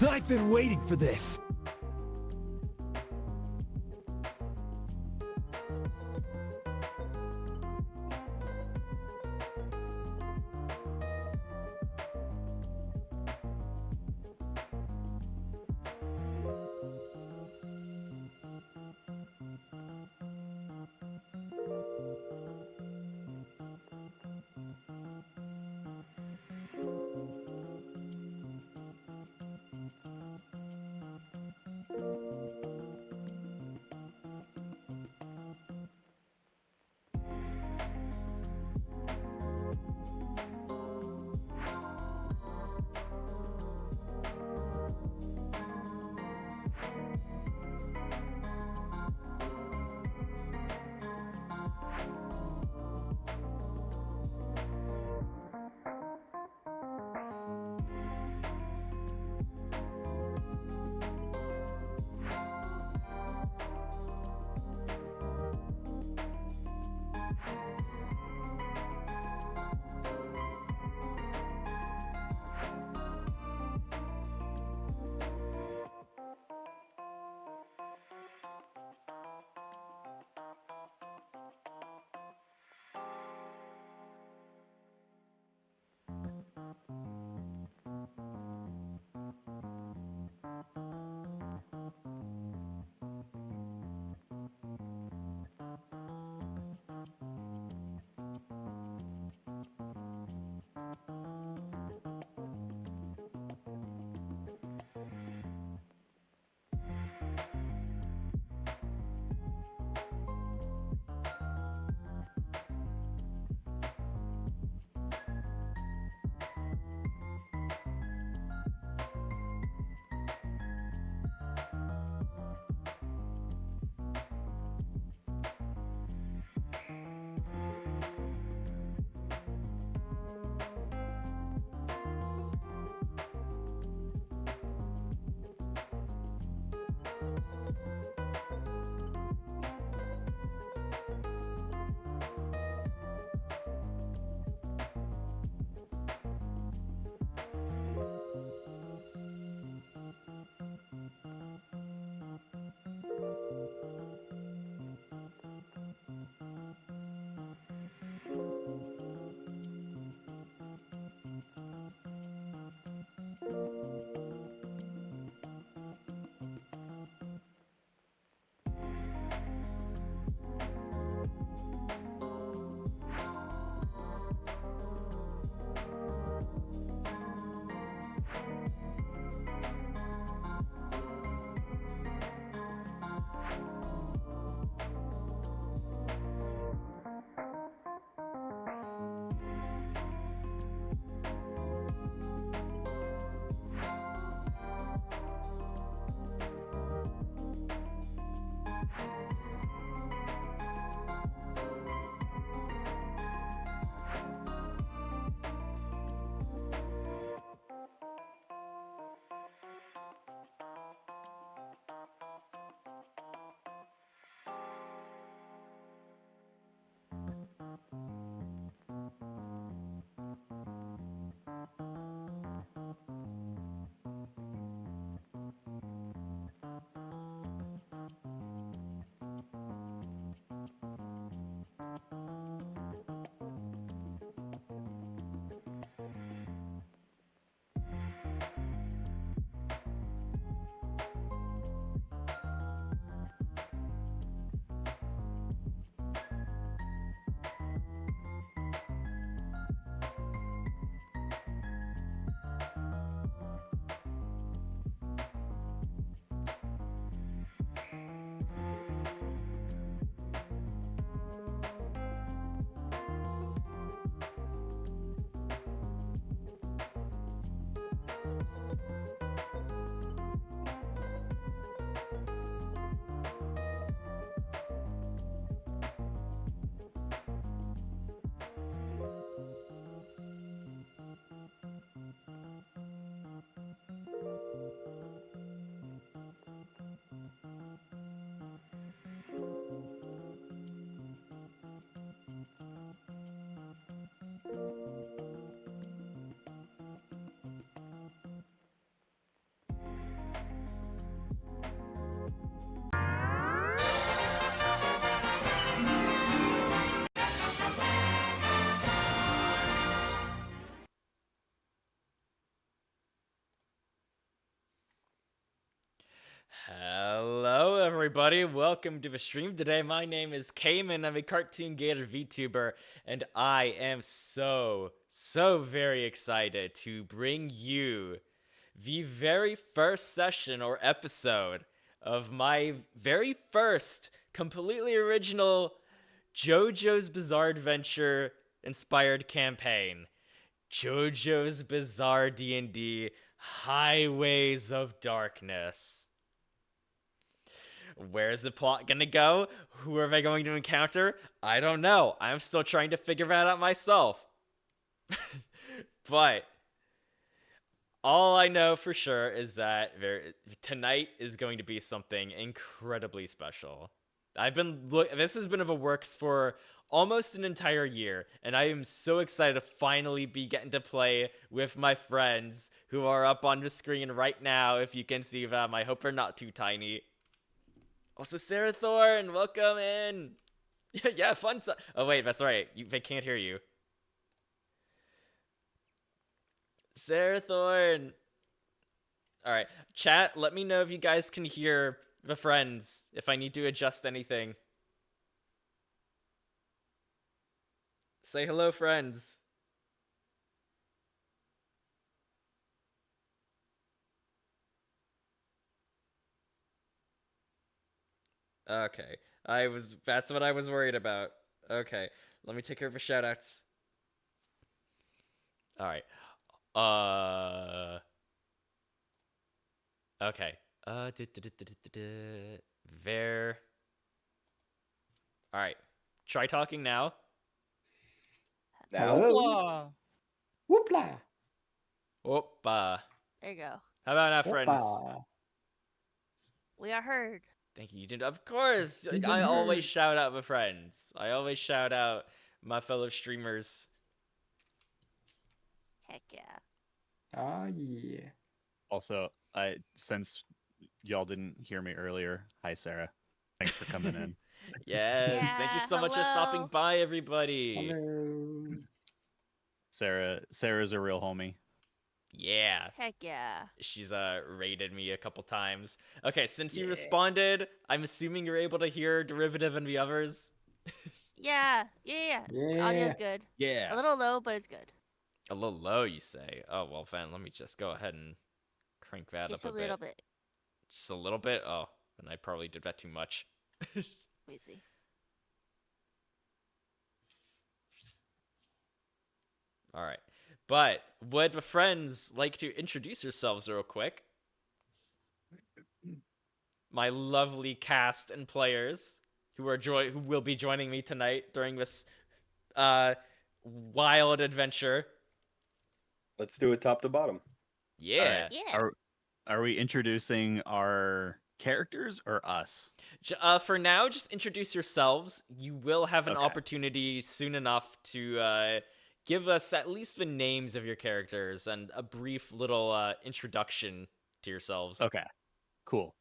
I've been waiting for this. Hello, everybody. Welcome to the stream today. My name is Cayman. I'm a Cartoon Gator VTuber, and I am so very excited to bring you the very first session or episode of my very first completely original JoJo's Bizarre Adventure inspired campaign. JoJo's Bizarre D&D Highways of Darkness. Where's the plot gonna go? Who are they going to encounter? I don't know. I'm still trying to figure that out myself. But all I know for sure is that tonight is going to be something incredibly special. This has been in the works for almost an entire year, and I am so excited to finally be getting to play with my friends who are up on the screen right now. If you can see them, I hope they're not too tiny. Also, Sarah Thorne, welcome in. Yeah, fun. Oh wait, that's right. They can't hear you. Sarah Thorne. All right, chat. Let me know if you guys can hear the friends. If I need to adjust anything. Say hello, friends. Okay, That's what I was worried about. Okay, let me take care of the shoutouts. All right. Okay. There. All right. Try talking now. Hello. Whoopla. Opa. There you go. How about now, friends? Whoopa. We are heard. Thank you. Of course. You've been I always heard. shout out my friends. I always shout out my fellow streamers. Heck yeah. Oh yeah. Also, since y'all didn't hear me earlier, hi Sarah. Thanks for coming in. Yes. Thank you Yeah, so much for stopping hello. by, everybody. Hello. Sarah's a real homie. Yeah. Heck yeah. She's raided me a couple times. Okay, since you Yeah. responded, I'm assuming you're able to hear Derivative and the others. Yeah. Audio's Yeah. good. Yeah. A little low, but it's good. A little low, you say? Oh, well, then let me just go ahead and crank that Just up a little bit. Just a little bit? Oh, and I probably did that too much. Let me see. All right. But would the friends like to introduce yourselves real quick? My lovely cast and players who will be joining me tonight during this wild adventure. Let's do it top to bottom. Yeah. All right. Yeah. Are we introducing our characters or us? For now, just introduce yourselves. You will have an Okay. opportunity soon enough to give us at least the names of your characters and a brief little introduction to yourselves. Okay. Cool.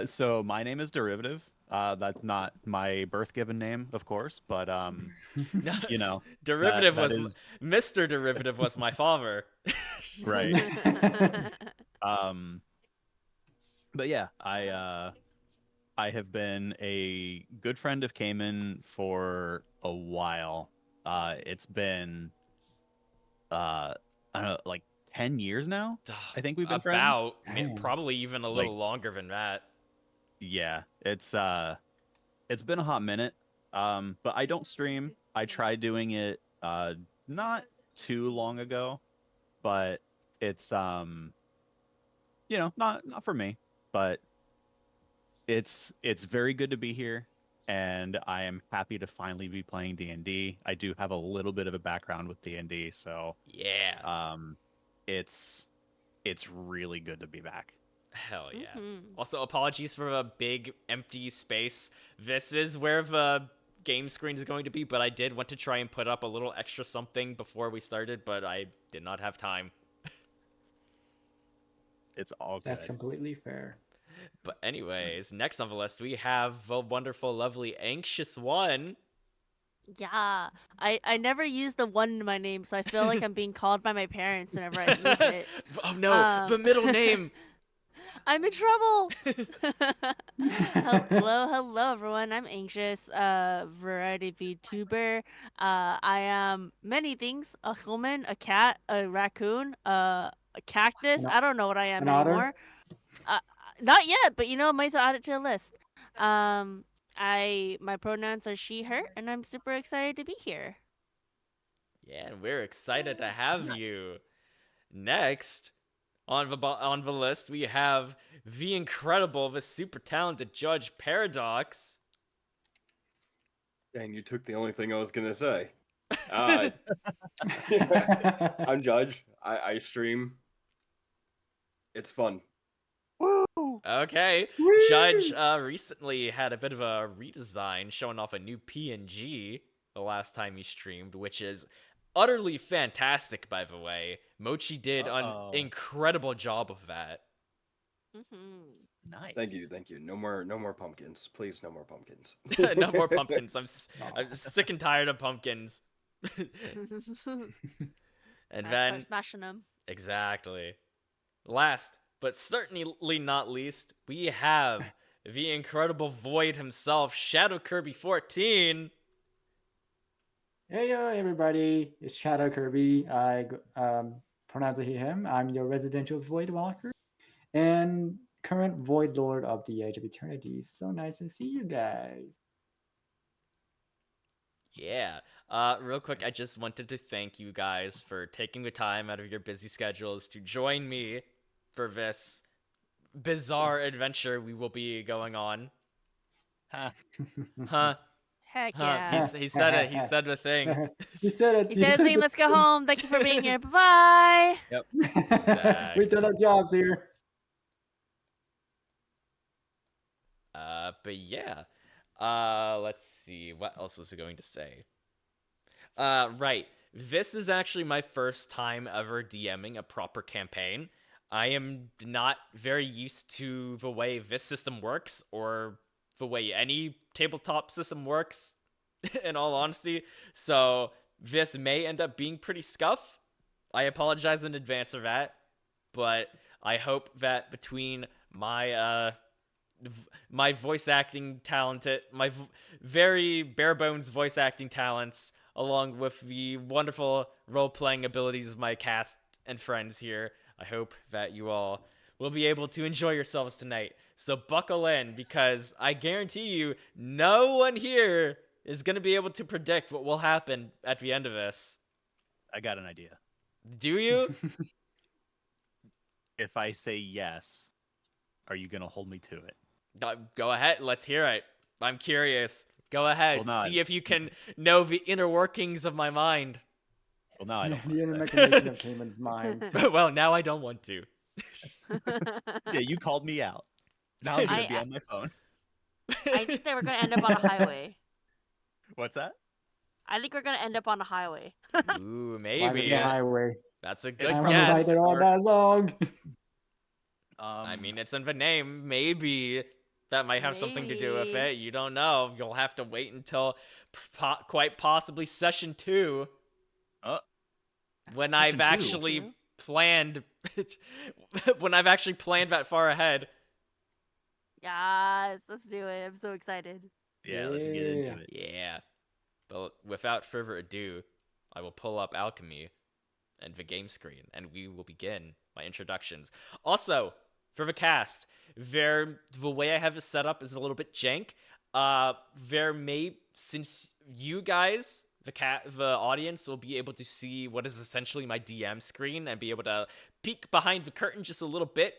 So my name is Derivative. That's not my birth given name, of course, but you know, Derivative that was is Mr. Derivative was my father. right. But yeah, I have been a good friend of Cayman for a while. It's been I don't know, like 10 years now. I think we've been friends. Damn. Probably even a little longer than that. Yeah, it's been a hot minute. But I don't stream. I tried doing it not too long ago, but it's not for me, but it's very good to be here, and I am happy to finally be playing D&D. I do have a little bit of a background with D&D, so Yeah. it's really good to be back. Hell yeah. Mhm. Also, apologies for a big empty space. This is where the game screen is going to be, but I did want to try and put up a little extra something before we started, but I did not have time. It's all good. That's completely fair. But anyways, next on the list, we have the wonderful, lovely Anxious One. Yeah. I never use the one in my name, so I feel like I'm being called by my parents whenever I use it. Oh no, the middle name. I'm in trouble. Hello, everyone. I'm Anxious, variety VTuber. I am many things: a human, a cat, a raccoon, a cactus. An, I don't know what I am an otter? anymore. Uh, not yet, but might add it to the list. My pronouns are she, her, and I'm super excited to be here. Yeah, and we're excited to have you. Next on the list, we have the incredible, the super talented Judge Paradox. Dang, you took the only thing I was gonna say. I'm Judge. I stream. It's fun. Okay, Woo! Judge recently had a bit of a redesign, showing off a new PNG the last time he streamed, which is utterly fantastic, by the way. Mochi did an Uh-oh. incredible job of that. Nice. Thank you. No more pumpkins. Please, no more pumpkins. No more pumpkins. I'm Aw. sick and tired of pumpkins. And I then start smashing them. exactly. Last, but certainly not least, we have the incredible Void himself, Shadow Kirby 14. Hey everybody, it's Shadow Kirby. Pronounce it he, him. I'm your residential Void Walker and current Void Lord of the Age of Eternity. So nice to see you guys. Yeah. Real quick, I just wanted to thank you guys for taking the time out of your busy schedules to join me for this bizarre adventure we will be going on. Huh. Huh? Heck Huh? yeah. He said it. He said the thing. He said it. He said the thing, let's go home. Thank you for being here. Bye-bye. We've done our jobs here. But yeah. Let's see. What else was I going to say? Right. This is actually my first time ever DMing a proper campaign. I am not very used to the way this system works, or the way any tabletop system works, in all honesty. So this may end up being pretty scuff. I apologize in advance for that, but I hope that between my voice acting very bare bones voice acting talents, along with the wonderful role playing abilities of my cast and friends here, I hope that you all will be able to enjoy yourselves tonight. So buckle in, because I guarantee you, no one here is going to be able to predict what will happen at the end of this. I got an idea. Do you? If I say yes, are you gonna hold me to it? Go ahead. Let's hear it. I'm curious. Go ahead. Well, no, See if you can know the inner workings of my mind. Well, no, I don't. The inner Want machination of Cayman's mind. Well, now I don't want to. yeah, you called me out. Now I'm gonna I- be on my phone. I think that we're going to end up on a highway. What's that? I think we're going to end up on a highway. Ooh, Why was maybe. the highway? That's a It's good I'm probably gonna ride guess. it all night long. I mean, it's in the name. Maybe that might have something to do with Maybe. it. You don't know. You'll have to wait until quite possibly session 2, when Session I've 2? actually True. planned when I've actually planned that far ahead. Yes, let's do it. I'm so excited. yeah, let's get into Yeah. it. Yeah. But without further ado, I will pull up Alchemy and the game screen, and we will begin my introductions. Also, for the cast, the way I have it set up is a little bit jank. Since you guys, the audience, will be able to see what is essentially my DM screen and be able to peek behind the curtain just a little bit,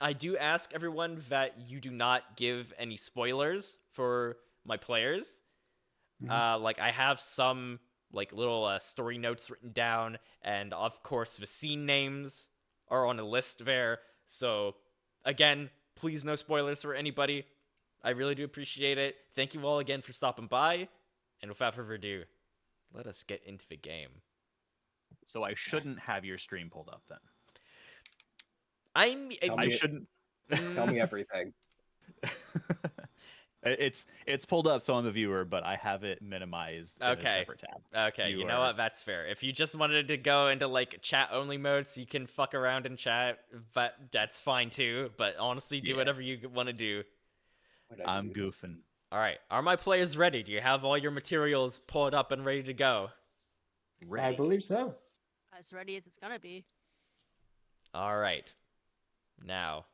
I do ask everyone that you do not give any spoilers for my players. Like, I have some little story notes written down, and of course the scene names are on a list there. So again, please, no spoilers for anybody. I really do appreciate it. Thank you all again for stopping by, and without further ado, let us get into the game. So I shouldn't have your stream pulled up then. Tell I me- shouldn't. Tell me everything. It's pulled up, so I'm a viewer, but I have it minimized in a Okay. separate tab. Okay, you know are- what? That's fair. If you just wanted to go into like chat only mode so you can fuck around in chat, but that's fine too. But honestly, do Yeah. whatever you want to do. What'd I I'm do? goofing. All right, are my players ready? Do you have all your materials pulled up and ready to go? I Ready. believe so. As ready as it's gonna be. All right. Now,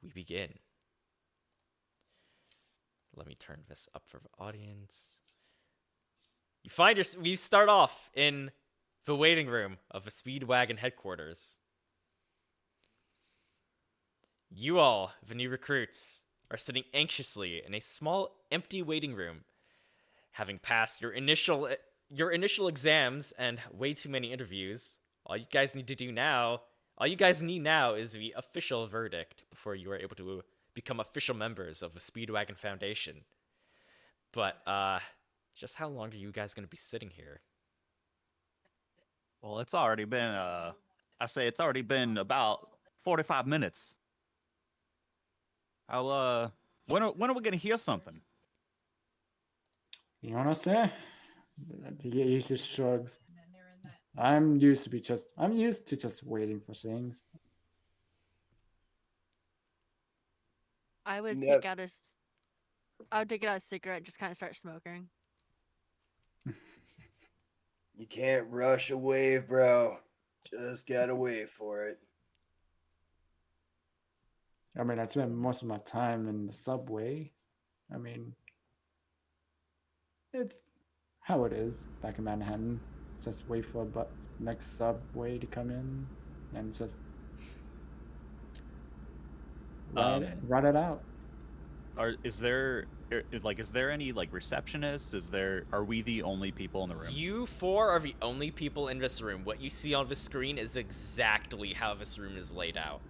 we begin. Let me turn this up for the audience. We start off in the waiting room of the Speedwagon headquarters. You all, the new recruits, are sitting anxiously in a small, empty waiting room, having passed your initial exams and way too many interviews. All you guys need now is the official verdict before you are able to become official members of the Speedwagon Foundation. But just how long are you guys going to be sitting here? Well, it's already been I say it's already been about 45 minutes. I'll when are we gonna hear something? You understand? He just shrugs. I'm used to just waiting for things. I would Nev- take out a cigarette and just kind of start smoking. You can't rush a wave, bro. Just gotta wait for it. I mean, I spend most of my time in the subway. I mean, it's how it is back in Manhattan. Just wait for the next subway to come in and just ride it out. Is there any like receptionist? Are we the only people in the room? You four are the only people in this room. What you see on the screen is exactly how this room is laid out.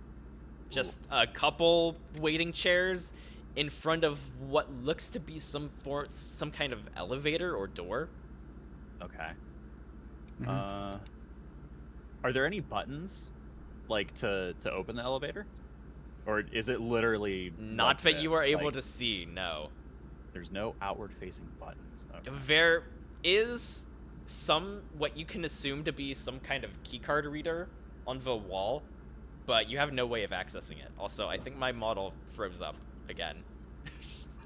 Just a couple waiting chairs in front of what looks to be some kind of elevator or door. Okay. Mhm. Are there any buttons like to open the elevator? Or is it literally Not like that you this? are able Like, to see, no. There's no outward facing buttons. Okay. There is what you can assume to be some kind of keycard reader on the wall, but you have no way of accessing it. Also, I think my model froze up again.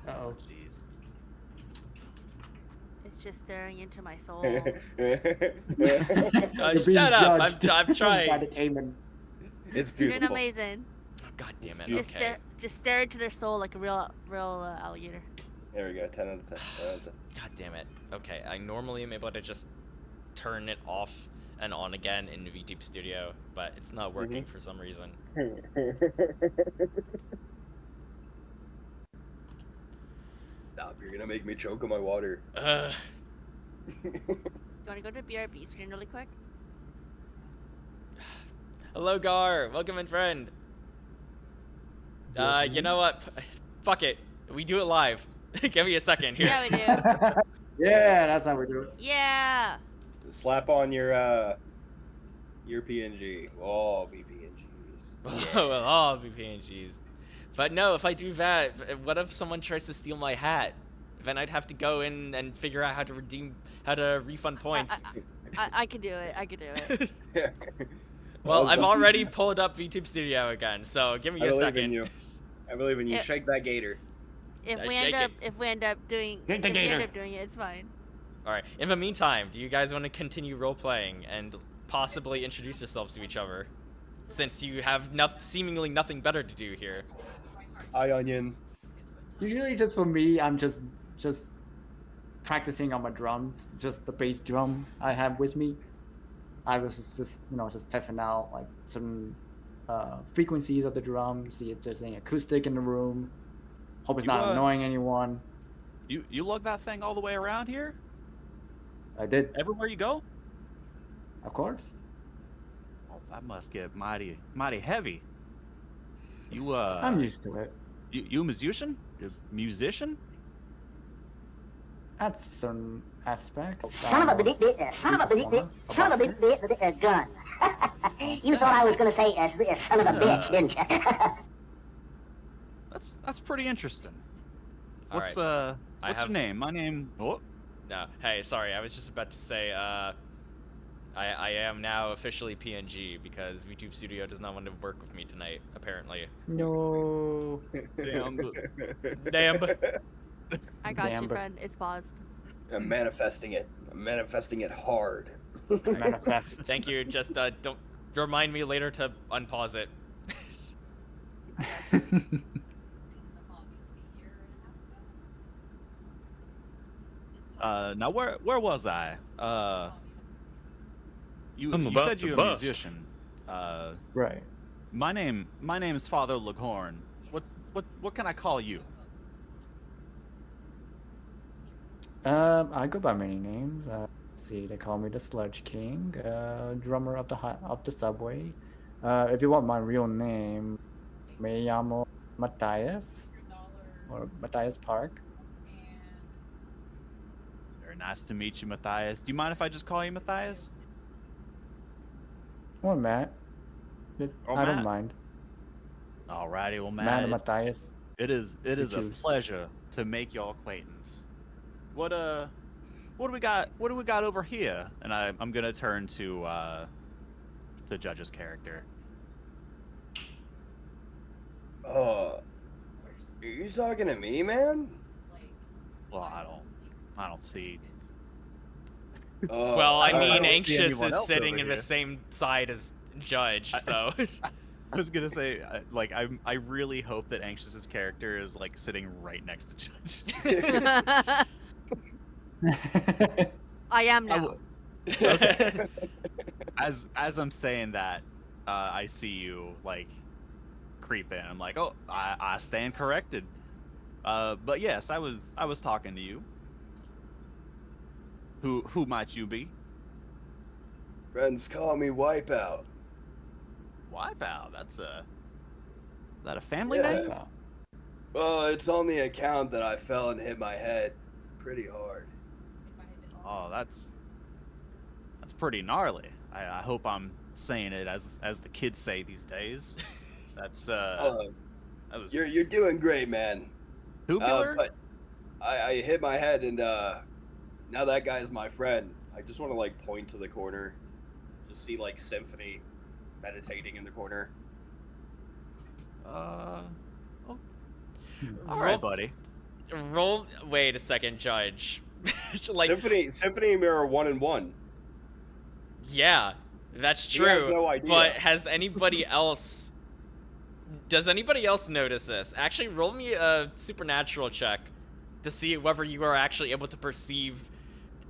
Uh-oh. Jeez. It's just staring into my soul. You're being Shut up! judged I'm by trying. the Cayman. It's You're doing beautiful. amazing. Oh, God damn it. Just Okay. Just stare into their soul like a real alligator. There we go. 10 out of 10. 10 out of 10. God damn it. Okay, I normally am able to just turn it off and on again in VTube Studio, but it's not working for some reason. Stop, you're gonna make me choke on my water. Ugh. Do you want to go to BRB screen really quick? Hello, Gar. Welcome in, friend. You know what? Fuck it. We do it live. Give me a second here. Yeah, we do. Yeah, that's how we do it. Yeah. Slap on your PNG. Oh, be PNGs. Well, all be PNGs. But no, if I do that, what if someone tries to steal my hat? Then I'd have to go in and figure out how to refund points. I could do it. I could do it. Well, I've already pulled up VTube Studio again, so give me I a believe second. in you. I believe in you. Yeah. Shake that gator. If Yeah, we shake end up doing Shake the gator. it, it's fine. All right. In the meantime, do you guys want to continue role playing and possibly introduce yourselves to each other, since you have seemingly nothing better to do here? Hi, Onion. Usually, just for me, I'm just practicing on my drums. Just the bass drum I have with me. I was just testing out like certain frequencies of the drum, see if there's any acoustic in the room. Hope it's not annoying anyone. You lug that thing all the way around here? I did, Everywhere you go? of course. Oh, that must get mighty heavy. You I'm used to it. you a musician? Musician? At certain aspects. Son of a gun. You thought I was going to say son of a bitch, didn't you? That's pretty interesting. What's I what's have your name? My name. Oh, no. Hey, sorry. I was just about to say. I am now officially PNG because VTube Studio does not want to work with me tonight. Apparently. No. damn. Damn. I got you, Damn. friend. It's paused. I'm manifesting it. I'm manifesting it hard. Manifest. Thank you. Just don't remind me later to unpause it. Now where was I? You I'm you about said to you're a bust. musician. Right. My name's Father Leghorn. What can I call you? I go by many names. Let's see, they call me the Sludge King, drummer of the subway. If you want my real name, me llamo Matthias, or Matthias Park. Very nice to meet you, Matthias. Do you mind if I just call you Matthias? Or Matt. Or I don't Matt? mind. Alrighty, well, Matt Matt, or Matthias. it is a choose. pleasure to make your acquaintance. What do we got? What do we got over here? And I'm gonna turn to the judge's character. Are you talking to me, man? Well, I don't see. Well, I I mean, don't see Anxious anyone is else sitting over in the here. same side as Judge, so. I was gonna say, like, I really hope that Anxious's character is like sitting right next to Judge. I am I now. w- as I'm saying that, I see you like creep in. I'm like, oh, I stand corrected. But yes, I was talking to you. Who might you be? Friends call me Wipeout. Wipeout. Is that a family Yeah. name? Well, it's on the account that I fell and hit my head pretty hard. Oh, that's pretty gnarly. I hope I'm saying it as the kids say these days. That's that was You're doing great, man. tubular. But I hit my head, and now that guy is my friend. I just want to like point to the corner, just see like Symphony meditating in the corner. All Roll- right, buddy. Roll. Wait a second, Judge. Like, Symphony and Mirror 1 and 1. yeah, that's He true. has no idea. But has anybody else? Does anybody else notice this? Actually, roll me a supernatural check to see whether you are actually able to perceive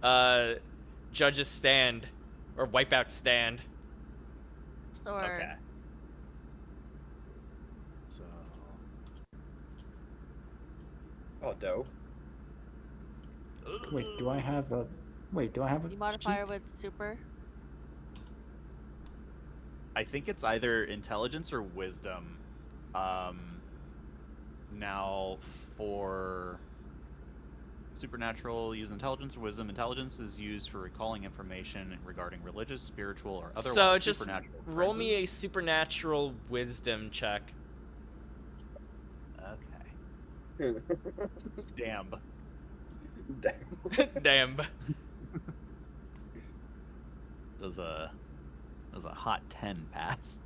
Judge's stand or Wipeout stand. So Okay. So Oh, dope. Wait, do I have a? you modifier cheat? with super. I think it's either intelligence or wisdom. Now for supernatural, use intelligence or wisdom. Intelligence is used for recalling information regarding religious, spiritual, or otherwise So just supernatural roll me a occurrences. supernatural wisdom check. Okay. Damn. Damn. Does a hot 10 pass?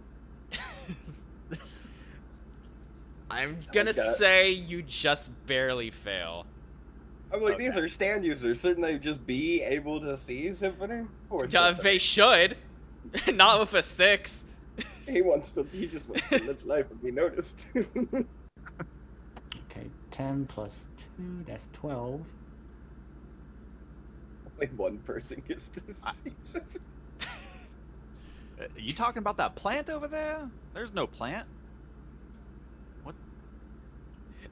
I'm gonna Okay. say you just barely fail. I'm like, these Okay. are stand users. Shouldn't they just be able to see Symphony? Or Symphony? They should. Not with a 6. He just wants to live life and be noticed. Okay, 10 plus 2, that's 12. Only one person gets to see Symphony. You talking about that plant over there? There's no plant.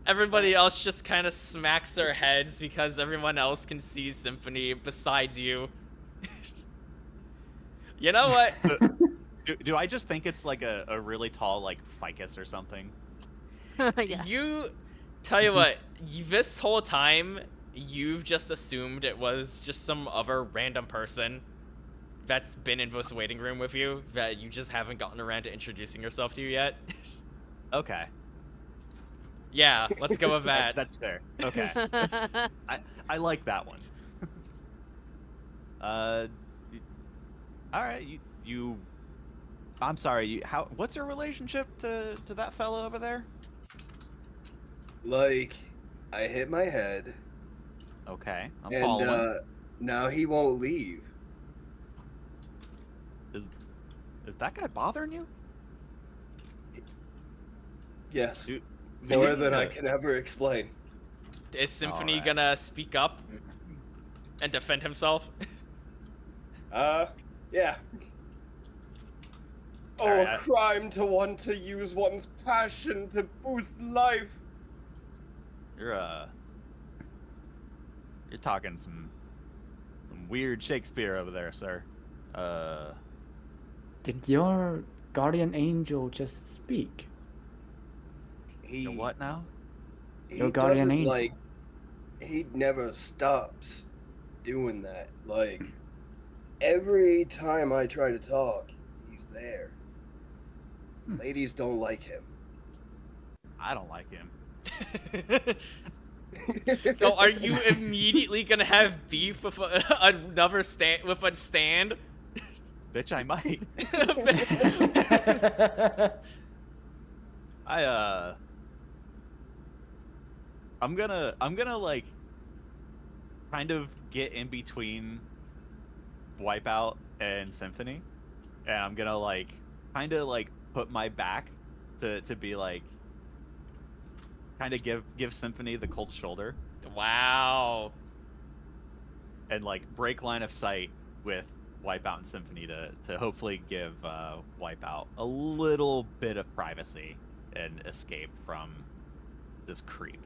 Everybody else just kind of smacks their heads because everyone else can see Symphony besides you. You know what? Do I just think it's like a really tall like ficus or something? Yeah. You tell you what, this whole time you've just assumed it was just some other random person that's been in this waiting room with you that you just haven't gotten around to introducing yourself to yet. Okay. Yeah, let's go with that. That's fair. Okay. I like that one. All right. You. I'm sorry. What's your relationship to that fellow over there? Like, I hit my head, Okay, I'm and following. now he won't leave. Is that guy bothering you? Yes, Do- more we than I need to- can ever explain. Is Symphony Alright. gonna speak up and defend himself? Yeah. Oh, Alright, a crime to want to use one's passion to boost life. You're talking some weird Shakespeare over there, sir. Did your guardian angel just speak? He, You what now? he Your guardian doesn't, angel. like, he never stops doing that. Like, every time I try to talk, he's there. Ladies don't like him. I don't like him. So are you immediately gonna have beef with another stand with a stand? Bitch, I might. I'm gonna like kind of get in between Wipeout and Symphony, and I'm gonna like kind of like put my back to be like kind of give Symphony the cold shoulder Wow. and like break line of sight with Wipeout and Symphony to hopefully give Wipeout a little bit of privacy and escape from this creep.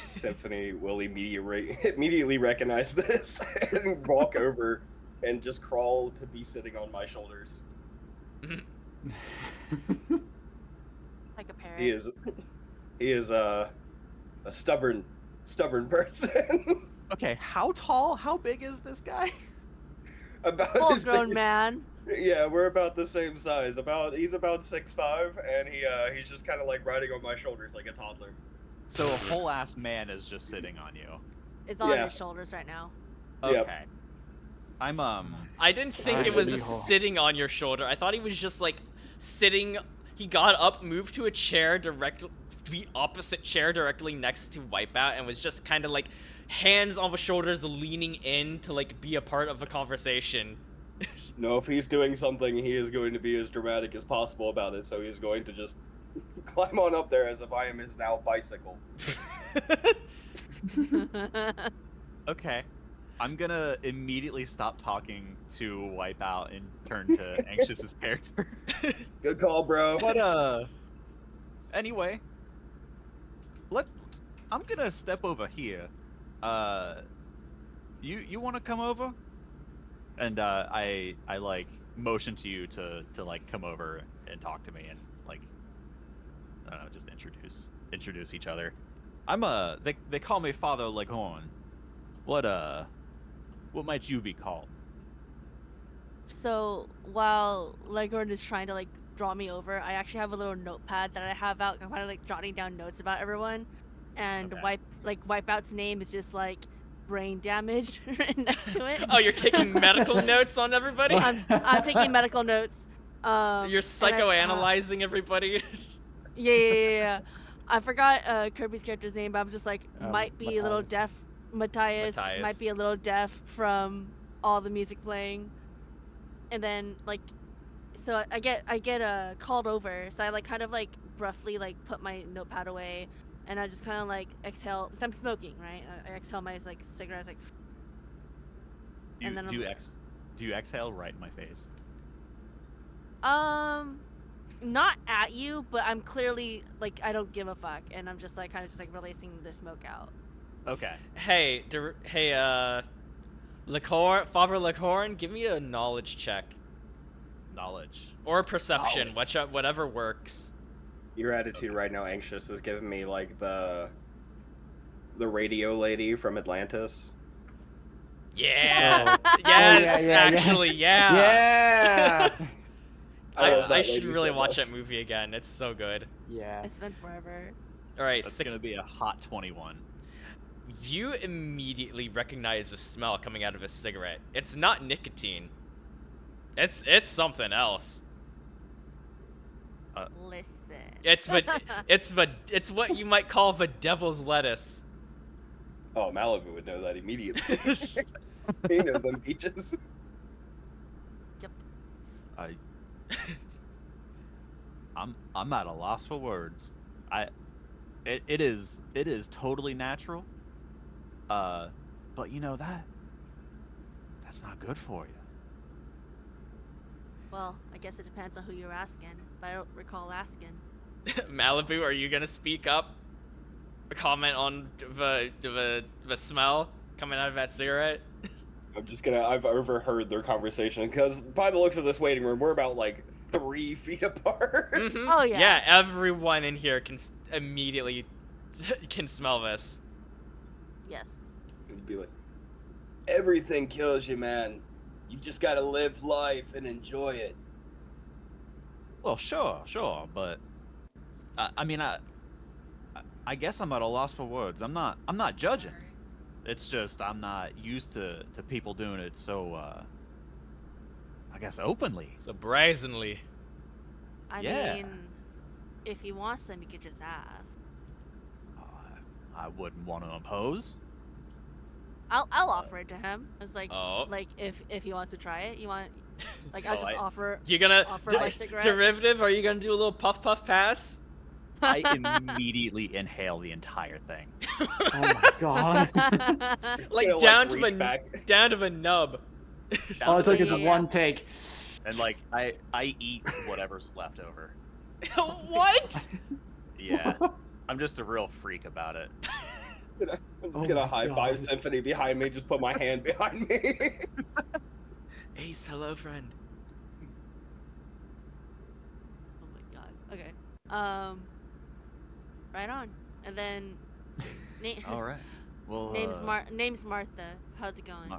Symphony will immediately recognize this and walk over and just crawl to be sitting on my shoulders. Like a parrot. He is a stubborn person. Okay, how big is this guy? About Full as grown big- man. Yeah, we're about the same size. He's about 6'5", and he's just kind of like riding on my shoulders like a toddler. So a whole ass man is just sitting on you. Is on Yeah. your shoulders right now. Okay. Yep. I'm I didn't think it was sitting on your shoulder. I thought he was just like sitting. He got up, moved to a chair the opposite chair directly next to Wipeout, and was just kind of like hands on the shoulders, leaning in to like be a part of the conversation. No, if he's doing something, he is going to be as dramatic as possible about it. So he's going to just climb on up there as if I am his now bicycle. okay. I'm gonna immediately stop talking to Wipeout and turn to Anxious's character. Good call, bro. But anyway, I'm gonna step over here. You want to come over? And I like motion to you to like come over and talk to me and like I don't know, just introduce each other. I'm they call me Father Leghorn. What might you be called? So while Leghorn is trying to like draw me over, I actually have a little notepad that I have out. I'm kind of like jotting down notes about everyone, and Okay. Wipeout's name is just like brain damage written next to it. Oh, you're taking medical notes on everybody? I'm taking medical notes. You're and psychoanalyzing everybody? Yeah. I forgot Kirby's character's name, but I'm just like might be a little Matthias. deaf. Matthias Matthias. might be a little deaf from all the music playing, and then like, so I get called over. So I like kind of like roughly like put my notepad away, and I just kind of like exhale because I'm smoking, right? I exhale my like cigarette, like, and then Do you exhale right in my face? not at you, but I'm clearly like I don't give a fuck, and I'm just like kind of just like releasing the smoke out. Okay. Hey, Father Leghorn, give me a knowledge check. Knowledge. Or perception, whatever works. Your attitude right now, Anxious, is giving me like the radio lady from Atlantis. Yeah! Oh. Yes, yeah. actually, yeah! Yeah. love I that should lady really so watch much. that movie again. It's so good. Yeah. It's been forever. All right, That's 6. gonna be a hot 21. You immediately recognize the smell coming out of a cigarette. It's not nicotine. It's something else. Listen. It's what you might call the devil's lettuce. Oh, Malibu would know that immediately. He knows them beaches. Yep. I'm at a loss for words. It is totally natural. But you know that's not good for you. Well, I guess it depends on who you're asking, but I don't recall asking. Malibu, are you gonna speak up? Comment on the smell coming out of that cigarette? I've overheard their conversation because by the looks of this waiting room, we're about like 3 feet apart. Mm-hmm. Oh, yeah. Yeah, everyone in here can immediately can smell this. Yes. It'd be like, everything kills you, man. You just gotta live life and enjoy it. Well, sure, but I mean, I guess I'm at a loss for words. I'm not judging. It's just I'm not used to people doing it so I guess openly. So brazenly. I Yeah. mean, if he wants them, you could just ask. I wouldn't want to oppose. I'll offer it to him. It's like, Oh. like if he wants to try it, you want, like I'll just offer. You gonna Offer my cigarette? derivative? Are you gonna do a little puff pass? I immediately inhale the entire thing. Oh my god. Like gonna, down like, to reach the back. down to the nub. All it took is a Yeah. one take. And like I eat whatever's left over. What? Yeah. I'm just a real freak about it. I'm Oh gonna my high five God. Symphony behind me, just put my hand behind me. Ace, hello friend. Oh my god. Okay. Right on. And then. All right. Well, Name's Martha. How's it going?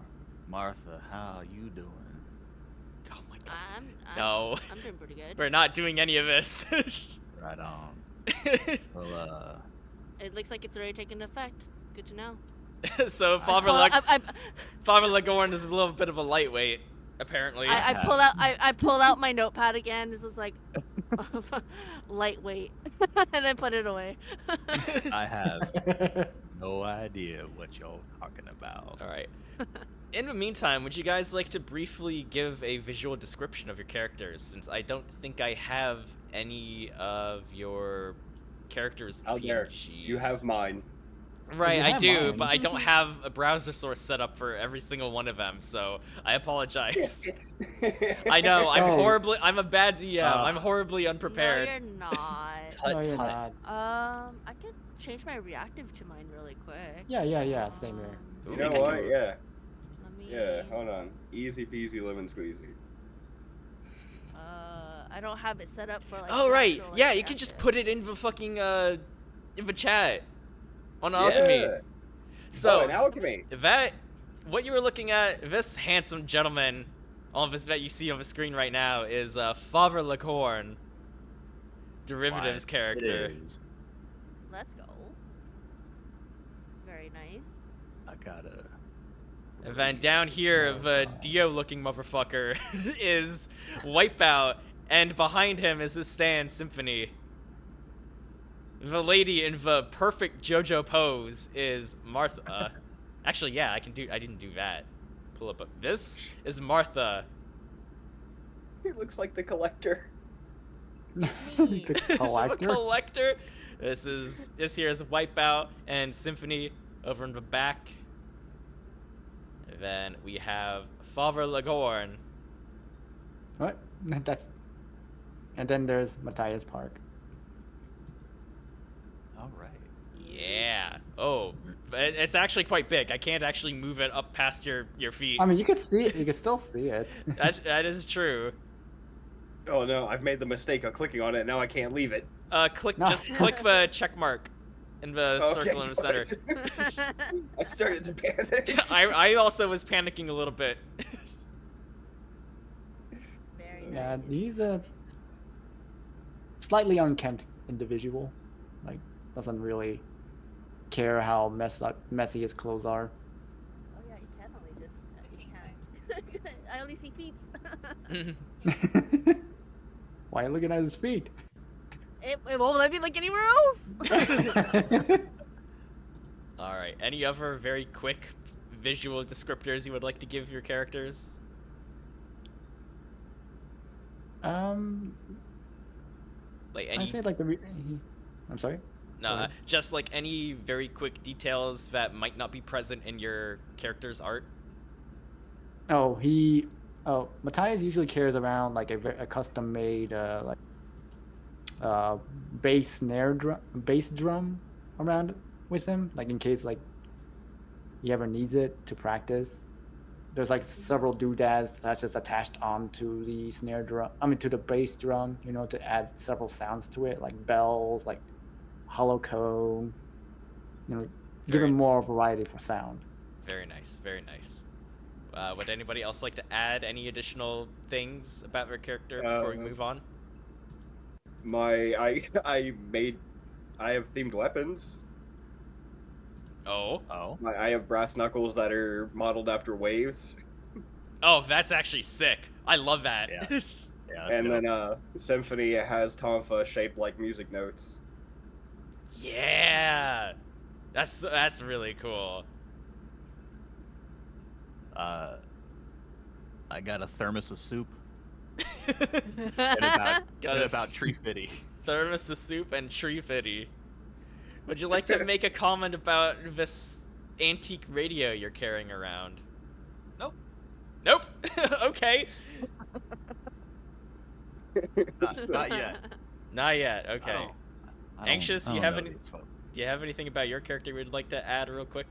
Martha, how you doing? Oh my god. I'm No. I'm doing pretty good. We're not doing any of this. Right on. Well, It looks like it's already taken effect. Good to know. So Father Lagorn is a little bit of a lightweight, apparently. I pull out my notepad again. This is like lightweight, and then put it away. I have no idea what you're talking about. All right. In the meantime, would you guys like to briefly give a visual description of your characters, since I don't think I have any of your characters' Out there, PNGs. you have mine. Right, You I have do, mine. but I don't have a browser source set up for every single one of them, so I apologize. I know, Oh. I'm a bad DM. I'm horribly unprepared. No, you're not. No, you're not. I could change my reactive to mine really quick. Yeah, same here. You Ooh, know we can what? do- Yeah. Let me. Yeah, hold on. Easy peasy lemon squeezy. I don't have it set up for like. Oh right, natural, yeah, like, you can just reactive. put it in the fucking in the chat on Alchemy. Yeah. So Oh, an alchemy. that what you were looking at, this handsome gentleman on this that you see on the screen right now is Father Lacorn, Derivatives Why, character. It is. Let's go. Very nice. I gotta. And then down here, the Dio-looking motherfucker is Wipeout, and behind him is his stand Symphony. The lady in the perfect JoJo pose is Martha. Actually, yeah, I didn't do that. Pull up. This is Martha. He looks like the collector. The The collector. collector. This here is Wipeout and Symphony over in the back. And then we have Father Lagorn. What? That's. And then there's Matthias Park. All right. Yeah. Oh, it's actually quite big. I can't actually move it up past your feet. I mean, you could see it. You can still see it. That is true. Oh no, I've made the mistake of clicking on it. Now I can't leave it. Click No. just click the check mark in the Okay, circle in the center. I started to panic. I also was panicking a little bit. Very Yeah, nice. he's a slightly unkempt individual, like doesn't really care how messy his clothes are. Oh yeah, you can only just you can. I only see feet. Why are you looking at his feet? It won't let me look anywhere else. All right. Any other very quick visual descriptors you would like to give your characters? Like I any? say like I'm sorry. No, ahead. just like any very quick details that might not be present in your character's art. Oh, Matthias usually carries around like a custom made bass drum around with him, like in case like he ever needs it to practice. There's like several doodads that's just attached onto the snare drum. I mean, to the bass drum, to add several sounds to it, like bells, like hollow cone. Give him more variety for sound. Very nice. Very nice. Would anybody else like to add any additional things about their character before we move on? I have themed weapons. Oh. I have brass knuckles that are modeled after waves. Oh, that's actually sick. I love that. Yeah. Yeah, And then Symphony has tonfa shaped like music notes. Yeah. That's really cool. I got a thermos of soup and about tree fitty. Thermos of soup and tree fitty. Would you like to make a comment about this antique radio you're carrying around? Nope. Nope. Okay. Not yet. Not yet. Okay. I don't- Anxious, I you don't have know any? these folks. Do you have anything about your character you'd like to add real quick?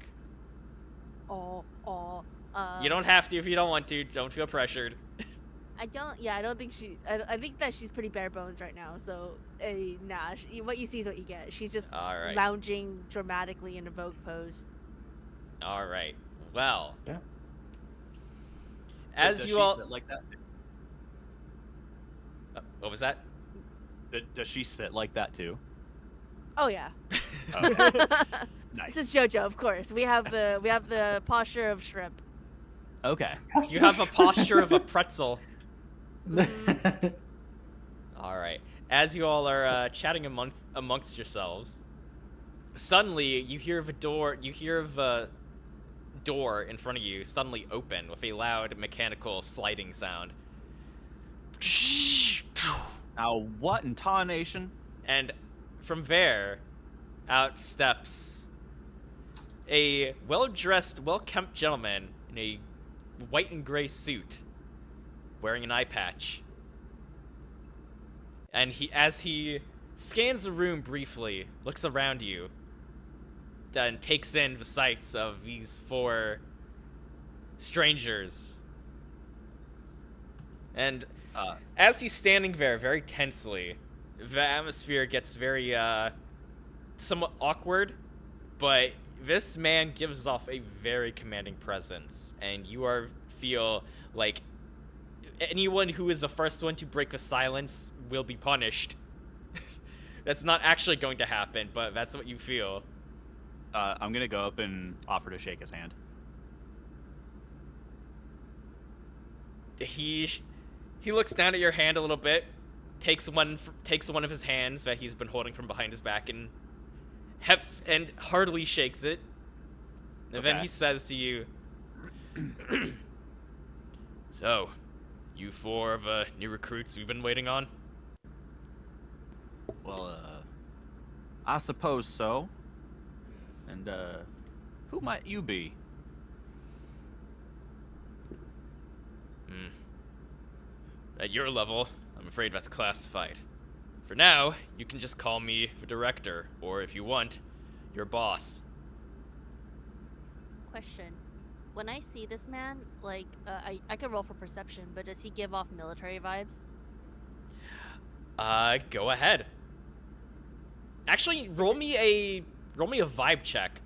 You don't have to if you don't want to. Don't feel pressured. I don't think I think that she's pretty bare bones right now. So, nah. What you see is what you get. She's just All right. lounging dramatically in a Vogue pose. All right. Well. Yeah. As Does you she all. sit like that? What was that? Does she sit like that too? Oh yeah. Oh, nice. This is JoJo, of course. We have the posture of shrimp. Okay. You have a posture of a pretzel. All right. As you all are chatting amongst yourselves, suddenly you hear of a door. You hear of a door in front of you suddenly open with a loud mechanical sliding sound. Now, what in tarnation? And from there, out steps a well-dressed, well-kempt gentleman in a white and gray suit, wearing an eye patch. And as he scans the room briefly, looks around you, and takes in the sights of these four strangers. And as he's standing there very tensely, the atmosphere gets very somewhat awkward, but this man gives off a very commanding presence, and you feel like anyone who is the first one to break the silence will be punished. That's not actually going to happen, but that's what you feel. I'm gonna go up and offer to shake his hand. He looks down at your hand a little bit, takes one of his hands that he's been holding from behind his back, and heartily shakes it. And then Okay. he says to you, "So, you four of new recruits we've been waiting on?" Well, I suppose so. And who might you be? At your level, I'm afraid that's classified. For now, you can just call me the director, or if you want, your boss. Question. When I see this man, like, I could roll for perception, but does he give off military vibes? Go ahead. Actually, roll me a vibe check.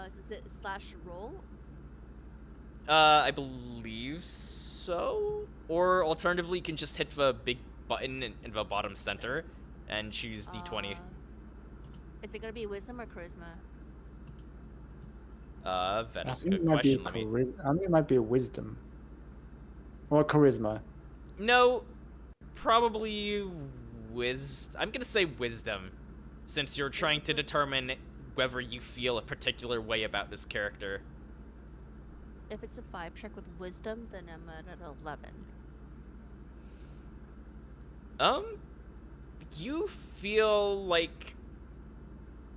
Is it /roll? I believe so. Or alternatively, you can just hit the big button in the bottom center Nice. and choose D20. Is it gonna be wisdom or charisma? That I is a think good it might be question. I think it might be wisdom or charisma. No, probably I'm gonna say wisdom, since you're trying to determine whether you feel a particular way about this character. If it's a 5 check with wisdom, then I'm at an 11. You feel like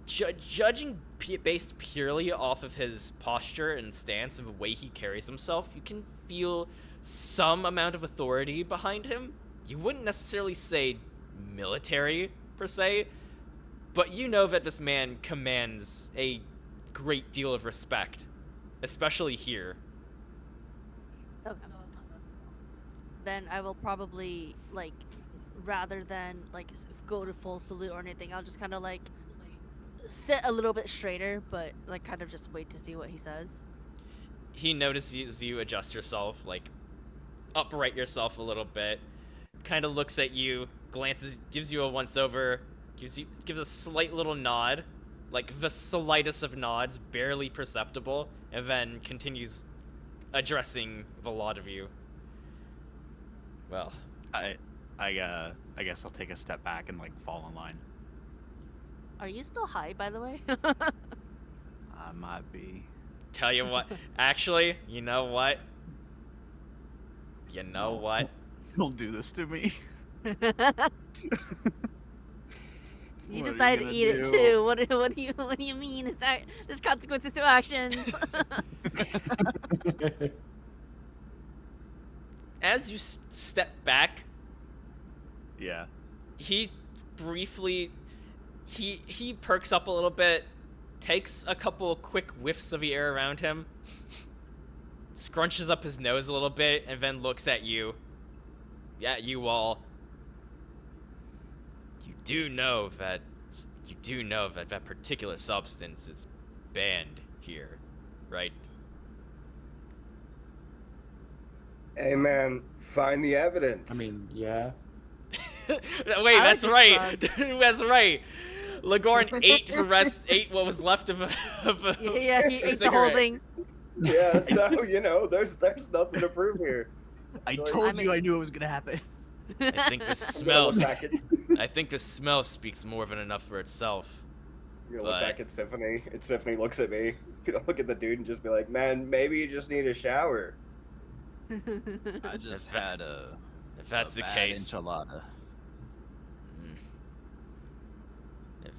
judging based purely off of his posture and stance and the way he carries himself, you can feel some amount of authority behind him. You wouldn't necessarily say military, per se, but you know that this man commands a great deal of respect, especially here. Okay. Then I will probably, like, rather than, like, go to full salute or anything, I'll just kind of, like, sit a little bit straighter, but, like, kind of just wait to see what he says. He notices you adjust yourself, like, upright yourself a little bit, kind of looks at you, glances, gives you a once-over, gives a slight little nod, like the slightest of nods, barely perceptible, and then continues addressing the lot of you. Well, I guess I'll take a step back and like fall in line. Are you still high, by the way? I might be. tell you what, actually, you know what? You know what? Don't do this to me. You What are decided to gonna eat it do? too. What do you mean? There's consequences to actions. As you step back, Yeah. he briefly he perks up a little bit, takes a couple quick whiffs of the air around him, scrunches up his nose a little bit, and then looks at you. Yeah, you all. You do know that that particular substance is banned here, right? Hey man, find the evidence. I mean, yeah. Wait, I that's just right. That's right. Lagorn ate what was left of a Yeah, he a ate the whole cigarette. thing. yeah, so there's nothing to prove here. I Like, told I you mean- I knew it was gonna happen. I think the I'm gonna smell. look back at, I think the smell speaks more than enough for itself. I'm gonna look But- back at Symphony, and Symphony looks at me. Gonna look at the dude and just be like, "Man, maybe you just need a shower." I just If that- had a If that's the bad case, enchilada. if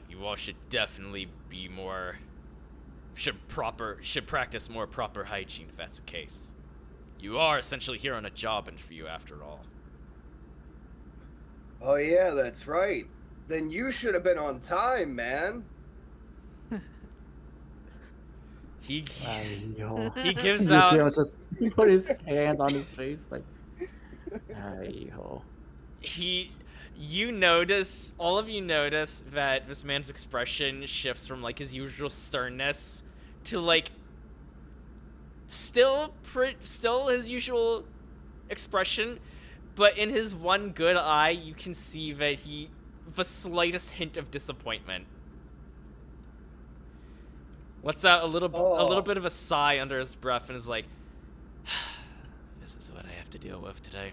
you all should definitely be more should practice more proper hygiene if that's the case. You are essentially here on a job interview after all. Oh yeah, that's right. Then you should have been on time, man. He Ay-yo. he gives You see out him just he put his hand on his face like, ay-yo. all of you notice that this man's expression shifts from like his usual sternness to like still his usual expression, but in his one good eye you can see that the slightest hint of disappointment. Lets out a little bit of a sigh under his breath and is like, this is what I have to deal with today.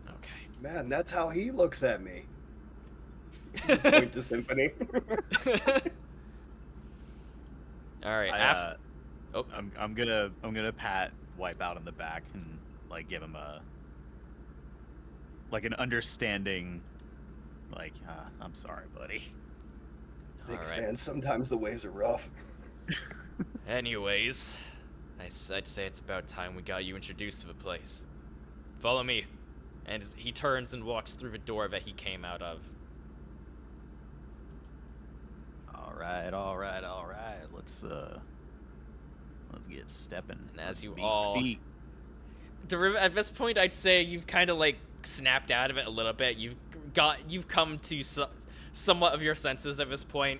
Okay. Man, that's how he looks at me. Just point to Symphony. All right. Oh. I'm gonna pat Wipeout on the back and like give him an understanding, like I'm sorry, buddy. Thanks, All right. man. Sometimes the waves are rough. Anyways, I'd say it's about time we got you introduced to the place. Follow me. And he turns and walks through the door that he came out of. All right. Let's get stepping. And as Let's you beat all- feet. At this point, I'd say you've kind of like snapped out of it a little bit. You've come to somewhat of your senses at this point.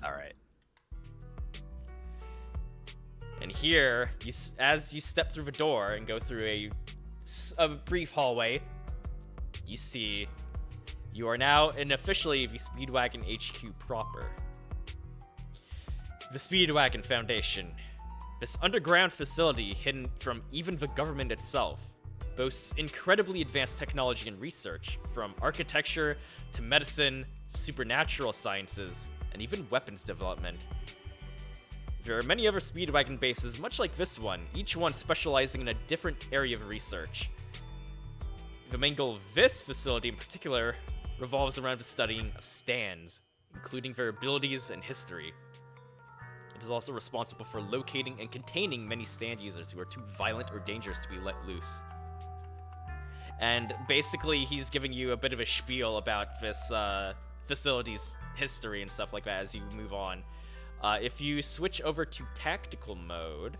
All right. And here, as you step through the door and go through a brief hallway, you see You are now officially the Speedwagon HQ proper. The Speedwagon Foundation. This underground facility, hidden from even the government itself, boasts incredibly advanced technology and research, from architecture to medicine, supernatural sciences, and even weapons development. There are many other Speedwagon bases much like this one, each one specializing in a different area of research. The main goal of this facility in particular revolves around the studying of stands, including their abilities and history. It is also responsible for locating and containing many stand users who are too violent or dangerous to be let loose. And basically, he's giving you a bit of a spiel about this facility's history and stuff like that as you move on. If you switch over to tactical mode...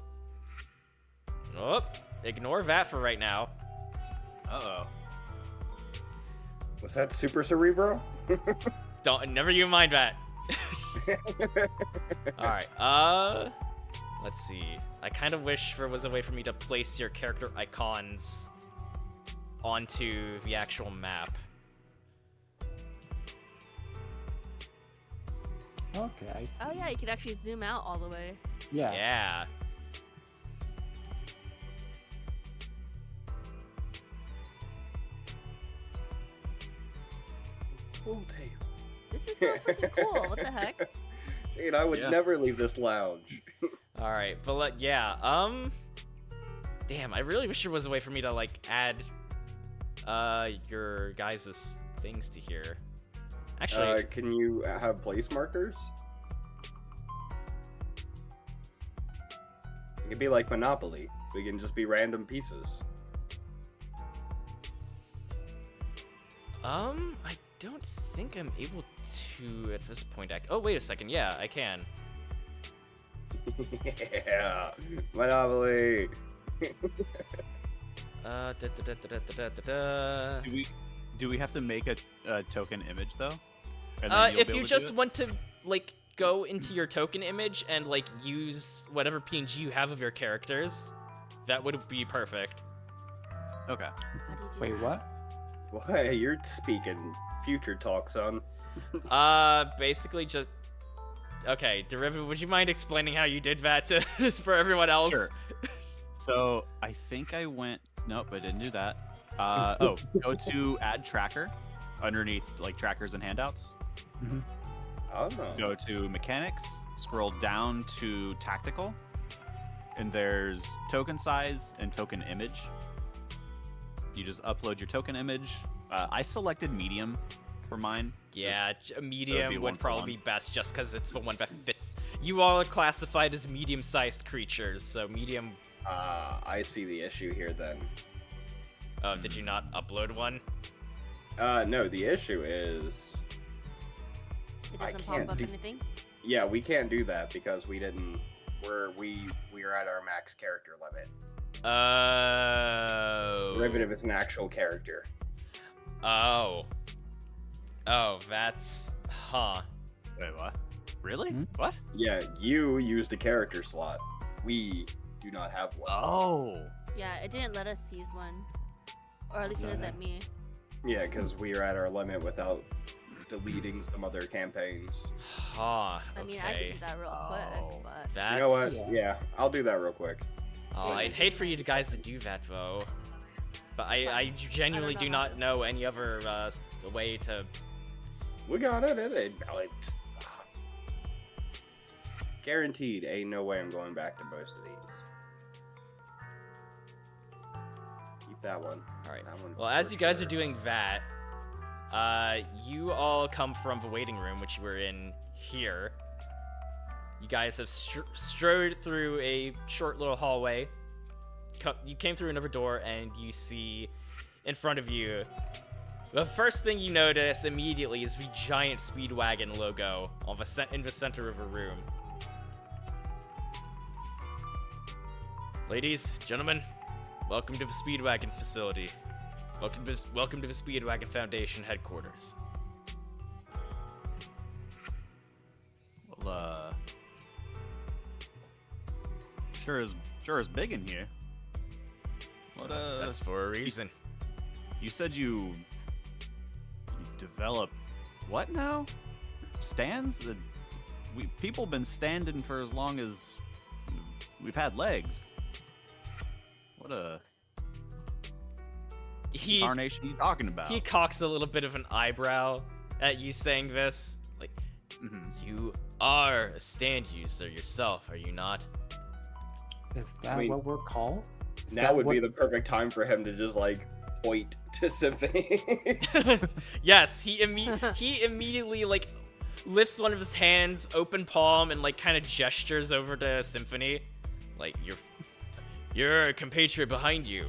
Oh, ignore that for right now. Uh-oh. Was that Super Cerebro? Never you mind that. Alright, let's see. I kind of wish there was a way for me to place your character icons onto the actual map. Okay, I see. Oh yeah, you could actually zoom out all the way. Yeah. Yeah. Pool table. This is so freaking cool. What the heck? Dude, I would Yeah. never leave this lounge. Alright, but yeah, damn, I really wish there was a way for me to, like, add, your guys' things to here. Actually, Can you have place markers? It could be like Monopoly. We can just be random pieces. I don't think I'm able to at this point oh, wait a second, yeah, I can. Yeah, Monopoly. Do we have to make a token image though? And then you'll If be you able to do just it? want to, like, go into your token image and, like, use whatever PNG you have of your characters, that would be perfect. Okay. How do you do Wait, that? what? Why, you're speaking future talk, son. Basically just... Okay, Derivative, would you mind explaining how you did that to for everyone else? Sure. So I think I went. Nope, I didn't do that. Go to add tracker underneath like trackers and handouts. Oh. Go to mechanics, scroll down to tactical, and there's token size and token image. You just upload your token image. I selected medium for mine. Yeah, It would medium be would one for probably one. be best just because it's the one that fits. You all are classified as medium-sized creatures, so medium... I see the issue here then. Oh, did you not upload one? No, the issue is... It I doesn't can't pop up do- anything. Yeah, we can't do that because we didn't... We are at our max character limit. Oh. Derivative is an actual character. Oh. Oh, that's... Huh. Wait, what? Really? Hmm? What? Yeah, you used a character slot. We do not have one. Oh. Yeah, it didn't let us use one. Or at least it didn't let me. Yeah, because we are at our limit without deleting some other campaigns. Huh. I mean, I could Okay. do that real Oh. quick, but That's... You know what? Yeah. Yeah, I'll do that real quick. Oh, I'd hate for you guys to do that, though. But I genuinely know do how not to- know any other way to... We got it. Guaranteed, ain't no way I'm going back to most of these. Keep that one. Alright. That one Well, as for you guys sure. are doing that, you all come from the waiting room, which you were in here. You guys have strode through a short little hallway. You came through another door, and you see in front of you... The first thing you notice immediately is the giant Speedwagon logo on in the center of a room. Ladies, gentlemen, welcome to the Speedwagon facility. Welcome to the Speedwagon Foundation headquarters. Well, sure is big in here. What That's for a reason. You said you develop what now? Stands? People been standing for as long as we've had legs. What a incarnation you talking about? He cocks a little bit of an eyebrow at you saying this. Like, you are a stand user yourself, are you not? Is that I mean, what we're called? Is Now that would what- be the perfect time for him to just like point to Symphony. Yes, he immediately like lifts one of his hands, open palm, and like kind of gestures over to Symphony, like your compatriot behind you.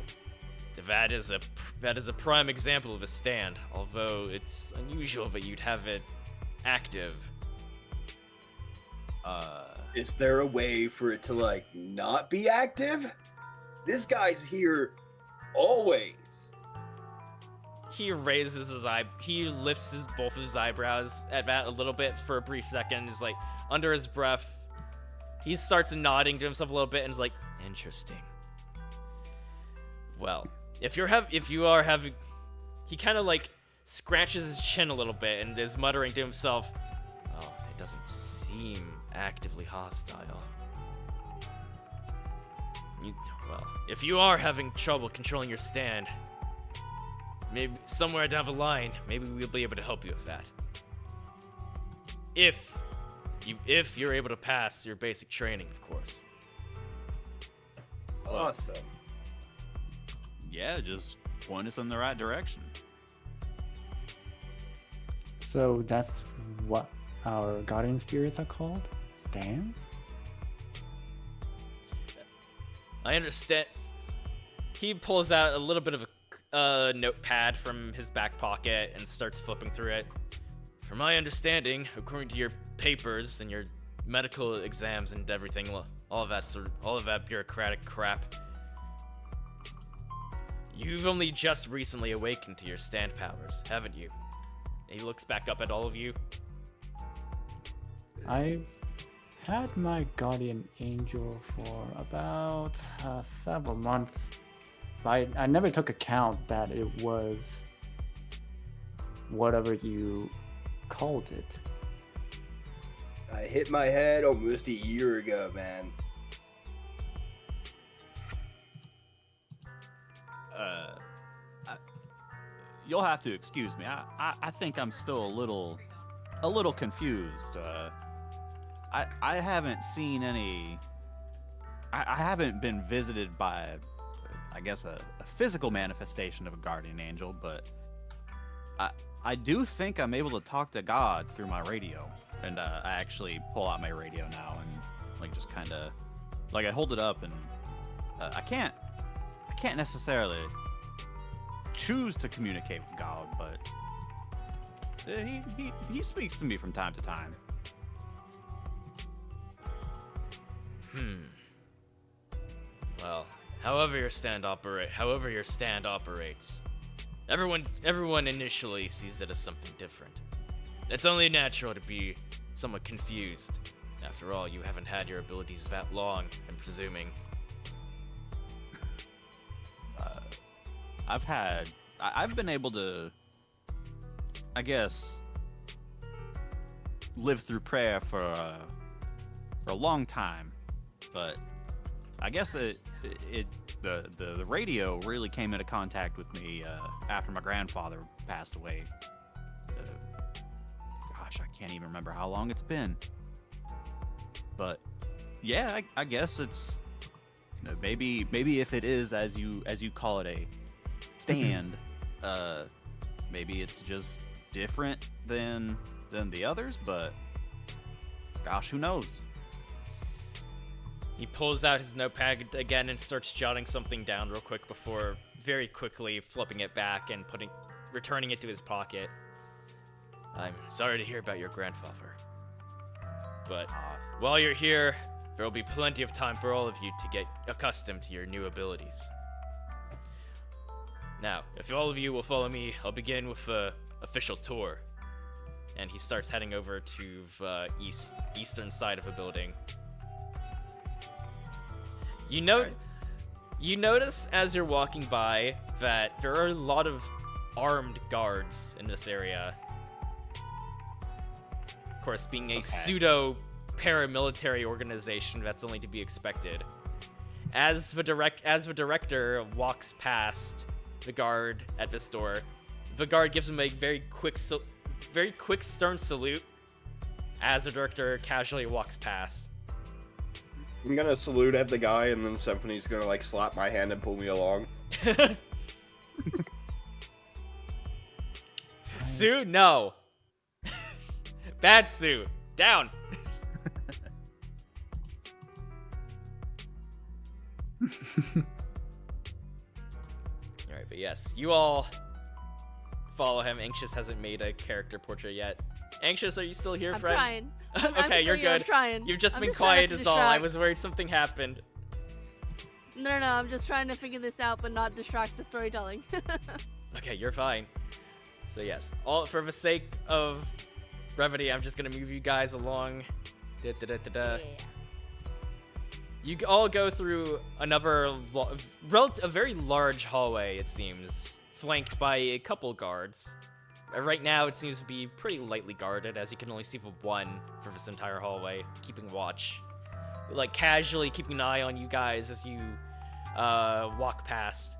That is a prime example of a stand, although it's unusual that you'd have it active. Is there a way for it to like not be active? This guy's here always. He raises his he lifts both of his eyebrows at that a little bit for a brief second. Is like under his breath, he starts nodding to himself a little bit and is like, interesting. Well, if you are having, he kind of like scratches his chin a little bit and is muttering to himself, oh, it doesn't seem actively hostile. Well, if you are having trouble controlling your stand, maybe somewhere down the line, maybe we'll be able to help you with that. If you're able to pass your basic training, of course. Awesome. Yeah, just point us in the right direction. So that's what our guardian spirits are called? Stands? I understand. He pulls out a little bit of a notepad from his back pocket and starts flipping through it. From my understanding, according to your papers and your medical exams and everything, all of that bureaucratic crap, you've only just recently awakened to your stand powers, haven't you? He looks back up at all of you. I had my guardian angel for about several months. I never took account that it was whatever you called it. I hit my head almost a year ago, man. You'll have to excuse me. I think I'm still a little confused. I haven't seen any. I haven't been visited by, I guess, a physical manifestation of a guardian angel, but I do think I'm able to talk to God through my radio, and I actually pull out my radio now and like just kind of like I hold it up and I can't necessarily choose to communicate with God, but he speaks to me from time to time. Well, however your stand operates, everyone initially sees it as something different. It's only natural to be somewhat confused. After all, you haven't had your abilities that long, I'm presuming. I've been able to, I guess, live through prayer for a long time, but I guess the radio really came into contact with me after my grandfather passed away. Gosh, I can't even remember how long it's been. But yeah, I guess it's maybe if it is as you call it a stand, maybe it's just different than the others, but gosh, who knows? He pulls out his notepad again and starts jotting something down real quick before very quickly flipping it back and returning it to his pocket. I'm sorry to hear about your grandfather, but while you're here, there will be plenty of time for all of you to get accustomed to your new abilities. Now, if all of you will follow me, I'll begin with the official tour. And he starts heading over to the eastern side of the building. You notice as you're walking by that there are a lot of armed guards in this area. course, being a Okay. pseudo paramilitary organization, that's only to be expected. As the director walks past the guard at this door, the guard gives him a very quick stern salute as the director casually walks past. I'm gonna salute at the guy, and then Symphony's gonna like slap my hand and pull me along. Sue, no. Bad Sue, down. Alright, but yes, you all follow him. Anxious hasn't made a character portrait yet. Anxious, are you still here, I'm friend? trying. I'm Okay, still you're here, I'm good. trying. You've just I'm been just trying not quiet to is all. I distract. was worried something happened. No, I'm just trying to figure this out, but not distract the storytelling. Okay, you're fine. So yes, all for the sake of brevity, I'm just gonna move you guys along. Da-da-da-da-da. You all go through another a very large hallway, it seems, flanked by a couple guards. Right now, it seems to be pretty lightly guarded, as you can only see the one for this entire hallway, keeping watch. Like, casually keeping an eye on you guys as you walk past.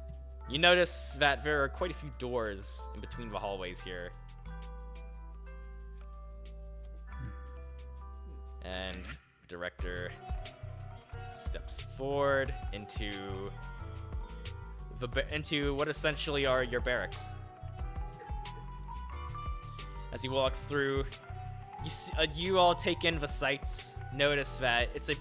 You notice that there are quite a few doors in between the hallways here. And the director steps forward into what essentially are your barracks. As he walks through, you all take in the sights. Notice that it's a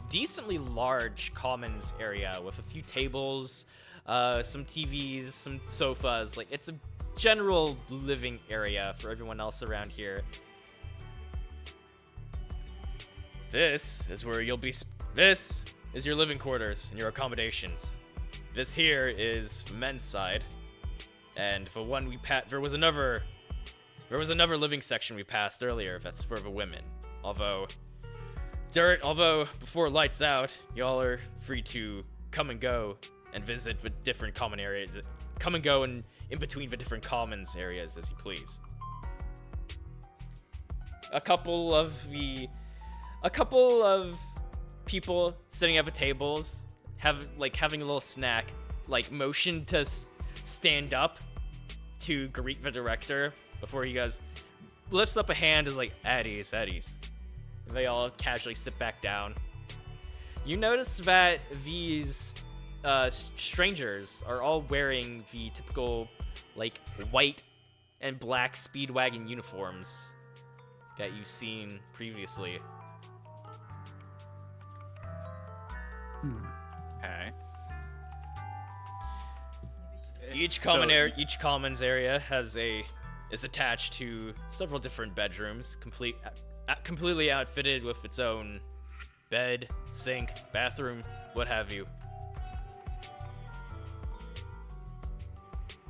decently large commons area with a few tables, some TVs, some sofas. Like, it's a general living area for everyone else around here. This is where you'll be. This is your living quarters and your accommodations. This here is the men's side, and the one we there was another living section we passed earlier. That's for the women. Although before lights out, y'all are free to come and go and visit the different common areas. Come and go and in between the different commons areas as you please. A couple of people sitting at the tables having a little snack, like motion to stand up to greet the director before he lifts up a hand, is like, at ease. They all casually sit back down. You notice that these strangers are all wearing the typical, like, white and black Speedwagon uniforms that you've seen previously. Okay. Each commons area is attached to several different bedrooms, completely outfitted with its own bed, sink, bathroom, what have you.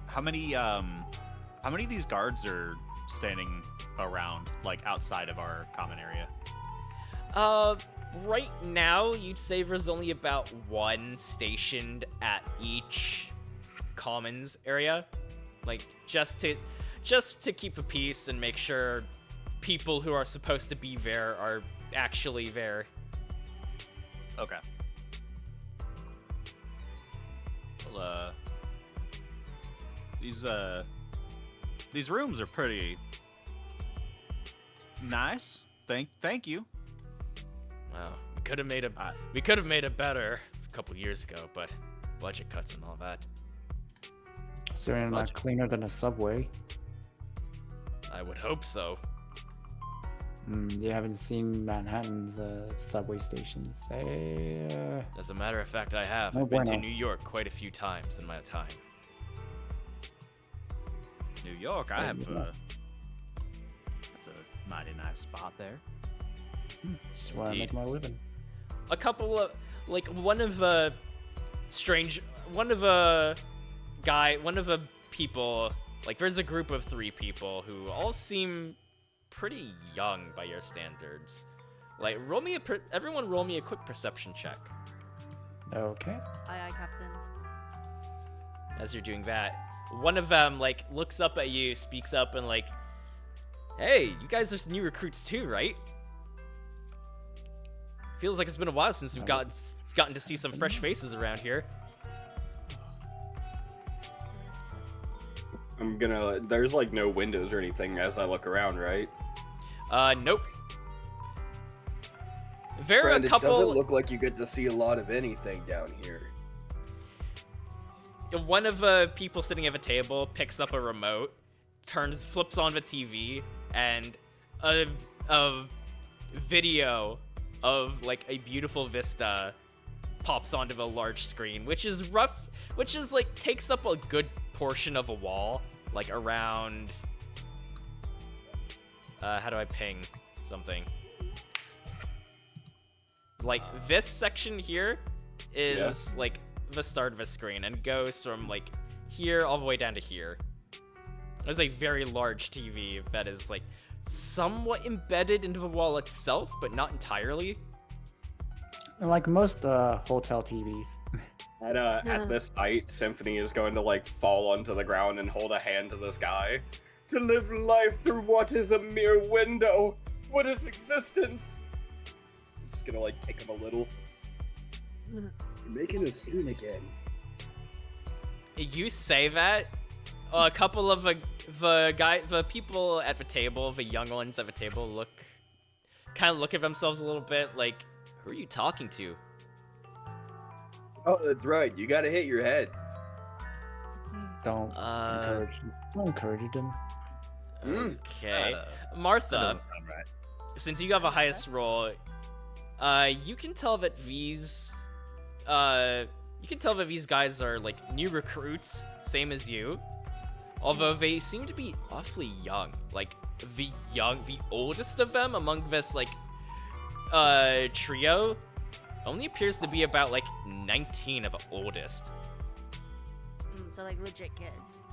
How many of these guards are standing around, like, outside of our common area? Right now, you'd say there's only about one stationed at each commons area, like, just to keep the peace and make sure people who are supposed to be there are actually there. Okay. Well, these rooms are pretty nice. Thank you. Well, we could have made it better a couple years ago, but budget cuts and all that. Certainly not cleaner than a subway. I would hope so. You haven't seen Manhattan's subway stations. As a matter of fact, I have. No I've been to bueno. New York quite a few times in my time. New York, I have. Yeah. That's a mighty nice spot there. That's where I make my living. A couple of, like, one of the people, like, there's a group of 3 people who all seem pretty young by your standards. Like, everyone roll me a quick perception check. Okay. Aye, Captain. As you're doing that, one of them, like, looks up at you, speaks up, and, like, Hey, you guys are new recruits too, right? Feels like it's been a while since we've gotten to see some fresh faces around here. There's like no windows or anything as I look around, right? Nope. There are a Friend, it couple. doesn't look like you get to see a lot of anything down here. One of people sitting at a table picks up a remote, flips on the TV, and a video of like a beautiful vista pops onto the large screen, which is like takes up a good portion of a wall, like around. How do I ping something? Like this section here is like the start of a screen and goes from like here all the way down to here. There's a very large TV that is like somewhat embedded into the wall itself, but not entirely. Like most hotel TVs. At this sight, Symphony is going to like fall onto the ground and hold a hand to the sky. To live life through what is a mere window. What is existence? I'm just gonna like kick him a little. You're making a scene again. You say that, a couple of the people at the table, the young ones at the table, kind of look at themselves a little bit like, who are you talking to? Oh, that's right. You gotta hit your head. Don't encourage them. Okay, That Martha. doesn't sound right. Since you have a highest roll, you can tell that these guys are like new recruits, same as you. Although they seem to be awfully young. Like the oldest of them among this like trio only appears to be about like 19 of the oldest. So like legit kids.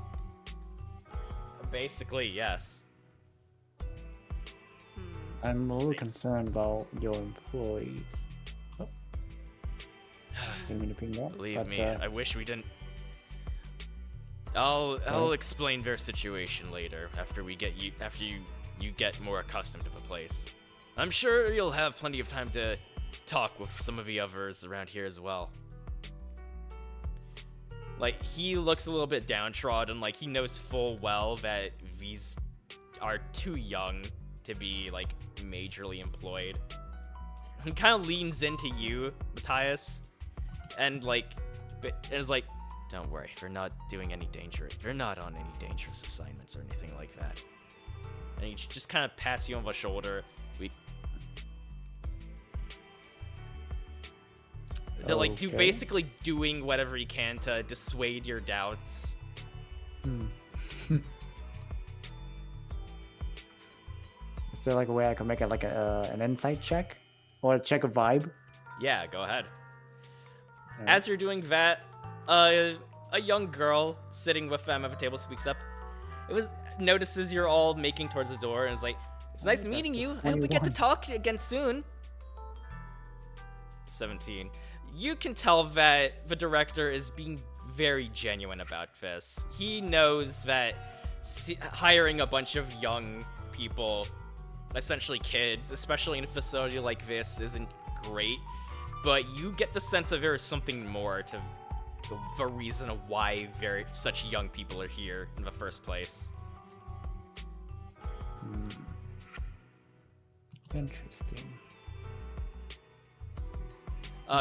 Basically, yes. I'm a little concerned about your employees. Oh. Didn't mean to ping that. Believe but, me, I wish we didn't. I'll explain their situation later after you get more accustomed to the place. I'm sure you'll have plenty of time to talk with some of the others around here as well. Like, he looks a little bit downtrodden, like he knows full well that these are too young to be like majorly employed. He kind of leans into you, Matthias, and is like, don't worry, they're not doing any they're not on any dangerous assignments or anything like that. And he just kind of pats you on the shoulder. Okay. Basically doing whatever he can to dissuade your doubts. Is there like a way I can make it like an insight check? Or check a vibe? Yeah, go ahead. Alright. As you're doing that, a young girl sitting with them at the table speaks up. Notices you're all making towards the door and is like, it's nice meeting you. I hope we get to 21. talk again soon. 17. You can tell that the director is being very genuine about this. He knows that hiring a bunch of young people, essentially kids, especially in a facility like this, isn't great. But you get the sense that there is something more to the reason of why such young people are here in the first place. Interesting.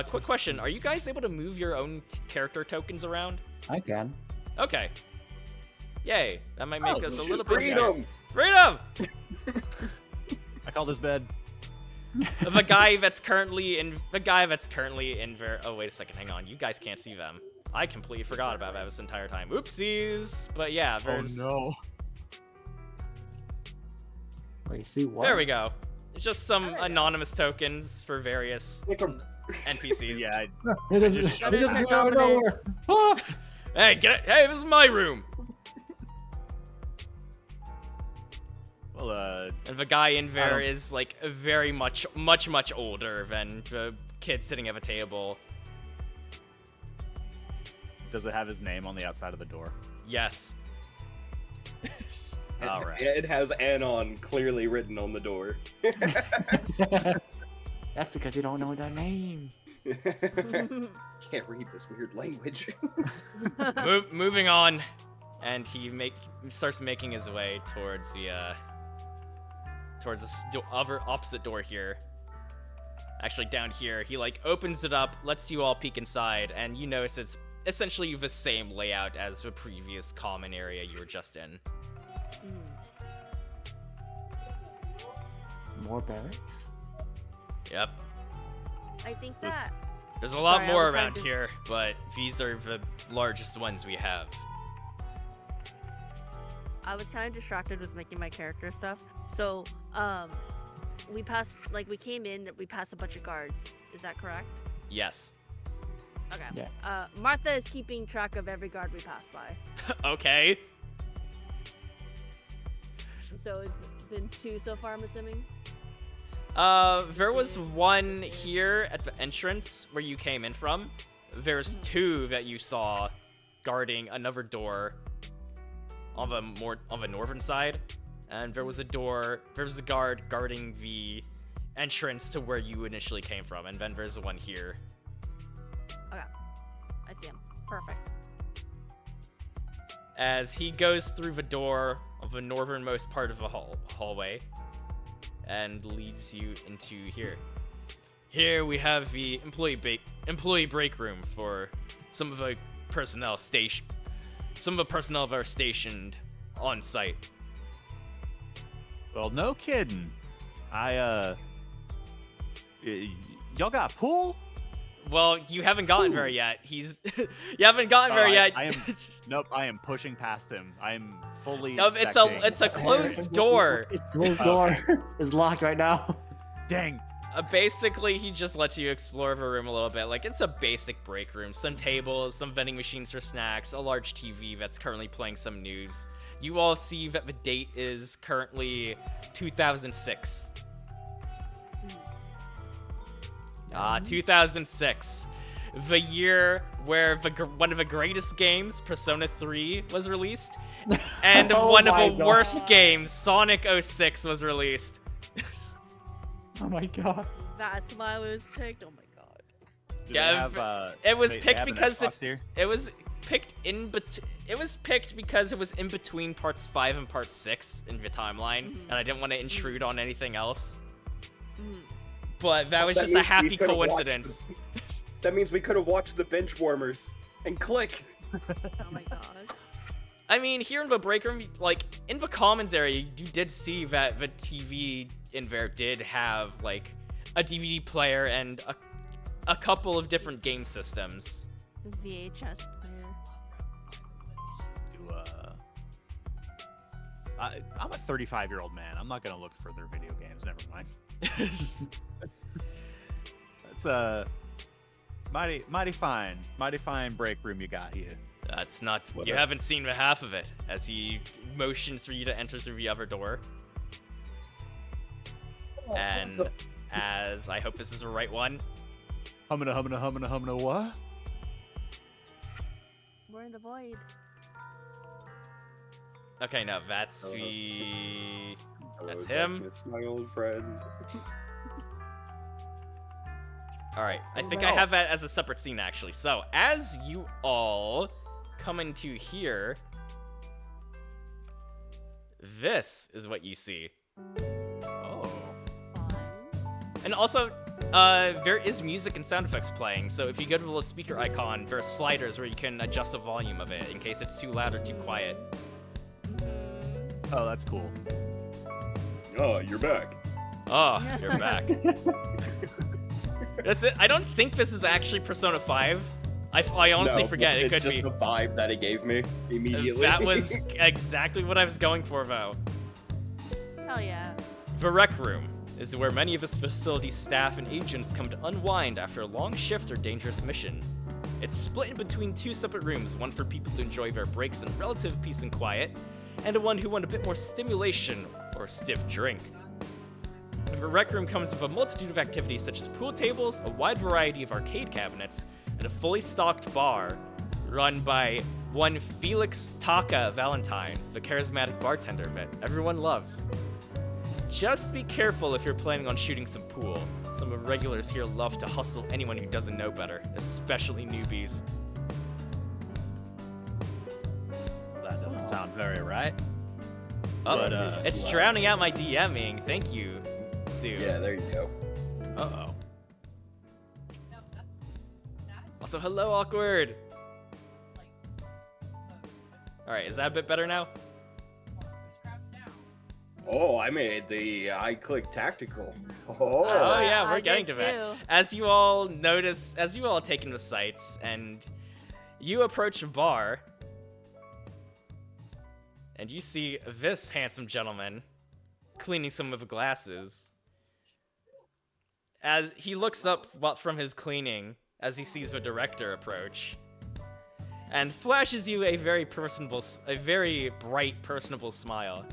Quick question: are you guys able to move your own character tokens around? I can. Okay. Yay! That might make us a little bit Freedom! Freedom! I call this bed. The guy that's currently in there. Oh wait a second, hang on. You guys can't see them. I completely forgot about that this entire time. Oopsies! But yeah, there's. Oh Wait, see what? There we go. It's just some anonymous tokens for various Like a NPCs. Yeah, It is- just it is shut out of nowhere. Ah! Hey, get it! Hey, this is my room. well, And the guy in there don't- is like very much older than the kid sitting at the table. does it have his name on the outside of the door? Yes. All right. It has Anon clearly written on the door. That's because you don't know their names. Can't read this weird language. Moving on, and he starts making his way towards the other opposite door here. Actually, down here, he like opens it up, lets you all peek inside, and you notice it's essentially the same layout as the previous common area you were just in. More barracks? Yep. I think This- that. There's a lot Sorry, I more was trying around to- here, but these are the largest ones we have. I was kind of distracted with making my character stuff. So, we came in, we passed a bunch of guards. Is that correct? Yes. Okay. Yeah. Martha is keeping track of every guard we pass by. Okay. So it's been 2 so far, I'm assuming? There was one here at the entrance where you came in from. There's 2 that you saw guarding another door on the northern side, and there was a guard guarding the entrance to where you initially came from, and then there's the one here. Okay. I see him. Perfect. As he goes through the door of the northernmost part of the hallway and leads you into here. Here we have the employee break room for some of the personnel that are stationed on site. Well, no kidding. Y'all got a pool? Well, you haven't gotten there yet. You haven't gotten there yet. Nope, I am pushing past him. I am fully No, expecting. it's a closed door. It's closed door. It's locked right now. Dang. Basically, he just lets you explore the room a little bit. Like, it's a basic break room. Some tables, some vending machines for snacks, a large TV that's currently playing some news. You all see that the date is currently 2006. 2006. The year where one of the greatest games, Persona 3, was released. And Oh one of my the God. worst games, Sonic 06, was released. Oh my god. That's why it was picked. Oh my god. Do they Yeah, have, it was they picked have an because Xbox it's here? it was picked because it was in between parts 5 and part 6 in the timeline, and I didn't want to intrude on anything else. But that was just a means we happy could've watched coincidence. That means we could have watched the bench warmers and click. Oh my god. I mean, here in the break room, like in the commons area, you did see that the TV in there did have like a DVD player and a couple of different game systems. VHS player. I'm a 35-year-old man. I'm not gonna look for their video games. Never mind. That's a mighty fine break room you got here. That's not. What You a- haven't seen the half of it. As he motions for you to enter through the other door, and as I hope this is the right one. Humana, what? We're in the void. Okay, no, that's Hello. the. Hello, That's him. darkness, my old friend. All right, I think no. I have that as a separate scene actually. So as you all come into here, this is what you see. Oh. Fun. And also, there is music and sound effects playing, so if you go to the little speaker icon, there are sliders where you can adjust the volume of it in case it's too loud or too quiet. Oh, that's cool. Oh, you're back. Oh, you're back. I don't think this is actually Persona 5. I honestly No, forget. It it's could just be. the vibe that it gave me immediately. That was exactly what I was going for, though. Hell yeah. The Rec Room is where many of this facility's staff and agents come to unwind after a long shift or dangerous mission. It's split in between 2 separate rooms, one for people to enjoy their breaks in relative peace and quiet, and one who want a bit more stimulation or stiff drink. The Rec Room comes with a multitude of activities such as pool tables, a wide variety of arcade cabinets, and a fully stocked bar. run by one Felix Taka Valentine, the charismatic bartender that everyone loves. Just be careful if you're planning on shooting some pool. Some of the regulars here love to hustle anyone who doesn't know better, especially newbies. That doesn't sound very right. Oh, But, it's drowning out my DMing. Thank you, Sue. Yeah, there you go. Uh-oh. Also, hello, awkward. All right, is that a bit better now? Oh, I made the I-click tactical. Oh, Oh yeah, we're I getting did to that. too. As you all notice, as you all take in the sights, and you approach a bar, and you see this handsome gentleman cleaning some of the glasses. As he looks up from his cleaning, as he sees the director approach, and flashes you a very bright, personable smile.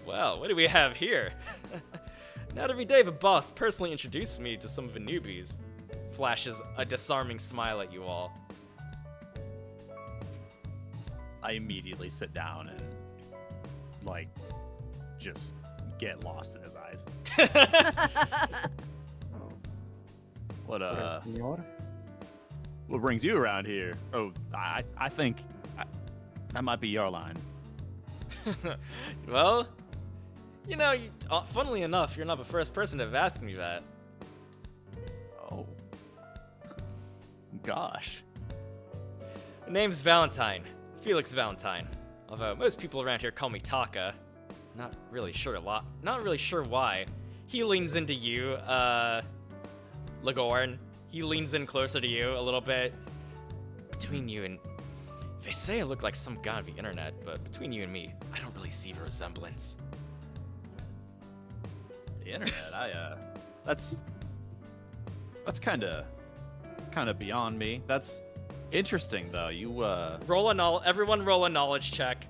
Well, what do we have here? Not every day the boss personally introduced me to some of the newbies. Flashes a disarming smile at you all. I immediately sit down and, like, just get lost in his eyes. Oh, senor. What brings you around here? Oh, I think that might be your line. Well, you know, funnily enough, you're not the first person to have asked me that. Oh. Gosh. The name's Valentine. Felix Valentine. Although most people around here call me Taka. Not really sure why. He leans into you, Lagorn. He leans in closer to you a little bit. Between you and... They say I look like some guy on the internet, but between you and me, I don't really see the resemblance. The internet, that's kind of beyond me. That's interesting though. You Everyone roll a knowledge check.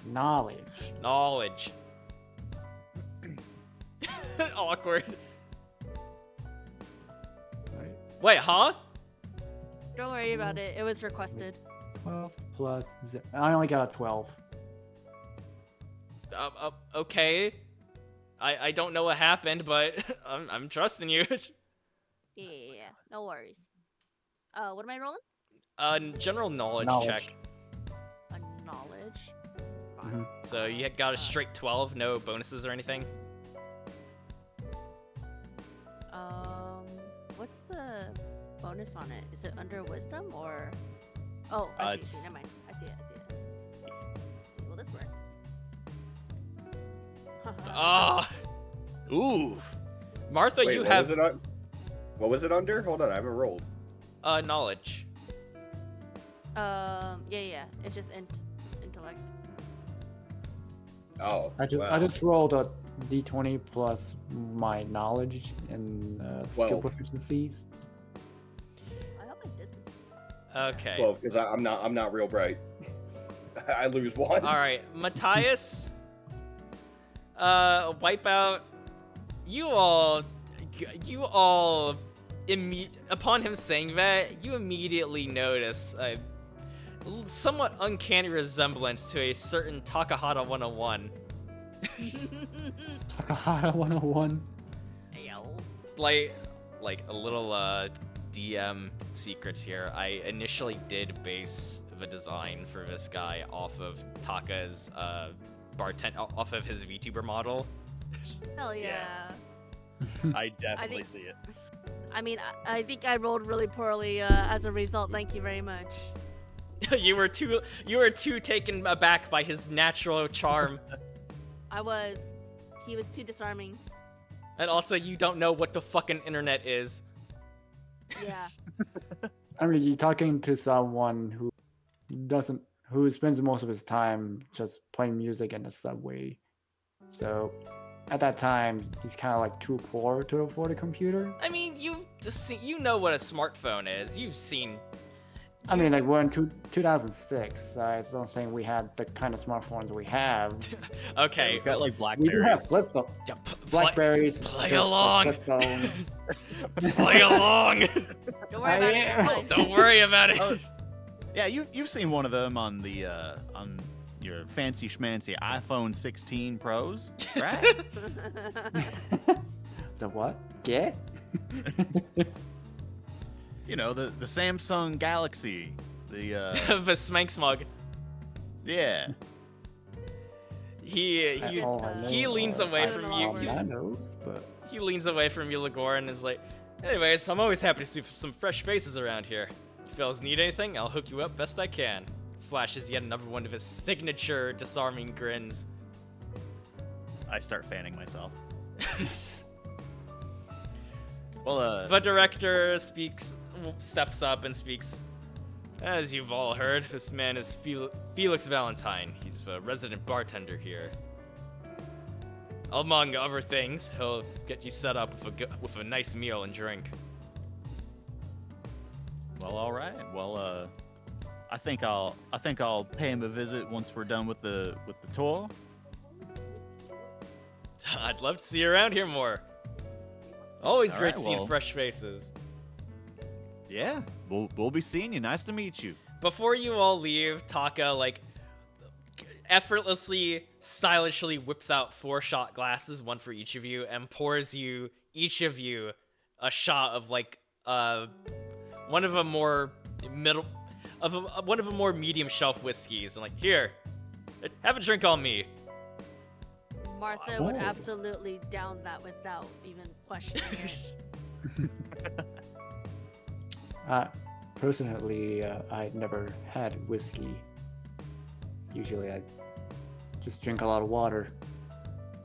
knowledge. Knowledge. Awkward. Wait, huh? Don't worry about it. It was requested. 12 plus 0. I only got a 12. Okay. I don't know what happened, but I'm trusting you. Yeah, no worries. What am I rolling? General knowledge check. A knowledge. Mhm. So you got a straight 12, no bonuses or anything? What's the bonus on it? Is it under wisdom or? Oh, I see. Never mind. I see it. Let's see, will this work? Ah! Ooh. Martha, wait, you what have Was it what was it under? Hold on, I haven't rolled. knowledge. Yeah. It's just intellect. Oh, I just rolled a d20 plus my knowledge and skill 12. proficiencies. I hope I did. Okay. 12, because I'm not real bright. I lose one. All right, Matthias. Wipeout. You all, upon him saying that, you immediately notice a somewhat uncanny resemblance to a certain Takahata 101. Takahata 101. Ayo. Like a little DM secrets here. I initially did base the design for this guy off of Taka's off of his VTuber model. Hell yeah. I definitely think- see it. I mean, I think I rolled really poorly as a result. Thank you very much. You were too taken aback by his natural charm. I was. He was too disarming. And also, you don't know what the fucking internet is. Yeah. I mean, you're talking to someone who spends most of his time just playing music in the subway. So, at that time, he's kind of like too poor to afford a computer. I mean, you know what a smartphone is. I mean, like we're in 2006. I don't think we had the kind of smartphones we have. Okay. We've got like We Blackberries. do have flip phone. Yeah, Blackberries. play just like along. flip phones. Play along. Don't worry about it. am. It's fine. Don't worry about it. Oh, yeah, you've seen one of them on the on your fancy schmancy iPhone 16 Pros, right? The what? Yeah. You know, the Samsung Galaxy. The The Smank Smug. yeah. He All I know he leans is away I from don't you. know call nanos, but He leans away from you, Ligor, and is like, anyways, I'm always happy to see some fresh faces around here. If you fellas need anything, I'll hook you up best I can. Flashes yet another one of his signature disarming grins. I start fanning myself. Well, The director steps up and speaks. As you've all heard, this man is Felix Valentine. He's a resident bartender here. Among other things, he'll get you set up with a nice meal and drink. well, all right. Well, I think I'll pay him a visit once we're done with the tour. I'd love to see you around here more. Always All great right, seeing well. fresh faces. Yeah, we'll be seeing you. Nice to meet you. Before you all leave, Taka effortlessly, stylishly whips out 4 shot glasses, one for each of you, and pours each of you a shot of one of a more medium shelf whiskeys, and here, have a drink on me. Martha would Oh. absolutely down that without even questioning it. Personally, I never had whiskey. Usually, I just drink a lot of water.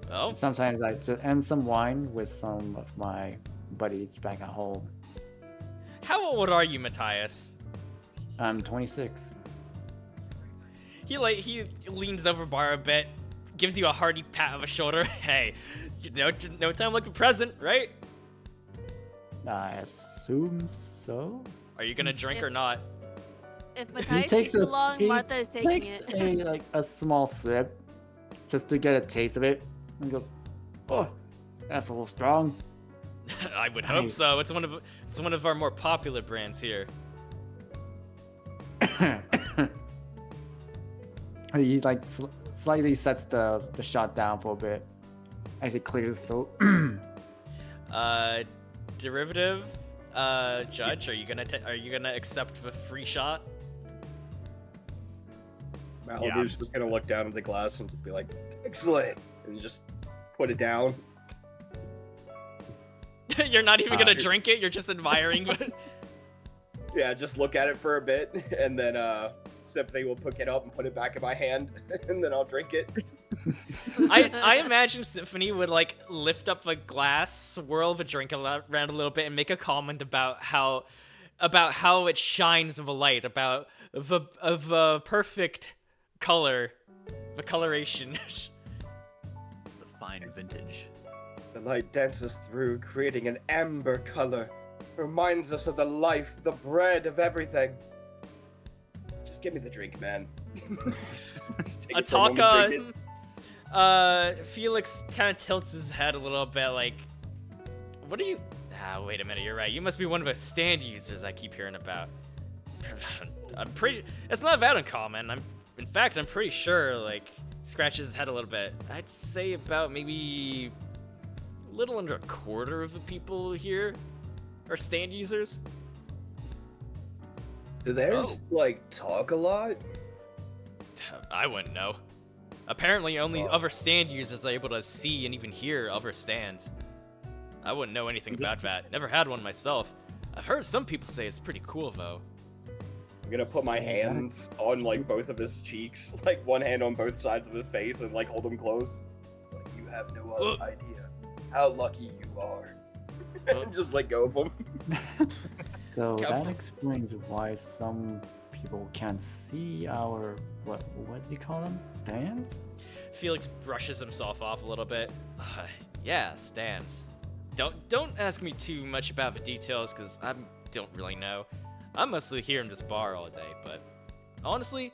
Oh, And sometimes and some wine with some of my buddies back at home. how old are you, Matthias? I'm 26. He leans over bar a bit, gives you a hearty pat on the shoulder. Hey, no time like the present, right? I assume so. Are you gonna drink or If- not? If Matthias takes too long, he Martha is taking takes it. a small sip, just to get a taste of it, and goes, "Oh, that's a little strong." I would hope Nice. so. It's one of our more popular brands here. He slightly sets the shot down for a bit as he clears his throat. Derivative, Judge, are you gonna accept the free shot? Malibu's just gonna look down at the glass and just be like, "Excellent," and just put it down. You're not even gonna Sure. drink it. You're just admiring. Yeah, just look at it for a bit, and then Symphony will pick it up and put it back in my hand, and then I'll drink it. I imagine Symphony would lift up a glass, swirl the drink around a little bit, and make a comment about how it shines with a light, about the perfect color, the coloration. The fine vintage. The light dances through, creating an amber color. Reminds us of the life, the bread of everything. Just give me the drink, man. Just take it from him and Ataka, drink it. Felix kind of tilts his head a little bit, what are you? Ah, wait a minute, you're right. You must be one of the stand users I keep hearing about. It's not that uncommon. In fact, I'm pretty sure, scratches his head a little bit. I'd say about maybe a little under a quarter of the people here are stand users. Do theirs, talk a lot? I wouldn't know. Apparently, only other stand users are able to see and even hear other stands. I wouldn't know anything about that. Never had one myself. I've heard some people say it's pretty cool, though. I'm gonna put my hands on, both of his cheeks, one hand on both sides of his face, and, hold him close. You have no idea how lucky you are. And just let go of him. So Cap- that explains why some people can't see our what do you call them? Stands? Felix brushes himself off a little bit. Yeah, stands. Don't ask me too much about the details, because I don't really know. I'm mostly here in this bar all day, but honestly,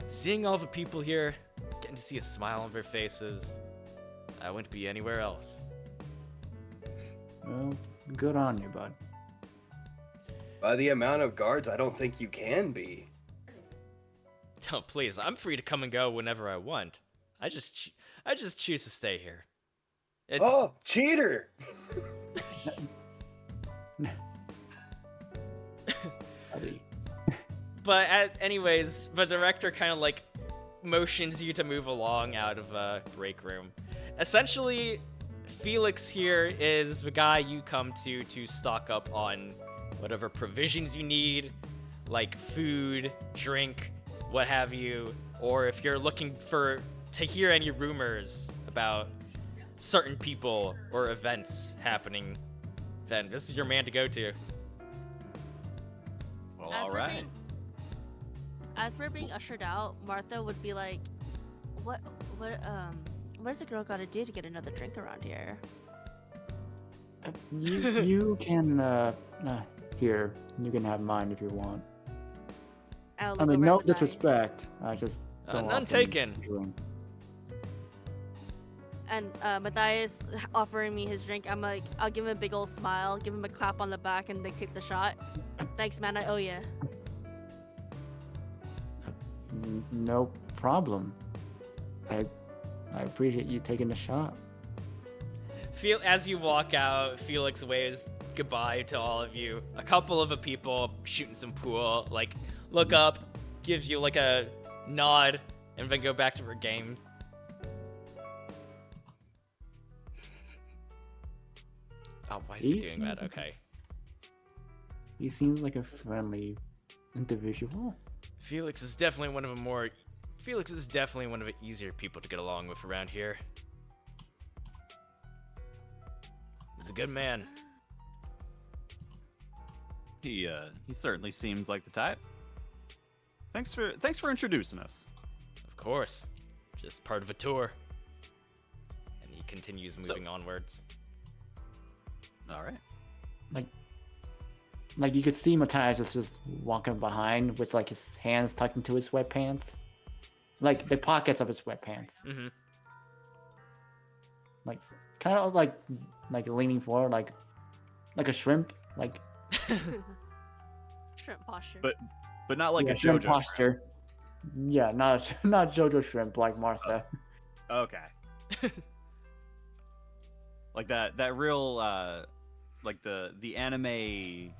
seeing all the people here, getting to see a smile on their faces, I wouldn't be anywhere else. Well, good on you, bud. By the amount of guards, I don't think you can be. Oh, please, I'm free to come and go whenever I want. I just choose to stay here. It's... Oh, cheater! Buddy. But anyways, the director kind of like motions you to move along out of a break room. Essentially, Felix here is the guy you come to stock up on whatever provisions you need, like food, drink, what have you, or if you're looking to hear any rumors about certain people or events happening, then this is your man to go to. Well, all right. As we're being ushered out, Martha would be like, what does a girl gotta do to get another drink around here? You can here. You can have mine if you want. I'll I look mean, over no at Matthias. disrespect. I just don't None often taken. drink. And Matthias offering me his drink, I'm like, I'll give him a big old smile, give him a clap on the back, and then take the shot. Thanks, man, I owe ya. No problem. I appreciate you taking the shot. As you walk out, Felix waves goodbye to all of you. A couple of the people shooting some pool, like, look up, gives you like a nod, and then go back to their game. Oh, why is he doing that? Okay. He seems like a friendly individual. Felix is definitely one of the easier people to get along with around here. He's a good man. He certainly seems like the type. Thanks for introducing us. Of course. Just part of a tour. And he continues moving onwards. All right. Like you could see Matthias is just walking behind with like his hands tucked into his sweatpants, like the pockets of his sweatpants. Mm-hmm. Like kind of like leaning forward, like a shrimp, like Shrimp posture. But not like yeah, a shrimp JoJo posture. Yeah, not JoJo shrimp like Martha. Okay. Like that real like the anime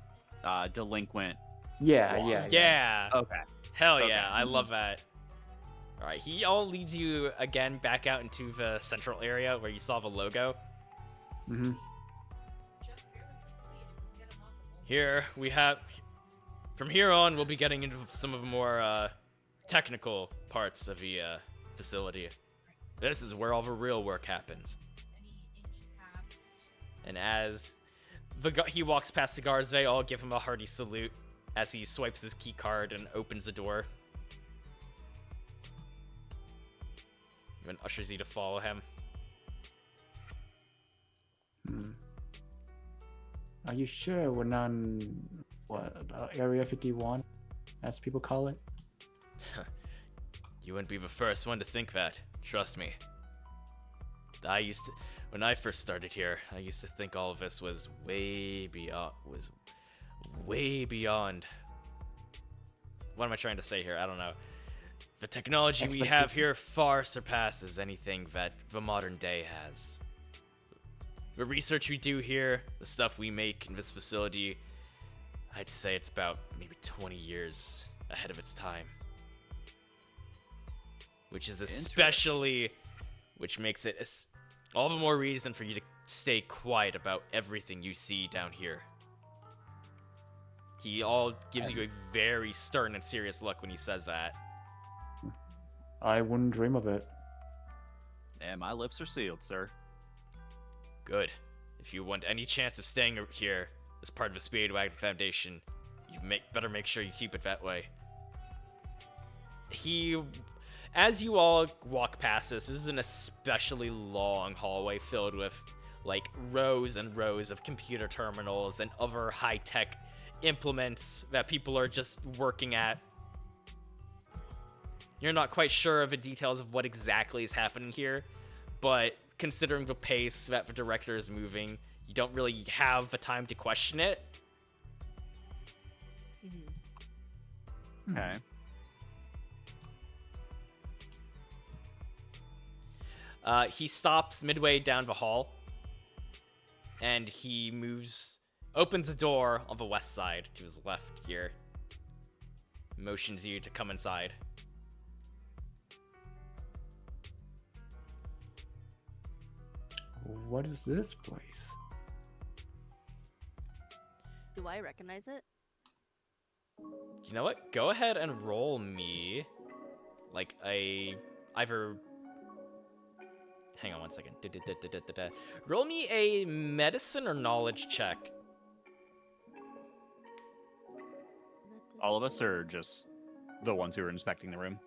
delinquent. Yeah. Yeah. Okay. Hell Okay. yeah, I love that. Alright, he all leads you again back out into the central area where you saw the logo. Mm-hmm. Here we have... From here on, we'll be getting into some of the more technical parts of the facility. This is where all the real work happens. And as he walks past the guards, they all give him a hearty salute as he swipes his key card and opens the door. And ushers you to follow him. Are you sure we're not in, Area 51, as people call it? You wouldn't be the first one to think that. Trust me. When I first started here, I used to think all of this was way beyond. What am I trying to say here? I don't know. The technology we have here far surpasses anything that the modern day has. The research we do here, the stuff we make in this facility, I'd say it's about maybe 20 years ahead of its time. Which makes it all the more reason for you to stay quiet about everything you see down here. He all gives you a very stern and serious look when he says that. I wouldn't dream of it. And my lips are sealed, sir. Good. If you want any chance of staying here as part of the Speedwagon Foundation, you better make sure you keep it that way. As you all walk past this is an especially long hallway filled with like rows and rows of computer terminals and other high-tech implements that people are just working at. You're not quite sure of the details of what exactly is happening here, but considering the pace that the director is moving, you don't really have the time to question it. Okay. He stops midway down the hall, and he opens a door on the west side to his left here. Motions you to come inside. What is this place? Do I recognize it? You know what? Go ahead and roll me, like either. Hang on one second. Roll me a medicine or knowledge check. All of us, or just the ones who are inspecting the room?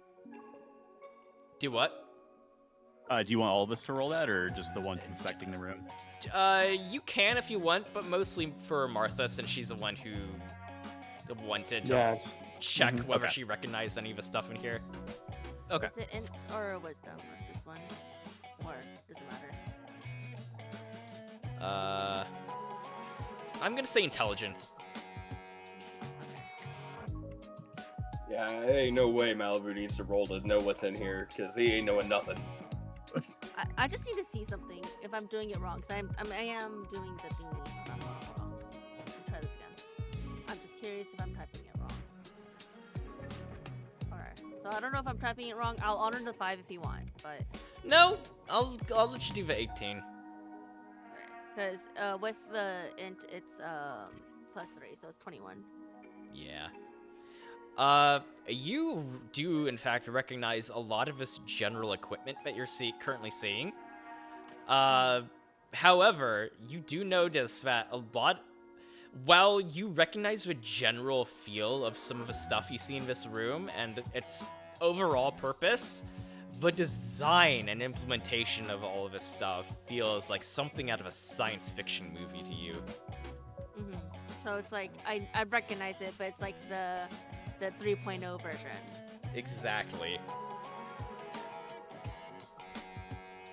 Do what? Do you want all of us to roll that, or just the ones inspecting the room? You can if you want, but mostly for Martha, since she's the one who wanted to Yes. check Mhm. whether Okay. she recognized any of the stuff in here. Okay. Is it int or wisdom with this one? Or does it matter? I'm gonna say intelligence. Yeah, ain't no way Malibu needs to roll to know what's in here, because he ain't knowing nothing. I just need to see something if I'm doing it wrong, because I am doing the thingy. Hold on. Let me try this again. I'm just curious if I'm typing it wrong. Alright, so I don't know if I'm typing it wrong. I'll honor the 5 if you want, but No, I'll let you do the 18. because with the int it's +3, so it's 21. Yeah. You do in fact recognize a lot of this general equipment that you're currently seeing. However, you do notice that while you recognize the general feel of some of the stuff you see in this room and its overall purpose, the design and implementation of all of this stuff feels like something out of a science fiction movie to you. Mm-hmm. So it's like I recognize it, but it's like the 3.0 version. Exactly.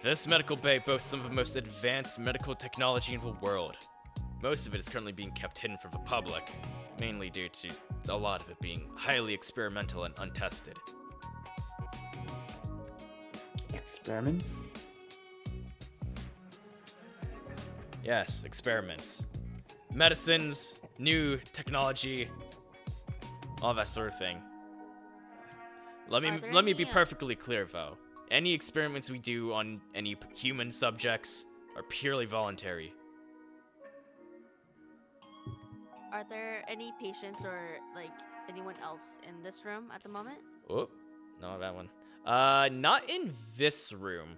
This medical bay boasts some of the most advanced medical technology in the world. Most of it is currently being kept hidden from the public, mainly due to a lot of it being highly experimental and untested. Experiments? Yes, experiments. Medicines, new technology, all that sort of thing. Let me Are there be any, perfectly clear though. Any experiments we do on any human subjects are purely voluntary. Are there any patients or like anyone else in this room at the moment? Oh, no, that one. Not in this room.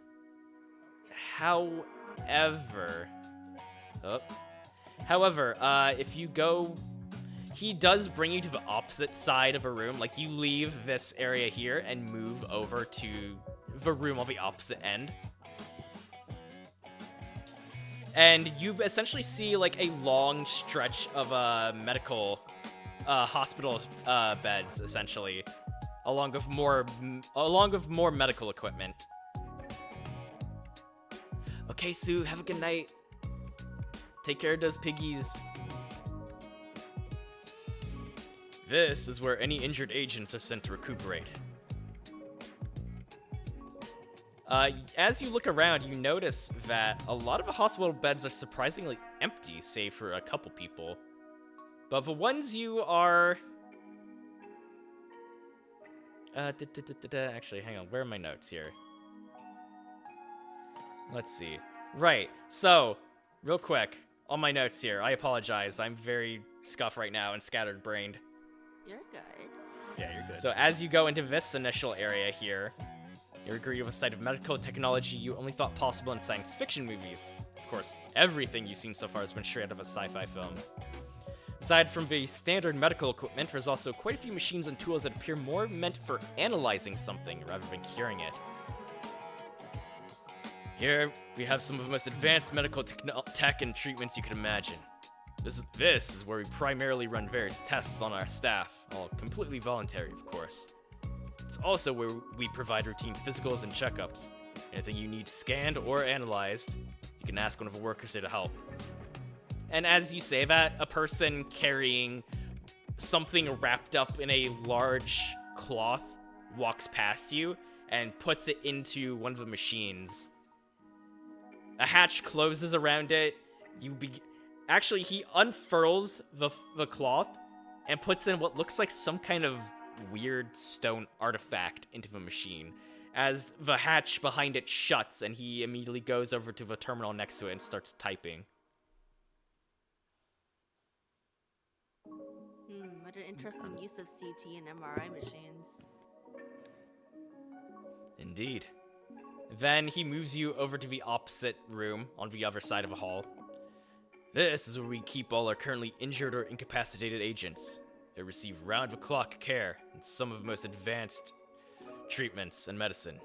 However, if you go, he does bring you to the opposite side of a room. Like you leave this area here and move over to the room on the opposite end. And you essentially see like a long stretch of medical hospital beds, essentially, along with more medical equipment. Okay, Sue, have a good night. Take care of those piggies. This is where any injured agents are sent to recuperate. As you look around, you notice that a lot of the hospital beds are surprisingly empty, save for a couple people. But the ones you are... Actually, hang on, where are my notes here? Let's see. Right, so, real quick, on my notes here, I apologize, I'm very scuffed right now and scattered-brained. You're good. Yeah, you're good. So as you go into this initial area here, you're greeted with a sight of medical technology you only thought possible in science fiction movies. Of course, everything you've seen so far has been straight out of a sci-fi film. Aside from the standard medical equipment, there's also quite a few machines and tools that appear more meant for analyzing something rather than curing it. Here, we have some of the most advanced medical tech and treatments you could imagine. This is where we primarily run various tests on our staff, all completely voluntary, of course. It's also where we provide routine physicals and checkups. Anything you need scanned or analyzed, you can ask one of the workers here to help. And as you say that, a person carrying something wrapped up in a large cloth walks past you and puts it into one of the machines. A hatch closes around it. Actually, he unfurls the cloth and puts in what looks like some kind of weird stone artifact into the machine. As the hatch behind it shuts, and he immediately goes over to the terminal next to it and starts typing. What an interesting use of CT and MRI machines. Indeed. Then he moves you over to the opposite room on the other side of the hall. This is where we keep all our currently injured or incapacitated agents. They receive round-the-clock care and some of the most advanced treatments and medicine.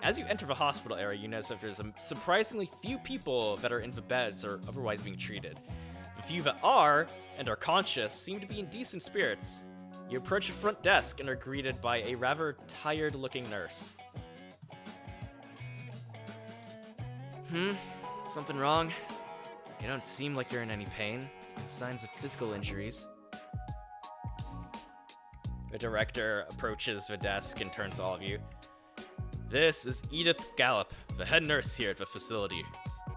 As you enter the hospital area, you notice that there's a surprisingly few people that are in the beds or otherwise being treated. The few that are, and are conscious, seem to be in decent spirits. You approach the front desk and are greeted by a rather tired-looking nurse. Something wrong? You don't seem like you're in any pain. No signs of physical injuries. The director approaches the desk and turns to all of you. This is Edith Gallup, the head nurse here at the facility.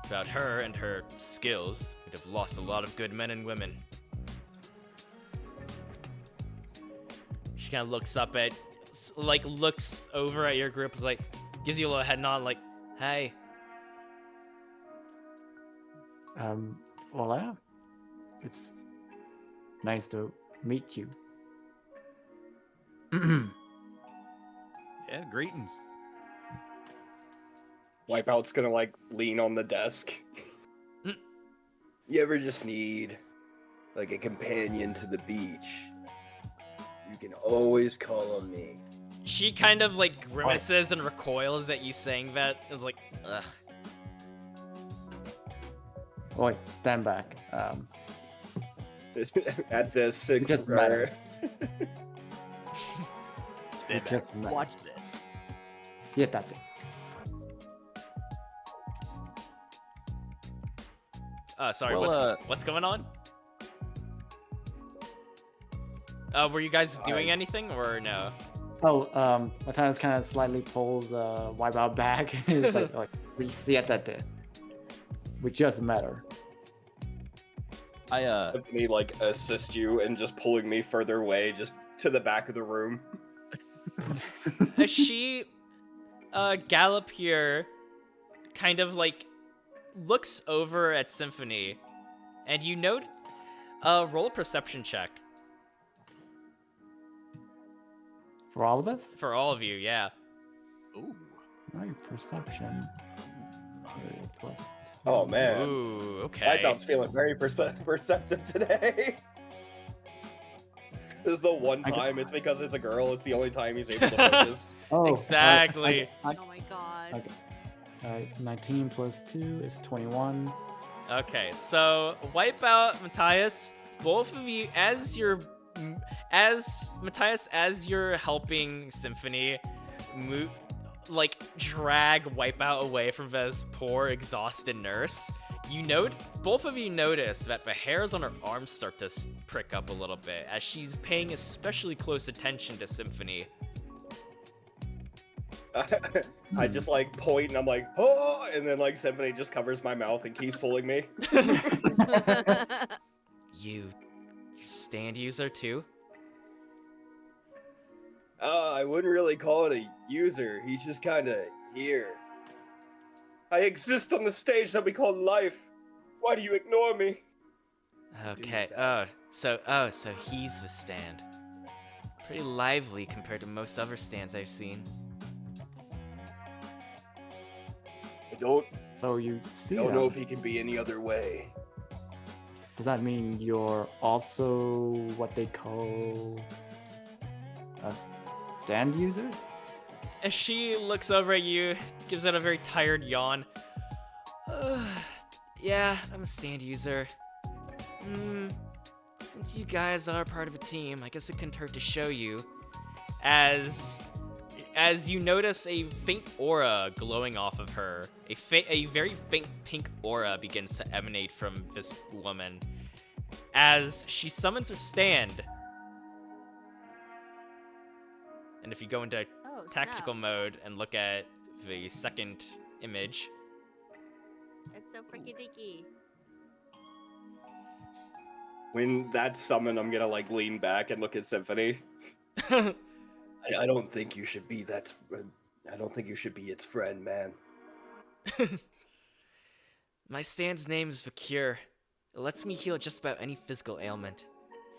Without her and her skills, we'd have lost a lot of good men and women. She kind of looks up at, looks over at your group, is gives you a little head nod, hey. Hola. It's nice to meet you. Yeah, greetings. Wipeout's gonna lean on the desk. You ever just need a companion to the beach? You can always call on me. She kind of grimaces and recoils at you saying that. It's ugh. Oi, stand back. At this, It doesn't matter. Stand It back. just matters. Watch this. Siéntate. Sorry, Well, what's going on? Were you guys doing anything or no? Oh, Matthias kind of slightly pulls Wipeout back. It's please siéntate. We just met her. Symphony assist you in just pulling me further away, just to the back of the room. She, Gallup here, kind of looks over at Symphony, and you note, roll a perception check. For all of us? For all of you, yeah. Ooh. My perception. Plus. Oh man. Ooh, okay. Wipeout's feeling very perceptive today. This is the one time. It's because it's a girl. It's the only time he's able to focus. Oh, Exactly. Oh my god. Okay. 19 plus 2 is 21. Okay, so Wipeout, Matthias, both of you, as Matthias, as you're helping Symphony, drag Wipeout away from this poor, exhausted nurse, both of you notice that the hairs on her arms start to prick up a little bit as she's paying especially close attention to Symphony. I just point and I'm oh, and then Symphony just covers my mouth and keeps pulling me. You're stand user too? I wouldn't really call it a user. He's just kind of here. I exist on the stage that we call life. Why do you ignore me? Okay. So he's the stand. Pretty lively compared to most other stands I've seen. I don't So you see know him. if he can be any other way. Does that mean you're also what they call a stand user? As she looks over at you, gives out a very tired yawn. Yeah, I'm a stand user. Since you guys are part of a team, I guess it couldn't hurt to show you. As you notice a faint aura glowing off of her, a very faint pink aura begins to emanate from this woman as she summons her stand. And if you go into Oh, tactical snap. mode and look at the second image, It's so freaky dicky. When that's summoned, I'm gonna like lean back and look at Symphony. I don't think you should be that. I don't think you should be its friend, man. my stand's name is Vakir. It lets me heal just about any physical ailment,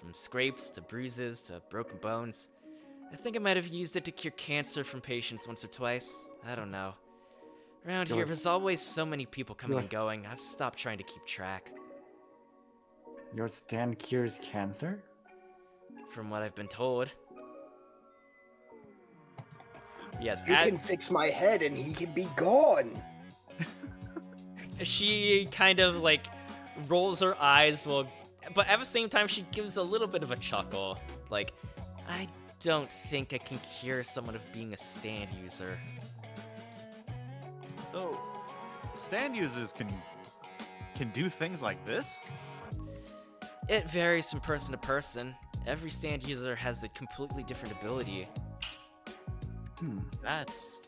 from scrapes to bruises to broken bones. I think I might have used it to cure cancer from patients once or twice. I don't know. Around here, there's always so many people coming and going, I've stopped trying to keep track. Your stand cures cancer? From what I've been told. Yes, You can fix my head and he can be gone. she kind of like rolls her eyes, but at the same time she gives a little bit of a chuckle. Like, I don't think I can cure someone of being a stand user. So, stand users can do things like this? It varies from person to person. Every stand user has a completely different ability. That's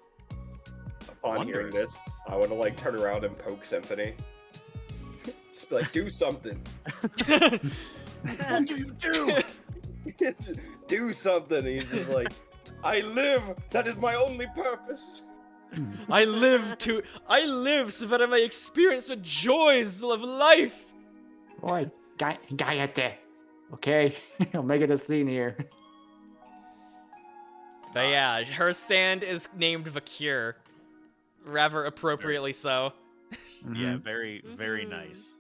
Upon hearing wondrous. this, I want to like turn around and poke Symphony. Just be like, do something. What do you do? Do something. He's just like, I live. That is my only purpose. I live so that I may experience the joys of life. Boy, Gayate. Okay, I'll make it a scene here. But yeah, her stand is named Vakir. Rather appropriately so. Yeah, very, very Mhm. nice.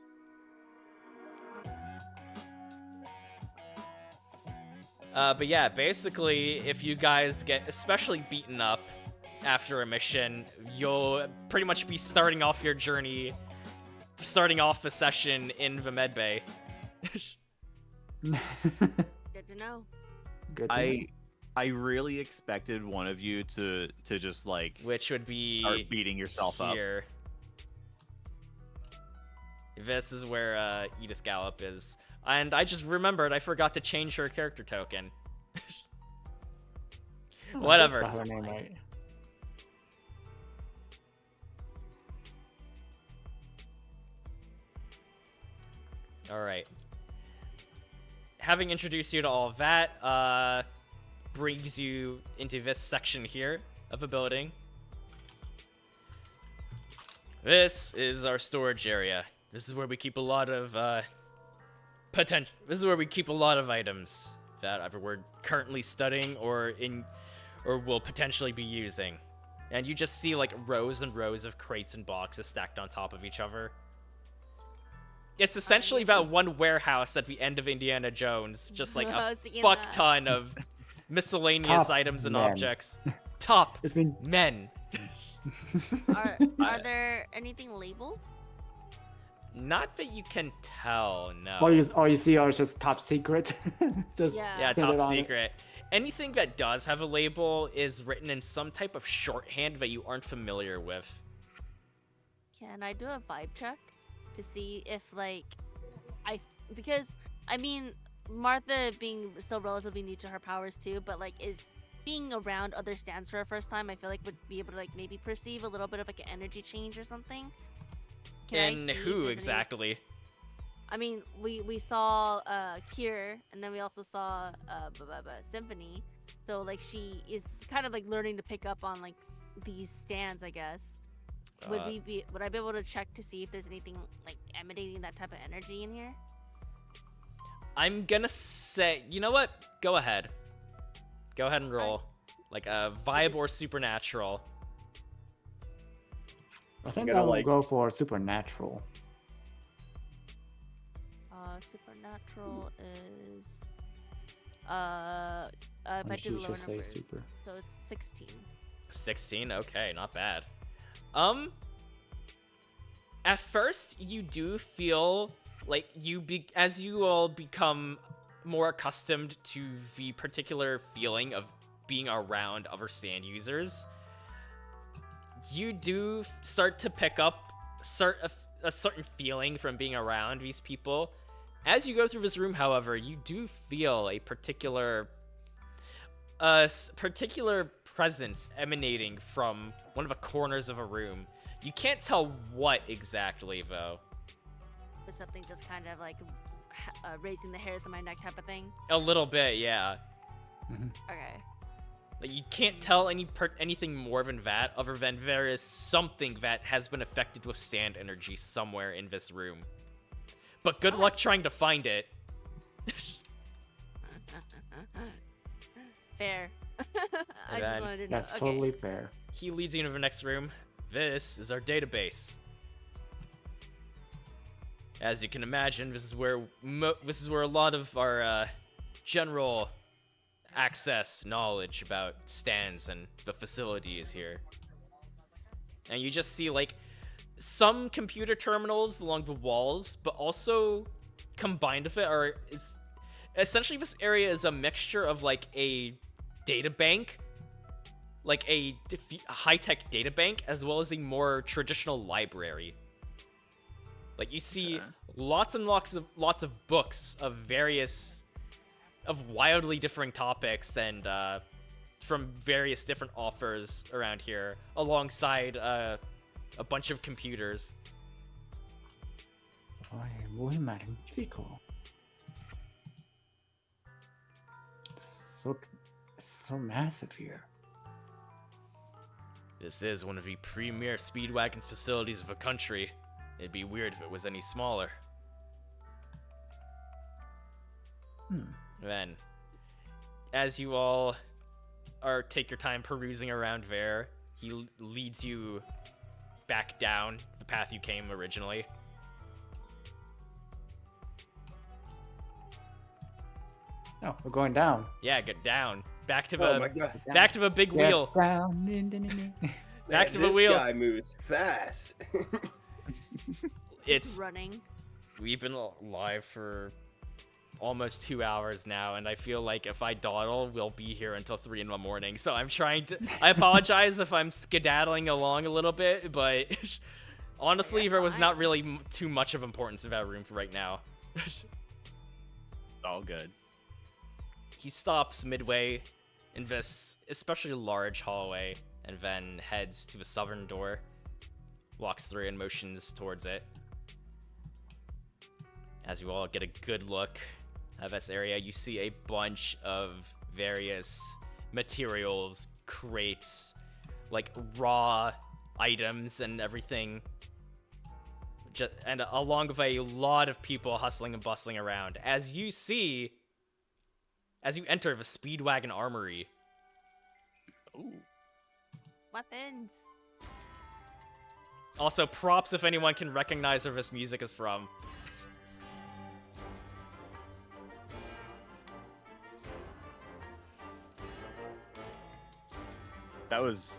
But yeah, basically, if you guys get especially beaten up after a mission, you'll pretty much be starting off your journey, starting off the session in the medbay. Good to know. Good to know. I really expected one of you to just like Which would be start beating yourself up. here. This is where Edith Gallop is. And I just remembered I forgot to change her character token. Oh, Whatever. that's her name, right? Alright. Having introduced you to all of that, brings you into this section here of the building. This is our storage area. This is where we keep a lot of, This is where we keep a lot of items that either we're currently studying or will potentially be using. And you just see, like, rows and rows of crates and boxes stacked on top of each other. It's essentially that one warehouse at the end of Indiana Jones, just like I a was thinking fuck that. ton of miscellaneous Top items and men. objects. Top It's been men. Are there anything labeled? Not that you can tell, no. all you see are just top secret. Just Yeah, put top it on it. secret. Anything that does have a label is written in some type of shorthand that you aren't familiar with. Can I do a vibe check to see if like because I mean Martha being still relatively new to her powers too, but like is being around other stands for her first time, I feel like would be able to like maybe perceive a little bit of like an energy change or something. Can I And see if who there's any- exactly? I mean, we saw Kier, and then we also saw Symphony. So like she is kind of like learning to pick up on like these stands, I guess. Would I be able to check to see if there's anything like emanating that type of energy in here? I'm gonna say, you know what? Go ahead. Go ahead and roll. Like a vibe or supernatural. I think gonna, I will like- go for supernatural. Supernatural is if I And do she the lower should say numbers, super. so it's 16. 16? Okay, not bad. At first, you do feel like as you all become more accustomed to the particular feeling of being around other stand users, you do start to pick up a certain feeling from being around these people. As you go through this room, however, you do feel a particular presence emanating from one of the corners of a room. You can't tell what exactly, though. Was something just kind of like raising the hairs on my neck type of thing? A little bit, yeah. Okay. Like, you can't tell anything more than that, other than there is something that has been affected with sand energy somewhere in this room. But good luck trying to find it. Fair. I just wanted to know. That's Okay. totally fair. He leads you into the next room. This is our database. As you can imagine, this is where a lot of our general access knowledge about stands and the facility is here. And you just see like some computer terminals along the walls, but also combined with it is essentially this area is a mixture of like a data bank, like a high-tech data bank, as well as a more traditional library. Like you see lots and lots of books of wildly differing topics and from various different authors around here, alongside a bunch of computers. Ay, muy magnífico. So massive here. This is one of the premier speedwagon facilities of the country. It'd be weird if it was any smaller. Then, as you all take your time perusing around there, he leads you back down the path you came originally. Oh, we're going down. Yeah, get down. Back to Oh my god. the big wheel. Down. Back to the this wheel. This guy moves fast. It's running. We've been live for almost 2 hours now, and I feel like if I dawdle, we'll be here until 3 in the morning. So I'm trying to. I apologize if I'm skedaddling along a little bit, but honestly, there was not really too much of importance in that room for right now. All good. He stops midway in this especially large hallway, and then heads to the southern door, walks through and motions towards it. As you all get a good look at this area, you see a bunch of various materials, crates, like raw items and everything. And along with a lot of people hustling and bustling around. As you enter the Speedwagon Armory. Ooh. Weapons. Also, props if anyone can recognize where this music is from. That was.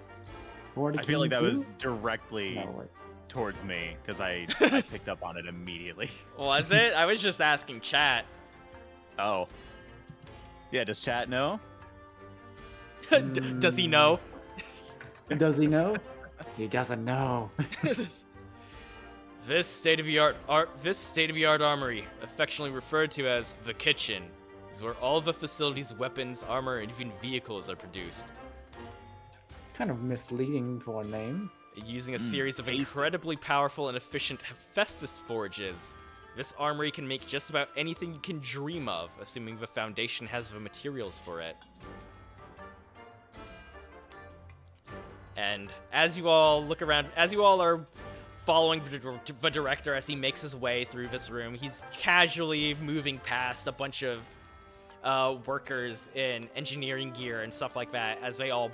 For the I feel like that king was too? directly No, wait. towards me because I picked up on it immediately. Was it? I was just asking chat. Oh. Yeah, does chat know? Does he know? Does he know? He doesn't know. This state-of-the-art armory, affectionately referred to as the kitchen, is where all the facility's weapons, armor, and even vehicles are produced. Kind of misleading for a name. Using a series of incredibly powerful and efficient Hephaestus forges, this armory can make just about anything you can dream of, assuming the Foundation has the materials for it. And as you all look around, as you all are following the director as he makes his way through this room, he's casually moving past a bunch of workers in engineering gear and stuff like that as they all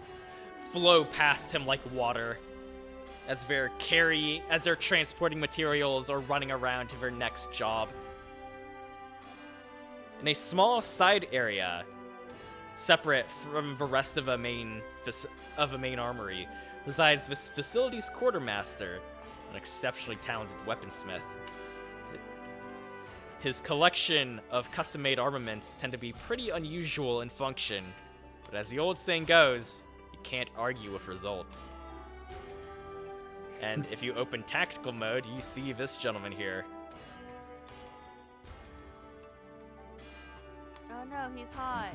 flow past him like water, as they're transporting materials or running around to their next job. In a small side area, separate from the rest of a main armory, resides this facility's quartermaster, an exceptionally talented weaponsmith. His collection of custom-made armaments tend to be pretty unusual in function, but as the old saying goes, you can't argue with results. And if you open tactical mode, you see this gentleman here. Oh no, he's hot.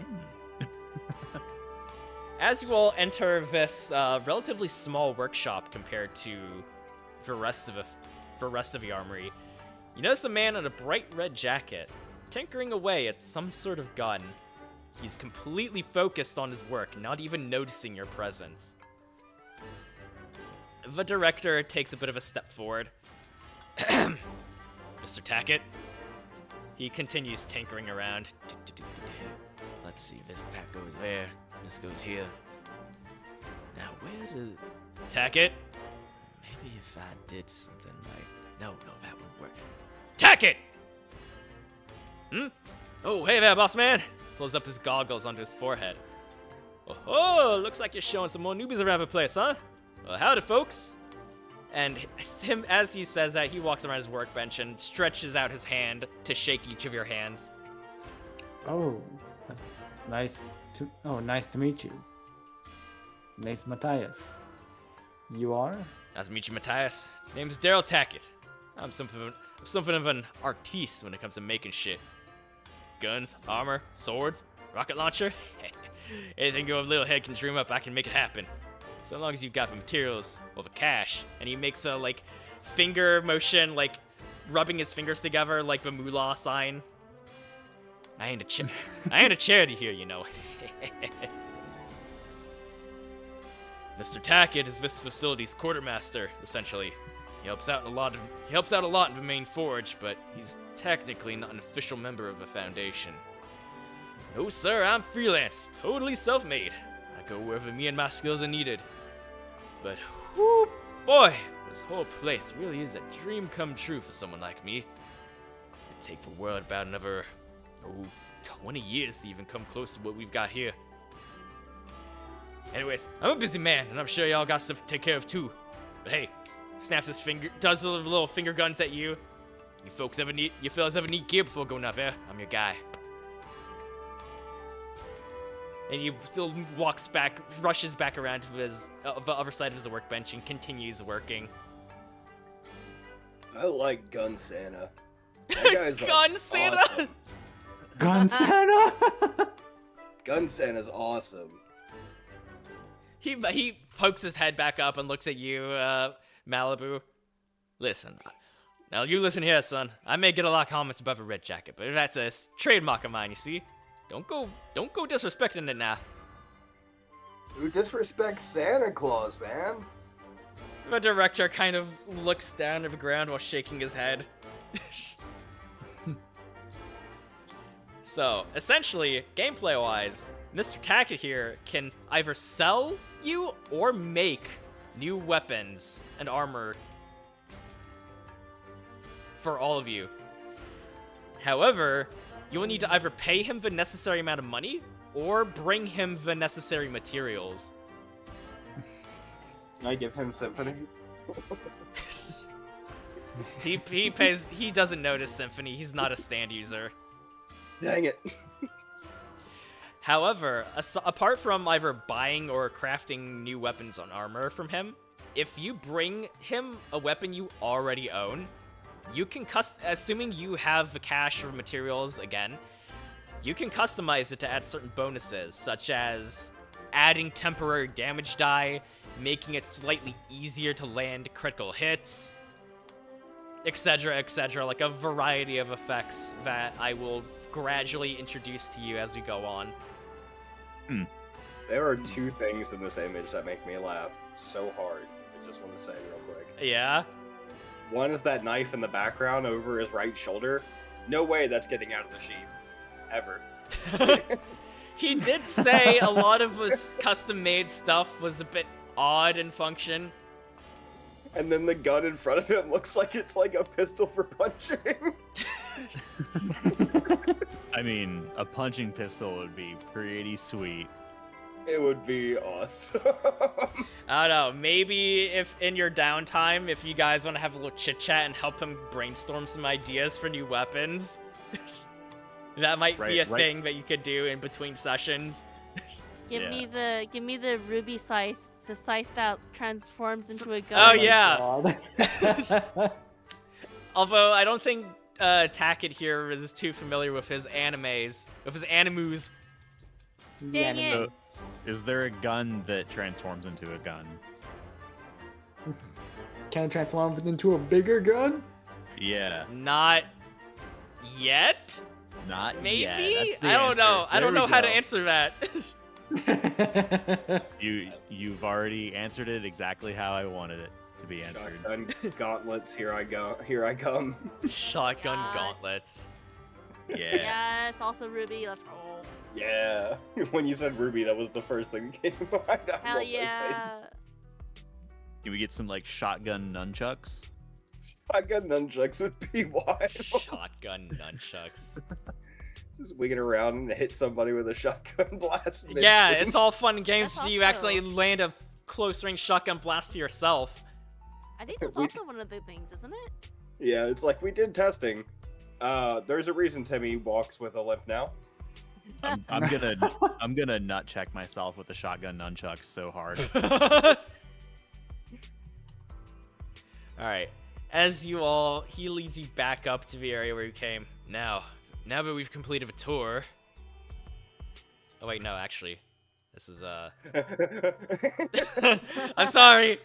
As you all enter this relatively small workshop compared to the rest of the armory, you notice a man in a bright red jacket, tinkering away at some sort of gun. He's completely focused on his work, not even noticing your presence. The director takes a bit of a step forward. Mr. Tackett? He continues tinkering around. Let's see, this pack goes there, this goes here. Now, where does... Tackett? Maybe if I did something like... No, that wouldn't work. Tackett! Oh, hey there, boss man! Pulls up his goggles onto his forehead. Oh, looks like you're showing some more newbies around the place, huh? Well, howdy, folks. And as he says that, he walks around his workbench and stretches out his hand to shake each of your hands. Oh, nice to meet you. Name's Matthias. You are? Nice to meet you, Matthias. Name's Daryl Tackett. I'm something of an artiste when it comes to making shit. Guns, armor, swords, rocket launcher. Anything your little head can dream up, I can make it happen. So long as you've got the materials or the cash. And he makes a, like, finger motion, like, rubbing his fingers together like the moolah sign. I ain't a charity here, you know. Mr. Tackett is this facility's quartermaster, essentially. He helps out a lot in the main forge, but he's technically not an official member of the Foundation. No, sir, I'm freelance, totally self-made. I go wherever me and my skills are needed. But, whoo, boy, this whole place really is a dream come true for someone like me. It'd take the world about another, 20 years to even come close to what we've got here. Anyways, I'm a busy man, and I'm sure y'all got stuff to take care of too. But hey, snaps his finger, does the little finger guns at you. You fellas ever need gear before going out there? I'm your guy. And he still rushes back around to the other side of his workbench and continues working. I like Gun Santa. That guy's like, Gun Santa! awesome. Gun Santa! Gun Santa's awesome. He pokes his head back up and looks at you, Malibu. Listen. Now you listen here, son. I may get a lot of comments about the red jacket, but that's a trademark of mine, you see? Don't go disrespecting it now. Who disrespects Santa Claus, man? The director kind of looks down at the ground while shaking his head. So, essentially, gameplay-wise, Mr. Tackett here can either sell you or make new weapons and armor for all of you. However, you will need to either pay him the necessary amount of money or bring him the necessary materials. Can I give him Symphony? He doesn't notice Symphony. He's not a stand user. Dang it. However, apart from either buying or crafting new weapons and armor from him, if you bring him a weapon you already own, you can assuming you have the cash or materials again, you can customize it to add certain bonuses, such as adding temporary damage die, making it slightly easier to land critical hits, etc., like a variety of effects that I will gradually introduce to you as we go on. There are two things in this image that make me laugh so hard. I just want to say real quick. Yeah? One is that knife in the background over his right shoulder. No way that's getting out of the sheath. Ever. He did say a lot of his custom-made stuff was a bit odd in function. And then the gun in front of him looks like it's like a pistol for punching. I mean, a punching pistol would be pretty sweet. It would be awesome. I don't know, maybe if in your downtime, if you guys want to have a little chit-chat and help him brainstorm some ideas for new weapons, That might be a Right. thing that you could do in between sessions. Give Yeah. me the ruby scythe, the scythe that transforms into a gun. Oh, my yeah. God. Although I don't think Tackett here is too familiar with his animes, with his animus. Dang Yeah, it. So, is there a gun that transforms into a gun? Can it transform into a bigger gun? Yeah. Not yet? Not Maybe? yet. That's the I don't know. answer. I don't There know we how to go. answer that. You've already answered it exactly how I wanted it to be answered. Shotgun gauntlets, here I go. Here I come. Shotgun Yes. gauntlets. Yeah. Yes, also ruby. Let's go. Yeah. When you said Ruby, that was the first thing that came to mind. I Hell love those yeah. Can we get some like shotgun nunchucks? things. Shotgun nunchucks would be wild. Shotgun nunchucks. Just winging around and hit somebody with a shotgun blast. Yeah, mid-swing. it's all fun and games That's until you also- accidentally land a close range shotgun blast to yourself. I think that's We- also one of the things, isn't it? Yeah, it's like we did testing. There's a reason Timmy walks with a limp now. I'm gonna nut check myself with the shotgun nunchucks so hard. Alright. As he leads you back up to the area where you came. Now that we've completed the tour. Oh wait, no, actually. This is I'm sorry.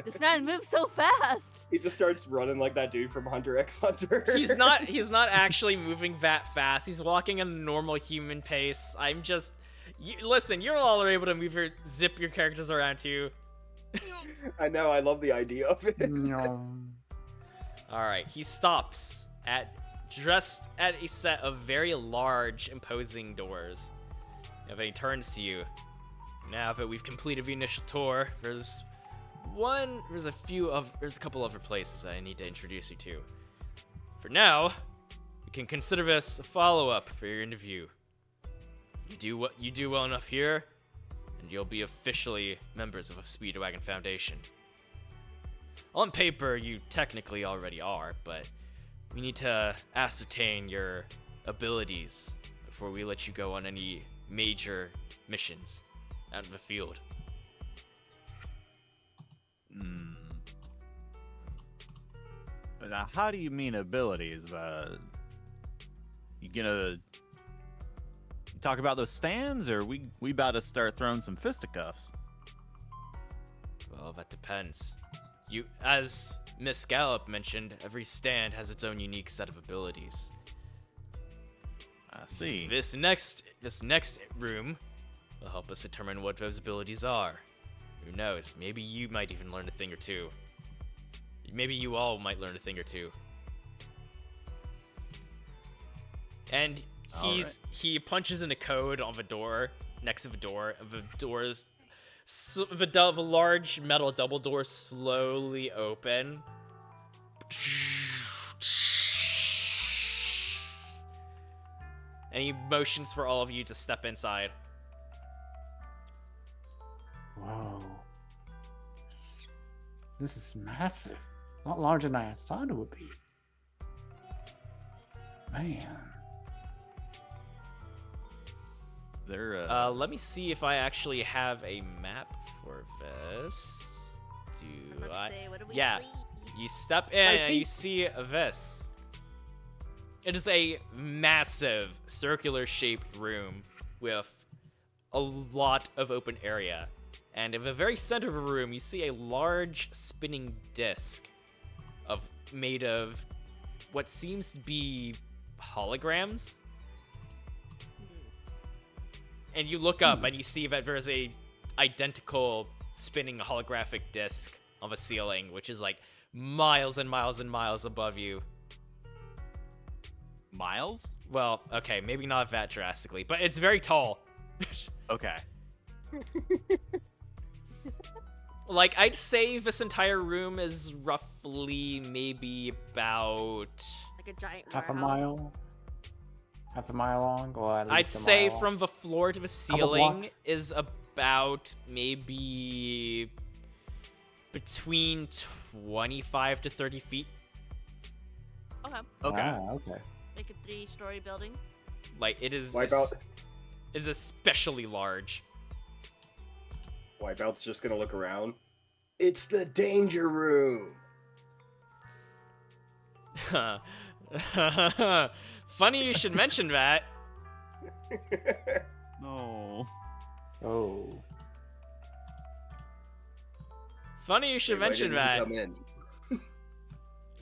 This man moves so fast. He just starts running like that dude from Hunter x Hunter. He's not actually moving that fast. He's walking at a normal human pace. I'm just listen, you're all able to zip your characters around too. I know, I love the idea of it. No. Alright, he stops dressed at a set of very large, imposing doors. And then he turns to you. Now that we've completed the initial tour, there's a couple other places I need to introduce you to. For now, you can consider this a follow-up for your interview. You do well enough here, and you'll be officially members of a Speedwagon Foundation. On paper, you technically already are, but we need to ascertain your abilities before we let you go on any major missions out of the field. Now, how do you mean abilities? You gonna talk about those stands, or we about to start throwing some fisticuffs? Well, that depends. As Miss Gallup mentioned, every stand has its own unique set of abilities. I see. This next room will help us determine what those abilities are. Who knows? Maybe you might even learn a thing or two. Maybe you all might learn a thing or two. And he punches in a code on the door next to the door. The doors, the large metal double doors slowly open. And he motions for all of you to step inside. Whoa. This is massive. A lot larger than I thought it would be. Man. They're Let me see if I actually have a map for this. I'm about to say, what do we Yeah. see? You step in and you see this. It is a massive circular-shaped room with a lot of open area. And in the very center of the room, you see a large spinning disc made of what seems to be holograms. And you look up and you see that there's a identical spinning holographic disc on the ceiling, which is like miles and miles and miles above you. miles. Well, okay, maybe not that drastically, but it's very tall. Okay. Like, I'd say this entire room is roughly maybe about... Like a giant Half a warehouse. mile? Half a mile long? Or at I'd least a say mile? from the floor to the ceiling blocks? is about maybe between 25 to 30 feet. Okay. Okay. Ah, okay. Like a 3-story building. Like it is. Wipeout. Is especially large. Wipeout's just gonna look around. It's the danger room. Funny you should mention that. No. Oh. Funny you should Why mention didn't you that. come in?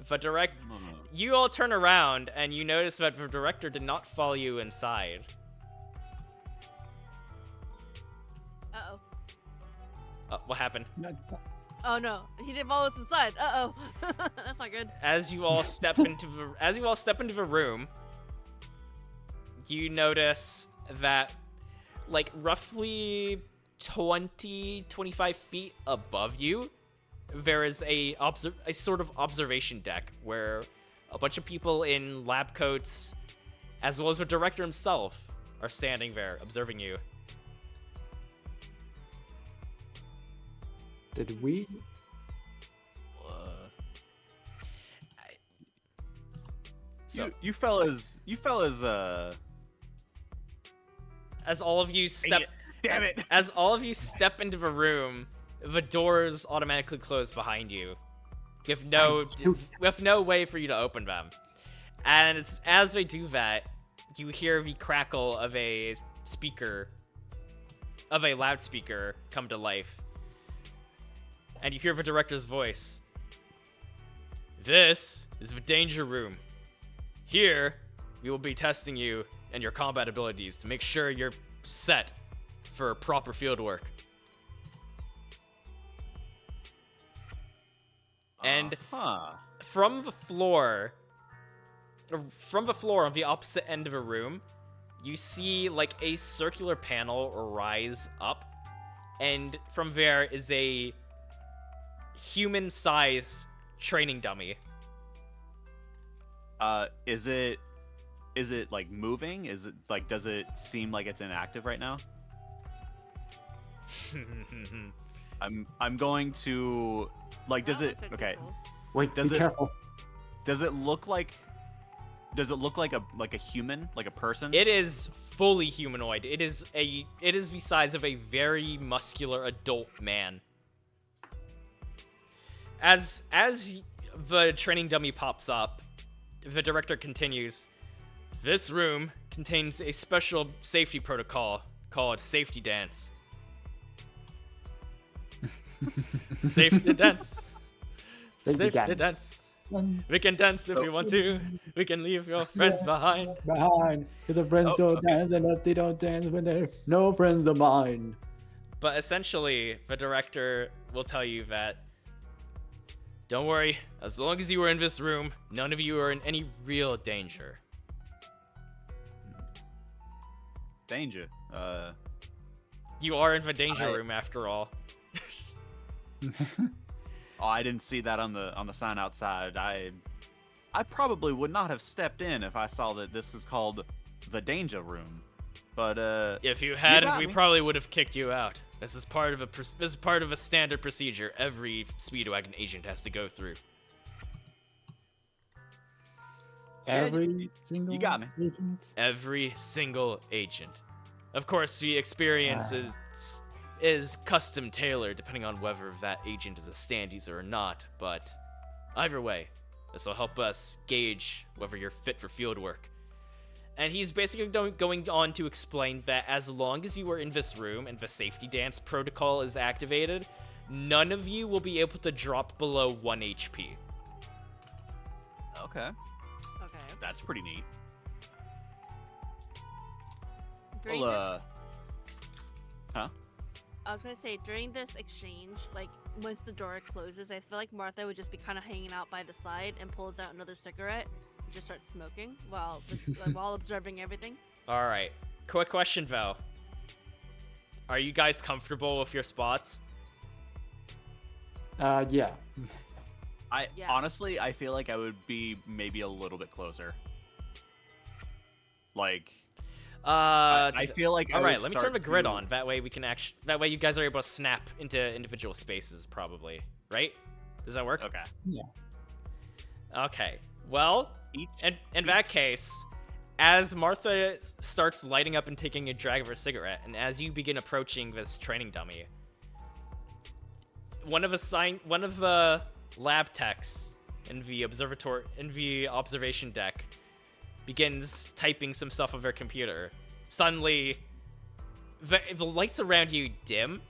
But you all turn around and you notice that the director did not follow you inside. Uh-oh. What happened? Oh no, he didn't follow us inside. Uh-oh. That's not good. As you all step into the room, you notice that like roughly 25 feet above you, there is a sort of observation deck where a bunch of people in lab coats, as well as the director himself, are standing there observing you. Did we? So, You fellas, as all of you step, damn it. as all of you step into the room, the doors automatically close behind you, with no way for you to open them. And as they do that, you hear the crackle of a loudspeaker come to life, and you hear the director's voice. This is the danger room. Here, we will be testing you and your combat abilities to make sure you're set for proper field work. And from the floor on the opposite end of the room, you see like a circular panel rise up, and from there is a human-sized training dummy. Is it like moving? Is it like, does it seem like it's inactive right now? I'm going to like, does it, okay, Wait, Does be it- careful. does it look like a human, like a person? It is fully humanoid. It is the size of a very muscular adult man. As the training dummy pops up, the director continues. This room contains a special safety protocol called Safety Dance. Safety Dance. Safety Safety dance. Dance. We can dance if we want to. We can leave your friends behind. Behind. If the friends don't okay. dance, and if they don't dance when they're no friends of mine. But essentially, the director will tell you that, don't worry, as long as you are in this room, none of you are in any real danger. Danger. You are in the danger room after all. Oh, I didn't see that on the sign outside. I probably would not have stepped in if I saw that this was called the danger room. But If you hadn't, got we me. probably would have kicked you out. This is part of a standard procedure every Speedwagon agent has to go through. Every single you got me. agent. Every single agent. Of course, the experience is custom tailored depending on whether that agent is a stand user or not, but either way, this will help us gauge whether you're fit for field work. And he's basically going on to explain that as long as you are in this room and the safety dance protocol is activated, none of you will be able to drop below 1 HP. okay, Okay. that's pretty neat. During Well, I was gonna say, during this exchange, like, once the door closes, I feel like Martha would just be kind of hanging out by the side and pulls out another cigarette and just starts smoking while while observing everything. All right. Quick question, though. Are you guys comfortable with your spots? Yeah. Yeah. Honestly, I feel like I would be maybe a little bit closer. Like, I feel like. All I right, would let me turn start the grid to- on. That way we can That way you guys are able to snap into individual spaces, probably. Right? Does that work? Okay. Okay. Well, in that case, as Martha starts lighting up and taking a drag of her cigarette, and as you begin approaching this training dummy, one of the lab techs in the observation deck begins typing some stuff on their computer. Suddenly, the lights around you dim,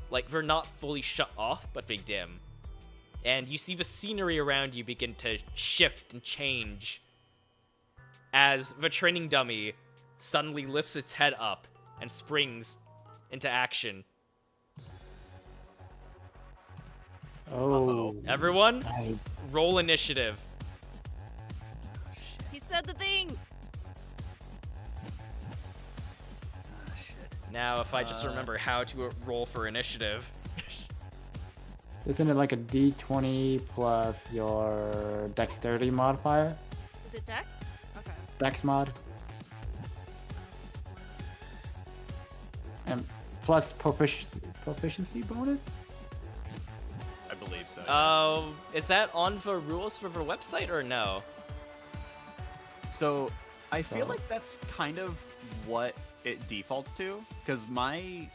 like they're not fully shut off, but they dim. And you see the scenery around you begin to shift and change as the training dummy suddenly lifts its head up and springs into action. Oh. Everyone, I- roll initiative. He said the thing. Now, if I just remember how to roll for initiative. So isn't it like a D20 plus your dexterity modifier? Is it Dex? Okay. Dex mod? And plus proficiency bonus? I believe so. Is that on the rules for the website or no? So I feel So- like that's kind of what it defaults to, because my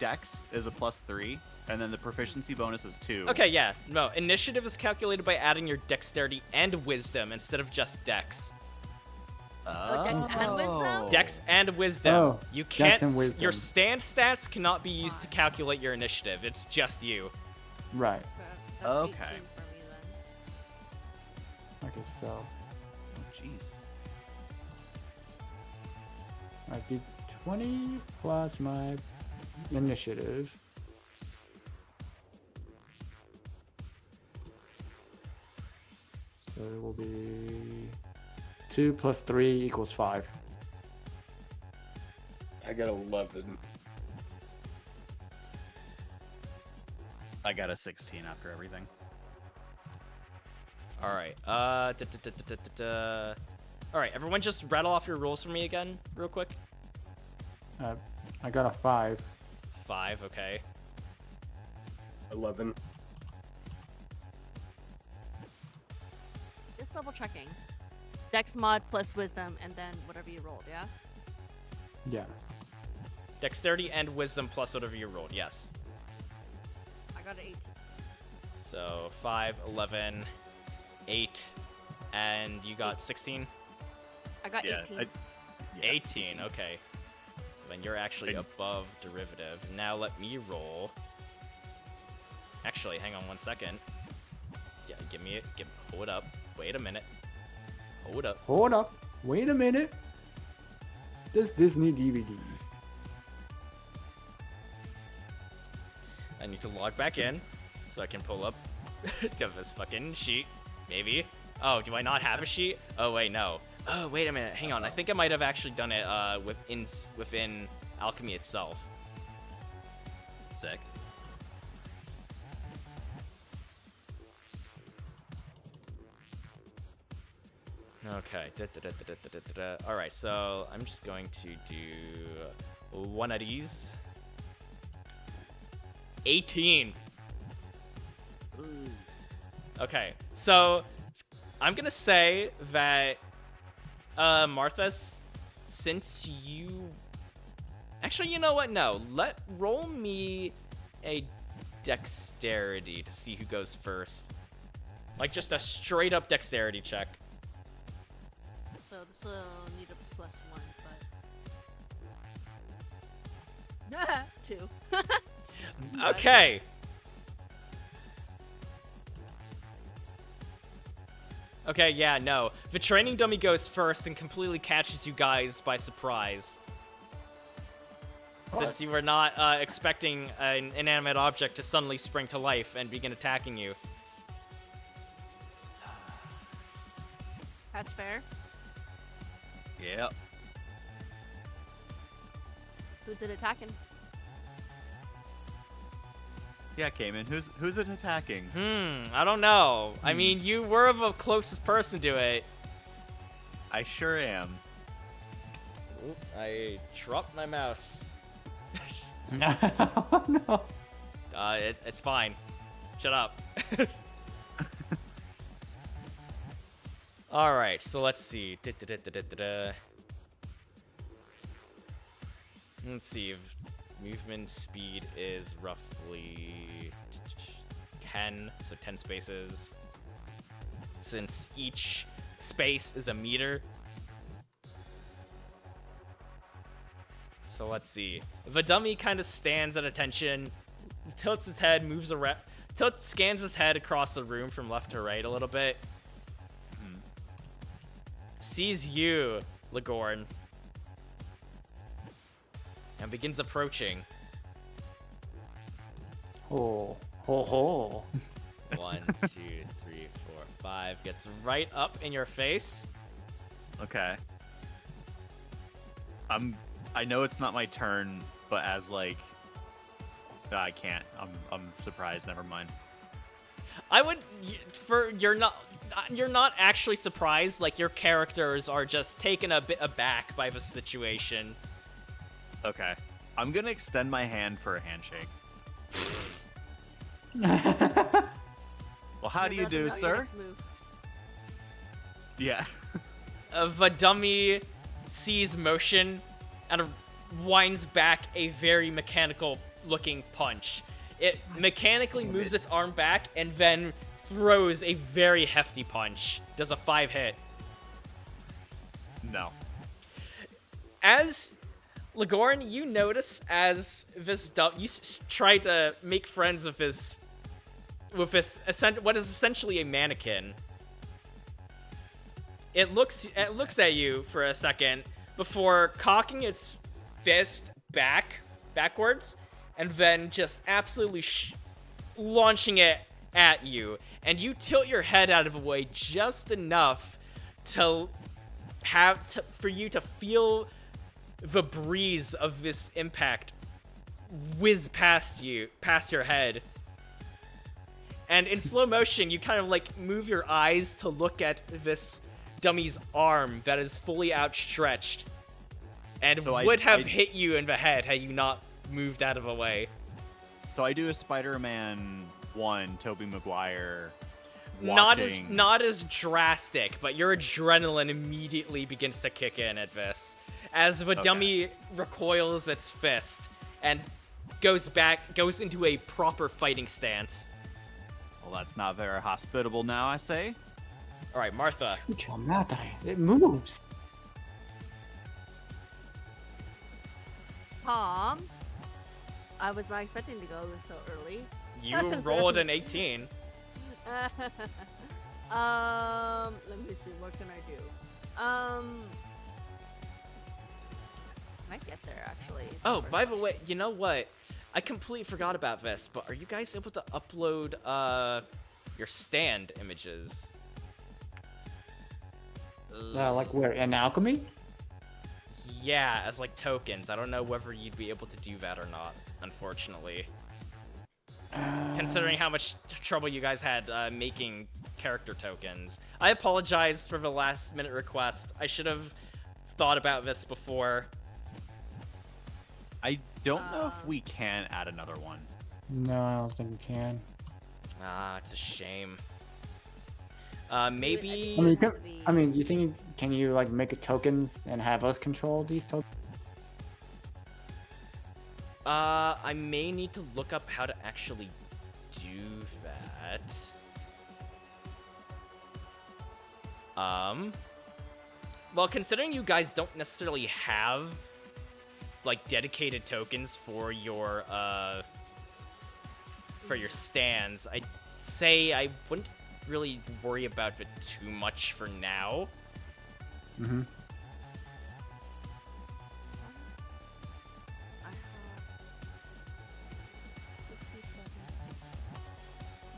dex is a +3, and then the proficiency bonus is 2. Okay, yeah. No, initiative is calculated by adding your dexterity and wisdom instead of just dex. Oh, Dex and Wisdom? Dex and wisdom. Oh, You Dex can't. and wisdom. Your stand stats cannot be used to calculate your initiative. It's just you. Right. That's Okay. 18 for me then. Okay, so Oh, jeez. I did 20 plus my initiative. So it will be 2 plus 3 equals 5. I got 11. I got a 16 after everything. All right. All right. Everyone, just rattle off your rolls for me again, real quick. I got a 5. 5. Okay. 11. Just double checking. Dex mod plus Wisdom, and then whatever you rolled, yeah? Yeah. Dexterity and wisdom plus whatever you rolled. Yes. I got an 18. So 5, 11, 8, and you got 16. I got Yeah, 18. yeah. 18. Okay. So then you're actually above derivative. Now let me roll. Actually, hang on one second. Yeah, give me it. Hold up. Wait a minute. Hold up. Hold up. Wait a minute. This Disney DVD. I need to log back in so I can pull up this fucking sheet. Maybe. Oh, do I not have a sheet? Oh, wait, no. Oh, wait a minute. Hang on. I think I might have actually done it within Alchemy itself. Sick. Okay. All right, so I'm just going to do one of these. 18. Okay, so I'm gonna say that Martha, since you actually, you know what? No, roll me a dexterity to see who goes first. Like just a straight up dexterity check. So this will need a +1, but 2. Okay. Okay, yeah, no. The training dummy goes first and completely catches you guys by surprise. Since you were not expecting an inanimate object to suddenly spring to life and begin attacking you. That's fair. Yep. Who's it attacking? Yeah, Cayman. Who's it attacking? I don't know. I mean, you were the closest person to it. I sure am. Oop, I dropped my mouse. Oh, no. It's fine. Shut up. All right, so let's see. Let's see. Movement speed is roughly 10, so 10 spaces. Since each space is a meter. So let's see. The dummy kind of stands at attention, tilts its head, moves around, scans its head across the room from left to right a little bit. Sees you, Ligorn, and begins approaching. Oh, ho ho. 1, 2, 3, 4, 5. Gets right up in your face. Okay. I know it's not my turn, but as like I can't. I'm surprised. Never mind. I would you're not actually surprised. Like, your characters are just taken a bit aback by the situation. Okay. I'm gonna extend my hand for a handshake. Well, how do you Never do, know your sir? next move. Yeah. The dummy sees motion and winds back a very mechanical-looking punch. It mechanically moves its arm back and then throws a very hefty punch. Does a 5 hit. No. As Ligorn, you notice as this you try to make friends with this what is essentially a mannequin. It looks at you for a second before cocking its fist backwards, and then just absolutely launching it at you. And you tilt your head out of the way just enough for you to feel the breeze of this impact whiz past your head. And in slow motion, you kind of like move your eyes to look at this dummy's arm that is fully outstretched, and So would have I hit you in the head had you not moved out of the way. So I do a Spider-Man 1, Tobey Maguire. Not Watching... as drastic, but your adrenaline immediately begins to kick in at this, as the dummy recoils its fist and goes into a proper fighting stance. Well, that's not very hospitable now, I say. All right, Martha. Chucha madre, it moves. Tom, I was not expecting to go so early. You rolled an 18. Let me see. What can I do? Might get there actually. Oh, by the way, you know what? I completely forgot about this, but are you guys able to upload your stand images? Like where? In alchemy? Yeah, as like tokens. I don't know whether you'd be able to do that or not, unfortunately. Considering how much trouble you guys had making character tokens. I apologize for the last minute request. I should have thought about this before. I don't know if we can add another one. No, I don't think we can. Ah, it's a shame. Maybe... I mean, you think can you like make a tokens and have us control these tokens? I may need to look up how to actually do that. Well, considering you guys don't necessarily have like dedicated tokens for your stands, I'd say I wouldn't really worry about it too much for now. Mm-hmm.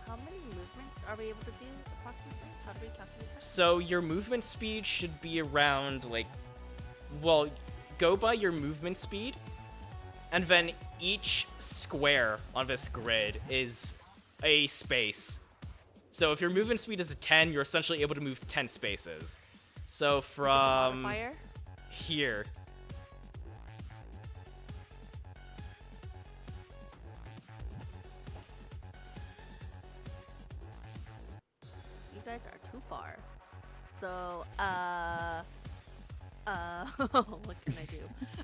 How many movements are we able to do approximately? How do we calculate that? So your movement speed should be around like, well, go by your movement speed, and then each square on this grid is a space. So if your movement speed is a 10, you're essentially able to move 10 spaces. So from Modifier? here. You guys are too far. So, what can I do?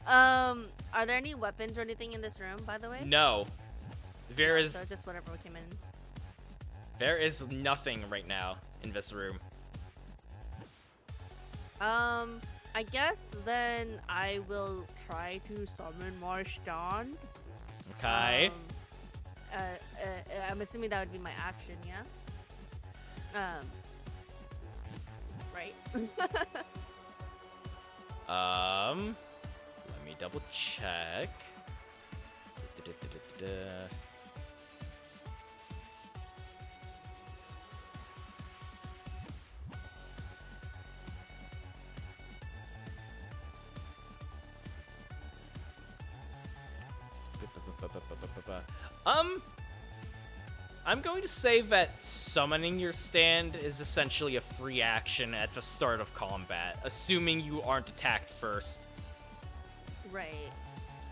Are there any weapons or anything in this room, by the way? No. There No, is So it's just whatever came in. nothing right now in this room. I guess then I will try to summon my stand. Okay. I'm assuming that would be my action, yeah? Right? Let me double check. Da-da-da-da-da-da. I'm going to say that summoning your stand is essentially a free action at the start of combat, assuming you aren't attacked first. Right.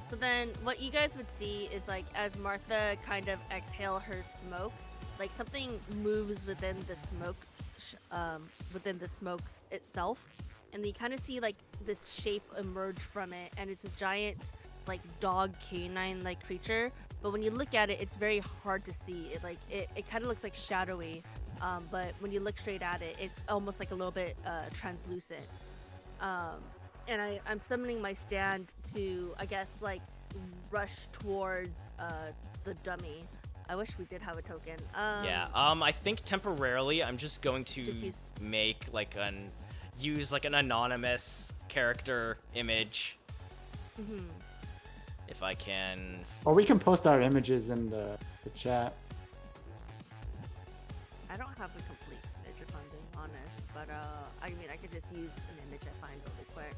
So then what you guys would see is like as Martha kind of exhale her smoke, like something moves within the smoke itself, and you kind of see like this shape emerge from it, and it's a giant like dog canine like creature, but when you look at it, it's very hard to see. It kind of looks like shadowy, but when you look straight at it, it's almost like a little bit translucent. And I'm summoning my stand to, I guess, like rush towards the dummy. I wish we did have a token. Yeah. I think temporarily I'm just going to Just use- make like use an anonymous character image Mhm. if I can. Or we can post our images in the chat. I don't have a complete image if I'm being honest, but I mean I could just use an image I find really quick.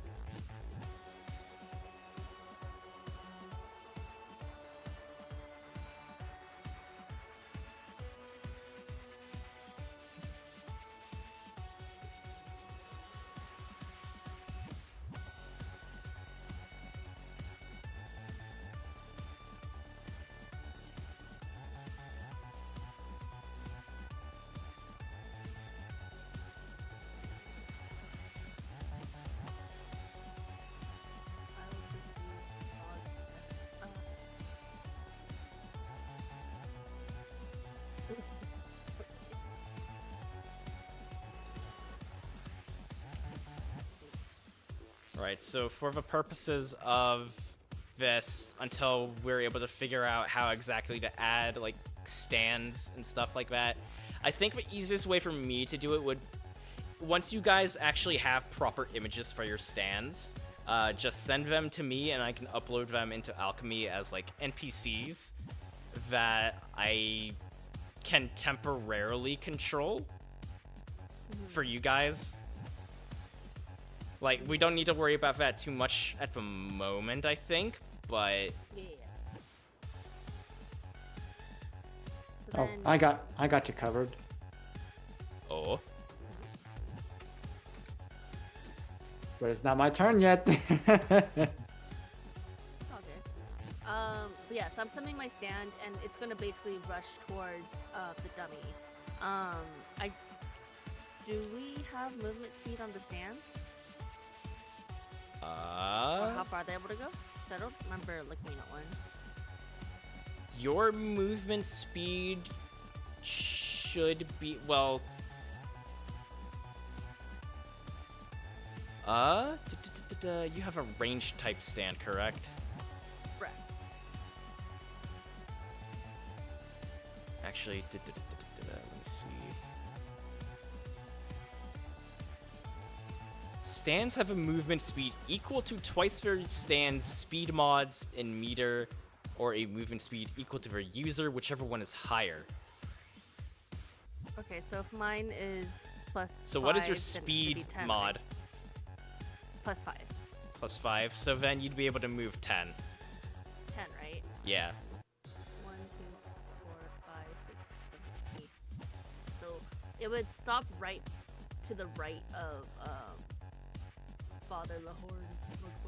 I will just use Right, so for the purposes of this, until we're able to figure out how exactly to add, like, stands and stuff like that, I think the easiest way for me to do it would, once you guys actually have proper images for your stands, just send them to me and I can upload them into Alchemy as, like, NPCs that I can temporarily control for you guys. Like, we don't need to worry about that too much at the moment, I think, but... Yeah. So Oh, then, I got you covered. Oh. But it's not my turn yet. it's all good. But yeah, so I'm summoning my stand, and it's gonna basically rush towards the dummy. Do we have movement speed on the stands? Or how far are they able to go? 'Cause I don't remember looking at one. Your movement speed should be, well... you have a range type stand, correct? Correct. Actually, let me see. Stands have a movement speed equal to twice their stand's speed mods in meter, or a movement speed equal to their user, whichever one is higher. Okay, so if mine is plus So what is your 5, then it should speed be 10, mod? right? Plus 5. Plus 5, so then you'd be able to move 10. 10, right? Yeah. 1, 2, 4, 5, 6, 7, 8. So it would stop right to the right of Father Lahore.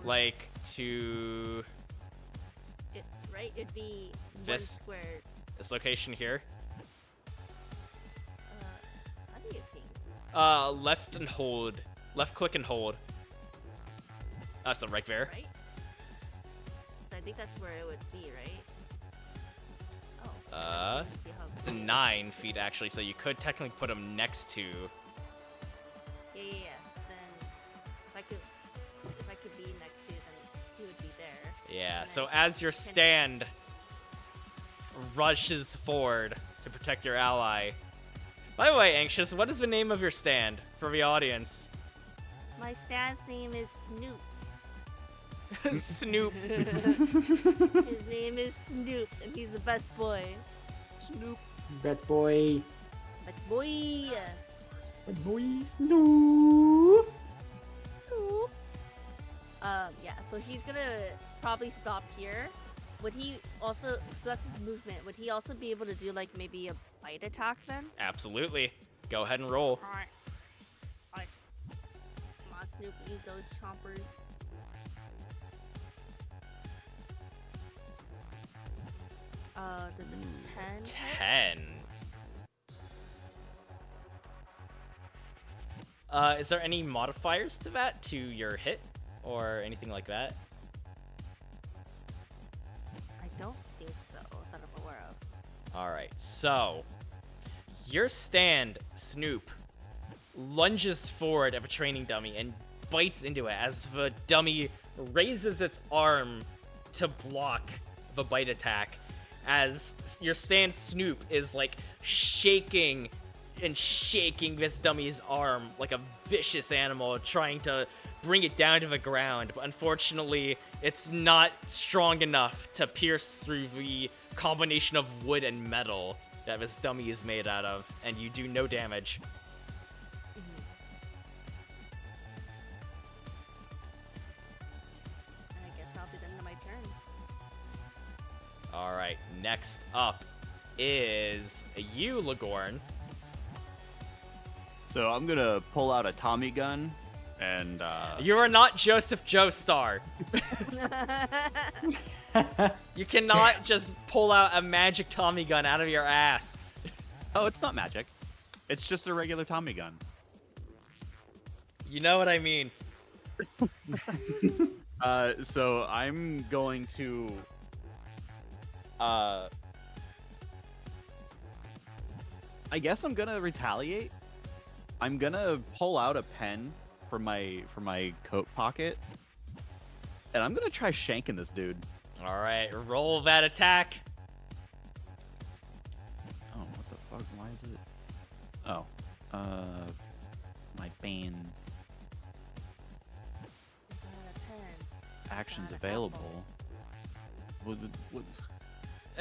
Like, to Right? It'd be This- 1 square. this location here. How do you think? Left and hold. Left click and hold. So right there. Right? So I think that's where it would be, right? Oh. Let's see how It's a close. 9 feet actually, so you could technically put him next to. Yeah. Then if I could be next to, then he would be there. Yeah. And So then as your can- stand rushes forward to protect your ally. By the way, Anxious, what is the name of your stand for the audience? My stand's name is Snoop. Snoop. His name is Snoop, and he's the best boy. Snoop. Bad boy. Best boy. Bad boy. Snoop. Snoop. Yeah. So he's gonna probably stop here. Would he also? So that's his movement. Would he also be able to do like maybe a bite attack then? Absolutely. Go ahead and roll. Alright. Come on, Snoop, use those chompers. Does it 10? 10. Is there any modifiers to that, to your hit, or anything like that? I don't think so, that I'm aware of. Alright, so your stand, Snoop, lunges forward of a training dummy and bites into it as the dummy raises its arm to block the bite attack. As your stand, Snoop, is like shaking and shaking this dummy's arm like a vicious animal, trying to bring it down to the ground. But unfortunately, it's not strong enough to pierce through the combination of wood and metal that this dummy is made out of, and you do no damage. And I guess I'll be done to my turn. Alright, next up is you, Lagorn. So I'm gonna pull out a Tommy gun and You are not Joseph Joestar. You cannot just pull out a magic Tommy gun out of your ass. oh, it's not magic. It's just a regular Tommy gun. You know what I mean. So I'm going to I guess I'm gonna retaliate. I'm gonna pull out a pen from my coat pocket, and I'm gonna try shanking this dude. Alright, roll that attack. Oh, what the fuck? Why is it? Oh, my bane actions Got an available. What?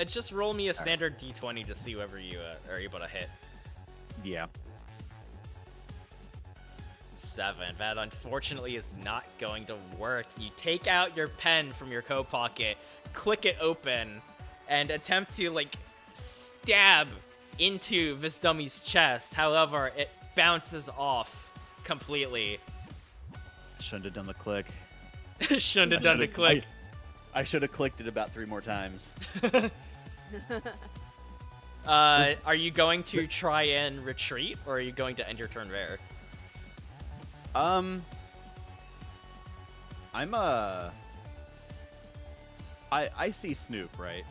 Just roll me a standard d20 to see whether you are able to hit. Yeah. 7. That unfortunately is not going to work. You take out your pen from your coat pocket, click it open, and attempt to, like, stab into this dummy's chest. However, it bounces off completely. Shouldn't have done the click. Shouldn't have done the click. I should have clicked it about 3 more times. Are you going to try and retreat, or are you going to end your turn there? I see Snoop, right?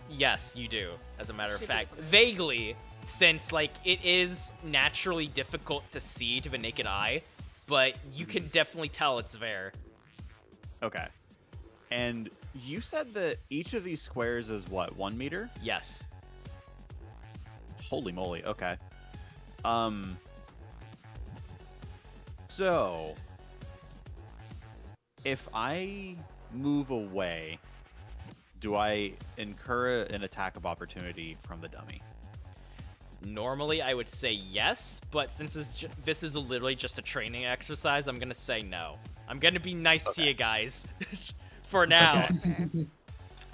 Yes, you do, as a matter of Should be fact. able to- Vaguely, since, like, it is naturally difficult to see to the naked eye, but you can definitely tell it's there. Okay. And you said that each of these squares is what, 1 meter? Yes. Holy moly, okay. So if I move away, do I incur an attack of opportunity from the dummy? Normally, I would say yes, but since this is literally just a training exercise, I'm gonna say no. I'm gonna be nice to you guys. For now. Okay.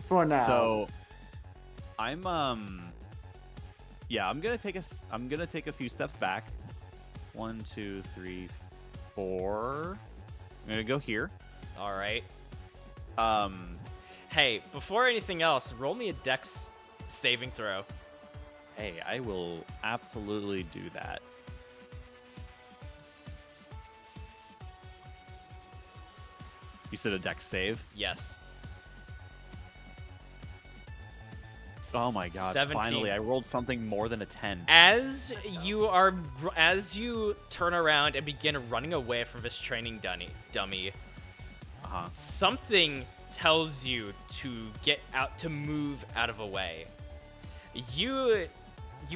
For now. So I'm yeah, I'm gonna take a few steps back. 1, 2, 3, 4. I'm gonna go here. All right. Hey, before anything else, roll me a dex saving throw. Hey, I will absolutely do that. You said a dex save? Yes. Oh my god, 17. finally, I rolled something more than a 10. As you turn around and begin running away from this training dummy, Uh-huh. something tells you to move out of the way. You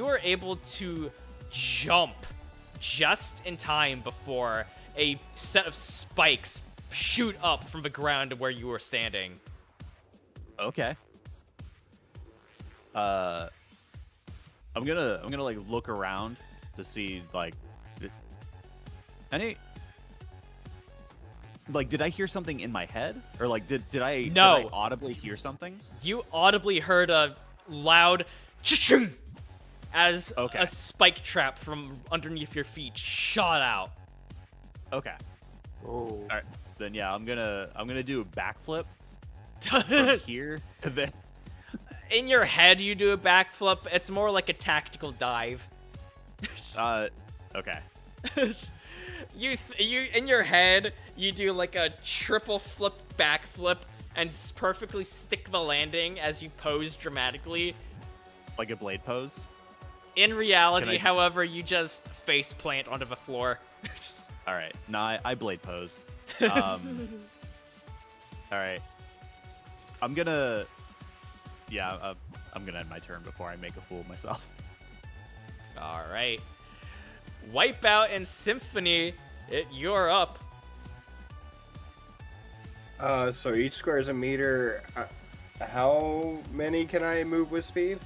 are able to jump just in time before a set of spikes shoot up from the ground to where you were standing. Okay. I'm gonna like look around to see like any like did I hear something in my head or like did I No. did I audibly hear something? You audibly heard a loud ch-chung as Okay. a spike trap from underneath your feet shot out. Okay. Oh. All right. Then yeah, I'm gonna do a backflip from here to there. In your head, you do a backflip. It's more like a tactical dive. Okay. You in your head, you do like a triple flip backflip and perfectly stick the landing as you pose dramatically. Like a blade pose. In reality, Can I- however, you just face plant onto the floor. All right. No, I blade posed. All right. I'm gonna end my turn before I make a fool of myself. All right. Wipeout and Symphony, you're up. So each square is a meter. How many can I move with speed?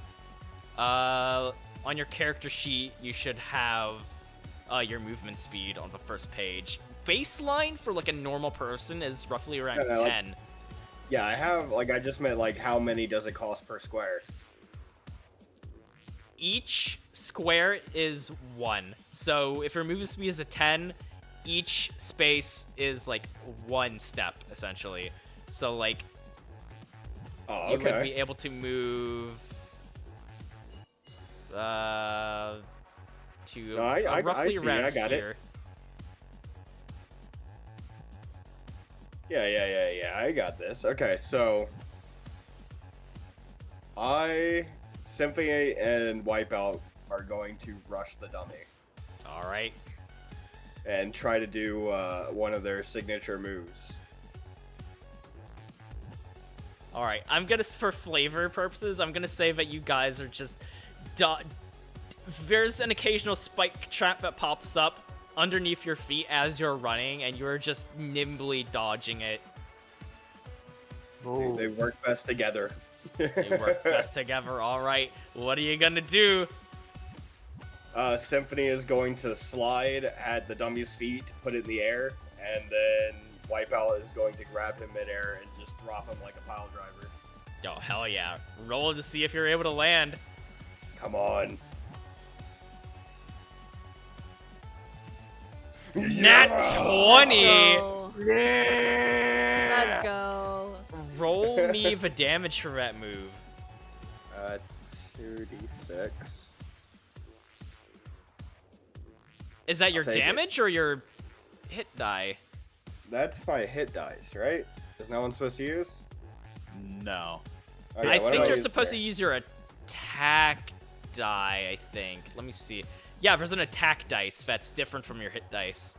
On your character sheet, you should have your movement speed on the first page. Baseline for like a normal person is roughly around Yeah, 10. Yeah, I have. Like, I just meant like how many does it cost per square? Each square is 1. So if your movement speed is a 10, each space is like 1 step essentially. So like Oh, you would okay. be able to move to No, I roughly see, around I got it. here. Yeah. I got this. Okay, so Symphony and Wipeout are going to rush the dummy All right. and try to do one of their signature moves. All right. I'm gonna, for flavor purposes, I'm gonna say that you guys are just. There's an occasional spike trap that pops up underneath your feet as you're running, and you're just nimbly dodging it. Oh. They work best together. They work best together. All right. What are you gonna do? Symphony is going to slide at the dummy's feet, put it in the air, and then Wipeout is going to grab him midair and just drop him like a pile driver. Oh, hell yeah. Roll to see if you're able to land. Come on. Nat 20! Go. Let's go. Roll me the damage for that move. 2d6. Is that your I'll take it. damage or your hit die? That's my hit dice, right? Is no one supposed to use? No. Oh, yeah, I what think do you're use supposed to there? use your attack die, I think. Let me see. Yeah, there's an attack dice that's different from your hit dice.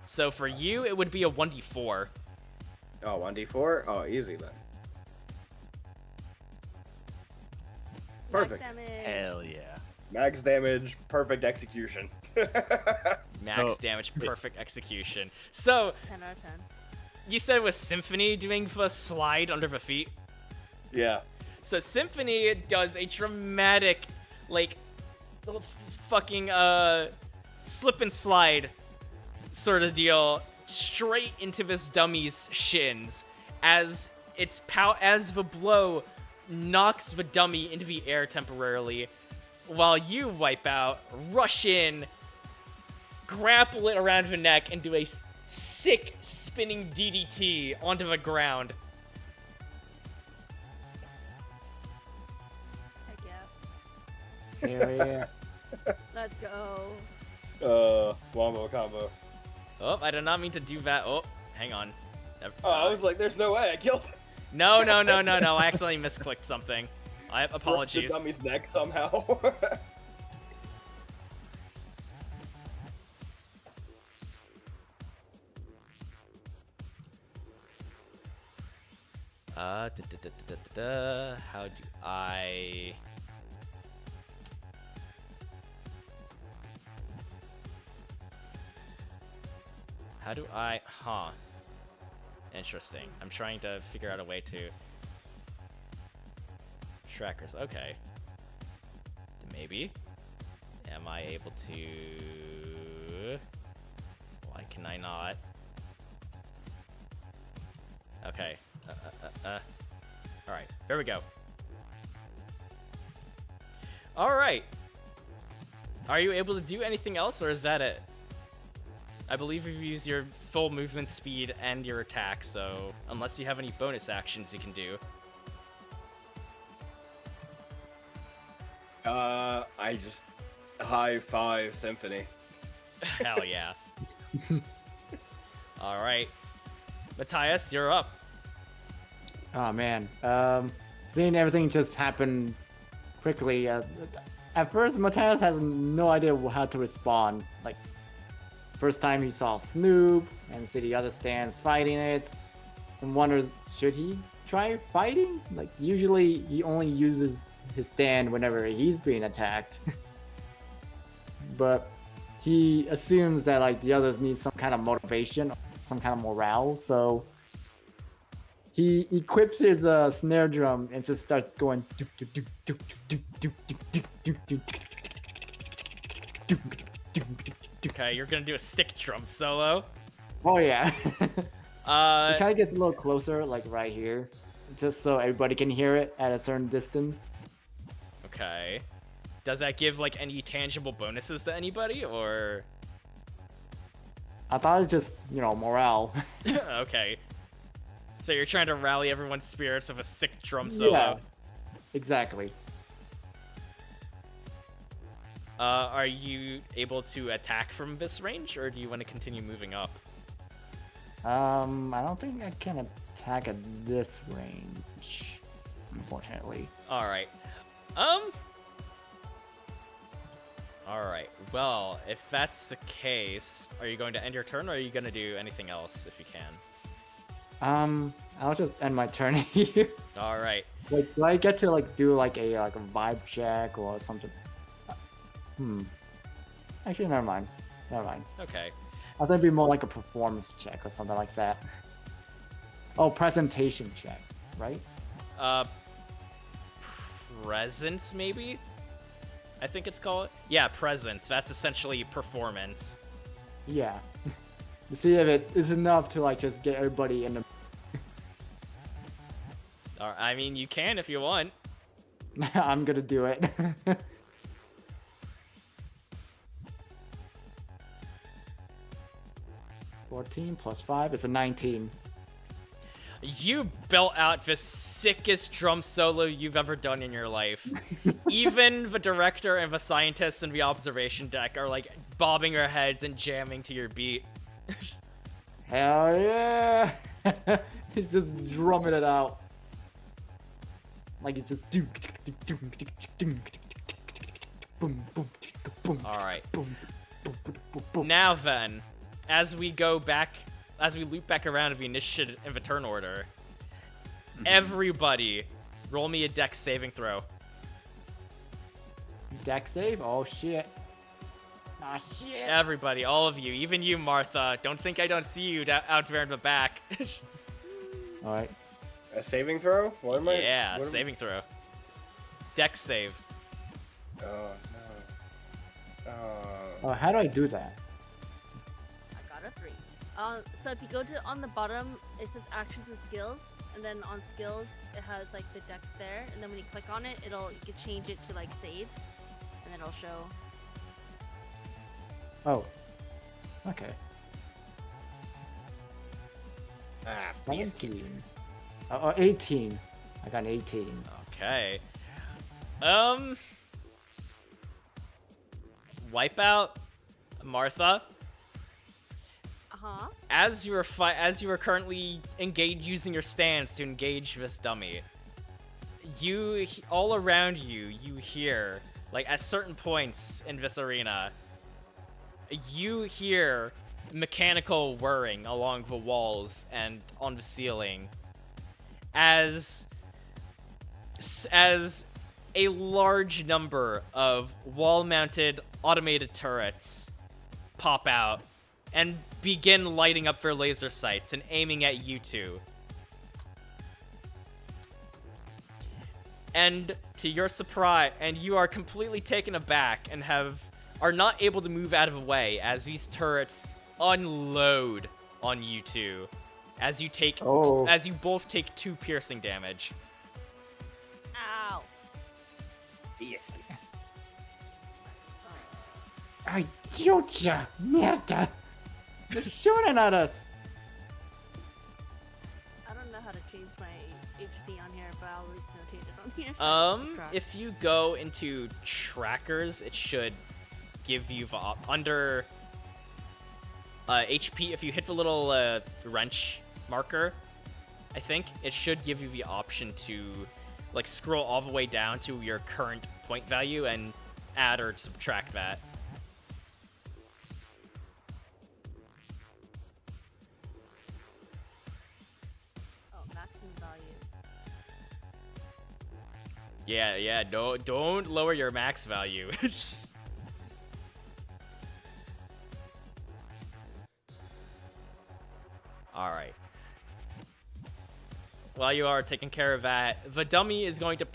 So for you, it would be a 1d4. Oh, 1d4? Oh, easy then. Perfect. Max damage. Hell yeah. Max damage, perfect execution. Max Oh. damage, perfect execution. So, 10 out of 10. you said it was Symphony doing the slide under the feet? Yeah. So Symphony does a dramatic, like, little fucking, slip and slide sort of deal straight into this dummy's shins as as the blow knocks the dummy into the air temporarily, while you Wipeout, rush in, grapple it around the neck, and do a sick spinning DDT onto the ground. Heck yeah. Hell yeah. Let's go. Wombo combo. Oh, I did not mean to do that. Oh, hang on. Oh, I was like, there's no way I killed him. No. I accidentally misclicked something. I Broke the apologies. dummy's neck somehow. How do I? How do I? Huh. Interesting. I'm trying to figure out a way to. Trackers. Okay. Maybe. Am I able to? Why can I not? Okay. Alright, there we go. Alright. Are you able to do anything else, or is that it? I believe you've used your full movement speed and your attack, so unless you have any bonus actions you can do. I just high five Symphony. Hell yeah. Alright. Matthias, you're up. Oh man, seeing everything just happen quickly. At first, Matthias has no idea how to respond. Like, first time he saw Snoop and see the other stands fighting it, and wonders should he try fighting? Like, usually he only uses his stand whenever he's being attacked. But he assumes that like the others need some kind of motivation, some kind of morale, so he equips his snare drum and just starts going. Okay, you're gonna do a stick drum solo. Oh yeah. It kind of gets a little closer, like right here, just so everybody can hear it at a certain distance. Okay. Does that give like any tangible bonuses to anybody, or? I thought it's just, morale. Okay. So you're trying to rally everyone's spirits with a sick drum solo. Yeah, exactly. Are you able to attack from this range, or do you want to continue moving up? I don't think I can attack at this range, unfortunately. Alright. Alright, well, if that's the case, are you going to end your turn, or are you going to do anything else if you can? I'll just end my turn here. Alright. Like, do I get to do a vibe check or something? Actually, never mind. Okay. I thought it'd be more like a performance check or something like that. Oh, presentation check, right? Presence, maybe? I think it's called? Yeah, presence. That's essentially performance. Yeah. To see if it is enough to just get everybody in the... I mean, you can if you want. I'm gonna do it. 14 plus 5 is a 19. You built out the sickest drum solo you've ever done in your life. Even the director and the scientists in the observation deck are bobbing their heads and jamming to your beat. Hell yeah! He's just drumming it out. It's just Alright. Now then, as we loop back around to the initiative in the turn order, everybody roll me a dex saving throw. Dex save? Oh shit. Ah shit. Everybody, all of you, even you, Martha. Don't think I don't see you out there in the back. Alright. A saving throw? What am I? Yeah, what am- saving throw. Dex save. Oh no. Oh, how do I do that? I got a 3. So if you go to on the bottom, it says actions and skills, and then on skills it has the dex there, and then when you click on it, you can change it to save, and then it'll show. Oh. Okay. biscuits. 17. Oh, 18. I got an 18. Okay. Wipeout, Martha. As you are currently using your stance to engage this dummy, all around you hear, like at certain points in this arena, you hear mechanical whirring along the walls and on the ceiling as a large number of wall-mounted automated turrets pop out and begin lighting up their laser sights and aiming at you two. And to your surprise, and you are completely taken aback and are not able to move out of the way as these turrets unload on you two, as you both take 2 piercing damage. Ow. Yes. Ay, chucha, mierda. They're shooting at us. I don't know how to change my HP on here, but I'll at least notate it on here. So If you go into trackers, it should give you under HP. If you hit the little wrench marker, I think it should give you the option to like scroll all the way down to your current point value and add or subtract that. Yeah, no, don't lower your max value. Alright. While you are taking care of that, the dummy is going to,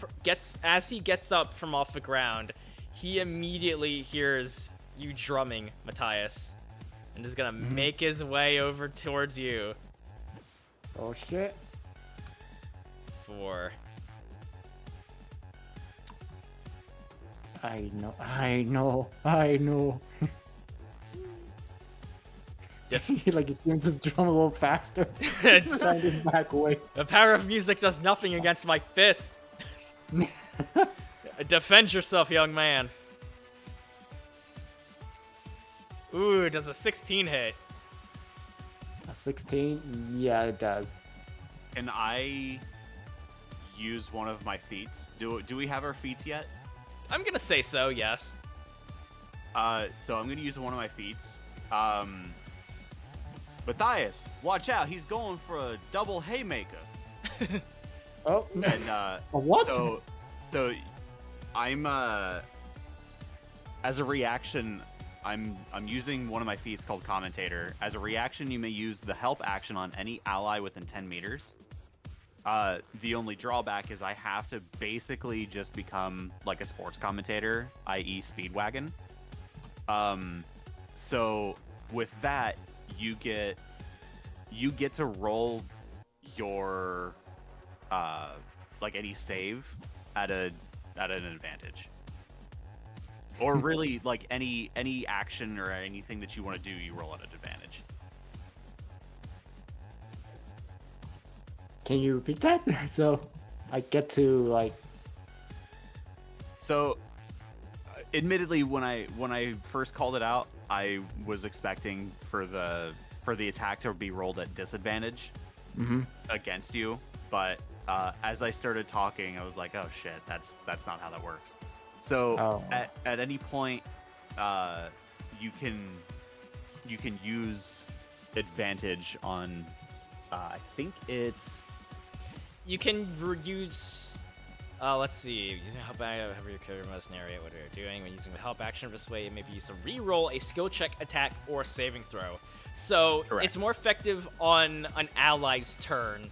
as he gets up from off the ground, he immediately hears you drumming, Matthias, and is gonna make his way over towards you. Oh shit. For... I know. He like his hands just drum a little faster. He's trying to back away. The power of music does nothing against my fist. Defend yourself, young man. Ooh, does a 16 hit? A 16? Yeah, it does. Can I use one of my feats? Do we have our feats yet? I'm gonna say so, yes. So I'm gonna use one of my feats. Matthias, watch out! He's going for a double haymaker. Oh, and a what? So I'm as a reaction, I'm using one of my feats called Commentator. As a reaction, you may use the help action on any ally within 10 meters. The only drawback is I have to basically just become like a sports commentator, i.e. Speedwagon. So with that, you get to roll your like any save at an advantage. Or really like any action or anything that you want to do, you roll at an advantage. Can you repeat that? So I get to like. So, admittedly, when I first called it out, I was expecting for the attack to be rolled at disadvantage against you. But as I started talking, I was like, oh shit, that's not how that works. So at any point, you can use advantage on. I think it's. You can use. Let's see. Using help action, however your character must narrate what you're doing. When using the help action this way, it may be used to re-roll a skill check, attack, or saving throw. So Correct. It's more effective on an ally's turn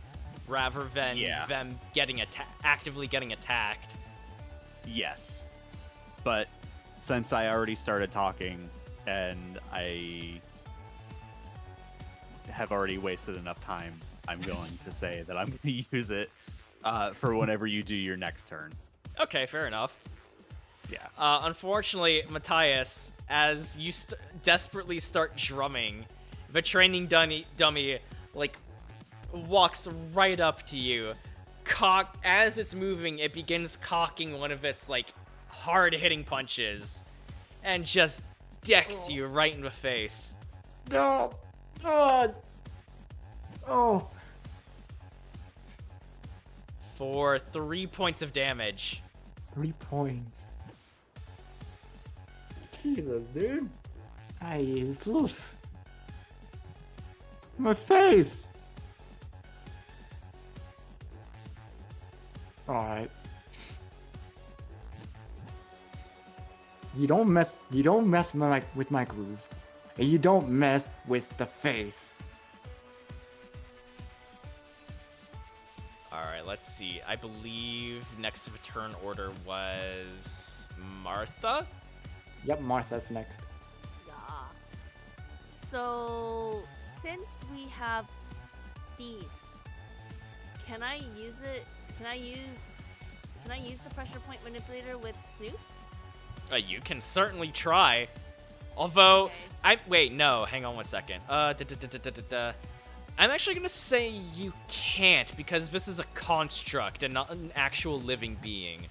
rather than them getting actively getting attacked. Yes, but since I already started talking and I have already wasted enough time, I'm going to say that I'm going to use it for whenever you do your next turn. Okay, fair enough. Yeah. Unfortunately, Matthias, as you desperately start drumming, the training dummy like walks right up to you. As it's moving, it begins cocking one of its like hard-hitting punches, and just decks you right in the face. No. Oh. For 3 points of damage. 3 points. Jesus, dude. Ay, Jesus. My face. Alright. You don't mess with my groove. And you don't mess with the face. Alright, let's see. I believe next of a turn order was Martha? Yep, Martha's next. Yeah. So since we have feats, can I use it? Can I use the pressure point manipulator with Snoop? You can certainly try. Although, Okay. wait, no, hang on one second. I'm actually gonna say you can't because this is a construct and not an actual living being.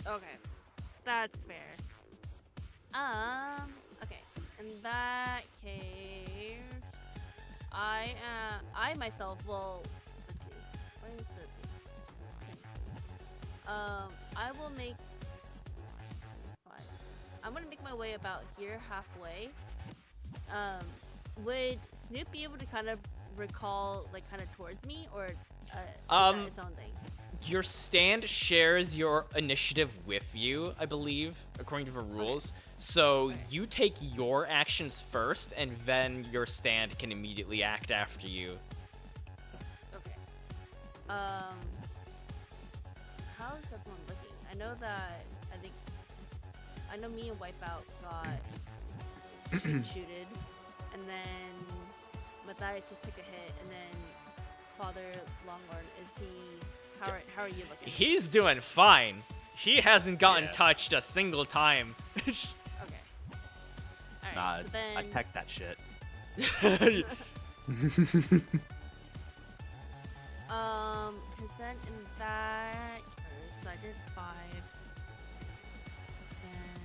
Okay, that's fair. Okay. In that case, I myself will. Let's see. Where is the thing? I will make. Fine. I'm gonna make my way about here, halfway. Would Snoop be able to kind of recall, like, kind of towards me, or is that its own thing? Your stand shares your initiative with you, I believe, according to the rules. So Okay. you take your actions first, and then your stand can immediately act after you. Okay. How's everyone looking? I know that I know me and Wipeout got shooted, and then Matthias just took a hit, and then Father Longhorn, how are you looking? He's doing fine. He hasn't gotten Yeah. touched a single time. Okay. Alright, Nah, so then I tech that shit. cause then in that case, I did 5. And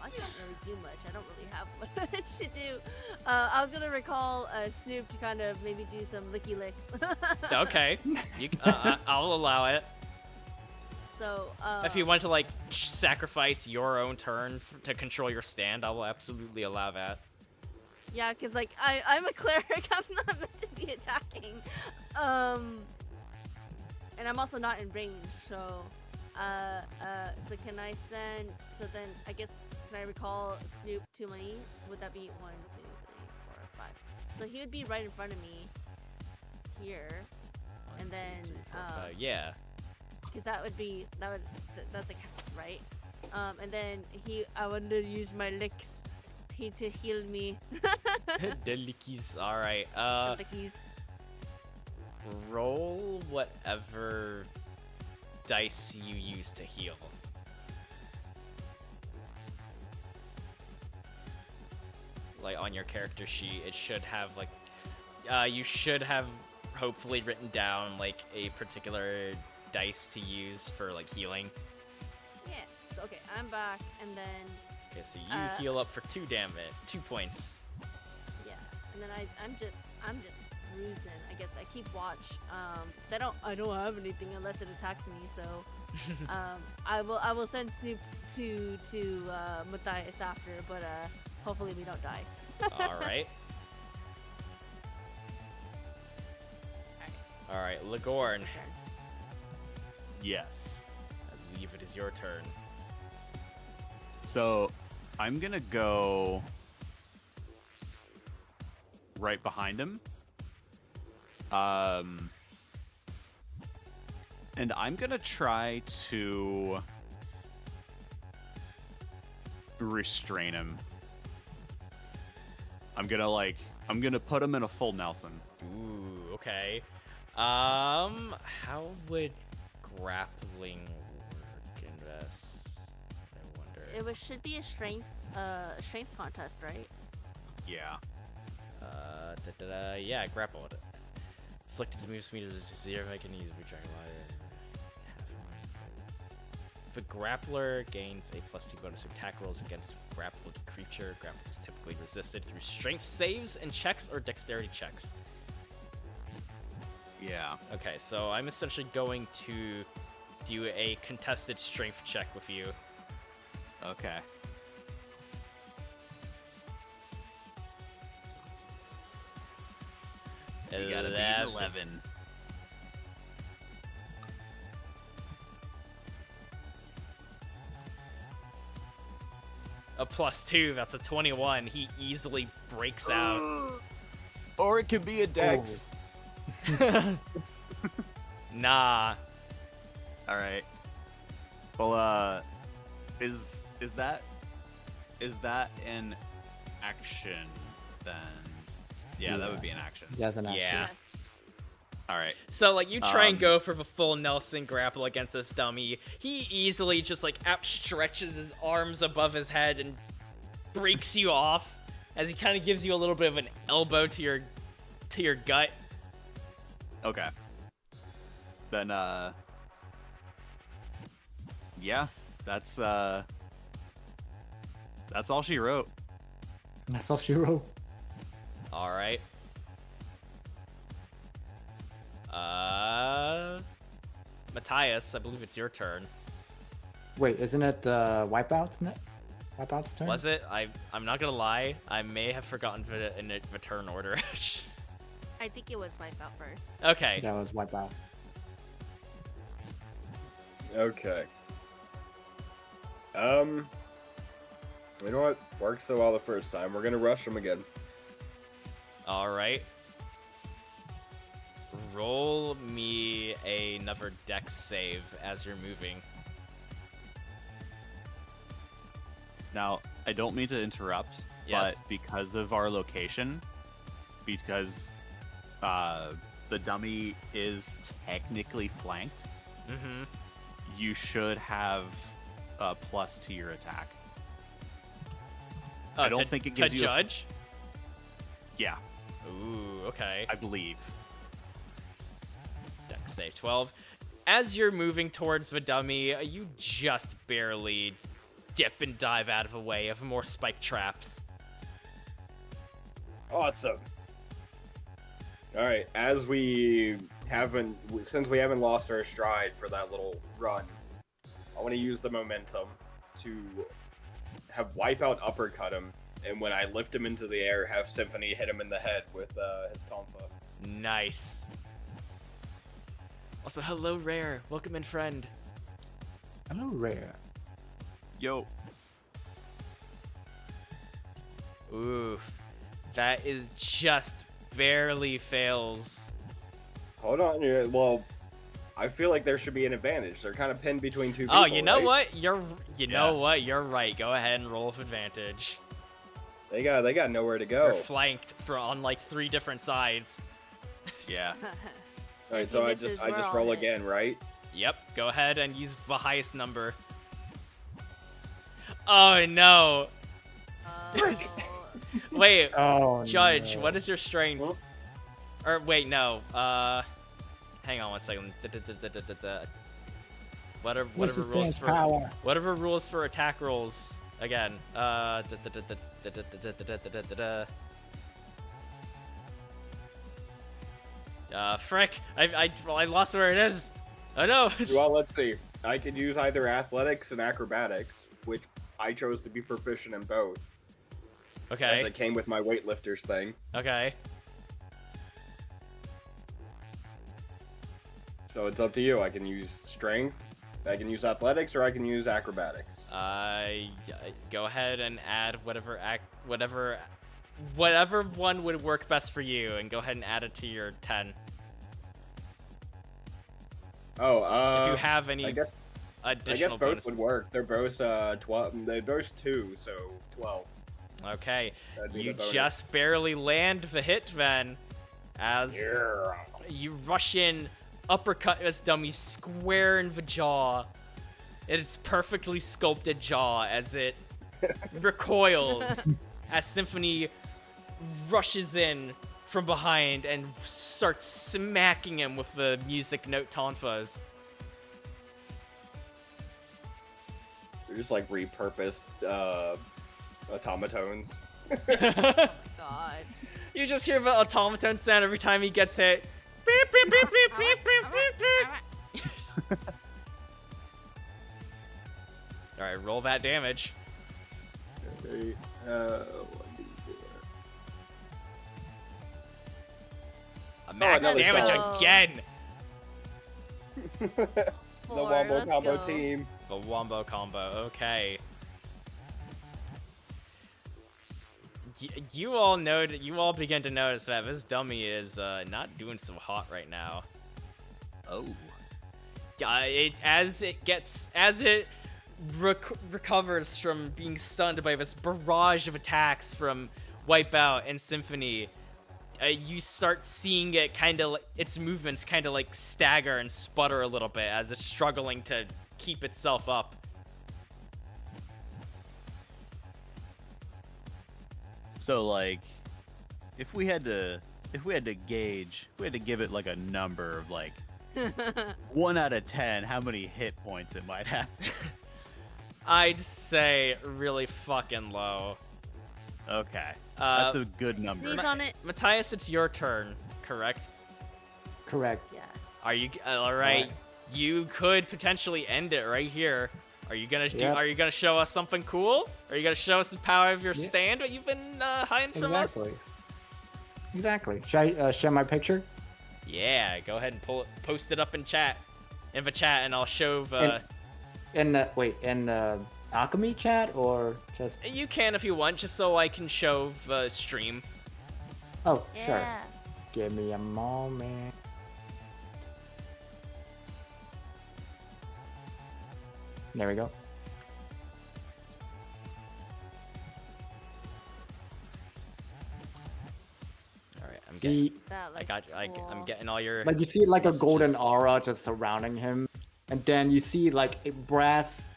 I can't really do much. I don't really have much to do. I was gonna recall Snoop to kind of maybe do some licky licks. Okay, I'll allow it. So If you want to like sacrifice your own turn to control your stand, I will absolutely allow that. yeah, cause like I'm a cleric. I'm not meant to be attacking. And I'm also not in range. So so can I send? So then I guess can I recall Snoop to me? Would that be 1, 2, 3, 4, 5? So he would be right in front of me here, and then Yeah. because that's like right. And then I wanted to use my licks to heal me. The lickies. All right. The lickies. Roll whatever dice you use to heal. Like on your character sheet, it should have like, you should have hopefully written down like a particular dice to use for like healing. Yeah. So, okay, I'm back, and then Okay, so you heal up for 2 damage, 2 points. yeah, and then I'm just cruising. I guess I keep watch. 'Cause I don't have anything unless it attacks me. So I will send Snoop to Matthias after, but hopefully we don't die. Alright. Alright, Ligorn, Yes. I believe it is your turn. So I'm gonna go right behind him. And I'm gonna try to restrain him. I'm gonna put him in a full Nelson. Ooh, okay. How would grappling work in this? I wonder. Should be a strength contest, right? Yeah. Yeah, grapple it. Inflict its move speed to 0 if I can use projectile. The grappler gains a +2 bonus to attack rolls against a grappled creature. Grapple is typically resisted through strength saves and checks or dexterity checks. Yeah. Okay, so I'm essentially going to do a contested strength check with you. Okay. You gotta beat 11. A +2, that's a 21. He easily breaks out. Or it could be a dex. Nah. All right. Well, is that an action then? Yeah, that would be an action. Yes, an action. Yeah. Yes. All right. So, like, you try and go for the full Nelson grapple against this dummy. He easily just, like, outstretches his arms above his head and breaks you off as he kind of gives you a little bit of an elbow to your gut. Okay. Then, yeah, that's all she wrote. That's all she wrote. All right. Matthias, I believe it's your turn. Wait, isn't it Wipeout's Wipeout's turn? Was it? I'm not gonna lie. I may have forgotten the turn order. I think it was Wipeout first. Okay. That was Wipeout. Okay. You know what? Worked so well the first time. We're gonna rush him again. All right. Roll me another dex save as you're moving. Now, I don't mean to interrupt, Yes. but because of our location, because the dummy is technically flanked, Mm-hmm. you should have a plus to your attack. I don't think it gives to you a- judge. Yeah, Ooh, okay. I believe. Dex save 12. As you're moving towards the dummy, you just barely dip and dive out of the way of more spike traps. Awesome. All right, since we haven't lost our stride for that little run, I want to use the momentum to have Wipeout uppercut him, and when I lift him into the air, have Symphony hit him in the head with his tonfa. Nice. Also, hello, Rare. Welcome in, friend. Hello, Rare. Yo, Oof. That is just barely fails. Hold on, well, I feel like there should be an advantage. They're kind of pinned between two people. Oh, you know right? what? You know what? You're right. Go ahead and roll with advantage. They got nowhere to You're go. flanked on like 3 different sides. yeah. All right, If so he I misses, just we're all roll hit. again, right? Yep. Go ahead and use the highest number. Oh no. Oh. Wait. Oh, Judge, no. what is your strength? Well- Or wait, no. Hang on one second. Whatever What's rules the stance for power? whatever rules for attack rolls again. Frick! I lost where it is. Oh no. Well, let's see. I could use either athletics and acrobatics, which I chose to be proficient in both, as Okay. it came with my weightlifters thing. Okay. So it's up to you. I can use strength, I can use athletics, or I can use acrobatics. Go ahead and add whatever one would work best for you, and go ahead and add it to your 10. Oh, If you have any I guess additional both bonuses. would work. They're both 12. They're both 2, so 12. Okay. That'd be You the bonus. just barely land the hit then, as Yeah. you rush in, uppercut this dummy square in the jaw. It's perfectly sculpted jaw as it recoils as Symphony rushes in from behind and starts smacking him with the music note tonfas. They're just like repurposed automatones. God. You just hear the automaton sound every time he gets hit. Beep, beep, beep, beep, beep, beep, beep, beep. Alright, roll that damage. Okay, A max another damage shot. again! the Wombo Let's Combo go. team. The wombo combo, okay. You all know that you all begin to notice that this dummy is not doing so hot right now. Oh. As it recovers from being stunned by this barrage of attacks from Wipeout and Symphony, you start seeing it its movements kind of like stagger and sputter a little bit as it's struggling to keep itself up. So like, if we had to gauge, if we had to give it like a number of like 1 out of 10, how many hit points it might have? I'd say really fucking low. Okay, that's Uh, a good number. Sneeze on it. Matthias, it's your turn, correct? Correct. Yes. Are you all right? Right. You could potentially end it right here. Are you gonna Yep. Are you gonna show us something cool? Are you gonna show us the power of your Yeah. stand? What you've been hiding from us? Exactly. Should I share my picture? Yeah, go ahead and post it up in the chat, and I'll show the. In alchemy chat or just? You can if you want, just so I can show the stream. Oh, sure. Yeah. Give me a moment. There we go. All right, I'm getting. The That looks I'm cool. getting all your. like you see like a golden messages. aura just surrounding him, and then you see like a brass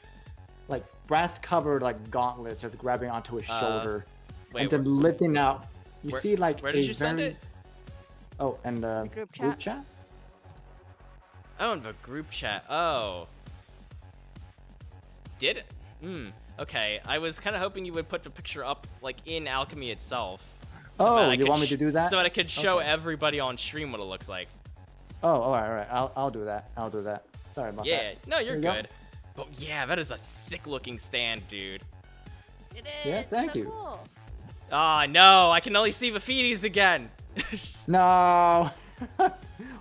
covered like gauntlet just grabbing onto his shoulder, Wait, and then lifting out. You where- see like where did a you send very- it? Oh, and the group group chat? chat. Oh, in the group chat. Oh. Did it? Okay. I was kind of hoping you would put the picture up, like, in Alchemy itself. so that Oh, I you could want me to do that? So that I could show Okay. everybody on stream what it looks like. Oh, all right. I'll do that. I'll do that. Sorry about Yeah. that. No, you're There you go. good. But yeah, that is a sick-looking stand, dude. It is. Yeah, thank so you. Cool. Ah, no. I can only see the feeties again. No.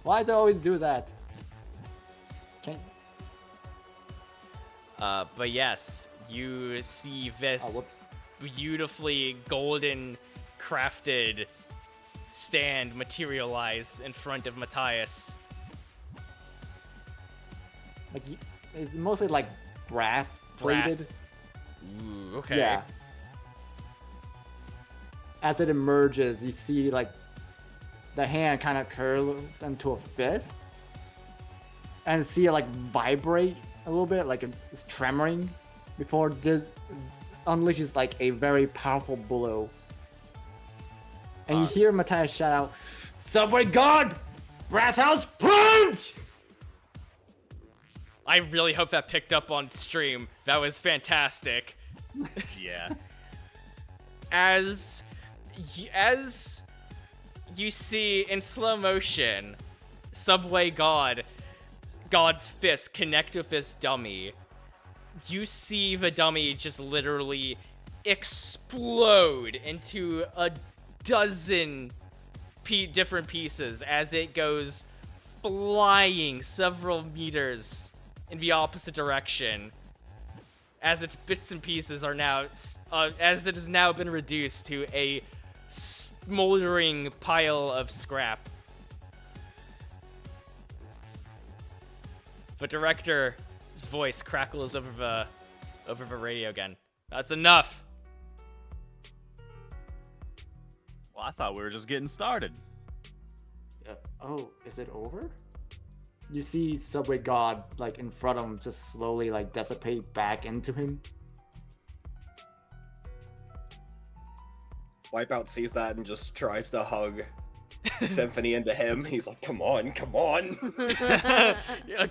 Why do I always do that? Can But yes, you see this Oh, whoops. beautifully golden crafted stand materialize in front of Matthias. Like it's mostly like brass plated. Brass. Ooh, okay. Yeah. As it emerges, you see like the hand kind of curls into a fist, and see it like vibrate a little bit, like it's tremoring before this unleashes like a very powerful blow. And you hear Matthias shout out, "Subway God! Brass House Punch!" I really hope that picked up on stream. That was fantastic. Yeah. As you see in slow motion, Subway God's fist connect with this dummy. You see the dummy just literally explode into a dozen different pieces as it goes flying several meters in the opposite direction. As its bits and pieces are now, as it has now been reduced to a smoldering pile of scrap. The director's voice crackles over the radio again. That's enough. Well, I thought we were just getting started. Oh, is it over? You see Subway God like in front of him just slowly like dissipate back into him. Wipeout sees that and just tries to hug Symphony into him. He's like, come on, come on.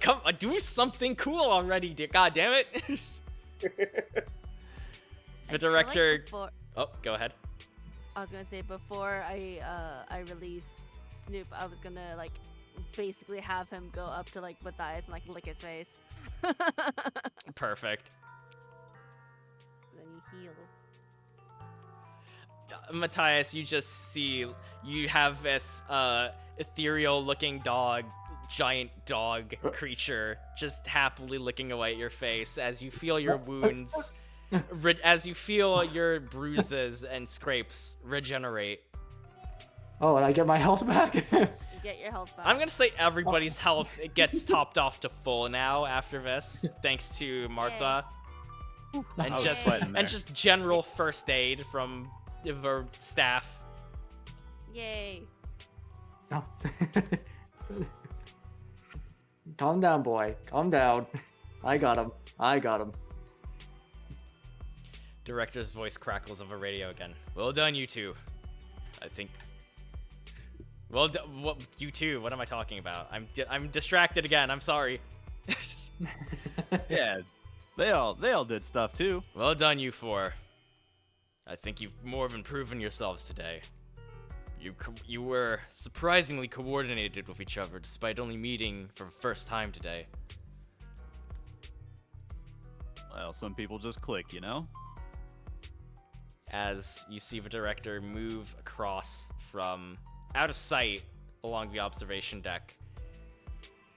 Come, do something cool already, God damn it. The director. Before, Oh, go ahead. I was gonna say before I release Snoop, I was gonna like basically have him go up to like Matthias and like lick his face. Then Perfect. you heal. Matthias, you just see you have this ethereal looking dog, giant dog creature just happily licking away at your face as you feel your wounds as you feel your bruises and scrapes regenerate. Oh, and I get my health back. You get your health back. I'm gonna say everybody's health gets topped off to full now after this, thanks to Martha. And I was just sweating there. and just general first aid from the staff. Yay. Oh. Calm down, boy. Calm down. I got him. I got him. Director's voice crackles over radio again. Well done, you two. I think. Well, what you two? What am I talking about? I'm distracted again. I'm sorry. Yeah, they all did stuff too. Well done, you four. I think you've more than proven yourselves today. You were surprisingly coordinated with each other, despite only meeting for the first time today. Well, some people just click, you know. As you see the director move across from out of sight along the observation deck.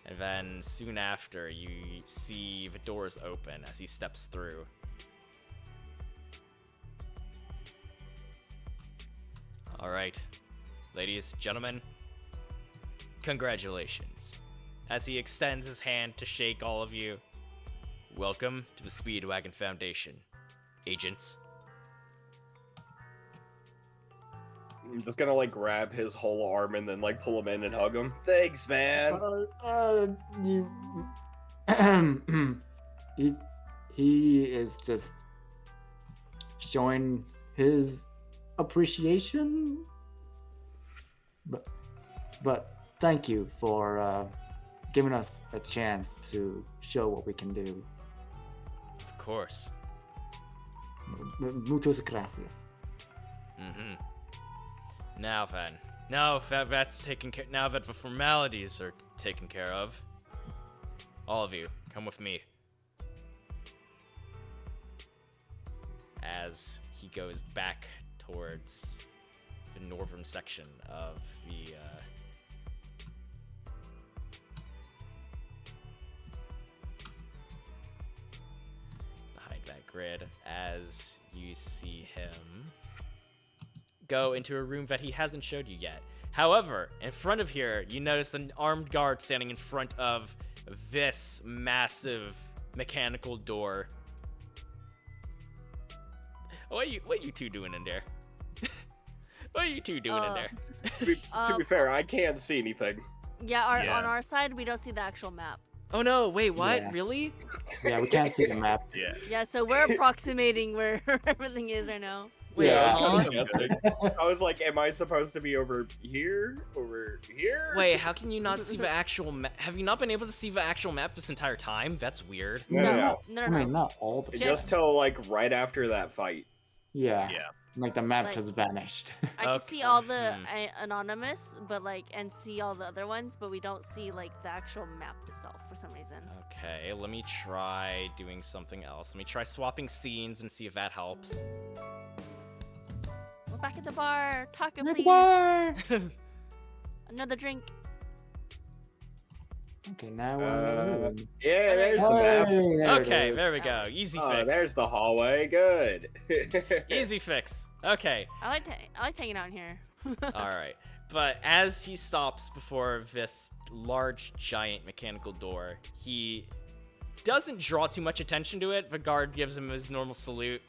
And then soon after, you see the doors open as he steps through. All right, ladies, gentlemen, congratulations. As he extends his hand to shake all of you, welcome to the Speedwagon Foundation, agents. I'm just gonna like grab his whole arm and then like pull him in and hug him. Thanks, man. You. he is just showing his appreciation. But thank you for giving us a chance to show what we can do. Of course. Muchas gracias. Mm-hmm. Now then, now that that's taken care, now that the formalities are taken care of, all of you, come with me. As he goes back towards the northern section of the behind that grid, as you see him go into a room that he hasn't showed you yet. However, in front of here, you notice an armed guard standing in front of this massive mechanical door. What you two doing in there? What are you two doing in there? To be fair, I can't see anything. Yeah, Yeah. on our side, we don't see the actual map. Oh no, wait, what? Yeah. Really? Yeah, we can't see the map. Yeah. Yeah, so we're approximating where everything is right now. Wait, Yeah. huh? I was like, am I supposed to be over here? Over here? Wait, how can you not see the actual map? Have you not been able to see the actual map this entire time? That's weird. No. No, I no. mean, not all the Just till like right after that fight. Yeah. Yeah. Like the map Like- just vanished. I can Okay. see all the anonymous, but like, and see all the other ones, but we don't see like the actual map itself for some reason. Okay, let me try doing something else. Let me try swapping scenes and see if that helps. We're back at the bar. Taco, At the please. bar! Another drink. Okay, now we're in the room. Yeah, there's the map. Hey, there it Okay, is. there we go. Easy Oh, fix. there's the hallway. Good. Easy fix. Okay. I like hanging out in here. All right. But as he stops before this large, giant mechanical door, he doesn't draw too much attention to it. The guard gives him his normal salute.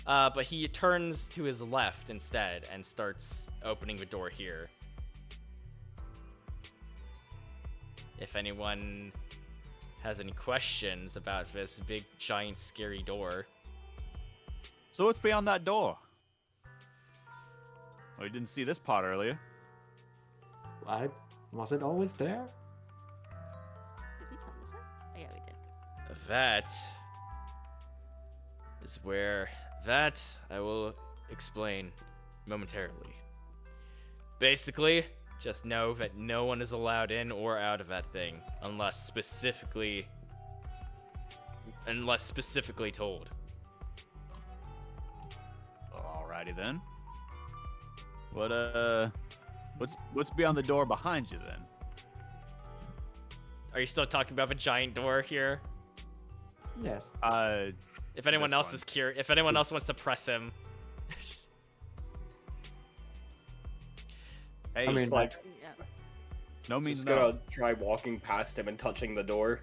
But he turns to his left instead and starts opening the door here. If anyone has any questions about this big, giant, scary door. So what's beyond that door? Oh, you didn't see this part earlier. Was it always there? Did we come this way? Oh yeah, we did. That is where that I will explain momentarily. Basically, just know that no one is allowed in or out of that thing unless specifically told. Alrighty then. What's beyond the door behind you then? Are you still talking about the giant door here? Yes. If anyone This else one. is curious, if anyone else wants to press him. Hey, I mean, like, Yeah. no means just no. gonna try walking past him and touching the door.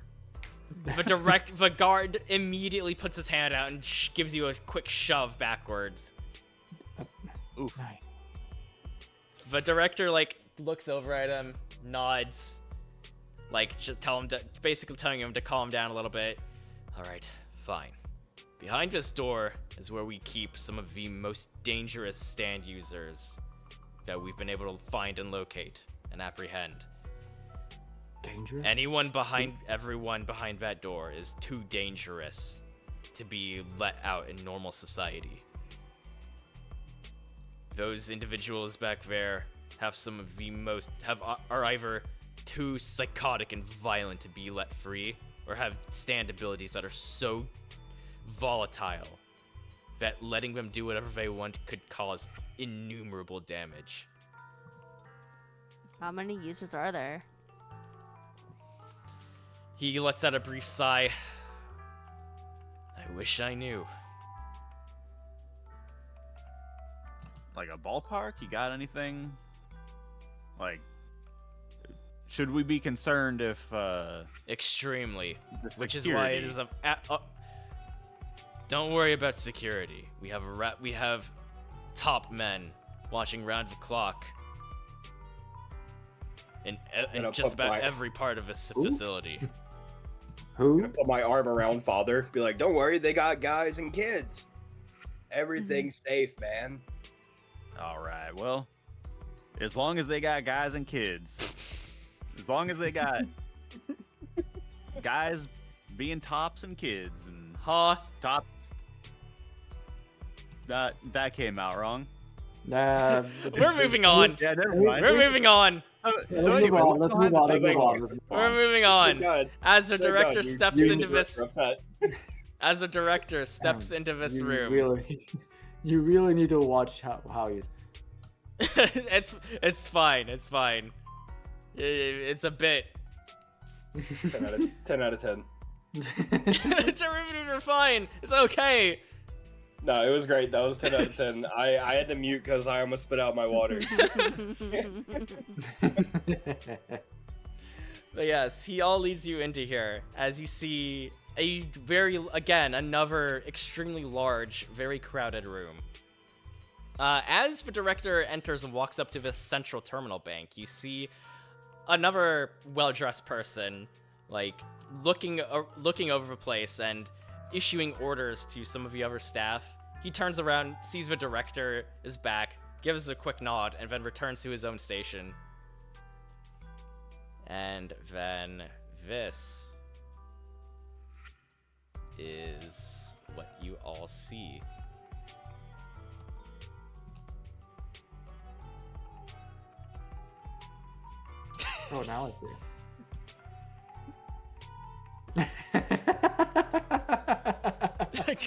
The guard immediately puts his hand out and gives you a quick shove backwards. Oof. Nice. The director like looks over at him, nods, like basically telling him to calm down a little bit. All right, fine. Behind this door is where we keep some of the most dangerous stand users that we've been able to find and locate and apprehend. Dangerous. Everyone behind that door is too dangerous to be let out in normal society. Those individuals back there have some of the are either too psychotic and violent to be let free, or have stand abilities that are so volatile that letting them do whatever they want could cause innumerable damage. How many users are there? He lets out a brief sigh. I wish I knew. Like a ballpark? You got anything? Like, should we be concerned if Extremely. the Which is why it security- is don't worry about security. We have top men watching round the clock in Gonna just put about my- every part of this Ooh. facility. Who? Gonna put my arm around father, be like, "Don't worry, they got guys and kids. Everything's safe, man." All right. Well, as long as they got guys and kids, as long as they got guys being tops and kids and Huh? tops, that came out wrong. We're We're moving on. Yeah, never We- mind. We're moving on. Let's move on. Let's move on. Let's move on. Let's move We're on. moving Oh on. God, As the thank God, director you- steps you into and the this, director are upset. as the director steps into this You room, you really need to watch how you. it's fine. It's fine. It's a bit. 10 out of 10. Derivatives are fine. It's okay. No, it was great. That was 10 out of 10. I had to mute because I almost spit out my water. But yes, he all leads you into here as you see another extremely large, very crowded room. As the director enters and walks up to this central terminal bank, you see another well-dressed person, like looking over the place and issuing orders to some of the other staff. He turns around, sees the director is back, gives a quick nod, and then returns to his own station. And then this is what you all see. Oh, now I see.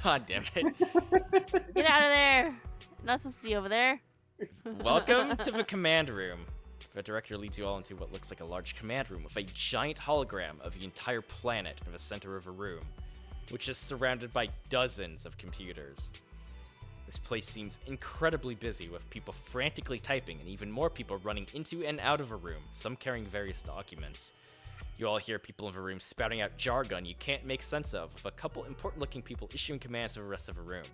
God damn it. Get out of there! You're not supposed to be over there. Welcome to the command room. The director leads you all into what looks like a large command room with a giant hologram of the entire planet in the center of a room, which is surrounded by dozens of computers. This place seems incredibly busy, with people frantically typing and even more people running into and out of a room, some carrying various documents. You all hear people in the room spouting out jargon you can't make sense of, with a couple important-looking people issuing commands to the rest of the room.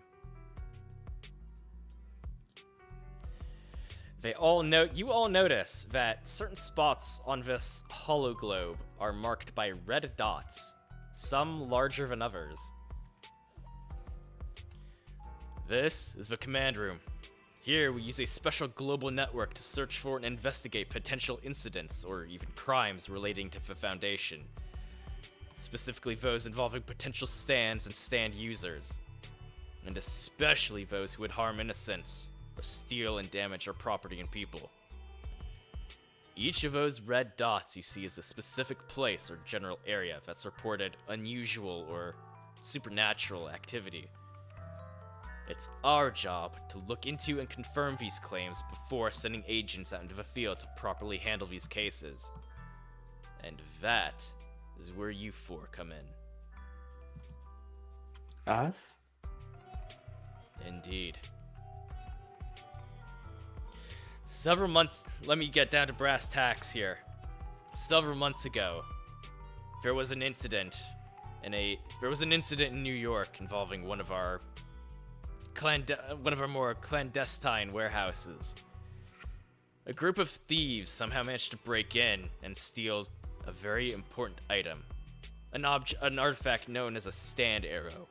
You all notice that certain spots on this hologlobe are marked by red dots, some larger than others. This is the command room. Here we use a special global network to search for and investigate potential incidents or even crimes relating to the Foundation, specifically those involving potential stands and stand users. and especially those who would harm innocents or steal and damage our property and people. Each of those red dots you see is a specific place or general area that's reported unusual or supernatural activity. It's our job to look into and confirm these claims before sending agents out into the field to properly handle these cases. And that is where you four come in. Us? Indeed. Several months, let me get down to brass tacks here. Several months ago, there was an incident in New York involving one of our more clandestine warehouses. A group of thieves somehow managed to break in and steal a very important item, an artifact known as a stand arrow.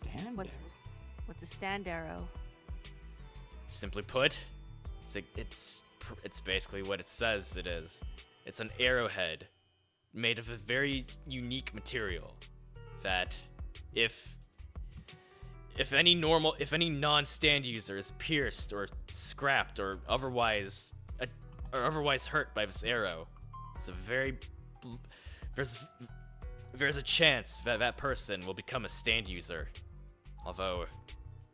Damn. What's a stand arrow? Simply put, it's basically what it says it is. It's an arrowhead made of a very unique material that if any non-stand user is pierced or scrapped or otherwise hurt by this arrow, there's a chance that that person will become a stand user. Although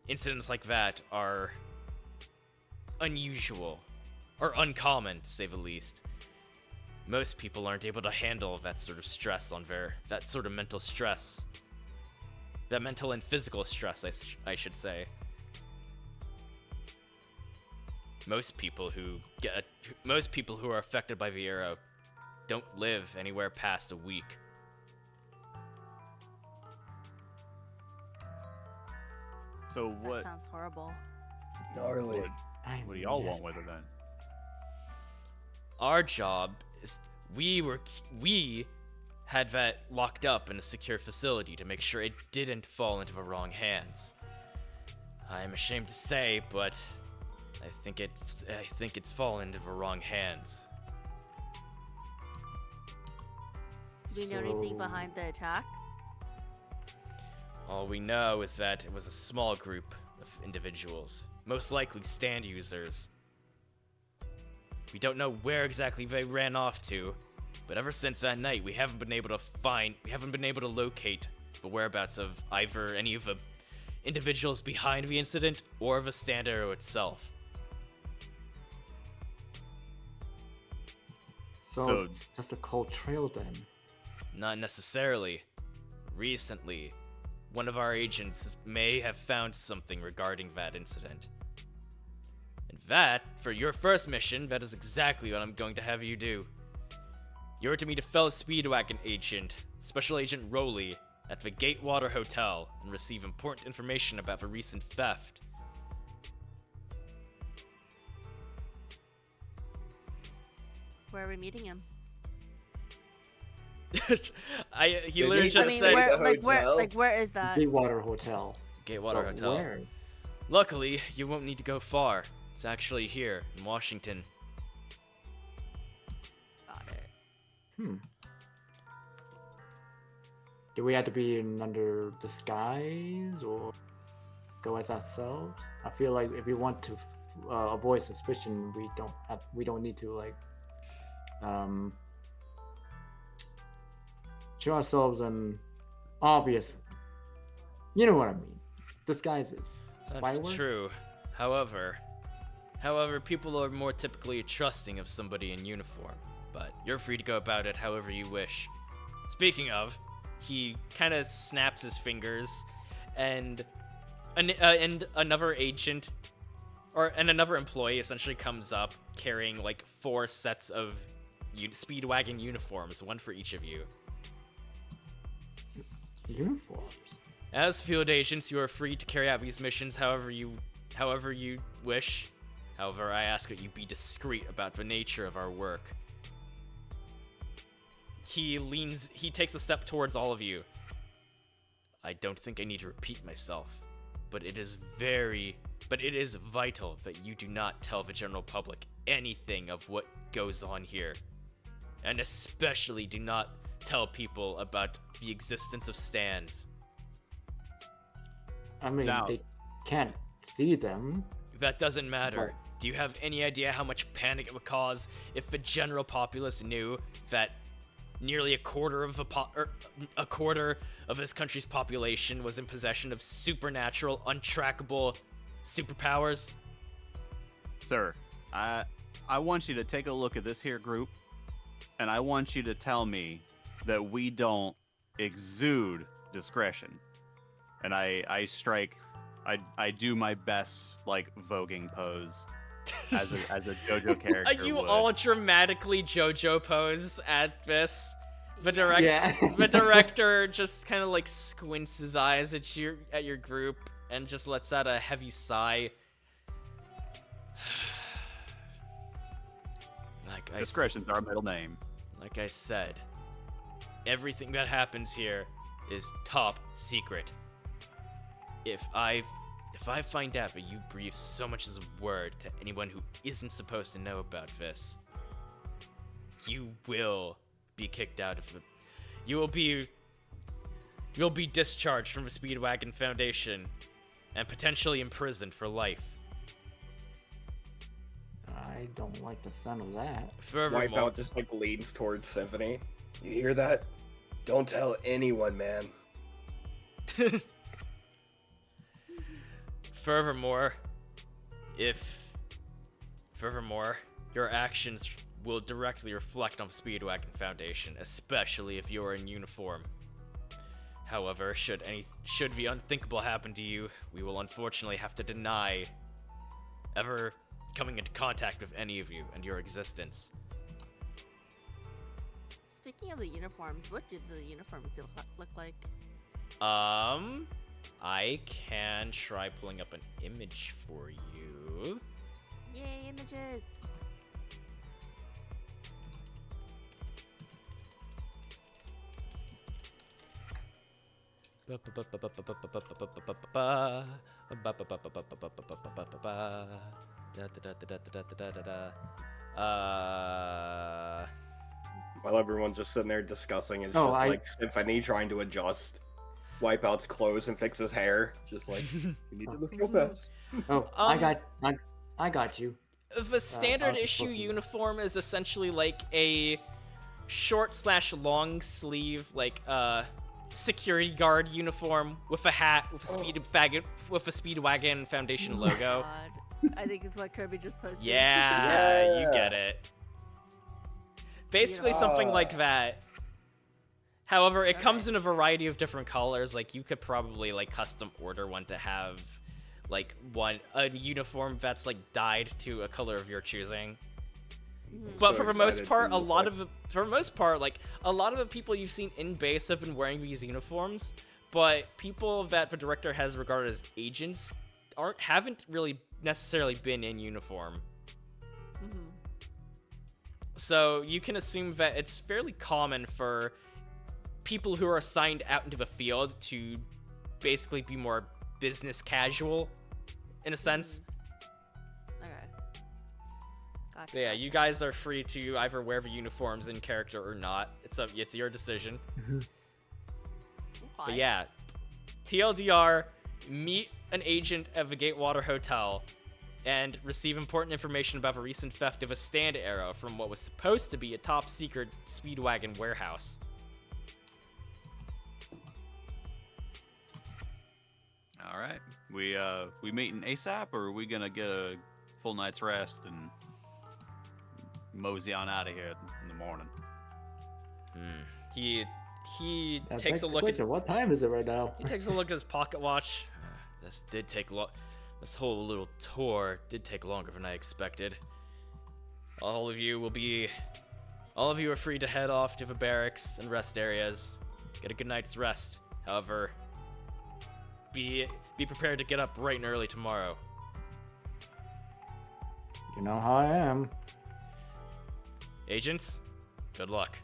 incidents like that are unusual or uncommon, to say the least. Most people aren't able to handle that sort of stress that sort of mental stress. That mental and physical stress, I should say. Most people who are affected by the arrow don't live anywhere past a week. So That what? sounds horrible. Gnarly. What do y'all want with it then? Our job is we had that locked up in a secure facility to make sure it didn't fall into the wrong hands. I'm ashamed to say, but I think it's fallen into the wrong hands. Do we know anything So- behind the attack? All we know is that it was a small group of individuals, most likely stand users. We don't know where exactly they ran off to, but ever since that night, we haven't been able to locate the whereabouts of either any of the individuals behind the incident or the stand arrow itself. So it's just a cold trail then. Not necessarily. Recently, one of our agents may have found something regarding that incident. And that, for your first mission, that is exactly what I'm going to have you do. You're to meet a fellow Speedwagon agent, Special Agent Rowley, at the Gatewater Hotel and receive important information about the recent theft. Where are we meeting him? He They literally need just to said say- where is that? Gatewater Hotel. Gatewater But Hotel. Where? Luckily, you won't need to go far. It's actually here in Washington. Got it. Do we have to be under disguise or go as ourselves? I feel like if we want to avoid suspicion, we don't need to show ourselves an obvious. You know what I mean? Disguises. That's Spyware? true. However, people are more typically trusting of somebody in uniform, but you're free to go about it however you wish. Speaking of, he kind of snaps his fingers, and another agent and another employee essentially comes up carrying like 4 sets of Speedwagon uniforms, one for each of you. Uniforms. As field agents, you are free to carry out these missions however you wish. However, I ask that you be discreet about the nature of our work. He takes a step towards all of you. I don't think I need to repeat myself, but it is vital that you do not tell the general public anything of what goes on here. And especially do not tell people about the existence of stands? I mean, Now- they can't see them. That doesn't matter. Right. Do you have any idea how much panic it would cause if the general populace knew that nearly a quarter of this country's population was in possession of supernatural, untrackable superpowers? Sir, I want you to take a look at this here group, and I want you to tell me that we don't exude discretion. And I do my best, like, voguing pose as a JoJo character. You would. all dramatically JoJo pose at this. The Yeah. the director just kind of like squints his eyes at your group and just lets out a heavy sigh. Discretion's our middle name. Like I said, everything that happens here is top secret. If I find out that you breathe so much as a word to anyone who isn't supposed to know about this, you will be kicked out of it. You'll be discharged from the Speedwagon Foundation and potentially imprisoned for life. I don't like the sound of that. Furthermore, Wipeout just like leans towards Symphony. You hear that? Don't tell anyone, man. Furthermore, your actions will directly reflect on the Speedwagon Foundation, especially if you're in uniform. However, should the unthinkable happen to you, we will unfortunately have to deny ever coming into contact with any of you and your existence. Speaking of the uniforms, what did the uniforms look like? I can try pulling up an image for you. Yay, images! While everyone's just sitting there discussing, it's Oh, just I- like Symphony trying to adjust Wipeout's clothes and fix his hair. Just like, you need to look your best. Oh, I got you. The standard I'll issue look into that. uniform is essentially like a short/long sleeve, like security guard uniform with a hat with a Speedwagon Foundation logo. God, I think it's what Kirby just posted. Yeah, you Yeah. get it. Basically something like that. However, it comes in a variety of different colors. Like, you could probably like custom order one to have like a uniform that's like dyed to a color of your choosing. But So for the most excited part, to, a lot of the people you've seen in base have been wearing these uniforms. But people that the director has regarded as agents haven't really necessarily been in uniform. Mhm. So you can assume that it's fairly common for people who are assigned out into the field to basically be more business casual, in a sense. Okay. Gotcha. But yeah, you guys are free to either wear the uniforms in character or not. It's your decision. But Okay. yeah, TLDR, meet an agent at the Gatewater Hotel and receive important information about the recent theft of a stand arrow from what was supposed to be a top secret Speedwagon warehouse. All right. We meeting ASAP, or are we gonna get a full night's rest and mosey on out of here in the morning? He That takes begs a the look at question, what time is it right now? he takes a look at his pocket watch. This did take This whole little tour did take longer than I expected. All of you are free to head off to the barracks and rest areas. Get a good night's rest. However, be prepared to get up bright and early tomorrow. You know how I am. Agents, good luck.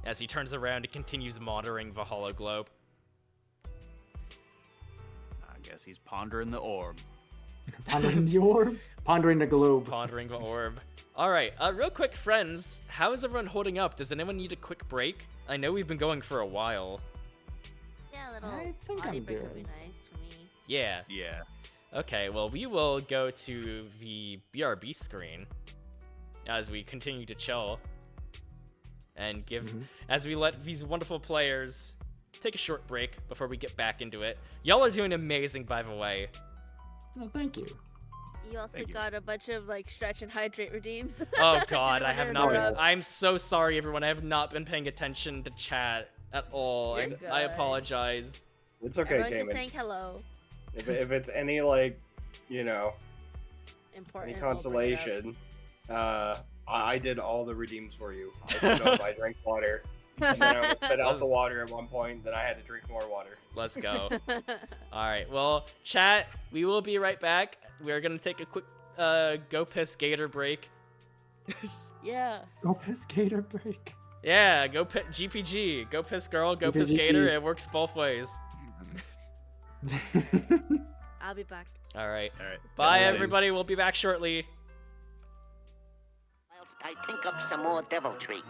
As he turns around, he continues monitoring the hollow globe. I guess he's pondering the orb. Pondering the orb? Pondering the globe. Pondering the orb. All right, real quick, friends. How is everyone holding up? Does anyone need a quick break? I know we've been going for a while. Yeah, a little I think potty I'm break would be good. nice for me. Yeah. Yeah. Okay, well, we will go to the BRB screen as we continue to chill and as we let these wonderful players take a short break before we get back into it. Y'all are doing amazing, by the way. No, thank you. You also Thank you. got a bunch of like stretch and hydrate redeems. Oh Didn't god, I wanna have not been. interrupt. I'm so sorry, everyone. I have not been paying attention to chat at all. You're I good. apologize. It's okay, Everyone's just Cayman. saying hello. If it's any like, you know, Important. any we'll bring it up. consolation, I did all the redeems for you. I stood up, I drank water, and then I almost spit out the water at one point. Then I had to drink more water. Let's go. All right. Well, chat. We will be right back. We're gonna take a quick go piss gator break. Yeah. Go piss gator break. Yeah, go piss GPG. Go piss girl. Go piss GPG. gator. It works both ways. I'll be back. All right. All right. Bye, Yeah. everybody. We'll be back shortly. Whilst I think up some more deviltry.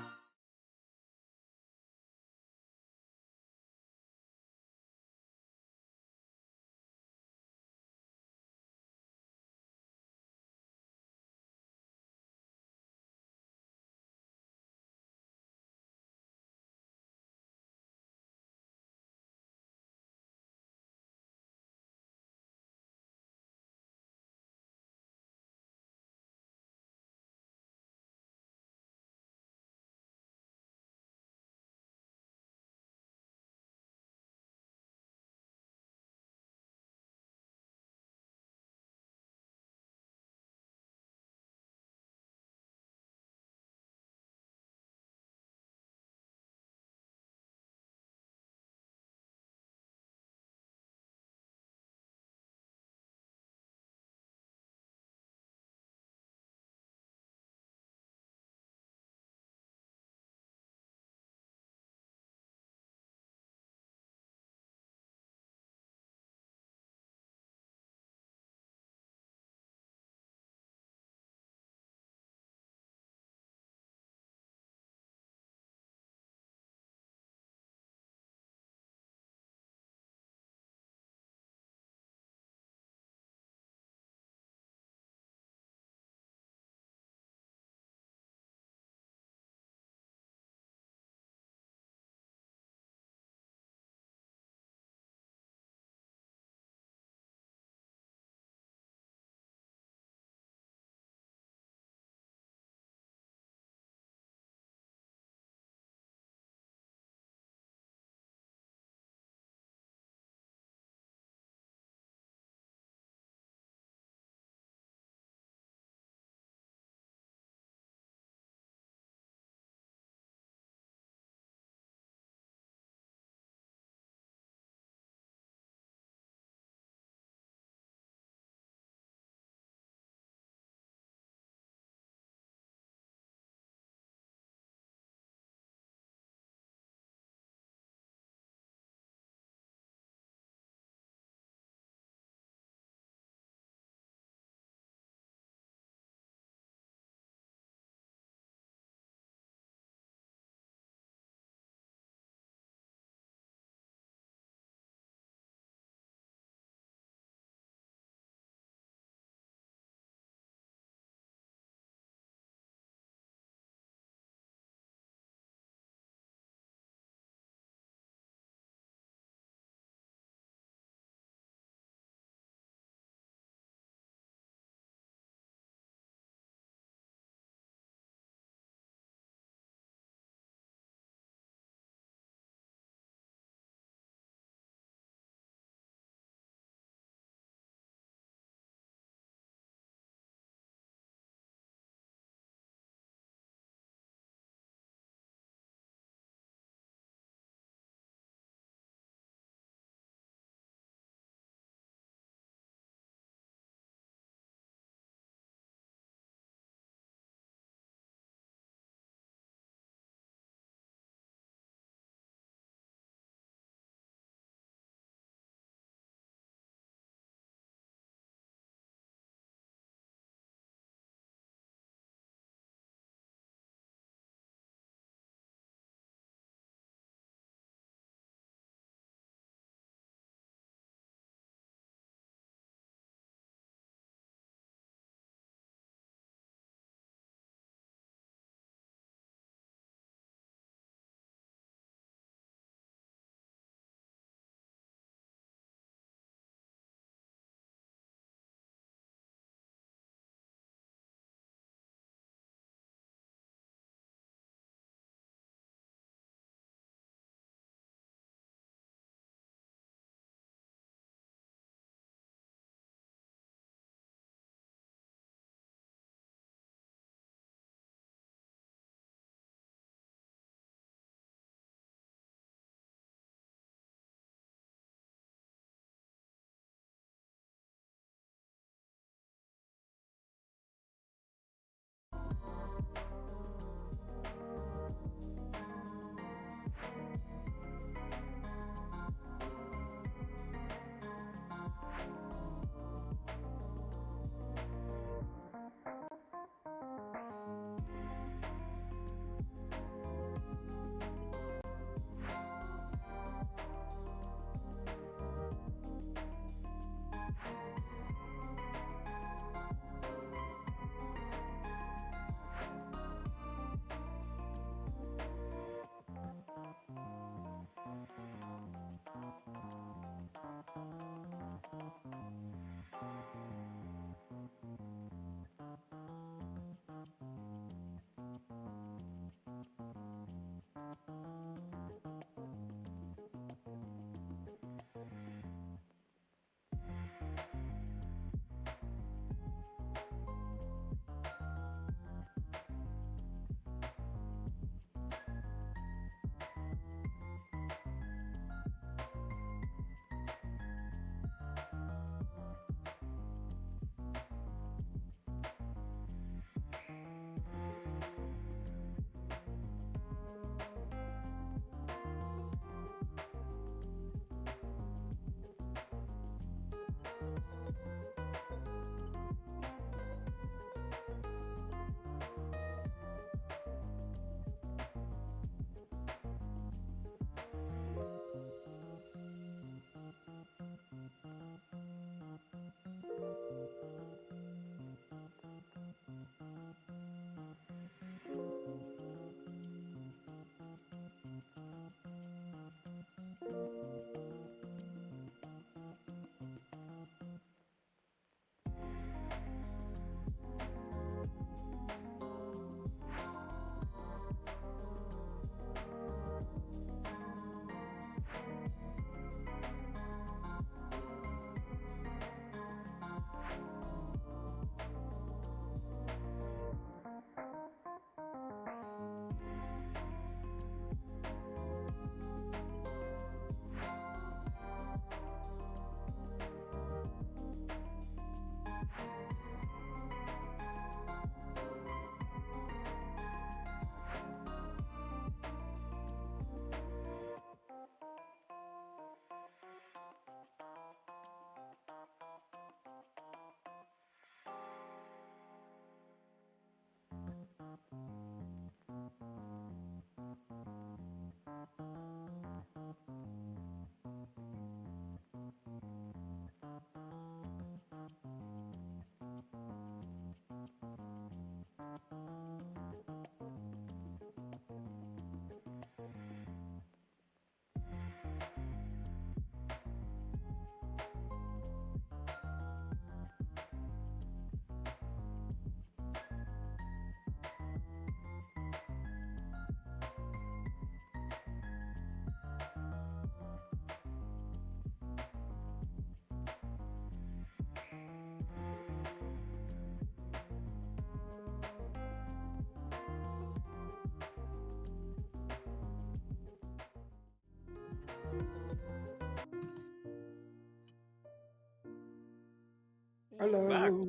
Hello.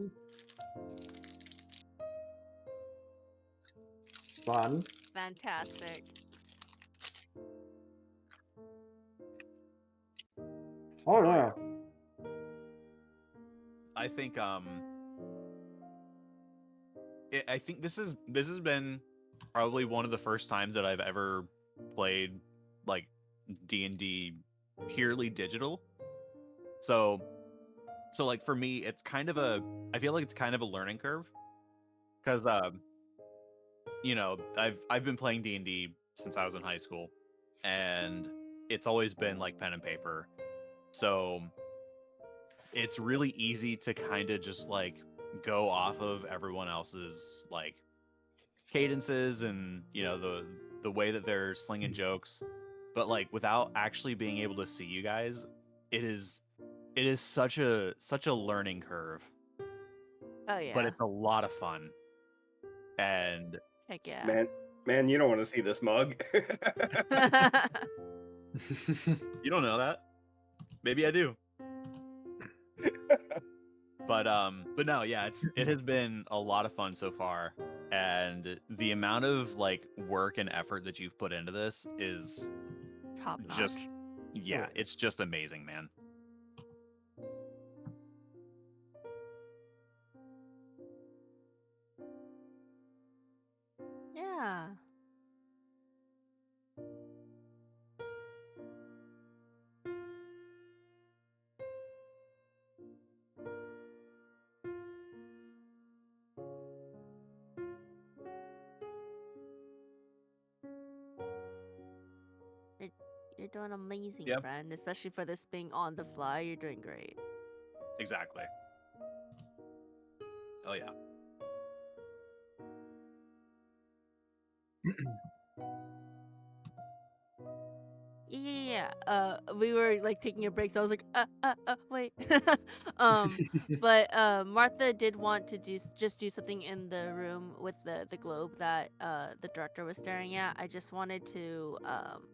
It's fun. Fantastic. Oh yeah. I think I think this has been probably one of the first times that I've ever played like D&D purely digital. So like for me it's kind of I feel like it's kind of a learning curve cuz you know, I've been playing D&D since I was in high school and it's always been like pen and paper. So it's really easy to kind of just like go off of everyone else's like cadences and you know the way that they're slinging jokes, but like without actually being able to see you guys, it is such a learning curve, Oh but yeah. it's a lot of fun. And Heck yeah. Man, you don't want to see this mug. you don't know that, maybe I do. But no, yeah, it has been a lot of fun so far, and the amount of like work and effort that you've put into this is Top notch. just yeah, Right. it's just amazing, man. Yeah. You're doing amazing, Yep. friend. Especially for this being on the fly, you're doing great. Exactly. Oh yeah. Yeah. We were like taking a break, so I was like, wait. But Martha did want to just do something in the room with the globe that the director was staring at. I just wanted to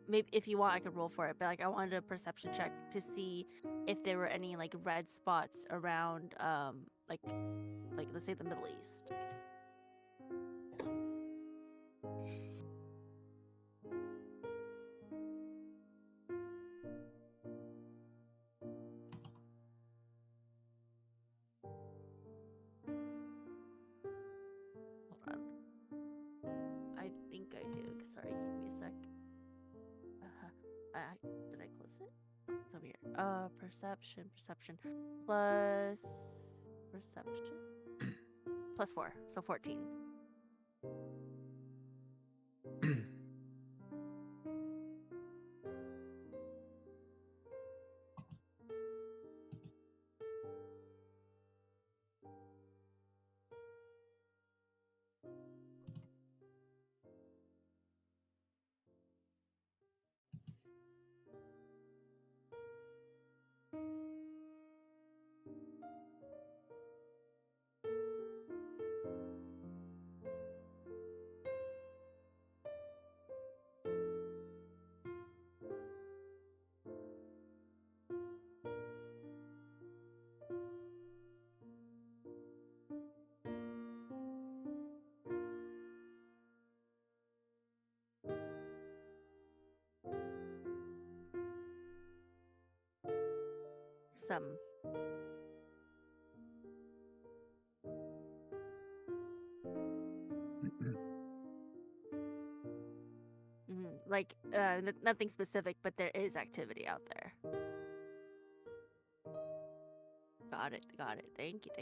maybe if you want, I could roll for it, but like I wanted a perception check to see if there were any like red spots around like let's say the Middle East. Hold on. I think I do. Sorry, give me a sec. Did I close it? Oh, it's over here. Perception plus perception plus 4, so 14. Some. Like nothing specific, but there is activity out there. Got it. Thank you.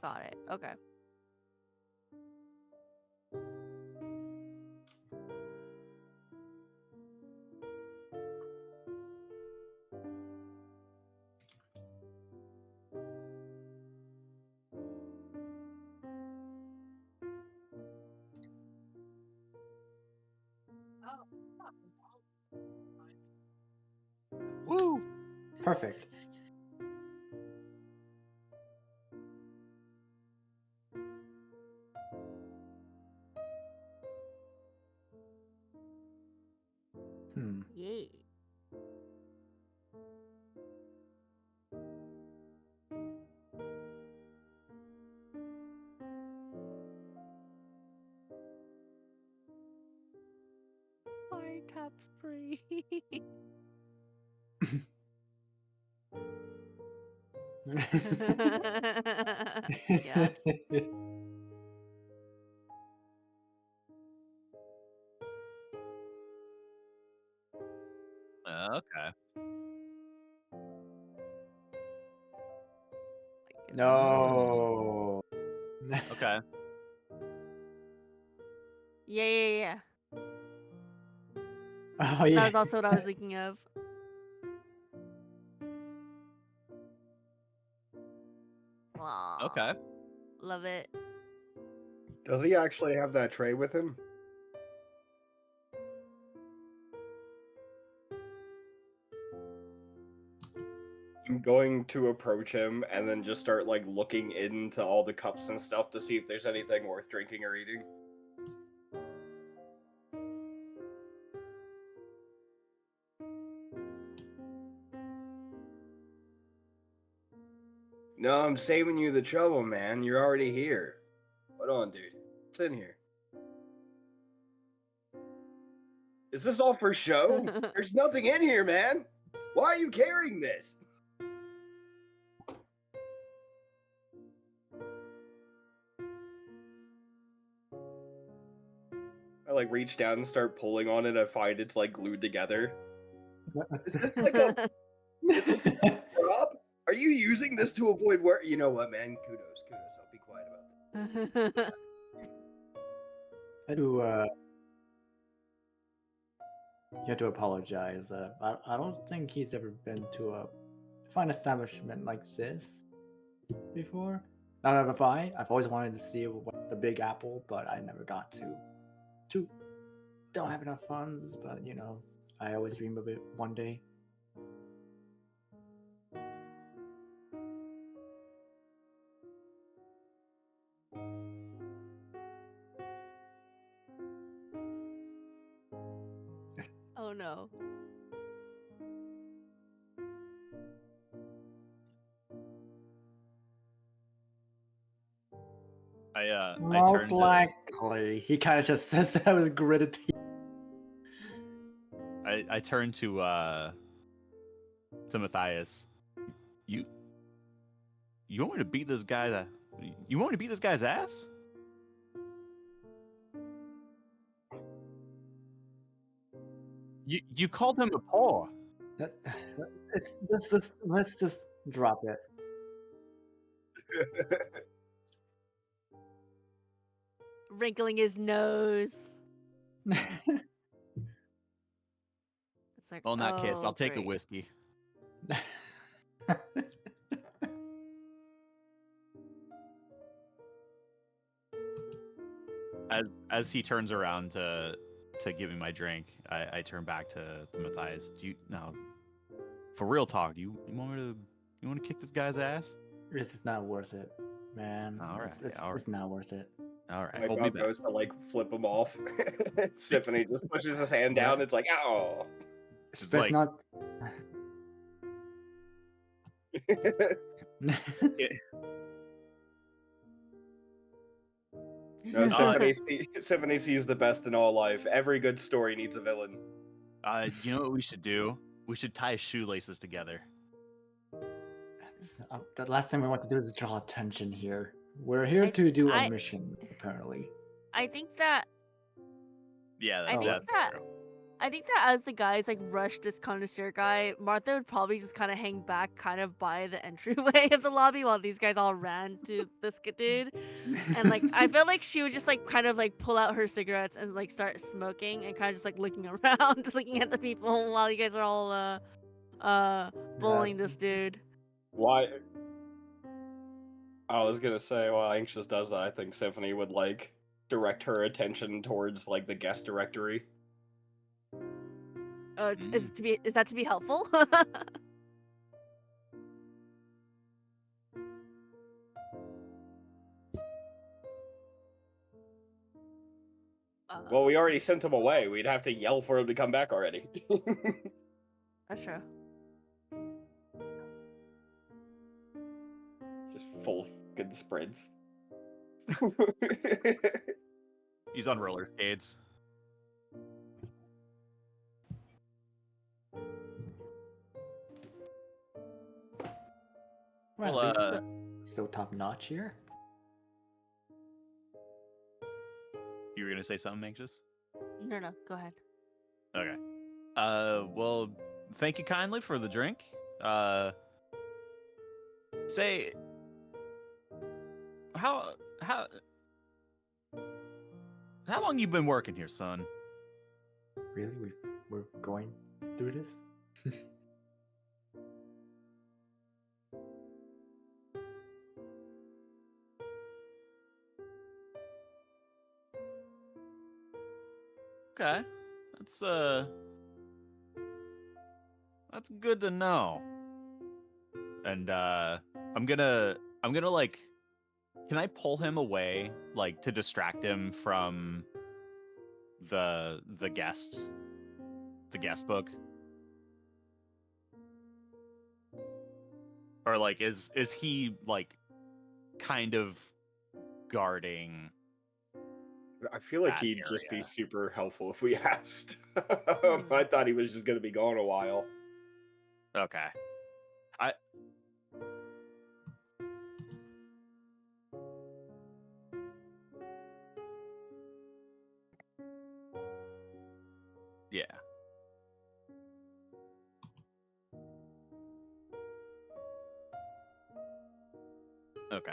Got it. Okay. Woo! Perfect. tapestry. Yes. Okay. No. Okay. Yeah. Oh That yeah. was also what I was thinking of. Wow. Okay. Love it. Does he actually have that tray with him? I'm going to approach him and then just start like looking into all the cups and stuff to see if there's anything worth drinking or eating. No, I'm saving you the trouble, man. You're already here. Hold on, dude. What's in here? Is this all for show? There's nothing in here, man. Why are you carrying this? I like reach down and start pulling on it. I find it's like glued together. Is this like a prop? Are you using this to avoid work? You know what, man? Kudos. I'll be quiet about this. I do. You have to apologize. I don't think he's ever been to a fine establishment like this before. Have I? I've always wanted to see the Big Apple, but I never got to. Don't have enough funds, but you know, I always dream of it one day. Oh no. I I Most turned to, likely, he kind of just says that with gritted teeth. I turned to Matthias. You want me to beat this guy? You want me to beat this guy's ass? You called him a paw. Let's just drop it. Wrinkling his nose. It's like, Well, in that case, oh, I'll take a great. whiskey. As he turns around to give me my drink, I turn back to Matthias. Do you now, for real talk? You want to kick this guy's ass? It's not worth it, man. All right, It's not worth it. All right, My hold me mom back. goes to like flip him off. Symphony just pushes his hand down. It's like, oh. It's It's like- not. No, Symphony sees the best in all life. Every good story needs a villain. You know what we should do? We should tie shoelaces together. The last thing we want to do is draw attention here. We're here to do a mission, apparently. I think that Yeah, I think that's that true. I think that as the guys like rush this connoisseur guy, Martha would probably just kind of hang back, kind of by the entryway of the lobby while these guys all ran to this dude. And like I feel like she would just like kind of like pull out her cigarettes and like start smoking and kind of just like looking around, looking at the people while you guys are all bullying this dude. Why? I was gonna say, while Anxious does that, I think Symphony would like direct her attention towards like the guest directory. Is that to be helpful? Well, we already sent him away. We'd have to yell for him to come back already. That's true. Just full fucking sprints. He's on roller skates. Well, Well, this is still top notch here. you were gonna say something, Anxious? No, go ahead. Okay. Well, thank you kindly for the drink. Say, how long you been working here, son? Really, we're going through this. Okay, that's good to know. And I'm gonna like, can I pull him away, like, to distract him from the guest book? Or like, is he like kind of guarding? I feel like That he'd just be area. super helpful if we asked. Hmm. I thought he was just gonna be gone a while. Okay. Yeah. Okay.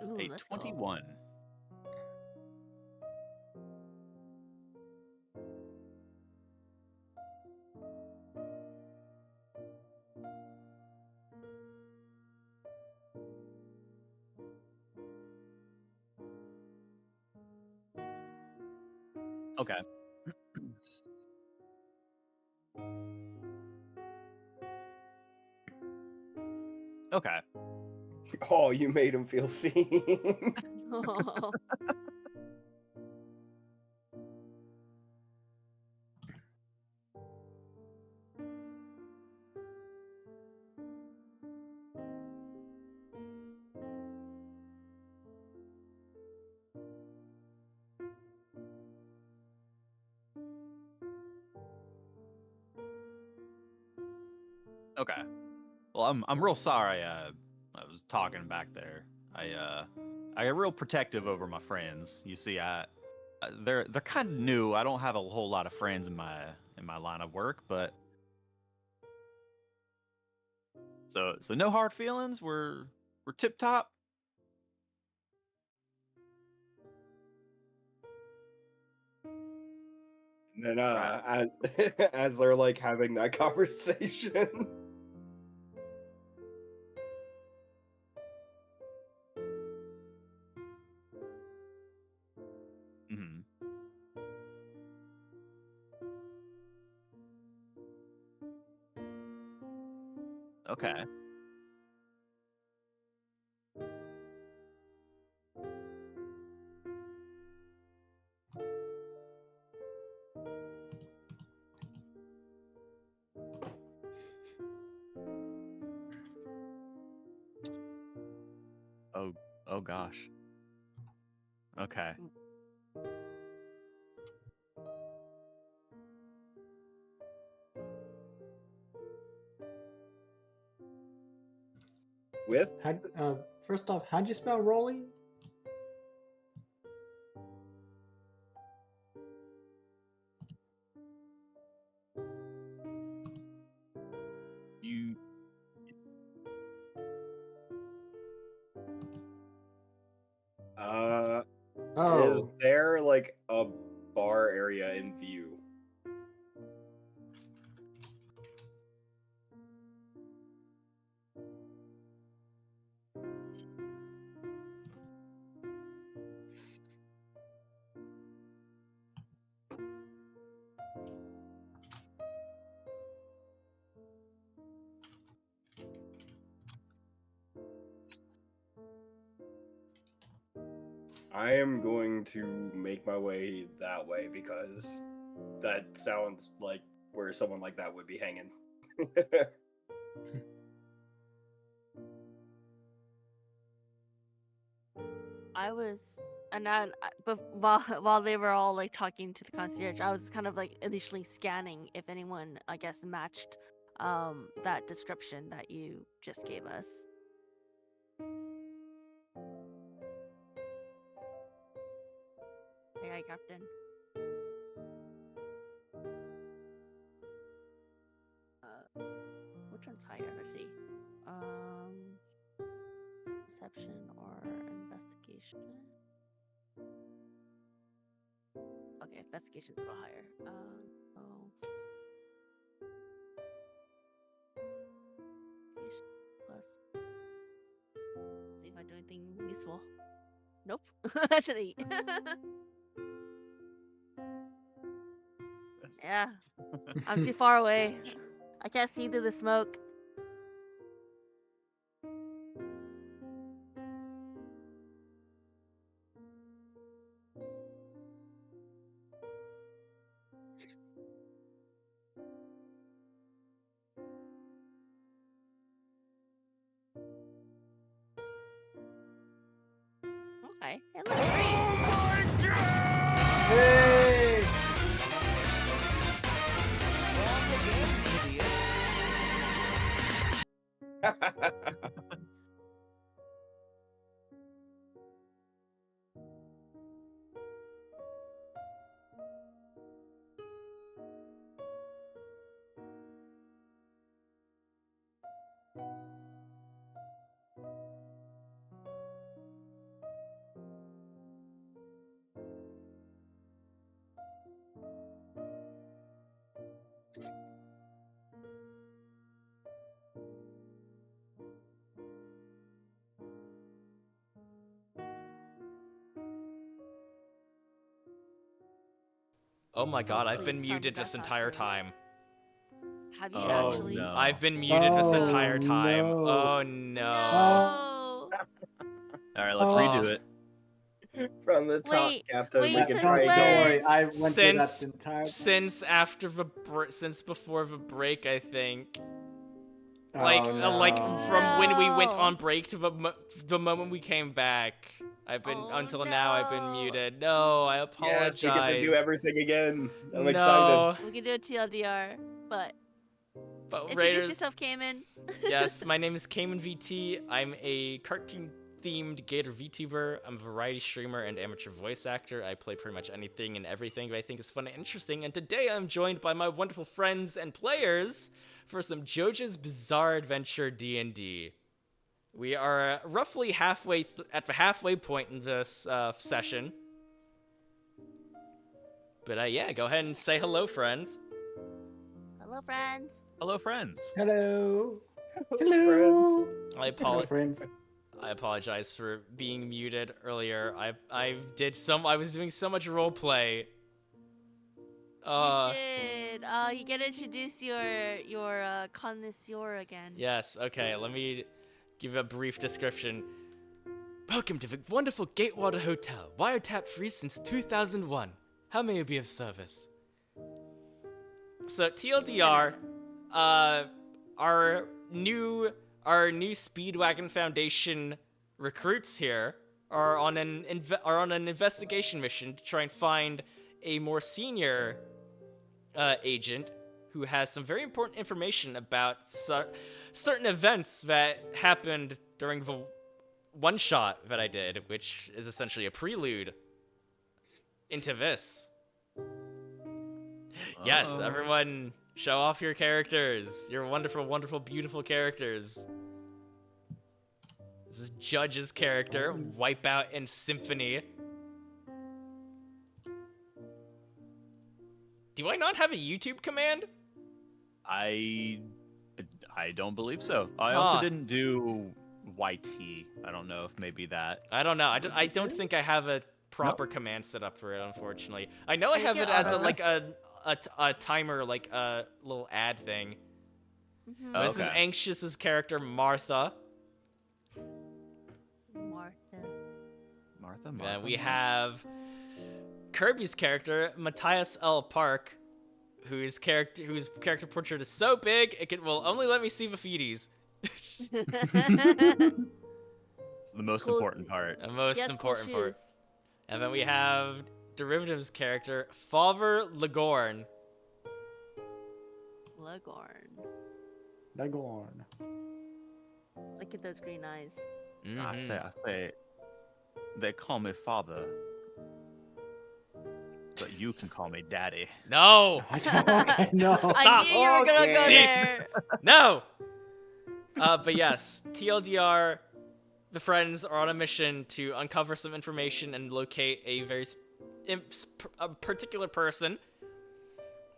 Ooh, A let's go. 21. Okay. Okay. Oh, you made him feel seen. Okay. Well, I'm real sorry. I was talking back there. I get real protective over my friends. You see, they're kind of new. I don't have a whole lot of friends in my line of work, but so no hard feelings. We're tip top. And then Right. as they're like having that conversation. Hmm. Okay. Oh gosh. Okay. With First off, how'd you spell Rolly? You is Oh, there like a bar area in view? I am going to make my way that way because that sounds like where someone like that would be hanging. I was, and then, but while they were all like talking to the concierge, I was kind of like initially scanning if anyone, I guess, matched that description that you just gave us. Hey, hi, Captain. Which one's higher? Let's see. Deception or investigation? Okay, investigation's a little higher. Investigation plus. Let's see if I do anything useful. Nope. That's an 8. Yeah. I'm too far away. I can't see through the smoke. Okay. It looks great. Hey! Oh my god, I've Please been tell me muted that's this not entire true. time. Have you Oh, actually? no. I've been muted this Oh, entire time. no. Oh no. No. All right, let's Oh. redo it. From the top, Wait, Captain. wait, We can since try when? Don't again. worry, I went through that Since entire. since before the break, I think. Oh, Like no. from when we went No. on break to the moment we came back. I've been Oh, until now I've been no. muted. No, I apologize. Yes, we get to do everything again. I'm no, excited. We can do a TLDR, but but introduce Raiders. yourself, Cayman. Yes, my name is Cayman VT. I'm a cartoon-themed Gator VTuber. I'm a variety streamer and amateur voice actor. I play pretty much anything and everything that I think is fun and interesting. And today I'm joined by my wonderful friends and players for some JoJo's Bizarre Adventure D&D. We are roughly halfway at the halfway point in this session. But yeah, go ahead and say hello, friends. Hello, friends. Hello, friends. Hello. Hello. Hello. I Hello, friends. I apologize for being muted earlier. I was doing so much roleplay. You did. You get to introduce your connoisseur again. Yes, okay, let me give a brief description. Welcome to the wonderful Gatewater Hotel, wiretap free since 2001. How may I be of service? So TLDR, our new Speedwagon Foundation recruits here are on an investigation mission to try and find a more senior agent who has some very important information about certain events that happened during the one shot that I did, which is essentially a prelude into this. Yes, everyone, show off your characters. Your wonderful, wonderful, beautiful characters. This is Judge's character, Wipeout and Symphony. Do I not have a YouTube command? I don't believe so. I also Huh. didn't do YT. I don't know if maybe that. I don't know. I don't think I have a proper command set up for it, unfortunately. I know I have it as a timer, like a little ad thing. Mm-hmm. This is Anxious's character, Martha. Martha. And we have Kirby's character, Matthias L. Park, whose character portrait is so big it will only let me see the feeties. the most Cool- important part. The most He has cool important part. shoes. And then we have derivatives character Father Legorn. Legorn. Legorn. Look at those green eyes. I Mhm. say, they call me father, but you can call me daddy. No. Okay, no. Stop. I knew you were gonna go Cease. there. No. But yes, TLDR, the friends are on a mission to uncover some information and locate a a particular person.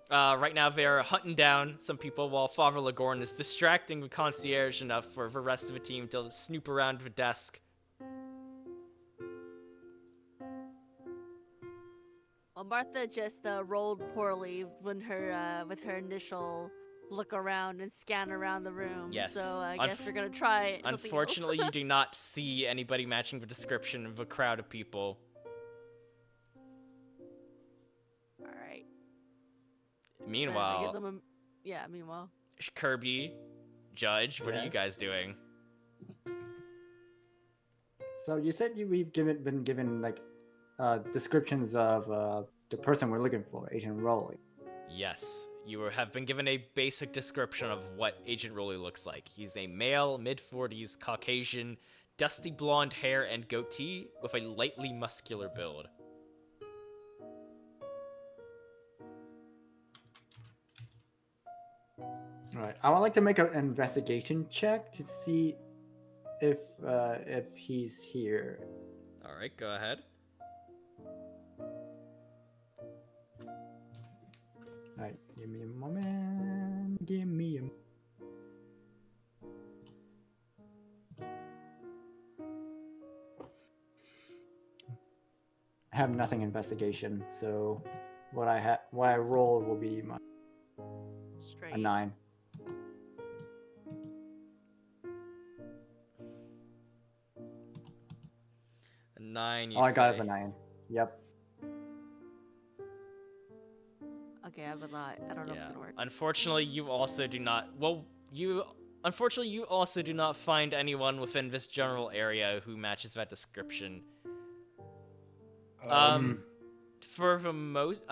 Right now they are hunting down some people while Father Legorn is distracting the concierge enough for the rest of the team to snoop around the desk. Well, Martha just rolled poorly when her with her initial look around and scan around the room. Yes. So I guess we're gonna try something Unfortunately, else. you do not see anybody matching the description of a crowd of people. All right. Meanwhile, Yeah. Meanwhile. Kirby, Judge, what are you Yes? guys doing? So you said we've been given like descriptions of the person we're looking for, Agent Rowley. Yes, you have been given a basic description of what Agent Rowley looks like. He's a male, mid-40s, Caucasian, dusty blonde hair and goatee with a lightly muscular build. All right. I would like to make an investigation check to see if he's here. All right, go ahead. All right. Give me a moment. Give me a. I have nothing investigation, so what I roll will be a Straight. 9. A 9, you All I got is say. a 9. Yep. Okay, I would not. I don't know if Yeah. it's gonna work. Unfortunately, you also do not. Unfortunately, you also do not find anyone within this general area who matches that description. For the most,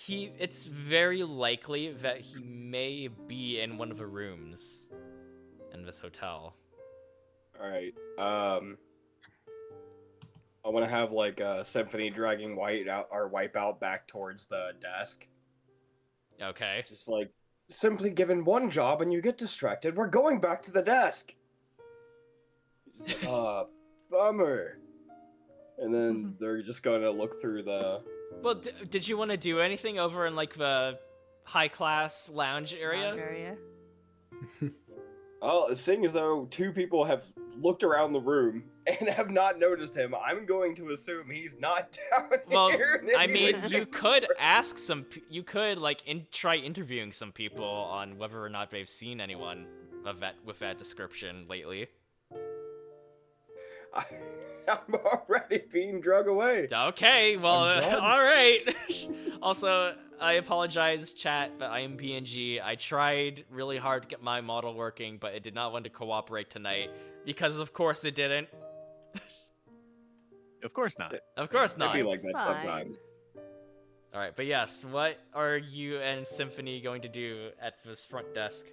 it's very likely that he may be in one of the rooms in this hotel. All right. I want to have like a Symphony dragging Wipeout back towards the desk. Okay. Just like simply given one job and you get distracted. We're going back to the desk. Just like, bummer. And then they're just going to look through the. Well, did you want to do anything over in like the high class lounge area? Lounge area. Oh, seeing as though two people have looked around the room and have not noticed him, I'm going to assume he's not down Well, here. I mean, you could ask you could like try interviewing some people on whether or not they've seen anyone with that description lately. I'm already being drug away. Okay, well, I'm done. all right. Also, I apologize, chat, but I am PNG. I tried really hard to get my model working, but it did not want to cooperate tonight because, of course, it didn't. Of course not. Of course It'd not. be like that Fine. sometimes. All right, but yes, what are you and Symphony going to do at this front desk?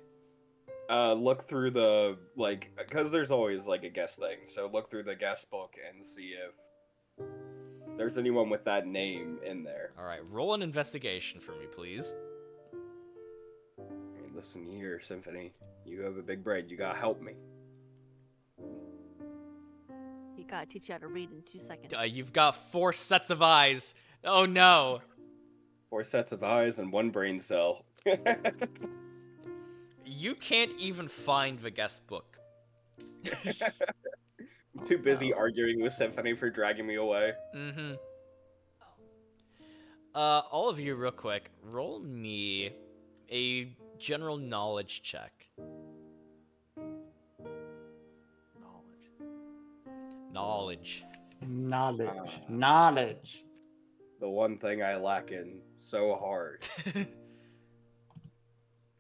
Look through the, like, because there's always, like, a guest thing, so look through the guest book and see if there's anyone with that name in there. All right, roll an investigation for me, please. Hey, listen here, Symphony. You have a big brain. You gotta help me. You gotta teach you how to read in 2 seconds. You've got 4 sets of eyes. Oh no. 4 sets of eyes and 1 brain cell. You can't even find the guest book. I'm too busy arguing with Symphony for dragging me away. Mm-hmm. All of you, real quick, roll me a general knowledge check. Knowledge. Knowledge. The one thing I lack in so hard.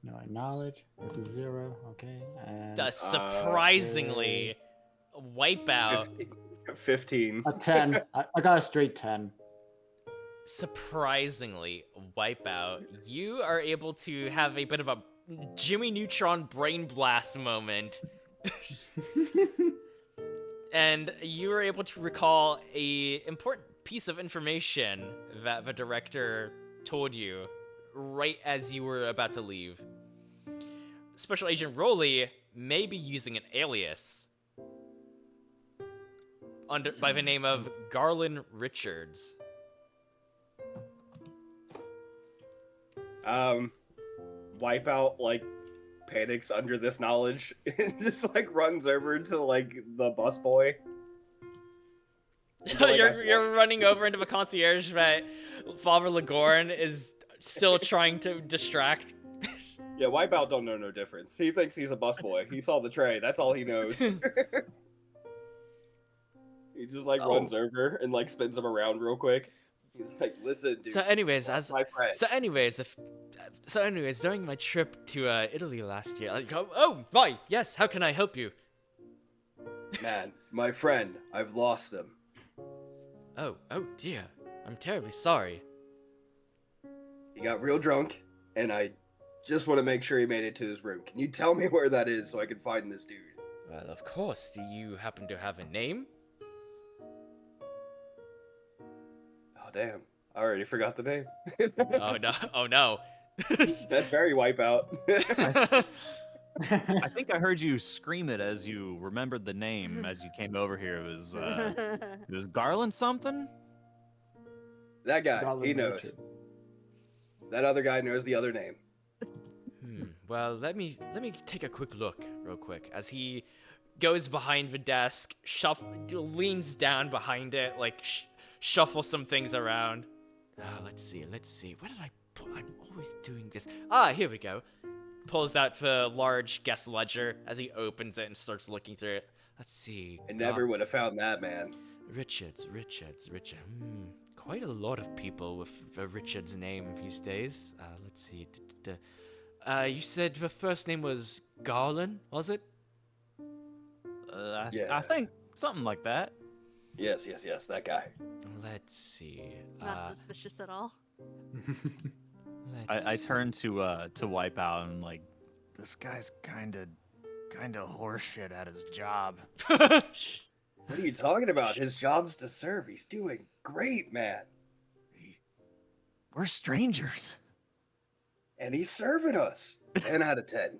No, knowledge. This is 0. Okay. And Surprisingly, Wipeout. 15. A 10. I got a straight 10. Surprisingly, Wipeout, you are able to have a bit of a Jimmy Neutron brain blast moment. And you were able to recall a important piece of information that the director told you right as you were about to leave. Special Agent Rowley may be using an alias by the name of Garland Richards. Wipeout like panics under this knowledge and just like runs over to like the busboy. You're running over into the concierge that Father Lagorn is still trying to distract. Yeah, Wipeout don't know no difference. He thinks he's a busboy. He saw the tray. That's all he knows. He just like runs over and like spins him around real quick. He's like, "Listen, dude." So, anyways, my friend. during my trip to Italy last year, right, yes, how can I help you? Man, my friend, I've lost him. Oh dear, I'm terribly sorry. He got real drunk, and I just want to make sure he made it to his room. Can you tell me where that is so I can find this dude? Well, of course. Do you happen to have a name? Oh damn! I already forgot the name. Oh no! Oh no! That's very Wipeout. I think I heard you scream it as you remembered the name as you came over here. It was Garland something? That guy, Garland he knows. Richards. That other guy knows the other name. Well, let me take a quick look, real quick, as he goes behind the desk, leans down behind it, like shuffles some things around. Let's see. Where did I put? I'm always doing this. Here we go. Pulls out the large guest ledger as he opens it and starts looking through it. Let's see. I never would have found that, man. Richard. Quite a lot of people with the Richards name these days. Let's see. You said the first name was Garland, was it? Yeah. I think something like that. Yes, that guy. Let's see. Not suspicious at all. I turn to Wipeout and I'm like, this guy's kind of horseshit at his job. What are you talking about? His job's to serve. He's doing great, man. We're strangers. And he's serving us. 10 out of 10.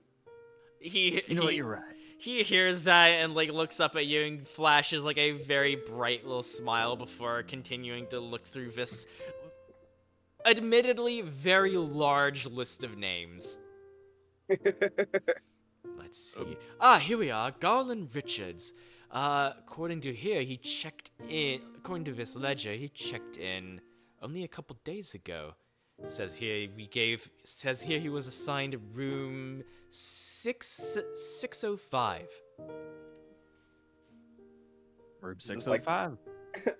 You know what? You're right. He hears that and like looks up at you and flashes like a very bright little smile before continuing to look through this admittedly very large list of names. Let's see. Here we are. Garland Richards. According to here, he checked in. According to this ledger, he checked in only a couple days ago. Says here he was assigned room 605. Room 605.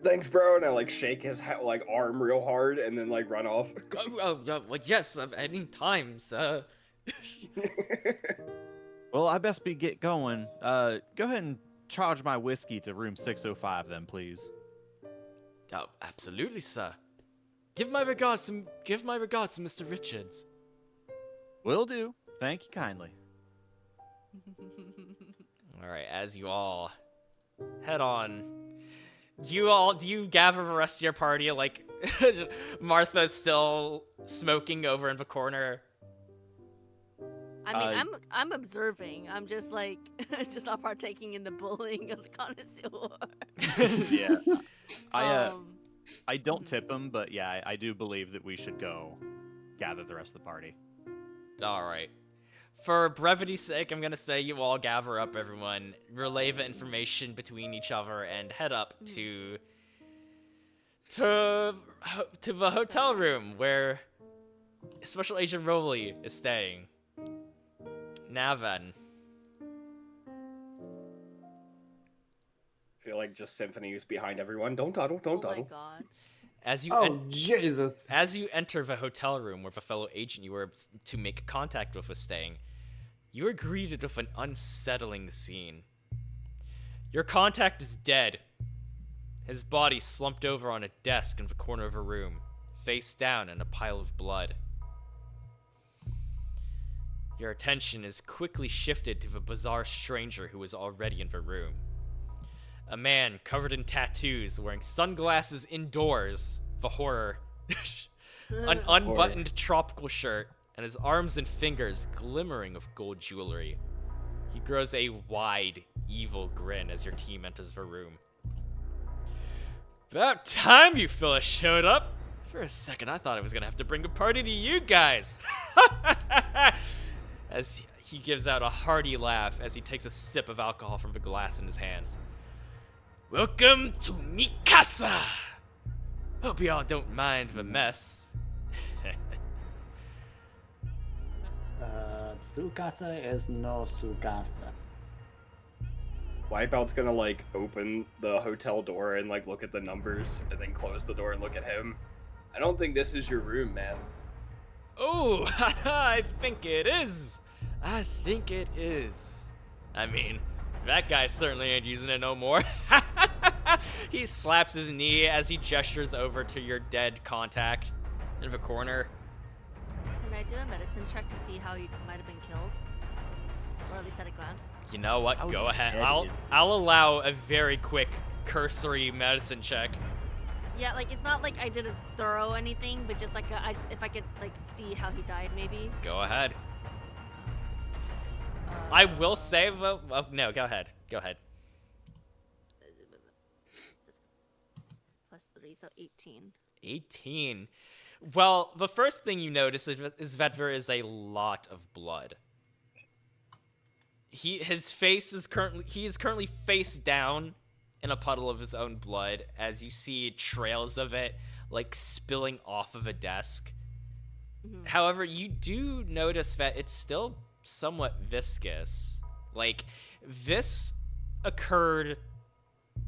Thanks, bro. And I like shake his like arm real hard and then like run off. Well, yes, at any time, sir. Well, I best get going. Go ahead and charge my whiskey to room 605 then, please. Oh, absolutely, sir. Give my regards to Mr. Richards. Will do. Thank you kindly. All right, as you all head on, do you gather the rest of your party? Like Martha's still smoking over in the corner. I mean, I'm observing. I'm just like, just not partaking in the bullying of the connoisseur. Yeah. I don't tip him, but yeah, I do believe that we should go gather the rest of the party. All right. For brevity's sake, I'm gonna say you all gather up, everyone, relay the information between each other, and head up to the hotel room where Special Agent Rowley is staying. Now then. I feel like just Symphony is behind everyone. Don't dawdle. Oh my god. Jesus. As you enter the hotel room where the fellow agent you were to make contact with was staying, you are greeted with an unsettling scene. Your contact is dead. His body slumped over on a desk in the corner of a room, face down in a pile of blood. Your attention is quickly shifted to the bizarre stranger who was already in the room. A man covered in tattoos, wearing sunglasses indoors, the horror, an unbuttoned tropical shirt, and his arms and fingers glimmering of gold jewelry. He grows a wide, evil grin as your team enters the room. About time you fellas showed up. For a second, I thought I was gonna have to bring a party to you guys. As he gives out a hearty laugh as he takes a sip of alcohol from the glass in his hands. Welcome to Mikasa! Hope y'all don't mind the mess. Tsukasa is no Tsukasa. Wipeout's gonna like open the hotel door and like look at the numbers and then close the door and look at him. I don't think this is your room, man. Oh, I think it is. I think it is. I mean, that guy certainly ain't using it no more. He slaps his knee as he gestures over to your dead contact in the corner. Can I do a medicine check to see how he might have been killed? Or at least at a glance? You know what? How Go ahead. dead I'll allow a very quick cursory medicine check. Yeah, like it's not like I did a thorough anything, but just like if I could like see how he died, maybe. Go ahead. I will say, no, go ahead. Go ahead. +3, so 18. 18. Well, the first thing you notice is that there is a lot of blood. He is currently face down in a puddle of his own blood as you see trails of it like spilling off of a desk. Mm-hmm. However, you do notice that it's still somewhat viscous. Like, this occurred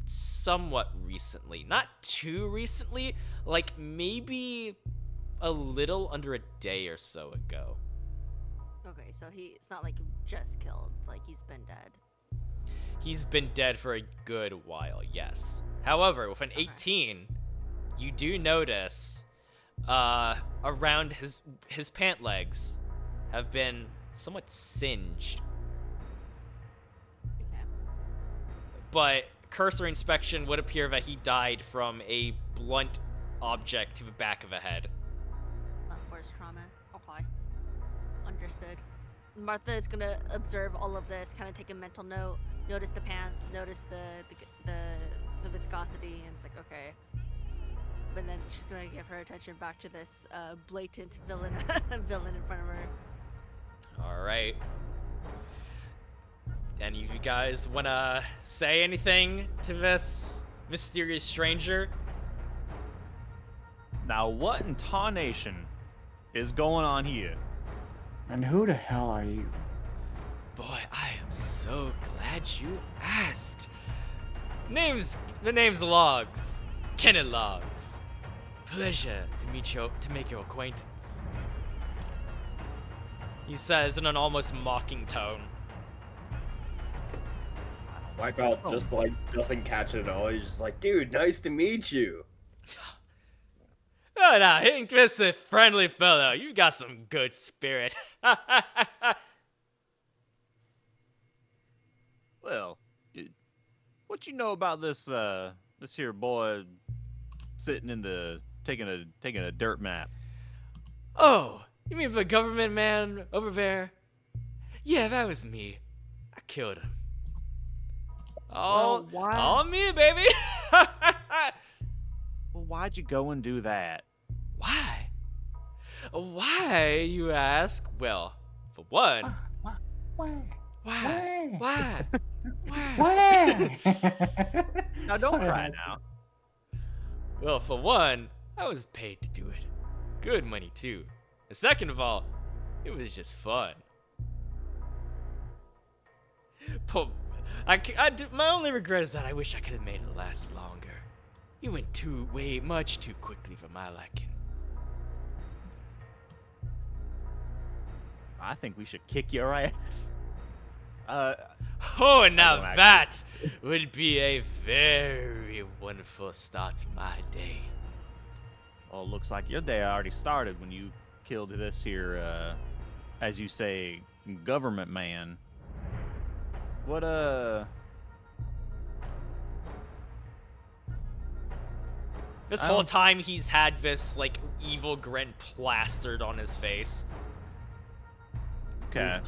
somewhat recently. Not too recently, like maybe a little under a day or so ago. Okay, so it's not like just killed, like he's been dead. He's been dead for a good while, yes. However, with an 18, you do notice around his pant legs have been somewhat singed. Okay. But cursory inspection would appear that he died from a blunt object to the back of the head. Force trauma. Okay. Understood. Martha is gonna observe all of this, kind of take a mental note, notice the pants, notice the viscosity, and it's like, okay. But then she's gonna give her attention back to this blatant villain in front of her. All right. Any of you guys wanna say anything to this mysterious stranger? Now, what in tarnation is going on here? And who the hell are you? Boy, I am so glad you asked. The name's Logs. Kenneth Logs. Pleasure to make your acquaintance. He says in an almost mocking tone. Wipeout just like doesn't catch it at all. He's just like, dude, nice to meet you. Oh, no, ain't this a friendly fellow? You got some good spirit. Well, what you know about this this here boy sitting in the taking a dirt map? Oh, you mean the government man over there? Yeah, that was me. I killed him. Well, why? All me, baby. Well, why'd you go and do that? Why? Why, you ask? Well, for one. Why? Why? Why? Now, don't cry now. Well, for one, I was paid to do it. Good money, too. And second of all, it was just fun. My only regret is that I wish I could have made it last longer. You went way much too quickly for my liking. I think we should kick your ass. Oh, don't now actually- that would be a very wonderful start to my day. Oh, looks like your day already started when you killed this here, as you say, government man. What, This I whole don't- time he's had this, like, evil grin plastered on his face. Okay.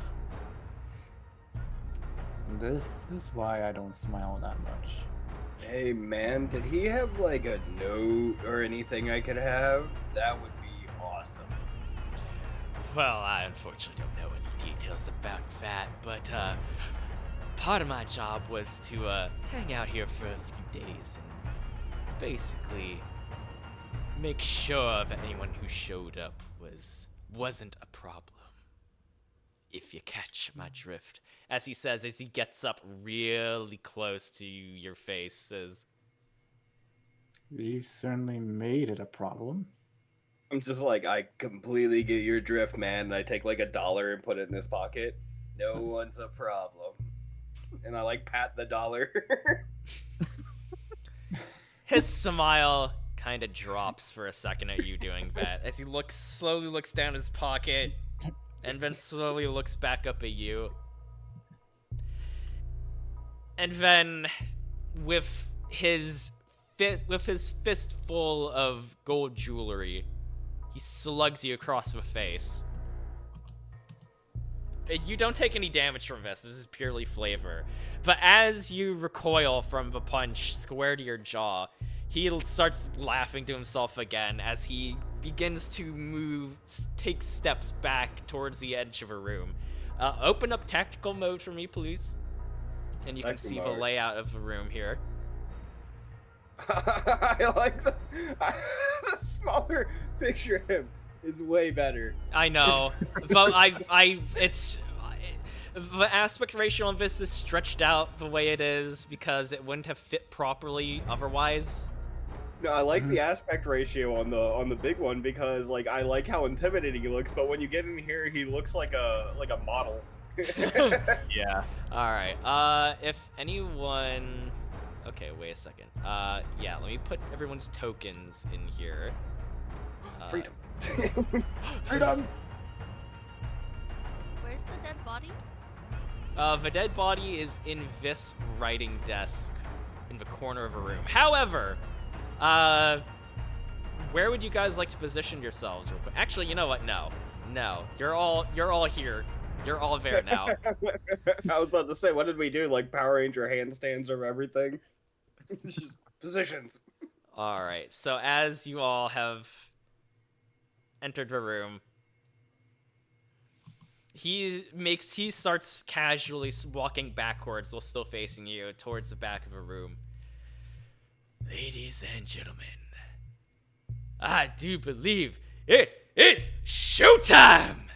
This is why I don't smile that much. Hey man, did he have like a note or anything I could have? That would be awesome. Well, I unfortunately don't know any details about that, but, part of my job was to, hang out here for a few days and basically make sure that anyone who showed up wasn't a problem. If you catch my drift. As he says, as he gets up really close to your face, says, We've certainly made it a problem. I'm just like, I completely get your drift, man. And I take like $1 and put it in his pocket. No one's a problem. And I like pat the dollar. his smile kind of drops for a second at you doing that, as he slowly looks down his pocket, and then slowly looks back up at you. And then, with his fistful of gold jewelry, he slugs you across the face. And you don't take any damage from this. This is purely flavor. But as you recoil from the punch square to your jaw, he starts laughing to himself again as he begins to take steps back towards the edge of a room. Open up tactical mode for me, please. And you can Tactical see the mode. layout of the room here. I like the smaller picture of him is way better. I know, but the aspect ratio on this is stretched out the way it is because it wouldn't have fit properly otherwise. No, I like the aspect ratio on the big one because like I like how intimidating he looks, but when you get in here, he looks like a model. Yeah. All right. If anyone, okay, wait a second. Yeah, let me put everyone's tokens in here. Freedom. Freedom! Where's the dead body? The dead body is in this writing desk in the corner of a room. However, where would you guys like to position yourselves? Real quick? Actually, you know what? No, you're all here. You're all there now. I was about to say, what did we do? Like Power Ranger handstands or everything? It's just positions. All right. So as you all have entered the room, he starts casually walking backwards while still facing you towards the back of a room. Ladies and gentlemen, I do believe it is showtime!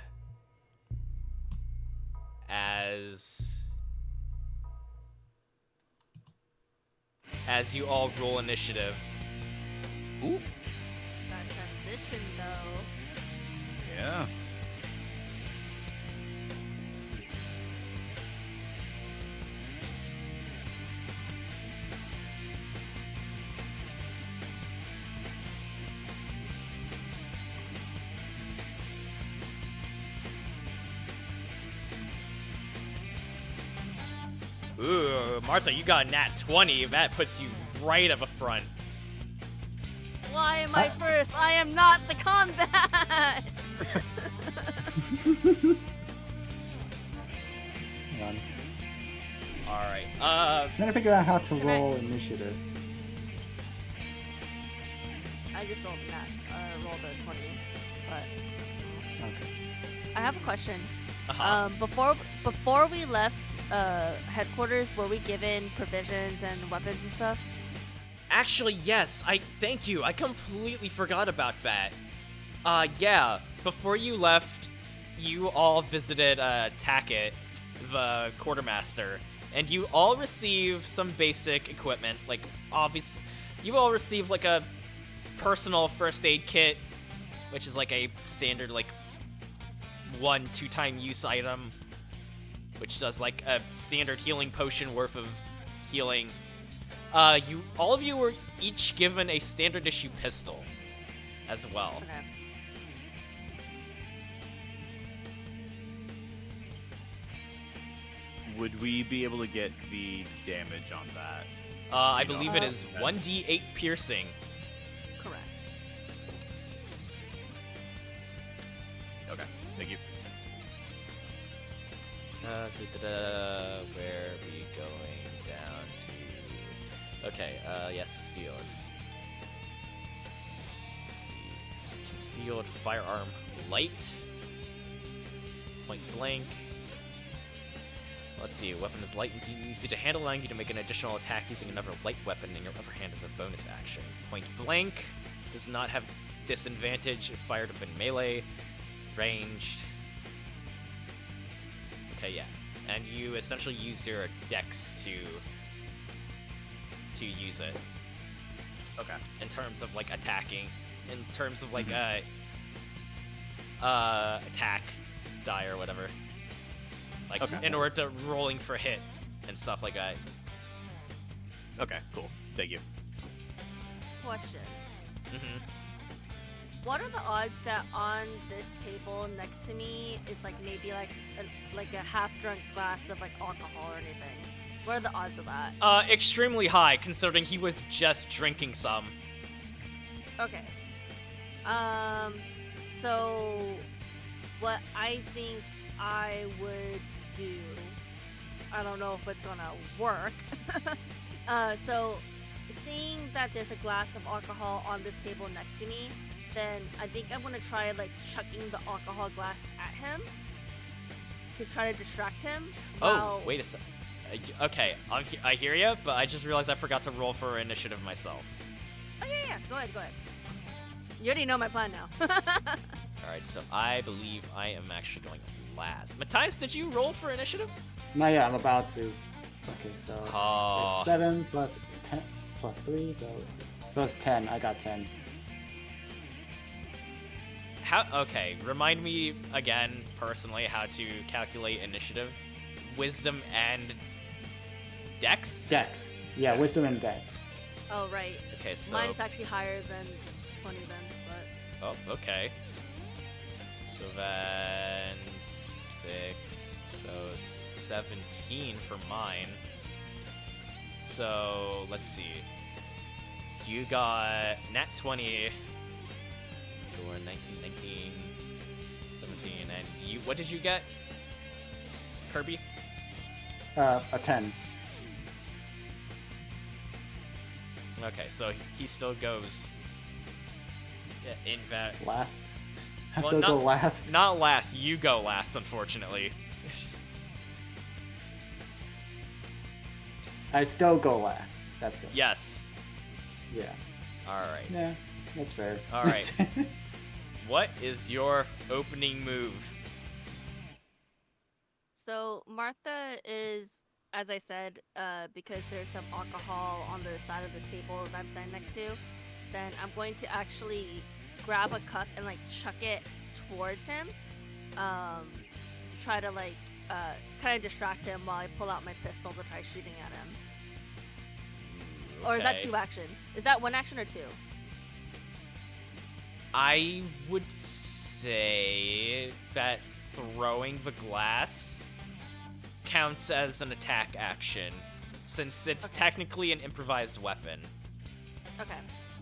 As you all roll initiative. Ooh. That transition, though. Yeah. Ooh, Martha, you got a nat 20. That puts you right at the front. Why am I first? I am not the combat! Hang on. Alright, I'm trying to figure out how to Can I- roll initiative. I just rolled a 20, but Okay. I have a question. uh-huh. Before we left headquarters, were we given provisions and weapons and stuff? Actually, yes, thank you. I completely forgot about that. Yeah, before you left, you all visited, Tackett, the quartermaster, and you all received some basic equipment, like, obviously, you all received, like, a personal first aid kit, which is, like, a standard, like, 1-2 time use item, which does like a standard healing potion worth of healing. All of you were each given a standard issue pistol as well. Okay. Would we be able to get the damage on that? I believe it is 1d8 piercing. Correct. Okay, thank you. Where are we going down to? Okay, yes, sealed. Let's see. Concealed firearm light. Point blank. Let's see, weapon is light and easy to handle, allowing you to make an additional attack using another light weapon in your other hand as a bonus action. Point blank does not have disadvantage if fired within melee, ranged. Okay, yeah. And you essentially use your dex to use it. Okay. In terms of like attacking. In terms of like attack die or whatever. Like in order to rolling for hit and stuff like that. Okay, cool. Thank you. Question. Mm-hmm. What are the odds that on this table next to me is like maybe like a half-drunk glass of like alcohol or anything? What are the odds of that? Extremely high, considering he was just drinking some. Okay. So what I think I would do, I don't know if it's gonna work. So seeing that there's a glass of alcohol on this table next to me, then I think I'm gonna try like chucking the alcohol glass at him to try to distract him. Oh, wait a sec. Okay, I hear you, but I just realized I forgot to roll for initiative myself. Oh yeah, go ahead. You already know my plan now. Alright, so I believe I am actually going last. Matthias, did you roll for initiative? No, yeah, I'm about to. Okay, so it's 7 plus 10 plus 3, so it's 10. I got 10. Okay, remind me again, personally, how to calculate initiative. Wisdom and dex? Dex. Yeah, wisdom and dex. Oh right. Okay, so... Mine is actually higher than 20 then, but... Oh, okay. So then... 6... So 17 for mine. So, let's see. You got nat 20... Or 19, 17, and you, what did you get, Kirby? A 10. Okay, so he still goes in that Last. I well, still not, go last. Not last, you go last, unfortunately. I still go last. That's it. Yes. Yeah. Alright. Yeah, that's fair. Alright. What is your opening move? So Martha is, as I said, because there's some alcohol on the side of this table that I'm standing next to, then I'm going to actually grab a cup and like chuck it towards him, to try to like kind of distract him while I pull out my pistol to try shooting at him. Okay. Or is that 2 actions? Is that 1 action or 2? I would say that throwing the glass counts as an attack action, since it's technically an improvised weapon. Okay,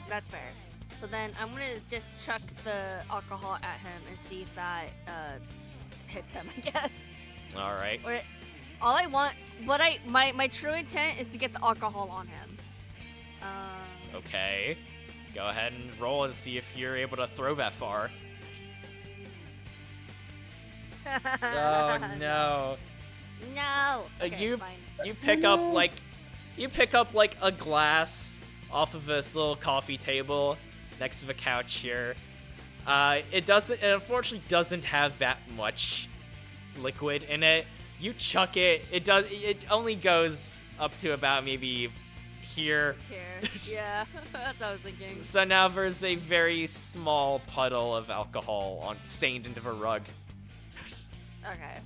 that's fair. So then I'm gonna just chuck the alcohol at him and see if that hits him, I guess. All right. Or all I want, my true intent is to get the alcohol on him. Okay. Go ahead and roll and see if you're able to throw that far. Oh no. No. Okay, you fine. you pick up like a glass off of this little coffee table next to the couch here. It unfortunately doesn't have that much liquid in it. You chuck it, it only goes up to about maybe here. Yeah, that's what I was thinking. So now there's a very small puddle of alcohol stained into the rug. Okay.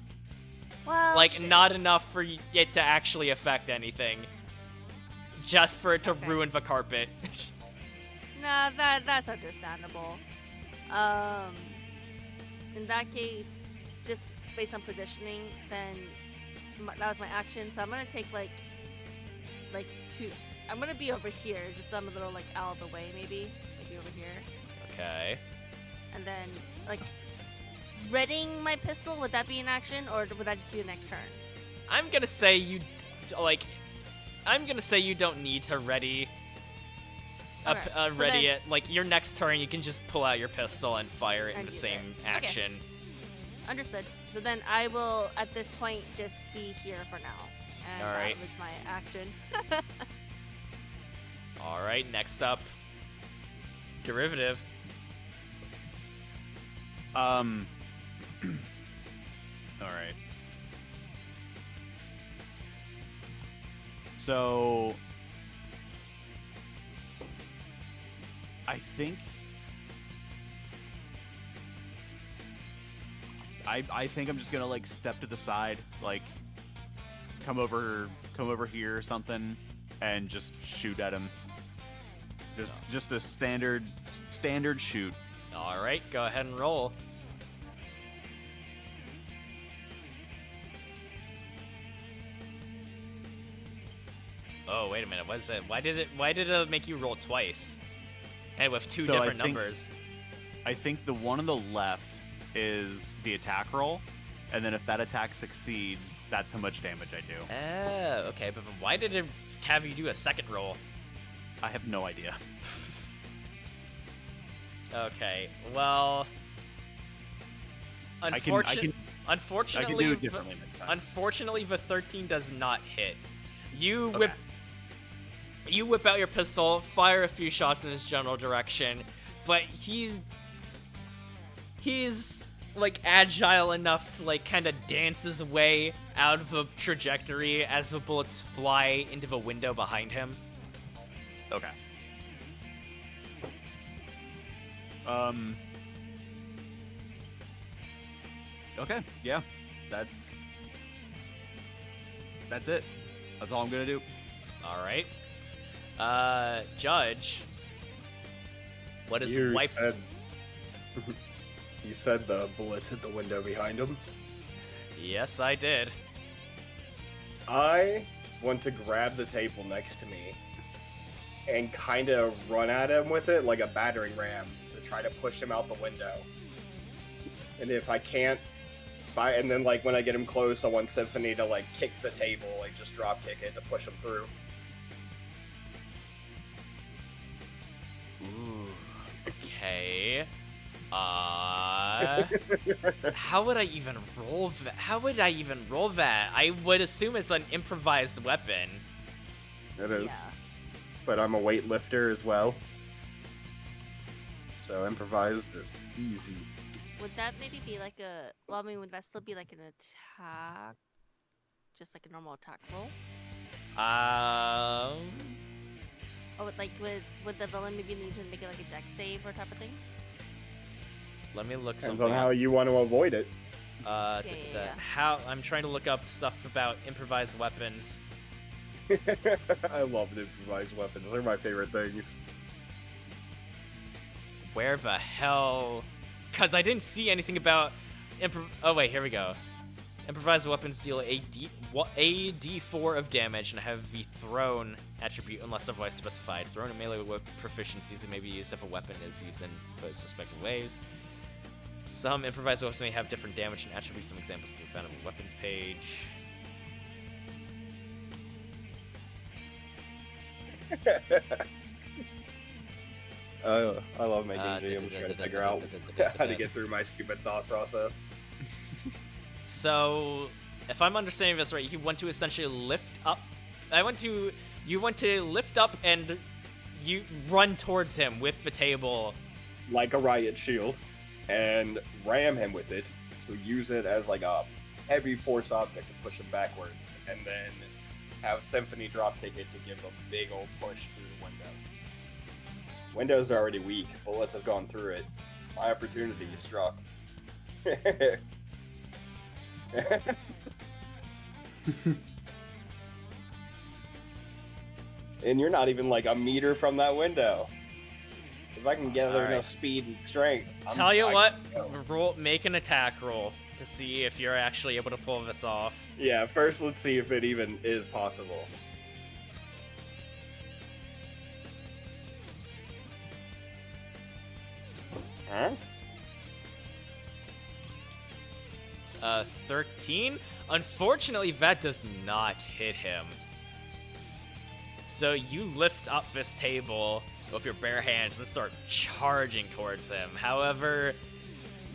Well, Like, shit. not enough for it to actually affect anything. Just for it to Okay. ruin the carpet. Nah, that's understandable. In that case, just based on positioning, then that was my action. So I'm gonna take like two. I'm gonna be over here, just so I'm a little like out of the way, maybe over here, Okay. and then like readying my pistol. Would that be an action, or would that just be the next turn? I'm gonna say you, I'm gonna say you don't need to ready. Okay, so Ready then- it. Like, your next turn, you can just pull out your pistol and fire it in And the use same it. Okay. action. Understood. So then I will, at this point, just be here for now. And Alright. that was my action. Alright, next up. Derivative. All right. So I think I think I'm just gonna like step to the side, like come over here or something, and just shoot at him. Just a standard shoot. Alright, go ahead and roll. Oh, wait a minute. What is it? Why did it make you roll twice? And with two So I different think- numbers. I think the one on the left is the attack roll, and then if that attack succeeds, that's how much damage I do. Oh, okay. But then why did it have you do a second roll? I have no idea. Okay, well... I can Unfortunately, do it differently next time. Unfortunately, the 13 does not hit. You Okay. whip out your pistol, fire a few shots in this general direction, but he's like agile enough to like kind of dance his way out of the trajectory as the bullets fly into the window behind him. Okay. Okay, yeah. That's it. That's all I'm gonna do. All right. Judge. What is You wipe? said you said the bullets hit the window behind him. Yes, I did. I want to grab the table next to me and kind of run at him with it like a battering ram to try to push him out the window. And if I can't, and then like when I get him close, I want Symphony to like kick the table, like just drop kick it to push him through. Ooh. Okay. How would I even roll that? How would I even roll that? I would assume it's an improvised weapon. It is. Yeah. But I'm a weightlifter as well. So improvised is easy. Would that maybe be like a... Well, I mean, would that still be like an attack? Just like a normal attack roll? Or would the villain maybe need to make it like a dex save or type of thing? Let me look Depends something on how up. you want to avoid it. Yeah. How I'm trying to look up stuff about improvised weapons. I love improvised weapons. They're my favorite things. Where the hell? Because I didn't see anything about oh wait, here we go. Improvised weapons deal a D4 of damage and have the thrown attribute unless otherwise specified. Thrown and melee whip proficiencies that may be used if a weapon is used in those respective ways. Some improvised weapons may have different damage and attributes. Some examples can be found on the weapons page. I love making games trying to figure out how to get through my stupid thought process. So, if I'm understanding this right, you want to essentially lift up. You want to lift up and you run towards him with the table. Like a riot shield, and ram him with it to use it as like a heavy force object to push him backwards, and then have Symphony drop kick it to give a big old push through the window. Windows are already weak, bullets have gone through it. My opportunity is struck. And you're not even like a meter from that window. If I can gather Alright. enough speed and strength. Tell you I what, can go. make an attack roll to see if you're actually able to pull this off. Yeah, first let's see if it even is possible. Huh? 13? Unfortunately, that does not hit him. So you lift up this table with your bare hands and start charging towards him. However,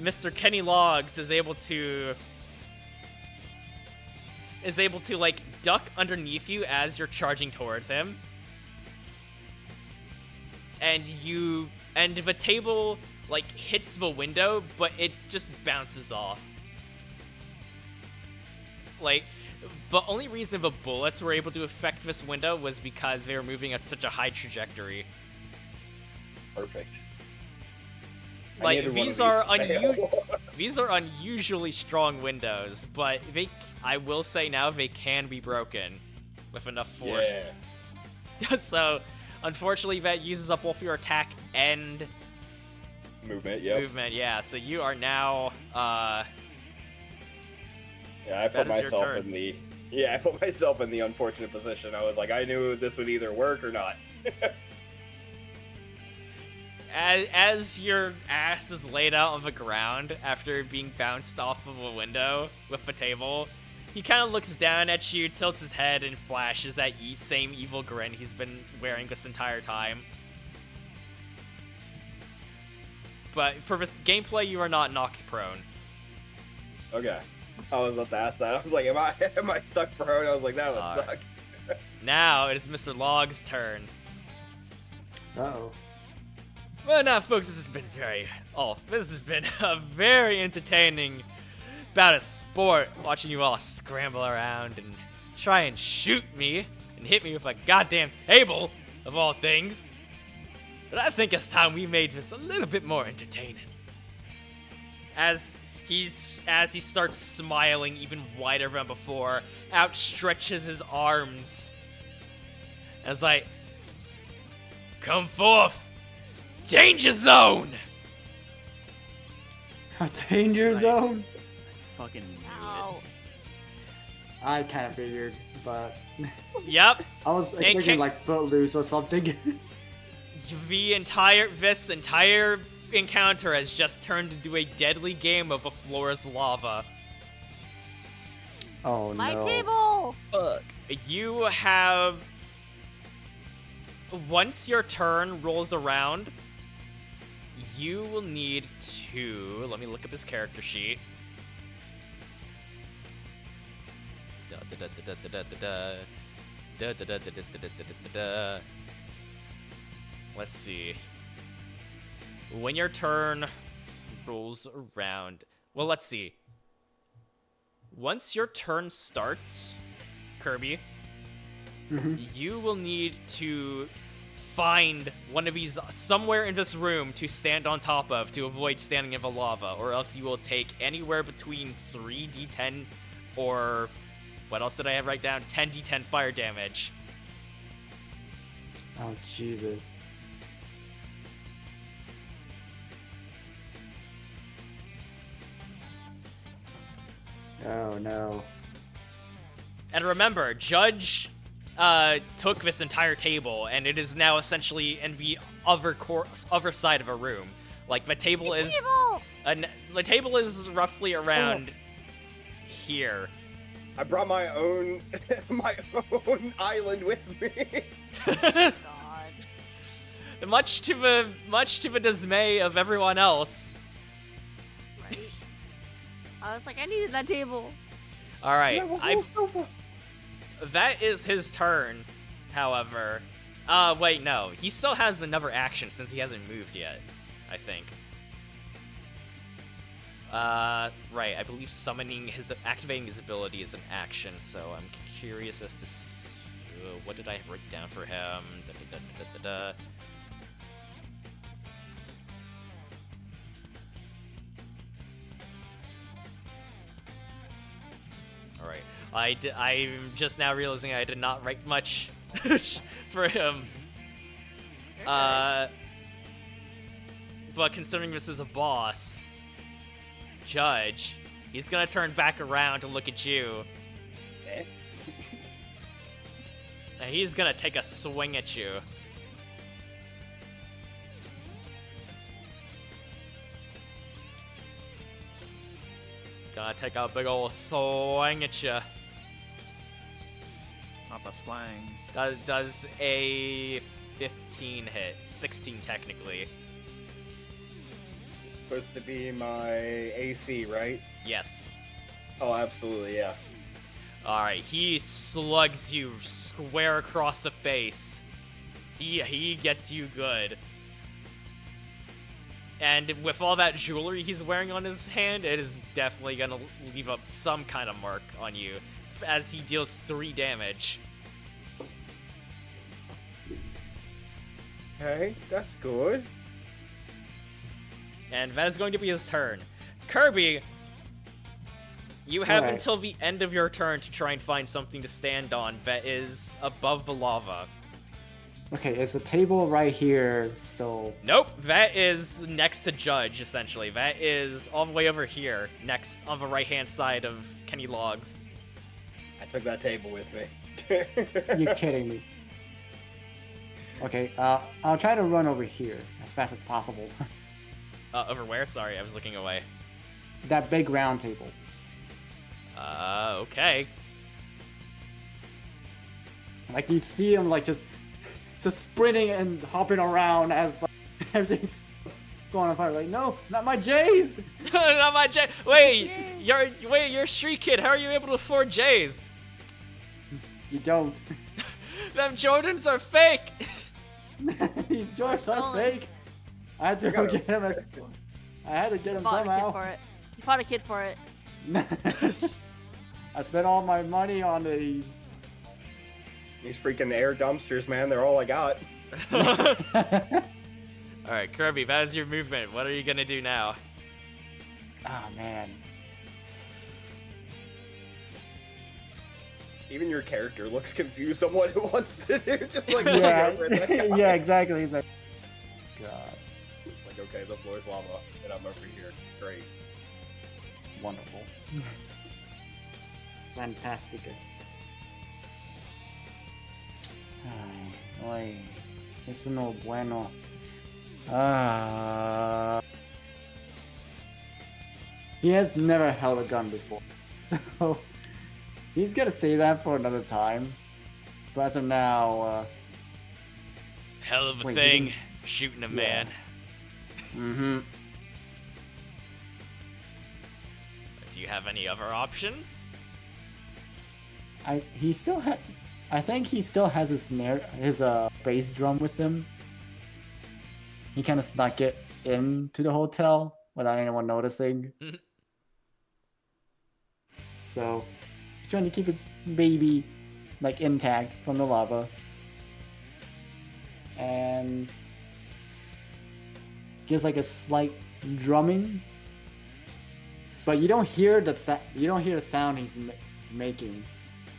Mr. Kenny Logs is able to like duck underneath you as you're charging towards him. And the table like hits the window, but it just bounces off. Like, the only reason the bullets were able to affect this window was because they were moving at such a high trajectory. Perfect. I Like, needed one of these these are to fail. these are unusually strong windows, but I will say now they can be broken with enough force. Yeah. So, unfortunately, that uses up both your attack and Movement, yep. movement. Yeah, so you are now Yeah, I put That is your myself turn. in the I put myself in the unfortunate position. I was like, I knew this would either work or not. as your ass is laid out on the ground after being bounced off of a window with the table, he kind of looks down at you, tilts his head, and flashes that same evil grin he's been wearing this entire time. But for this gameplay, you are not knocked prone. Okay. I was about to ask that. I was like, am I stuck prone? I was like, that would Alright. suck. Now it is Mr. Log's turn. Uh-oh. Well, now, folks, this has been a very entertaining bout of sport, watching you all scramble around and try and shoot me and hit me with a goddamn table, of all things. But I think it's time we made this a little bit more entertaining. As he starts smiling even wider than before, outstretches his arms. And it's like, come forth! Danger zone! A danger Right. zone? Fucking knew Ow. I kind of figured, but Yep. I was expecting can't- like Footloose or something. This entire encounter has just turned into a deadly game of a floor's lava. Oh My no. table! Fuck. You have... Once your turn rolls around, you will need to... Let me look up his character sheet. Let's see. When your turn rolls around... Well, let's see. Once your turn starts, Kirby, you will need to find one of these somewhere in this room to stand on top of to avoid standing in the lava, or else you will take anywhere between 3d10 or... What else did I have write down? 10d10 fire damage. Oh Jesus. Oh no. And remember, Judge took this entire table, and it is now essentially in the other side of a room. Like, the table is... the table is roughly around here. I brought my own island with me. God. Much to the dismay of everyone else. Right. I was like, I needed that table. All right, Yeah, well, that is his turn. However, wait, no, he still has another action since he hasn't moved yet. I think. Right, I believe activating his ability is an action. So I'm curious as to what did I have written down for him. All right. I'm just now realizing I did not write much for him. But considering this is a boss, Judge, he's gonna turn back around to look at you. Eh? And he's gonna take a swing at you. Gonna take a big ol' swing at you. Not the swang. Does a 15 hit? 16 technically. Supposed to be my AC, right? Yes. Oh, absolutely, yeah. Alright, he slugs you square across the face. He gets you good. And with all that jewelry he's wearing on his hand, it is definitely gonna leave up some kind of mark on you as he deals 3 damage. Okay, that's good. And that is going to be his turn. Kirby, you have Alright. until the end of your turn to try and find something to stand on that is above the lava. Okay, is the table right here still? Nope, that is next to Judge, essentially. That is all the way over here, next on the right-hand side of Kenny Logs. I took that table with me. You're kidding me. Okay, I'll try to run over here as fast as possible. Over where? Sorry, I was looking away. That big round table. Okay. Like you see him like just sprinting and hopping around as like, everything's going on fire. Like, no, not my J's. Not my J. Wait, you're a street kid. How are you able to afford J's? You don't. Them Jordans are fake. These Jordans are Stolen. fake. I had to go get him. I had to get him Fought a kid somehow. for it. You fought a kid for it. I spent all my money on the. These freaking air dumpsters, man, they're all I got. Alright, Kirby, that is your movement. What are you gonna do now? Oh man. Even your character looks confused on what it wants to do, just like Yeah, looking over at that guy. yeah, exactly. He's like, God, It's like, okay, the floor's lava, and I'm over here. Great. wonderful, fantastic. Ay, ay, eso no es bueno. He has never held a gun before, so he's gonna say that for another time. But as of now, Hell of a Wait, thing, you shooting a Yeah. man. Do you have any other options? He still has. I think he still has his bass drum with him. He kind of snuck it into the hotel without anyone noticing. Mhm. So he's trying to keep his baby like intact from the lava. And gives like a slight drumming, but you don't hear the sound he's making.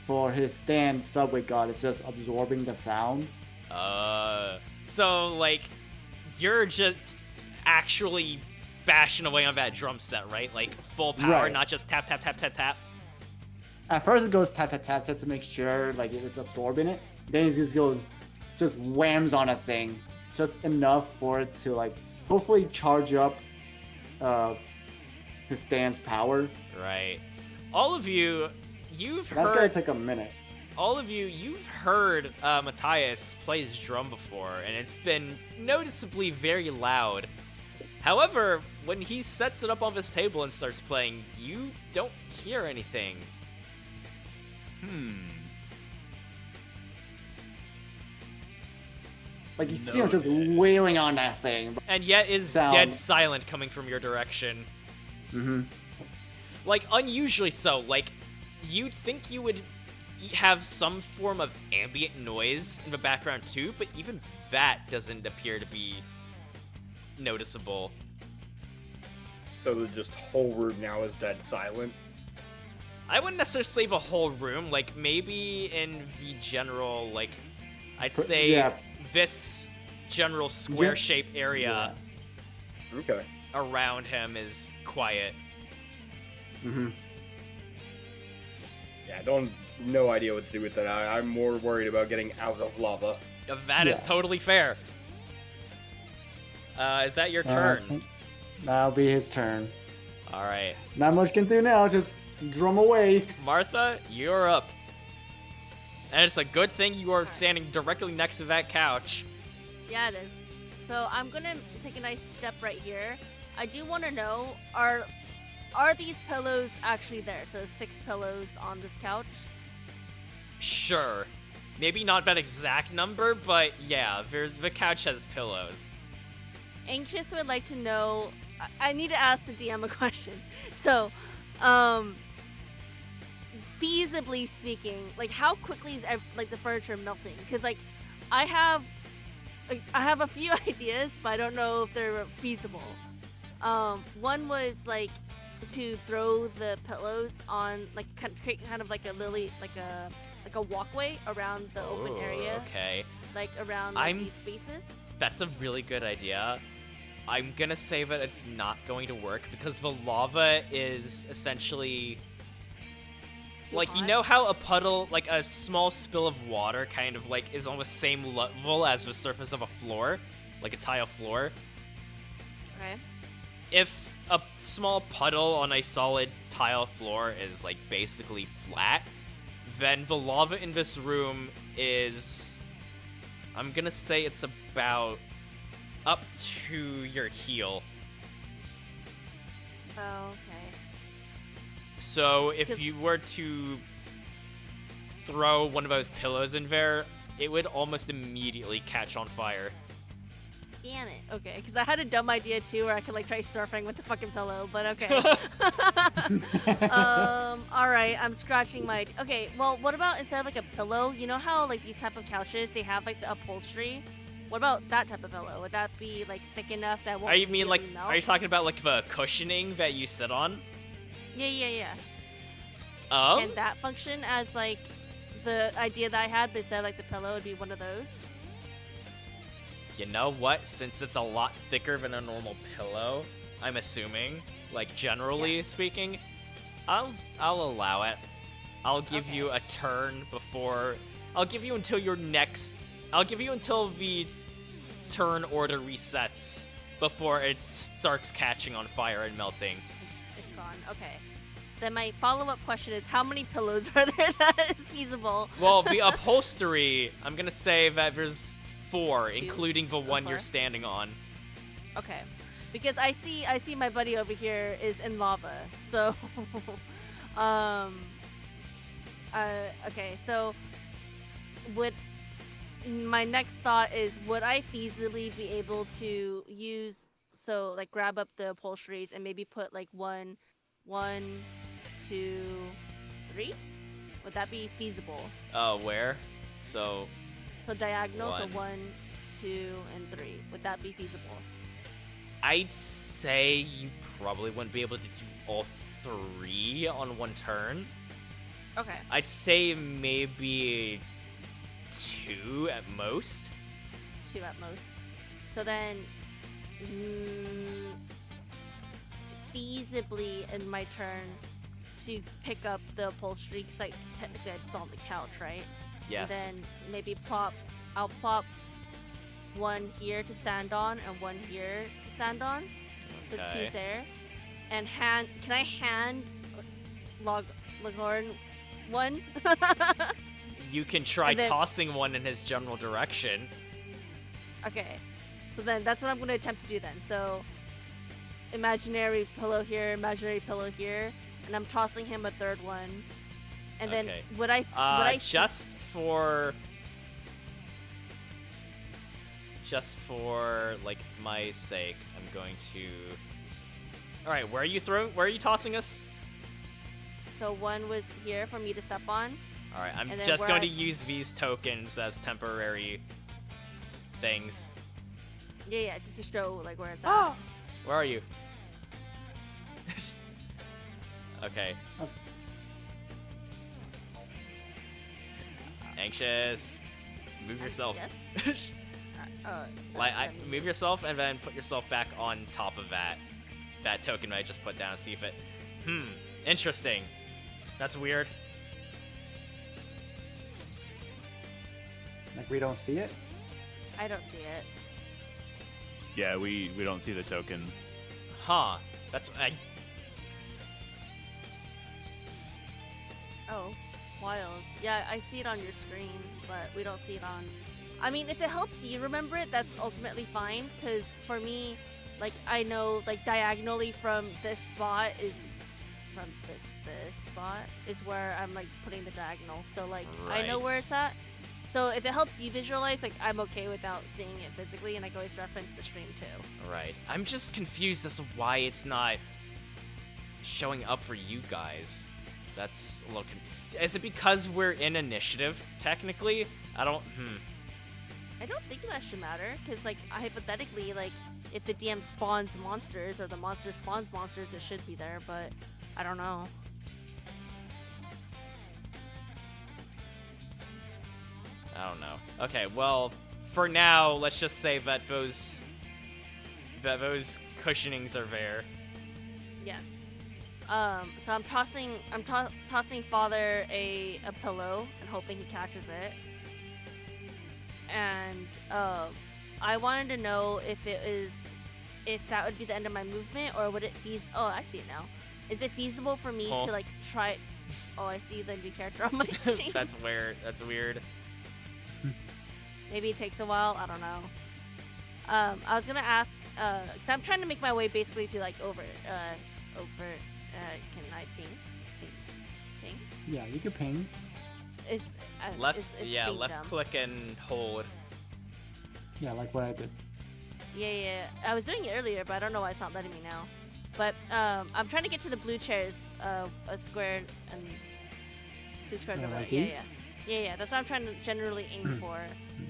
For his stand subway god, it's just absorbing the sound. So like, you're just actually bashing away on that drum set, right? Like full power, Right. not just tap tap tap tap tap. At first it goes tap tap tap just to make sure like it's absorbing it. Then it just goes, just whams on a thing, just enough for it to like hopefully charge up his stand's power. Right. All of you, you've That's gonna heard. take a minute. All of you, you've heard Matthias play his drum before, and it's been noticeably very loud. However, when he sets it up on this table and starts playing, you don't hear anything. Like you see him just wailing on that thing. And yet is Sound. dead silent coming from your direction. Mm-hmm. Like, unusually so. Like, you'd think you would have some form of ambient noise in the background too, but even that doesn't appear to be noticeable. So the just whole room now is dead silent. I wouldn't necessarily save a whole room. Like, maybe in the general, like, I'd say yeah. this general square-shaped area Okay. around him is quiet. Mm-hmm. Yeah, I don't no idea what to do with that. I'm more worried about getting out of lava. That is Yeah. totally fair. Is that your turn? That'll be his turn. All right. Not much can do now. Just drum away. Martha, you're up. And it's a good thing you are standing directly next to that couch. Yeah, it is. So I'm gonna take a nice step right here. I do want to know, are these pillows actually there? So 6 pillows on this couch? Sure. Maybe not that exact number, but yeah, the couch has pillows. Anxious would like to know. I need to ask the DM a question. So, feasibly speaking, like how quickly is the furniture melting? Because like, I have a few ideas, but I don't know if they're feasible. One was like to throw the pillows on, like create kind of like a like a walkway around the open area, Okay. like around like, these spaces. That's a really good idea. I'm gonna say that it's not going to work because the lava is essentially like, you know how a puddle, like a small spill of water kind of like is on the same level as the surface of a floor, like a tile floor? Okay. If a small puddle on a solid tile floor is like basically flat, then the lava in this room is, I'm gonna say it's about up to your heel. Oh, okay. So if you were to throw one of those pillows in there, it would almost immediately catch on fire. Damn it. Okay, because I had a dumb idea too, where I could like try surfing with the fucking pillow, but okay. All right, I'm scratching my. Okay, well, what about instead of like a pillow? You know how like these type of couches they have like the upholstery. What about that type of pillow? Would that be like thick enough that won't? Are you mean like? melt? Are you talking about like the cushioning that you sit on? Yeah. Oh. Can that function as like the idea that I had, but instead of like the pillow, would be one of those? You know what? Since it's a lot thicker than a normal pillow, I'm assuming, like generally speaking, I'll allow it. I'll give you a turn before. I'll give you until your next. I'll give you until the turn order resets before it starts catching on fire and melting. It's gone. Okay. Then my follow-up question is, how many pillows are there that is feasible? Well, the upholstery, I'm gonna say that there's 4, 2? including the one you're 4? standing on. Okay. Because I see my buddy over here is in lava. So okay, so my next thought is, would I feasibly be able to use, so like grab up the upholsteries and maybe put like 1, 2, 3? Would that be feasible? Where? So Diagonal, 1. so 1, 2, and 3. Would that be feasible? I'd say you probably wouldn't be able to do all 3 on one turn. Okay. I'd say maybe 2 at most. 2 at most. So then, feasibly in my turn to pick up the upholstery, because like technically it's on the couch, right? Yes. And then maybe I'll plop 1 here to stand on and 1 here to stand on. So Okay. 2's there. And can I hand Lagorn 1? You can try And then- tossing one in his general direction. Okay, so then that's what I'm going to attempt to do then. So, imaginary pillow here, and I'm tossing him a 3rd one. And then Okay. would I Just for like my sake, I'm going to. All right, where are you tossing us? So 1 was here for me to step on. All right, I'm And then just where going I- to use these tokens as temporary things. Yeah, just to show like where it's at. Oh, where are you? Okay. Anxious. Move yourself. Yes. Move yourself and then put yourself back on top of that token I just put down. See if it. Interesting. That's weird. Like we don't see it. I don't see it. Yeah, we don't see the tokens. Huh. Oh, wild. Yeah, I see it on your screen, but we don't see it on. I mean, if it helps you remember it, that's ultimately fine. Because for me, like I know, like diagonally from this spot is from this spot is where I'm like putting the diagonal. So like I know where it's at. So if it helps you visualize, like I'm okay without seeing it physically, and I can always reference the stream too. Right. I'm just confused as to why it's not showing up for you guys. That's a little. Is it because we're in initiative technically? I don't think that should matter, because like hypothetically, like if the DM spawns monsters or the monster spawns monsters, it should be there, but I don't know. I don't know. Okay, well, for now, let's just say that those cushionings are there. Yes. So I'm tossing Father a pillow and hoping he catches it. And I wanted to know if that would be the end of my movement, or would it oh, I see it now. Is it feasible for me to like try? Oh, I see the new character on my screen. That's weird. That's weird. Maybe it takes a while. I don't know. I was gonna ask, cause I'm trying to make my way basically to like over. Can I ping? Ping? Yeah, you can ping. Left. It's left dumb. click and hold. Yeah, like what I did. Yeah. I was doing it earlier, but I don't know why it's not letting me now. But I'm trying to get to the blue chairs, a square and 2 squares over. Like Yeah, these? yeah. That's what I'm trying to generally aim for.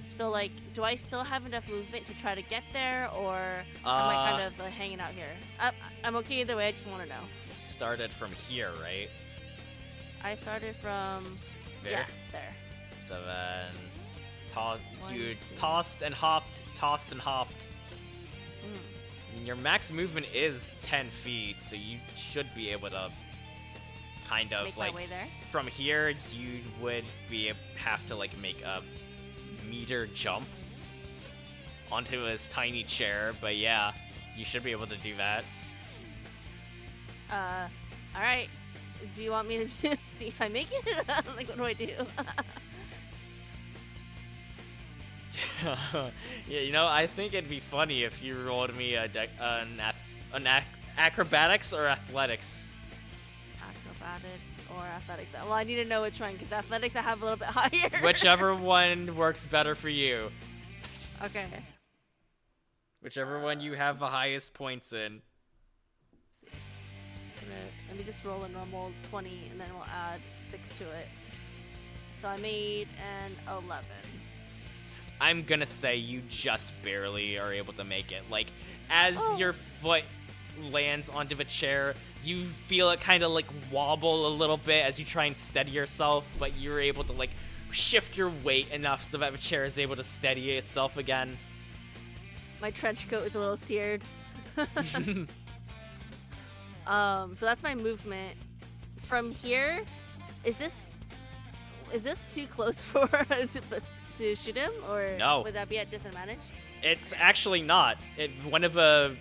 So like, do I still have enough movement to try to get there, or am I kind of hanging out here? I'm okay either way. I just want to know. Started from here, right? I started from There. yeah, there. So then, One, you two. tossed and hopped. Mm. Your max movement is 10 feet, so you should be able to kind of Make like my way there. from here. You would have to like make a meter jump onto his tiny chair, but yeah, you should be able to do that. All right. Do you want me to see if I make it? Like, what do I do? Yeah, I think it'd be funny if you rolled me an acrobatics or athletics. Acrobatics or athletics? Well, I need to know which one, because athletics I have a little bit higher. Whichever one works better for you. Okay. Whichever one you have the highest points in. Let's see. Let me just roll a normal 20, and then we'll add 6 to it. So I made an 11. I'm gonna say you just barely are able to make it. Like, as your foot lands onto the chair, you feel it kind of like wobble a little bit as you try and steady yourself, but you're able to like shift your weight enough so that the chair is able to steady itself again. My trench coat is a little seared. So that's my movement. From here, is this too close for to shoot him, or No. would that be at disadvantage? It's actually not. One of the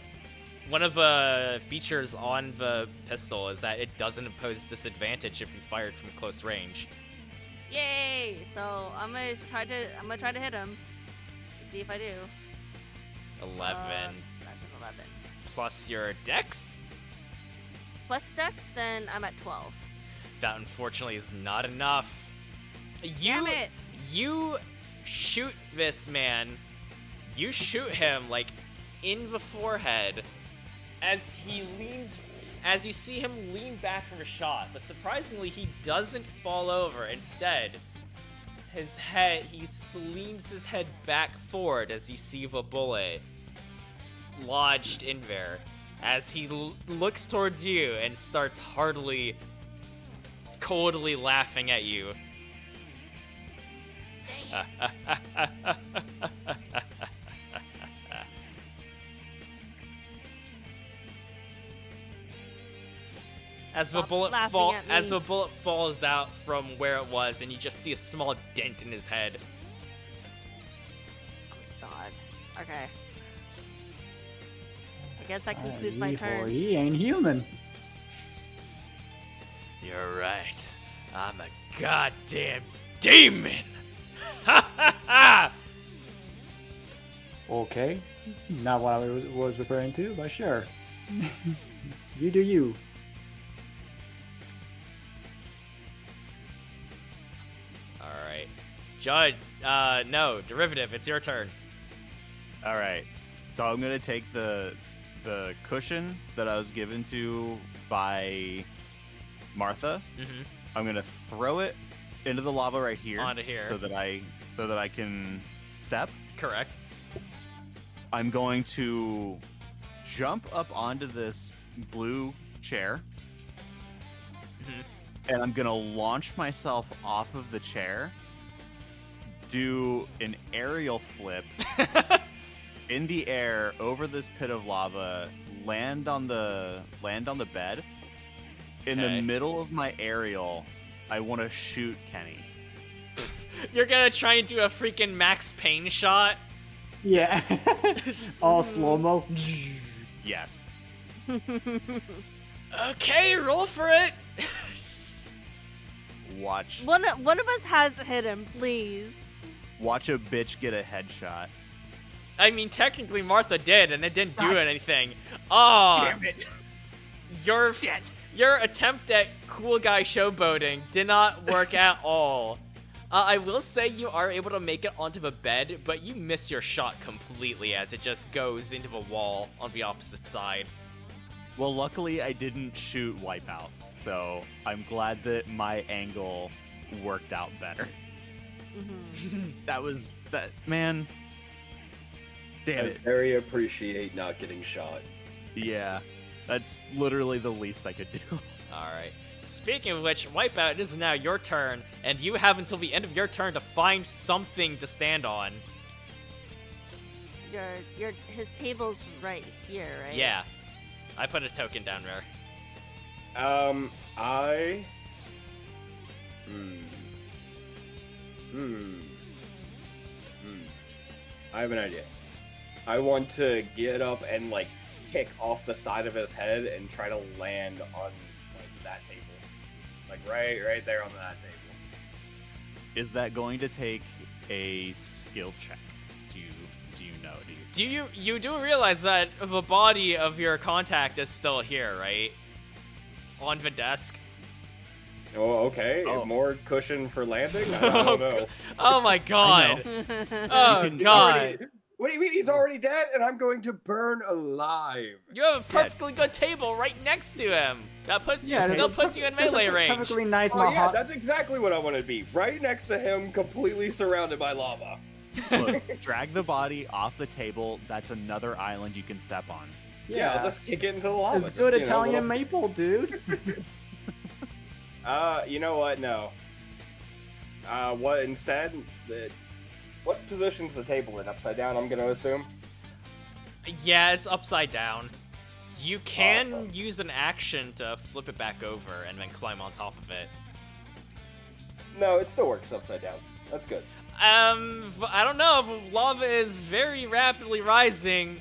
features on the pistol is that it doesn't impose disadvantage if you fired from close range. Yay! So I'm gonna try to hit him. Let's see if I do. 11 That's an 11. plus your dex. Plus dex, then I'm at 12. That unfortunately is not enough. Damn it! You shoot this man. You shoot him like in the forehead as you see him lean back from a shot, but surprisingly he doesn't fall over. Instead, he leans his head back forward as you see the bullet lodged in there, as he looks towards you and starts coldly laughing at you. As the Stop bullet laughing at as me. the bullet falls out from where it was, and you just see a small dent in his head. God. Okay. I guess that concludes my Boy, turn. he ain't human. You're right. I'm a goddamn demon. Ha ha ha! Okay, not what I was referring to, but sure. You do you. All right, Judd. No, derivative. It's your turn. All right. So I'm gonna take the cushion that I was given to by Martha. Mm-hmm. I'm gonna throw it into the lava right here, Onto here. so that I can step. Correct. I'm going to jump up onto this blue chair, Mhm. and I'm gonna launch myself off of the chair, do an aerial flip in the air over this pit of lava, land on the bed. In the Okay. middle of my aerial, I want to shoot Kenny. You're gonna try and do a freaking Max Payne shot. Yeah. All slow mo. Yes. Okay, roll for it. Watch One of us has to hit him, please. a bitch get a headshot. I mean, technically Martha did, and it didn't do anything. Oh, Damn it. Your attempt at cool guy showboating did not work at all. I will say you are able to make it onto the bed, but you miss your shot completely as it just goes into the wall on the opposite side. Well, luckily I didn't shoot Wipeout, so I'm glad that my angle worked out better. Mhm. Man. Damn I it. very appreciate not getting shot. Yeah, that's literally the least I could do. Alright. Speaking of which, Wipeout, it is now your turn, and you have until the end of your turn to find something to stand on. His table's right here, right? Yeah. I put a token down there. I have an idea. I want to get up and like kick off the side of his head and try to land on like that table. Like right there on that table. Is that going to take a skill check? Do you know? You do realize that the body of your contact is still here, right? On the desk. Oh, okay. Oh. More cushion for landing? I don't know. Oh my god. Oh You can- god. What do you mean he's already dead and I'm going to burn alive? You have a perfectly good table right next to him. That still puts you in melee range. Perfectly nice, Oh yeah, Maha. that's exactly what I want to be. Right next to him, completely surrounded by lava. Look, drag the body off the table. That's another island you can step on. Yeah, I'll just kick it into the lava. It's Just, good you know, Italian little- maple, dude. You know what? No. What instead? What position's the table in? Upside down, I'm gonna assume. Yeah, it's upside down. You can Awesome. use an action to flip it back over and then climb on top of it. No, it still works upside down. That's good. I don't know. If lava is very rapidly rising,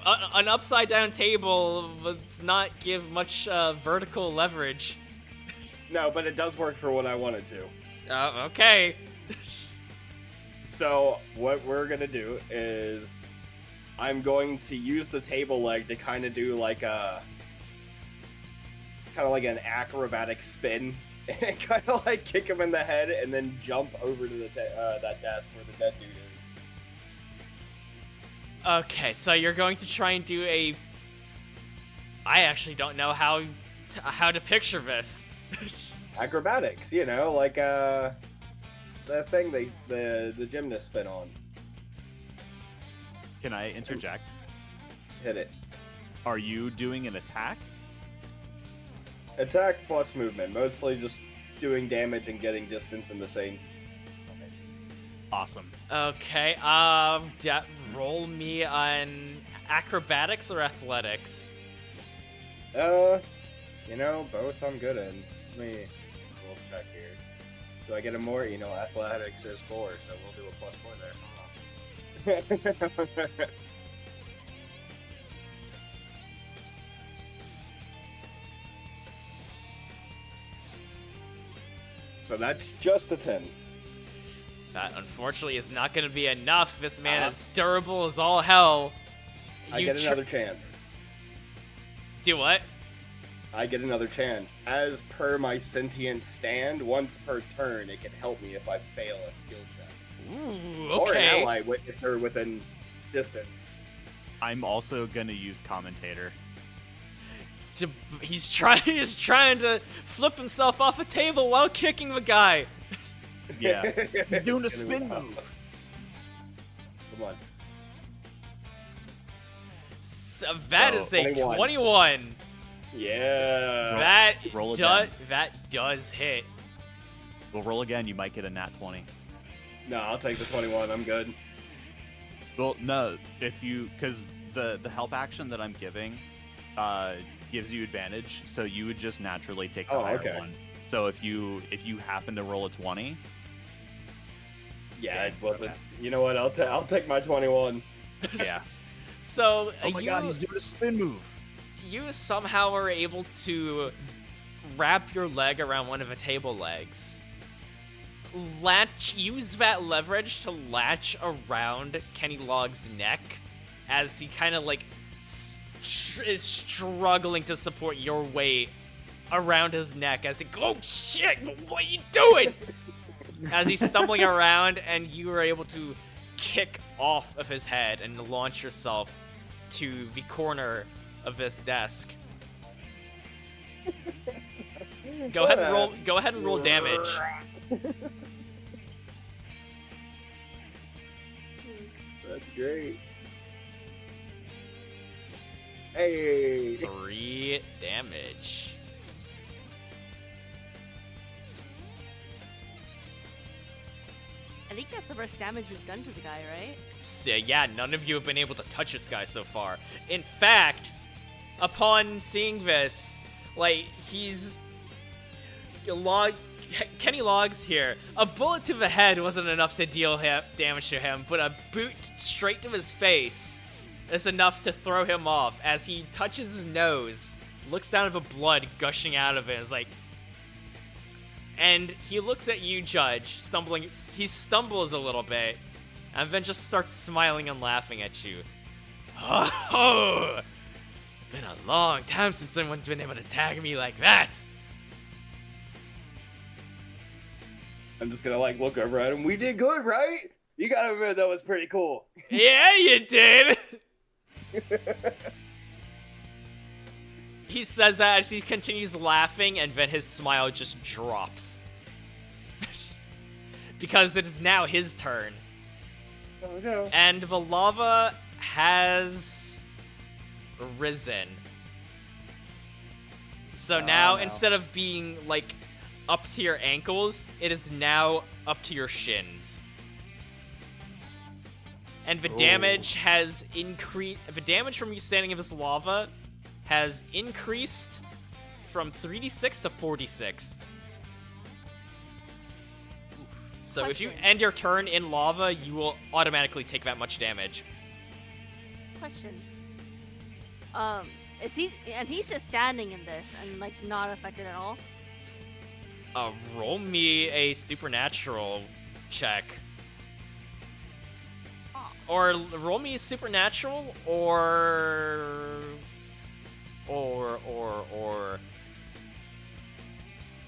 an upside down table does not give much vertical leverage. No, but it does work for what I want it to. Okay. So what we're gonna do is I'm going to use the table leg to kind of do like an acrobatic spin and kind of like kick him in the head and then jump over to the that desk where the dead dude is. Okay, so you're going to try and do a... I actually don't know how to picture this. Acrobatics, you know, like the thing the gymnasts spin on. Can I interject? Hit it. Are you doing an attack? Attack plus movement, mostly just doing damage and getting distance in the same. Awesome. Okay, roll me on acrobatics or athletics. Both I'm good in. Let me we'll check here. Do I get a more? Athletics is 4, so we'll do a +4 there. So that's just a 10. That unfortunately is not going to be enough. This man is durable as all hell. I get another chance. Do what? I get another chance. As per my sentient stand, once per turn, it can help me if I fail a skill check. Ooh, Or an okay. ally if they're within distance. I'm also gonna use commentator. He's trying to flip himself off a table while kicking the guy. Yeah. He's doing a spin move. Come on. So that is a 21. 21. Yeah. Roll again. That does hit. We'll roll again. You might get a nat 20. No, I'll take the 21. I'm good. Well, no, because the help action that I'm giving gives you advantage, so you would just naturally take the higher one. So if you happen to roll a 20, yeah, you know what? I'll take my 21. yeah. So Oh my god, he's doing a spin move. You somehow are able to wrap your leg around one of the table legs. Use that leverage to latch around Kenny Logg's neck as he kind of like is struggling to support your weight around his neck as he oh shit, what are you doing? As he's stumbling around, and you are able to kick off of his head and launch yourself to the corner of this desk. Go ahead and roll damage. That's great. Hey. 3 damage. I think that's the worst damage we've done to the guy, right? So, yeah, none of you have been able to touch this guy so far. In fact, upon seeing this, like, Kenny Logs here. A bullet to the head wasn't enough to deal damage to him, but a boot straight to his face is enough to throw him off as he touches his nose, looks down at the blood gushing out of it, and is like... And he looks at you, Judge, stumbling. He stumbles a little bit, and then just starts smiling and laughing at you. Oh, been a long time since someone's been able to tag me like that. I'm just gonna look over at him. We did good, right? You gotta admit that was pretty cool. Yeah, you did. He says that as he continues laughing, and then his smile just drops. Because it is now his turn. Oh no. And the lava has risen. So now, instead of being, up to your ankles, it is now up to your shins. And the damage has increased. The damage from you standing in this lava has increased from 3d6 to 4d6. So if you end your turn in lava, you will automatically take that much damage. Question. Is he... And he's just standing in this and, not affected at all? Roll me a supernatural check. Oh. Or roll me a supernatural, or...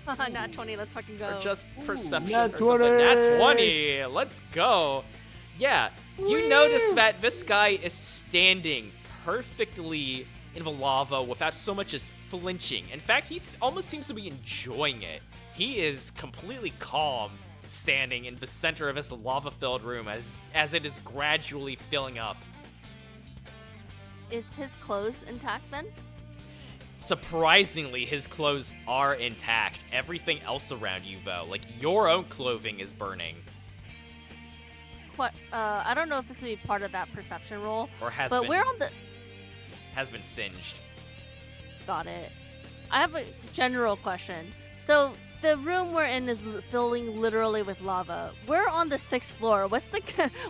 Nat 20, let's fucking go. Or just perception nat or something. 20! Nat 20! Let's go! Yeah, you notice that this guy is standing perfectly in the lava without so much as flinching. In fact, he almost seems to be enjoying it. He is completely calm standing in the center of this lava-filled room as it is gradually filling up. Is his clothes intact then? Surprisingly, his clothes are intact. Everything else around you, though, your own clothing is burning. I don't know if this would be part of that perception roll, Or has but been we're on the. singed. Got it. I have a general question. So the room we're in is filling literally with lava. We're on the 6th floor. What's the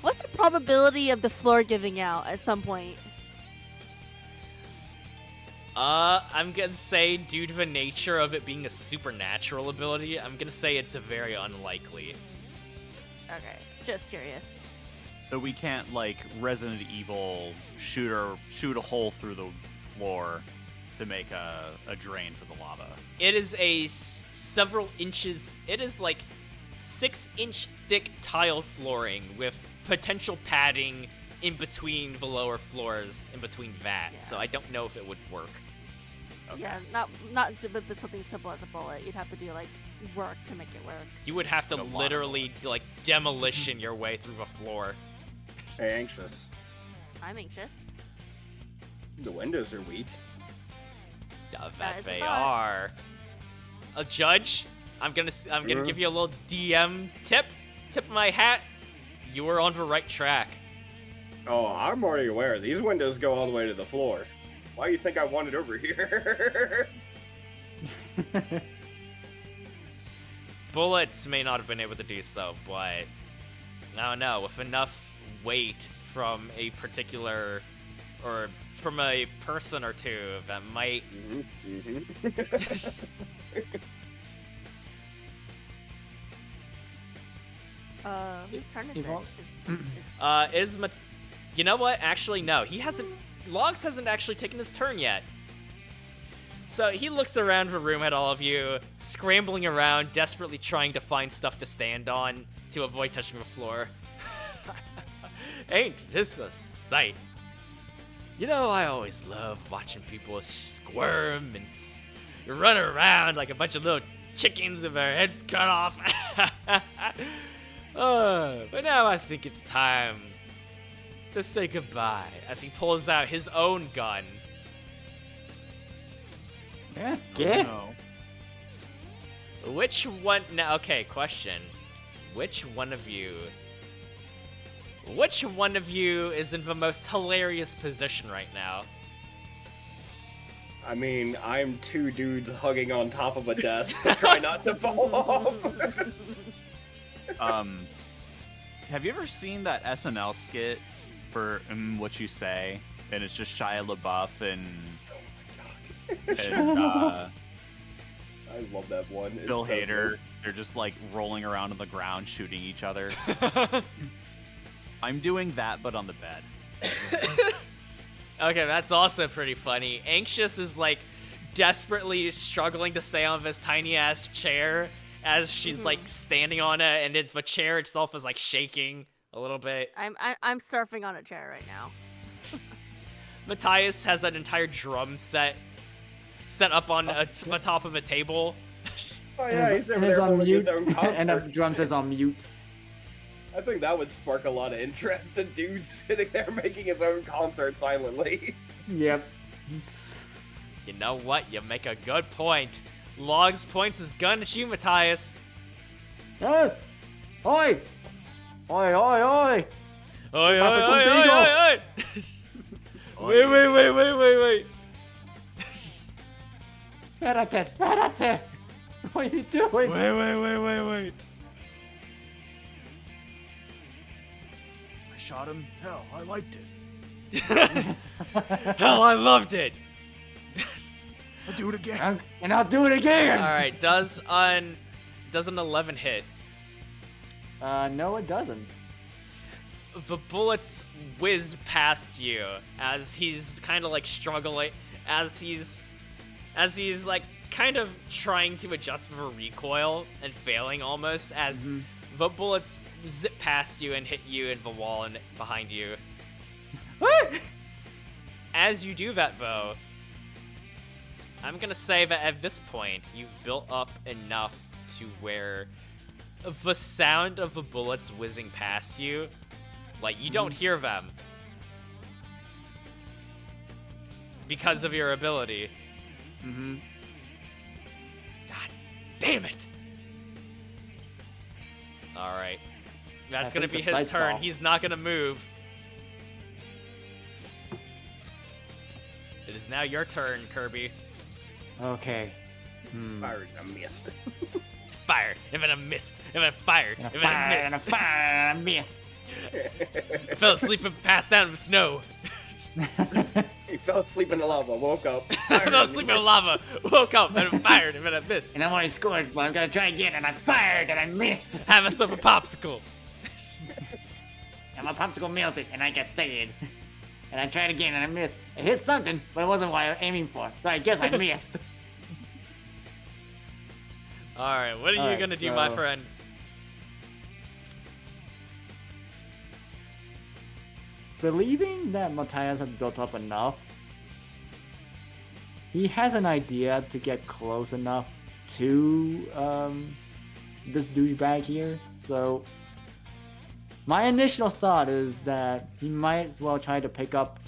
what's the probability of the floor giving out at some point? I'm gonna say due to the nature of it being a supernatural ability, I'm gonna say it's a very unlikely. Okay, just curious. So we can't like Resident Evil shoot a hole through the floor to make a drain for the lava. It is several inches. It is like 6-inch thick tile flooring with potential padding in between the lower floors, in between that. Yeah. So I don't know if it would work. Okay. Yeah, with something simple as a bullet. You'd have to do like work to make it work. You would have to A lot of literally bullets. like demolition your way through the floor. Hey, Anxious. I'm anxious. The windows are weak. That That is a they thought. are. A judge. I'm gonna give you a little DM tip. Tip of my hat. You were on the right track. Oh, I'm already aware. These windows go all the way to the floor. Why do you think I wanted over here? Bullets may not have been able to do so, but I don't know. With enough weight from a particular, or from a person or two, that might. Whose turn is it? Evolve. You know what? Actually, no. He hasn't. Logs hasn't actually taken his turn yet. So he looks around the room at all of you, scrambling around, desperately trying to find stuff to stand on to avoid touching the floor. Ain't this a sight? You know, I always love watching people squirm and run around like a bunch of little chickens with their heads cut off. But now I think it's time to say goodbye as he pulls out his own gun. Yeah. Oh, no. Which one? Now, okay, question. Which one of you is in the most hilarious position right now? I mean, I'm two dudes hugging on top of a desk to try not to fall off. Have you ever seen that SNL skit for What You Say? And it's just Shia LaBeouf and I love that one. It's Bill so Hader. good. They're just like rolling around on the ground shooting each other. I'm doing that, but on the bed. Okay, that's also pretty funny. Anxious is like desperately struggling to stay on this tiny ass chair as she's like standing on it, and the chair itself is like shaking a little bit. I'm surfing on a chair right now. Matthias has an entire drum set up on top of a table. Oh yeah, he's over And it's there on holding mute. his own And the concert. drums is on mute. I think that would spark a lot of interest in dude sitting there making his own concert silently. Yep. You know what? You make a good point. Logs points his gun at you, Matthias. Hey! Oi! Oi, oi, oi! Oi, oi, Pasa oi, oi, contigo. oi, oi! Wait. Espérate, espérate! What are you doing? Wait. I shot him. Hell, I liked it. Hell, I loved it. I'll do it again. And I'll do it again! Alright, does an 11 hit? No, it doesn't. The bullets whiz past you as he's kind of like struggling, as he's like kind of trying to adjust for recoil and failing almost as the bullets zip past you and hit you in the wall and behind you. As you do that though, I'm gonna say that at this point you've built up enough to where the sound of the bullets whizzing past you, like, you don't hear them because of your ability. Mm-hmm. God damn it! Alright. That's I gonna think be the his sight's turn. off. He's not gonna move. It is now your turn, Kirby. Okay. Fired, I missed. Fire! If I missed! If I fired! And a If fire, I and a missed! fire, and a mist. I fell asleep and passed out in the snow. He fell asleep in the lava, woke up. I fell asleep in the lava, woke up, and I fired, and then I missed. And I'm only scorched, but I'm gonna try again, and I fired, and I missed. Have myself a popsicle. And my popsicle melted, and I got sad. And I tried again, and I missed. It hit something, but it wasn't what I was aiming for, so I guess I missed. Alright, what are you Alright, gonna do, my so- friend? Believing that Matthias had built up enough, he has an idea to get close enough to this douchebag here. So my initial thought is that he might as well try to pick up,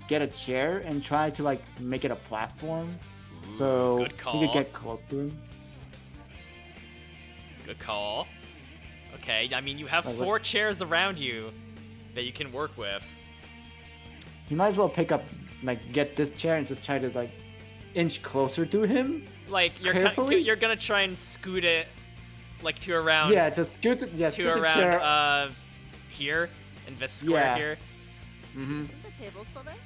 get a chair and try to make it a platform, so good he call. could get close to him. Good call. Okay, I mean, you have Like, 4 chairs around you that you can work with. He might as well pick up, get this chair and just try to inch closer to him. Like, Carefully? you're gonna try and scoot it, to around, Yeah, just scoot the, yeah, to scoot the around, chair. here, in this square Yeah. here. Mm-hmm. Isn't the table still there?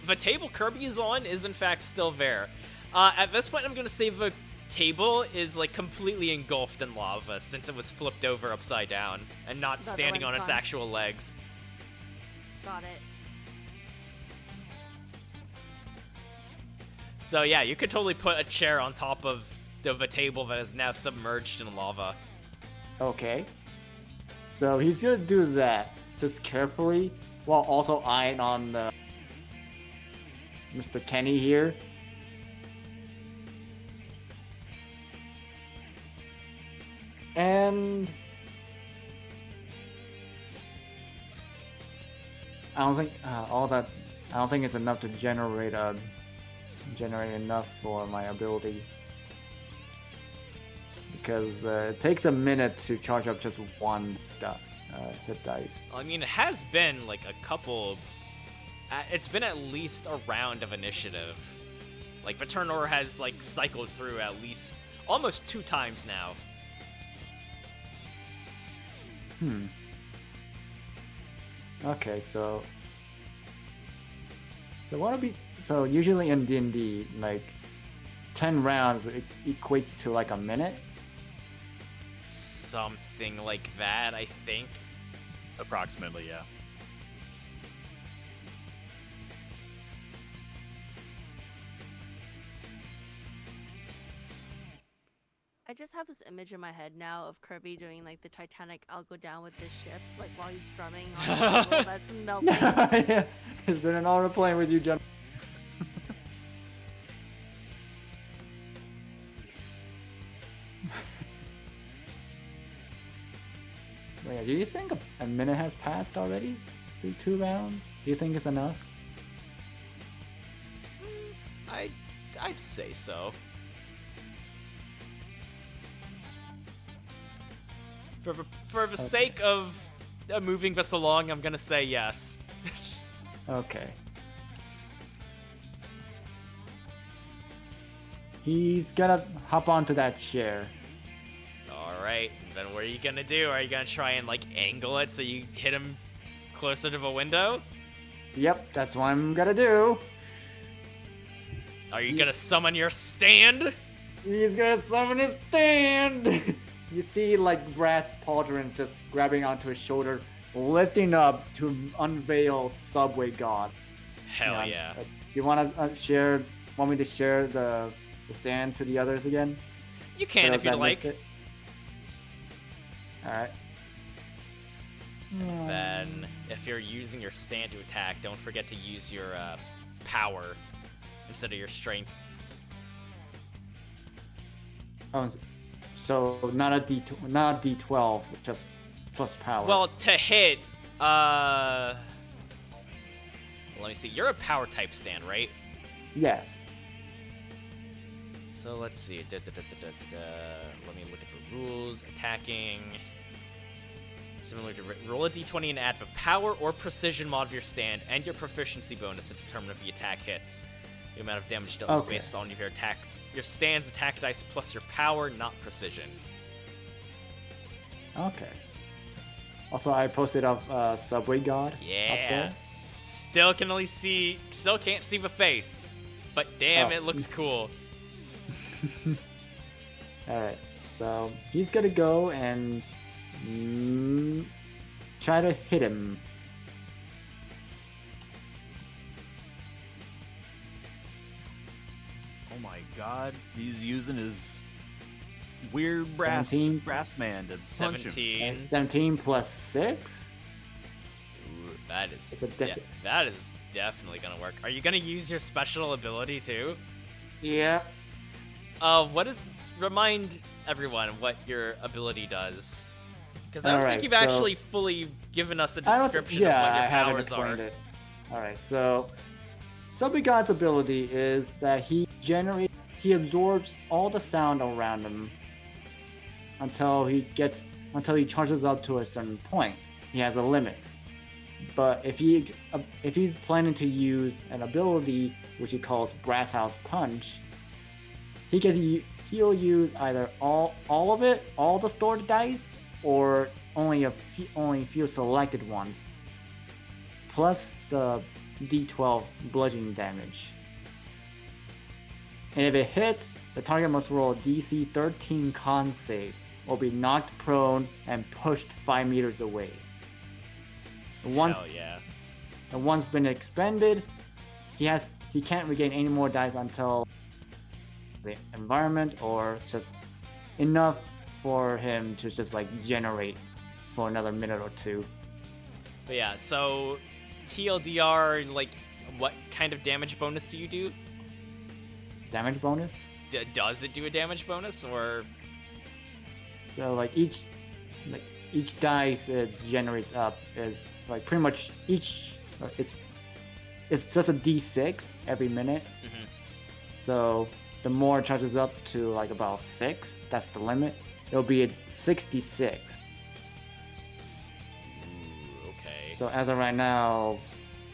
The table Kirby is on is in fact still there. At this point, I'm gonna say the table is completely engulfed in lava since it was flipped over upside down and not The other standing on one's its gone. actual legs. Got it. So yeah, you could totally put a chair on top of the table that is now submerged in lava. Okay. So he's gonna do that just carefully, while also eyeing on Mr. Kenny here. And I don't think I don't think it's enough to generate enough for my ability, because it takes a minute to charge up just one hit dice. I mean, it has been a couple. It's been at least a round of initiative. Veternor has cycled through at least almost 2 times now. Okay, so usually in D&D, 10 rounds equates to a minute. Something like that, I think. Approximately, yeah. I just have this image in my head now of Kirby doing the Titanic "I'll go down with this ship" while he's strumming on the table that's melting. Yeah, it's been an honor playing with you, Jen. Wait, do you think a minute has passed already through 2 rounds? Do you think it's enough? I'd say so. For the sake of moving this along, I'm gonna say yes. Okay. He's gonna hop onto that chair. Alright, then what are you gonna do? Are you gonna try and angle it so you hit him closer to the window? Yep, that's what I'm gonna do. Are you gonna summon your stand? He's gonna summon his stand! You see, brass pauldrons just grabbing onto his shoulder, lifting up to unveil Subway God. Hell yeah. You want me to share the stand to the others again? You can if you'd like. Alright. Then, if you're using your stand to attack, don't forget to use your power instead of your strength. Oh, so not a D12, just plus power. Well, to hit, let me see. You're a power type stand, right? yes. So let's see. Let me look at the rules, attacking. Similar to roll a d20 and add the power or precision mod of your stand and your proficiency bonus to determine if the attack hits. The amount of damage dealt is Okay. based on your stand's attack dice plus your power, not precision. Okay. Also, I posted up Subway God. Up Yeah. there. Still can't see the face, but damn, Oh. it looks cool. All right. So he's gonna go and try to hit him. Oh my god, he's using his weird brass 17. man to punch him. 17. 17 plus 6. Ooh, that is It's a def- that is definitely gonna work. Are you gonna use your special ability too? Yeah. Remind everyone what your ability does. Because I don't Alright, think you've so- actually fully given us a I don't description yeah, of what I your haven't powers are. explained it. All right. So Subway God's ability is that he absorbs all the sound around him until he charges up to a certain point. He has a limit. But if he's planning to use an ability which he calls Brass House Punch, he'll use either all of it, all the stored dice, or only a few selected ones, plus the D12 bludgeoning damage. And if it hits, the target must roll a DC 13 con save, or be knocked prone and pushed 5 meters away. Once Hell yeah. and once been expended, he can't regain any more dice until the environment, or just enough for him to just like generate for another minute or two. But yeah, so TLDR, like, what kind of damage bonus do you do? Damage bonus. Does it do a damage bonus, or? So like each dice it generates up is like pretty much it's just a D6 every minute. Mhm. So the more it charges up to like about 6, that's the limit. It'll be at 66. Ooh, okay. So as of right now,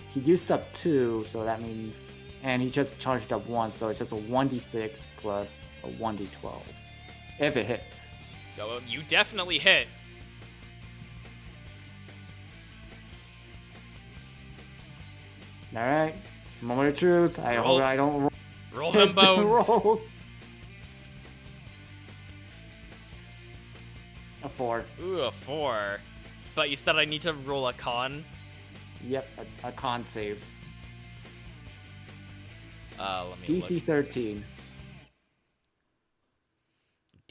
he used up 2, so that means, and he just charged up 1, so it's just a 1d6 plus a 1d12 if it hits. Oh, you definitely hit. All right, moment of truth. I Roll. hope I don't Roll them bones. rolls. A 4. Ooh, a 4. But you said I need to roll a con? Yep, a con save. Let me DC look. 13.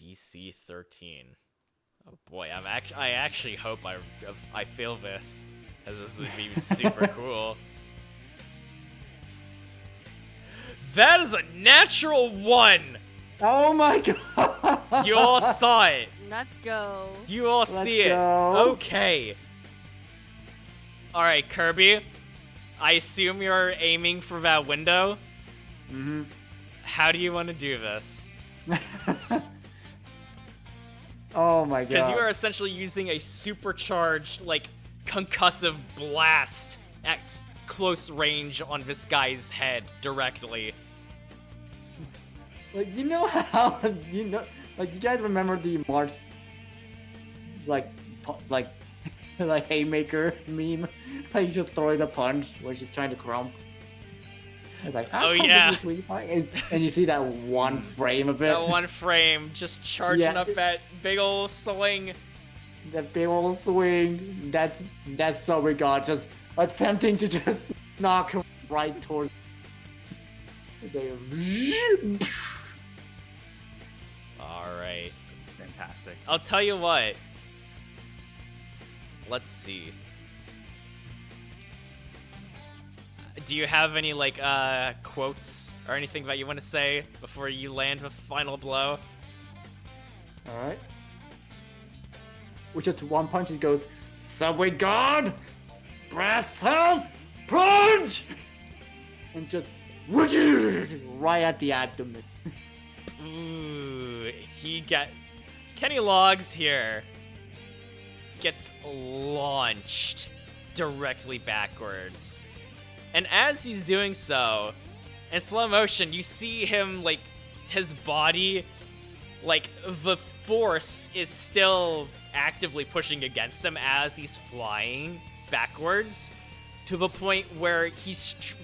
DC 13. Oh boy, I actually hope I fail this, as this would be super cool. That is a natural 1! Oh my god! You all saw it. Let's go. You all Let's see it. go. Okay. Alright, Kirby. I assume you're aiming for that window. Mm-hmm. How do you want to do this? Oh my god. Because you are essentially using a supercharged, like, concussive blast at close range on this guy's head directly. Like, you know how, like, you guys remember the March, like haymaker meme? Like, just throwing a punch where she's trying to crump. It's like, Oh, crump yeah. you, sweetheart. And you see that one frame of it. That one frame just charging Yeah. up that big ol' swing. That big old swing. That's so we got just attempting to just knock him right towards. It's like, Alright. Fantastic. I'll tell you what. Let's see. Do you have any, like, quotes or anything that you want to say before you land the final blow? all right. With just one punch, it goes, Subway God, Brass House Punch, and just right at the abdomen. Ooh, Kenny Logs here gets launched directly backwards. And as he's doing so, in slow motion, you see him, like, his body, like, the force is still actively pushing against him as he's flying backwards, to the point where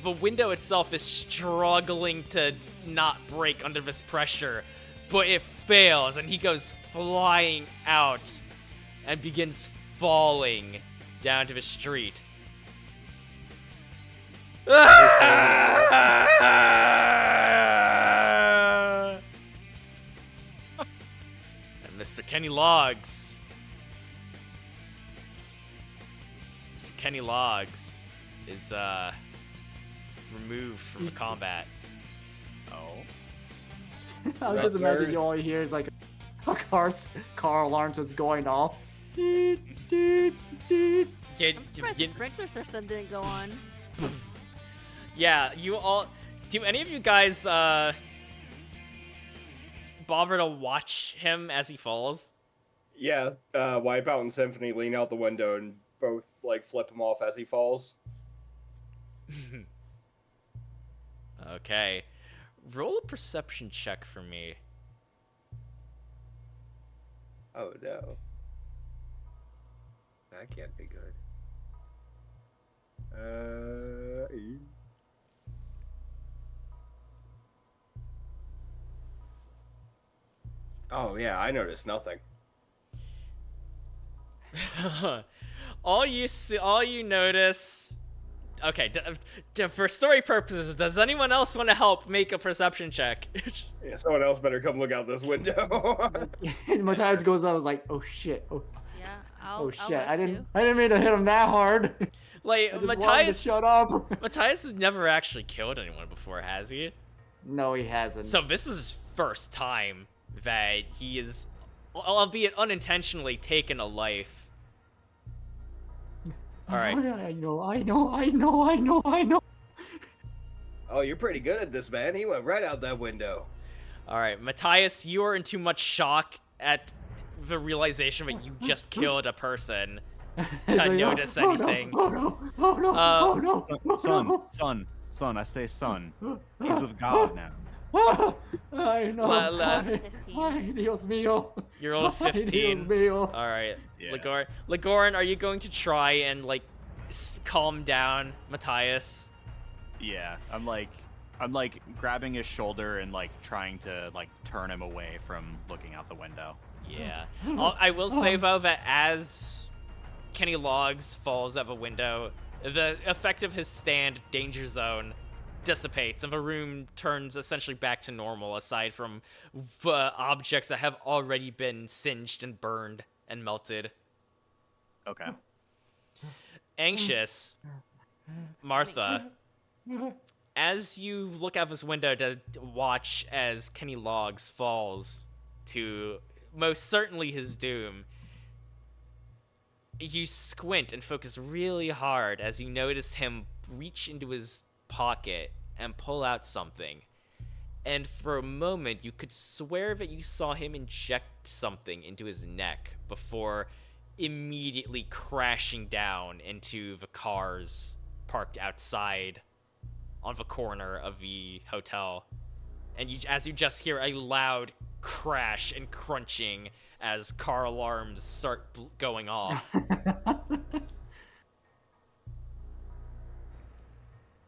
the window itself is struggling to not break under this pressure, but it fails, and he goes flying out and begins falling down to the street. And Mr. Kenny Logs. Mr. Kenny Logs is removed from the combat. Oh. I was just imagining all you hear is like a car alarm just going off. Deet, deet, deet. I'm surprised the sprinkler system didn't go on. Yeah, you all. Do any of you guys bother to watch him as he falls? Yeah, Wipeout and Symphony lean out the window and both like flip him off as he falls. Okay. Roll a perception check for me. Oh no. That can't be good. Oh yeah, I noticed nothing. all you notice. Okay, for story purposes, does anyone else want to help make a perception check? Yeah, someone else better come look out this window. And Matthias goes up, I was like, oh shit, oh Yeah, I'll shit, look I too. didn't mean to hit him that hard. Like, I just wanted to shut up. Matthias has never actually killed anyone before, has he? No, he hasn't. So this is his first time that he is, albeit unintentionally, taken a life. All right. I know. Oh, you're pretty good at this, man. He went right out that window. All right, Matthias, you are in too much shock at the realization that you just killed a person to notice anything. Oh no. Son, I say son. He's with God now. I know. Ay, Dios mío. You're on a 15. Dios mío. All right, Yeah. Legoran, are you going to try and like calm down Matthias? Yeah, I'm like grabbing his shoulder and like trying to like turn him away from looking out the window. Yeah. I will say though that as Kenny Logs falls out of a window, the effect of his stand, danger zone, dissipates and the room turns essentially back to normal, aside from the objects that have already been singed and burned and melted. Okay. Anxious, Martha, as you look out this window to watch as Kenny Logs falls to most certainly his doom, you squint and focus really hard as you notice him reach into his pocket and pull out something. And for a moment, you could swear that you saw him inject something into his neck before immediately crashing down into the cars parked outside on the corner of the hotel. And as you just hear a loud crash and crunching as car alarms start going off.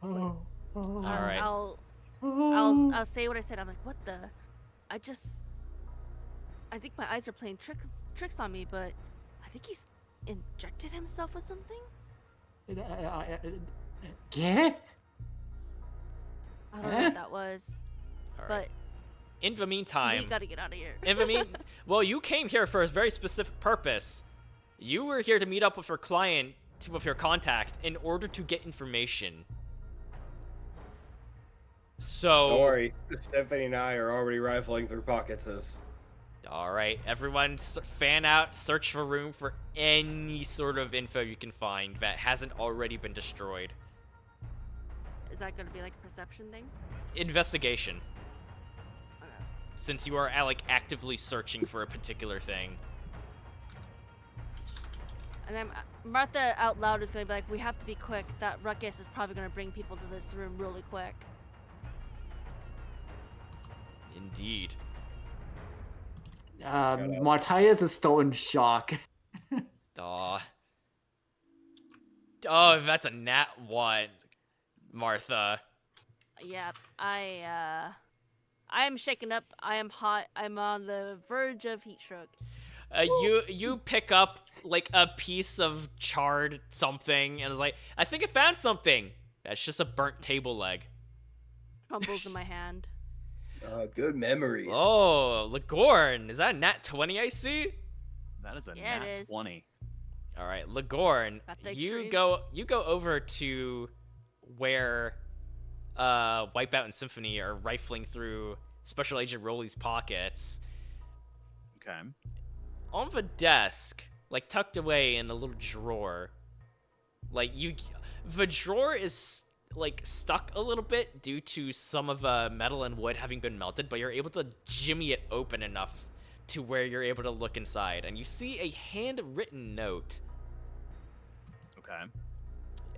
Oh. All right. I'll say what I said. I'm like, what the? I think my eyes are playing tricks on me, but I think he's injected himself with something. Yeah? I don't know what that was, All right. but In the we meantime, gotta get out of here. well, you came here for a very specific purpose. You were here to meet up with your client, with your contact, in order to get information. So, Don't worry, Stephanie and I are already rifling through pockets. all right, everyone, fan out, search the room for any sort of info you can find that hasn't already been destroyed. Is that gonna be like a perception thing? Investigation. Okay. since you are like actively searching for a particular thing. And then Martha out loud is gonna be like, "We have to be quick. That ruckus is probably gonna bring people to this room really quick." Indeed. Matthias is still in shock. Aw. Oh, that's a nat 1, Martha. Yeah, I am shaken up. I am hot. I'm on the verge of heat stroke. You pick up like a piece of charred something and is like, I think I found something. That's just a burnt table leg. Crumbles in my hand. Good memories. Oh, Ligorn, is that a nat 20 I see? That is a Yeah, it nat is. 20. All right, Ligorn, Got the you extremes. go over to where Wipeout and Symphony are rifling through Special Agent Rolly's pockets. Okay. On the desk, like tucked away in a little drawer, like the drawer is like stuck a little bit due to some of metal and wood having been melted, but you're able to jimmy it open enough to where you're able to look inside, and you see a handwritten note. Okay.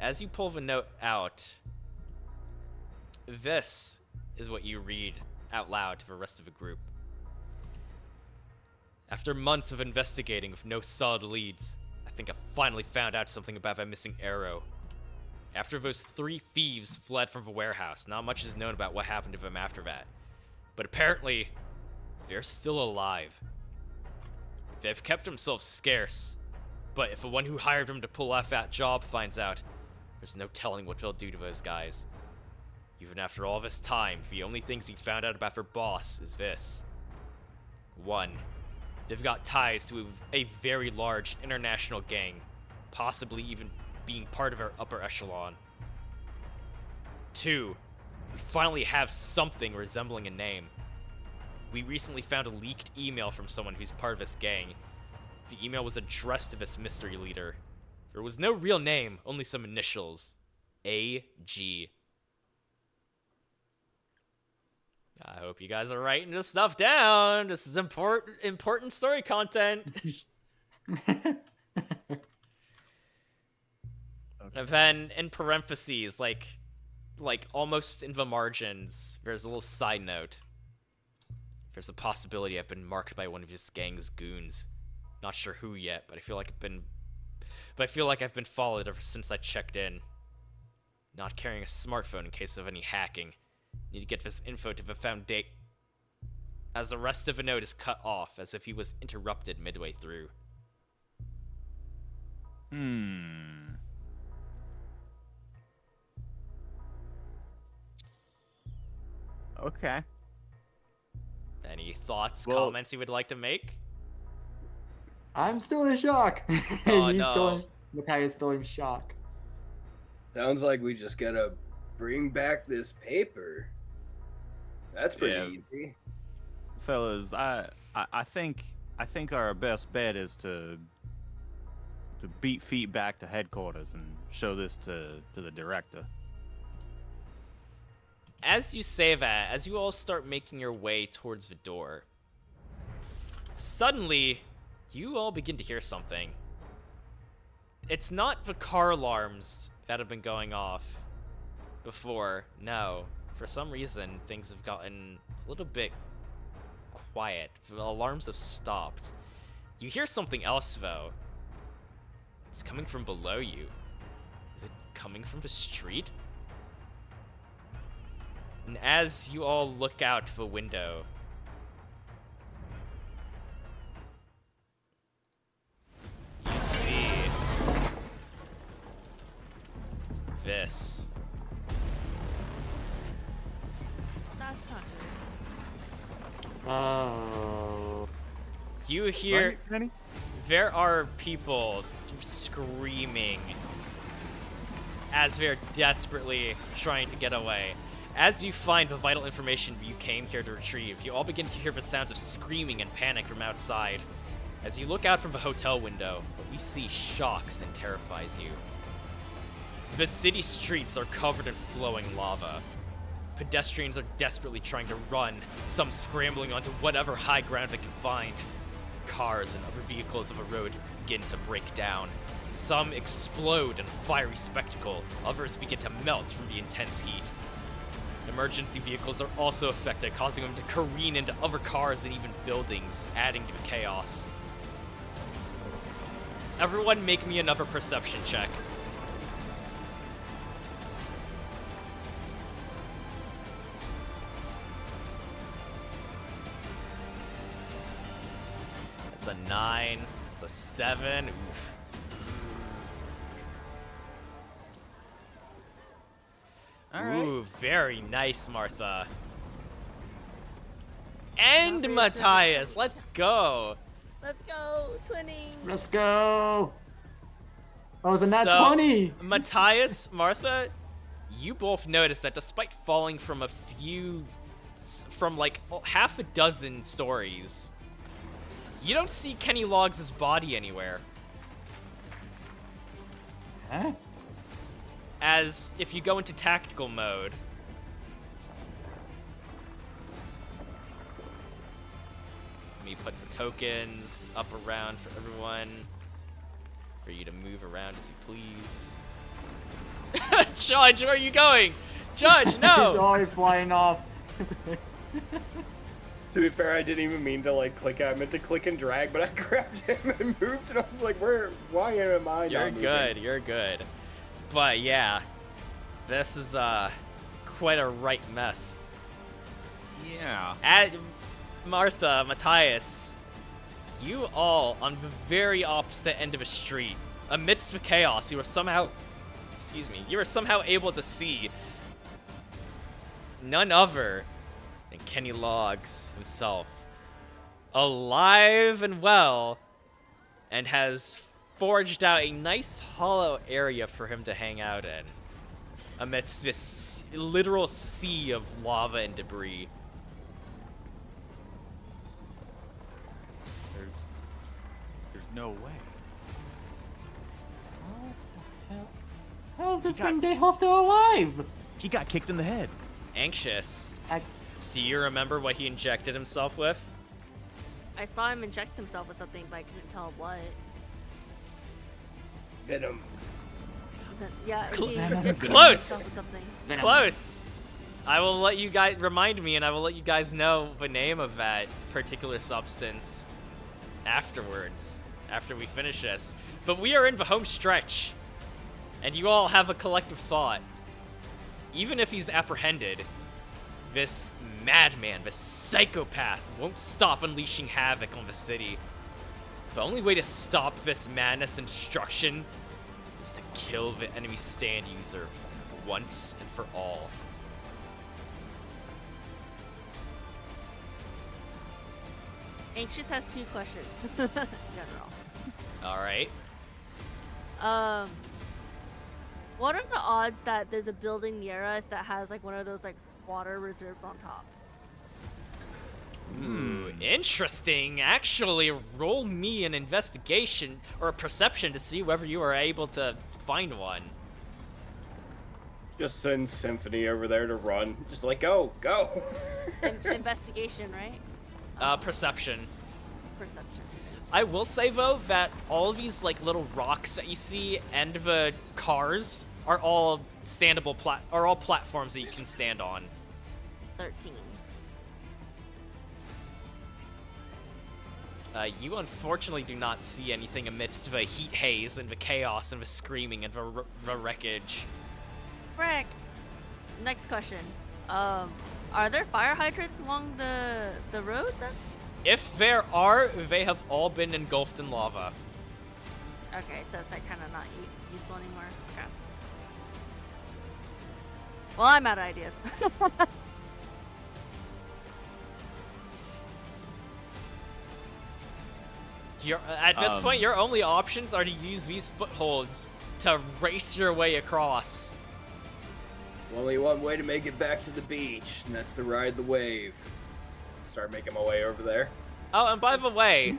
As you pull the note out, this is what you read out loud to the rest of the group. After months of investigating with no solid leads, I think I finally found out something about that missing arrow. After those 3 thieves fled from the warehouse, not much is known about what happened to them after that. But apparently, they're still alive. They've kept themselves scarce, but if the one who hired them to pull off that job finds out, there's no telling what they'll do to those guys. Even after all this time, the only things we found out about their boss is this. 1. They've got ties to a very large international gang, possibly even being part of our upper echelon. 2. We finally have something resembling a name. We recently found a leaked email from someone who's part of this gang. The email was addressed to this mystery leader. There was no real name, only some initials. AG. I hope you guys are writing this stuff down. This is important story content. And then in parentheses, like almost in the margins, there's a little side note. There's a possibility I've been marked by one of his gang's goons. Not sure who yet, but I feel like I've been followed ever since I checked in. Not carrying a smartphone in case of any hacking. Need to get this info to the Foundation. As the rest of the note is cut off, as if he was interrupted midway through. Okay. Any thoughts, Well- comments you would like to make? I'm still in shock. Oh, He's no. still Matthias is still in shock. Sounds like we just gotta bring back this paper. That's pretty easy. Fellas, I think our best bet is to beat feet back to headquarters and show this to the director. As you say that, as you all start making your way towards the door, suddenly, you all begin to hear something. It's not the car alarms that have been going off before, no. For some reason, things have gotten a little bit quiet. The alarms have stopped. You hear something else, though. It's coming from below you. Is it coming from the street? And as you all look out the window, you see this. That's not good. Oh. You hear Penny? there are people screaming as they're desperately trying to get away. As you find the vital information you came here to retrieve, you all begin to hear the sounds of screaming and panic from outside. As you look out from the hotel window, what you see shocks and terrifies you. The city streets are covered in flowing lava. Pedestrians are desperately trying to run, some scrambling onto whatever high ground they can find. Cars and other vehicles of a road begin to break down. Some explode in a fiery spectacle, others begin to melt from the intense heat. Emergency vehicles are also affected, causing them to careen into other cars and even buildings, adding to the chaos. Everyone make me another perception check. It's a 9. It's a 7. Oof. All right. Ooh, very nice, Martha. And Not very Matthias, let's go. Let's go, twinning. Let's go. Oh, it was a nat So, 20. Matthias, Martha, you both noticed that despite falling from like half a dozen stories, you don't see Kenny Logs' body anywhere. Huh? As if you go into tactical mode, let me put the tokens up around for everyone, for you to move around as you please. Judge, where are you going? Judge, He's no! already flying off. To be fair, I didn't even mean to like click. I meant to click and drag, but I grabbed him and moved, and I was like, "Where? Why am I?" You're not good, moving? you're good. But yeah, this is quite a right mess. Yeah. Martha, Matthias, you all on the very opposite end of a street, amidst the chaos, you were somehow able to see none other than Kenny Logs himself, alive and well, and has forged out a nice hollow area for him to hang out in, amidst this literal sea of lava and debris. There's no way. How is this Grindejo still alive? He got kicked in the head. Anxious, I, do you remember what he injected himself with? I saw him inject himself with something, but I couldn't tell what. Venom. Yeah, Cl- he Venom. injected Close. himself with something. Close! I will let you guys remind me, and I will let you guys know the name of that particular substance afterwards, after we finish this. But we are in the home stretch, and you all have a collective thought. Even if he's apprehended, this madman, this psychopath, won't stop unleashing havoc on the city. The only way to stop this madness and destruction is to kill the enemy stand user once and for all. Anxious has 2 questions. General. All right. What are the odds that there's a building near us that has like one of those like water reserves on top? Ooh, interesting. Actually, roll me an investigation or a perception to see whether you are able to find one. Just send Symphony over there to run. Just like go. Investigation, right? Perception. Perception. I will say though that all of these like little rocks that you see and the cars are all standable platforms that you can stand on. 13. You unfortunately do not see anything amidst the heat haze and the chaos and the screaming and the wreckage. Frick. Next question. Are there fire hydrants along the road then? If there are, they have all been engulfed in lava. Okay, so it's like kind of not useful anymore. Okay. Well, I'm out of ideas. At this point, your only options are to use these footholds to race your way across. Only one way to make it back to the beach, and that's to ride the wave. Start making my way over there. Oh, and by the way,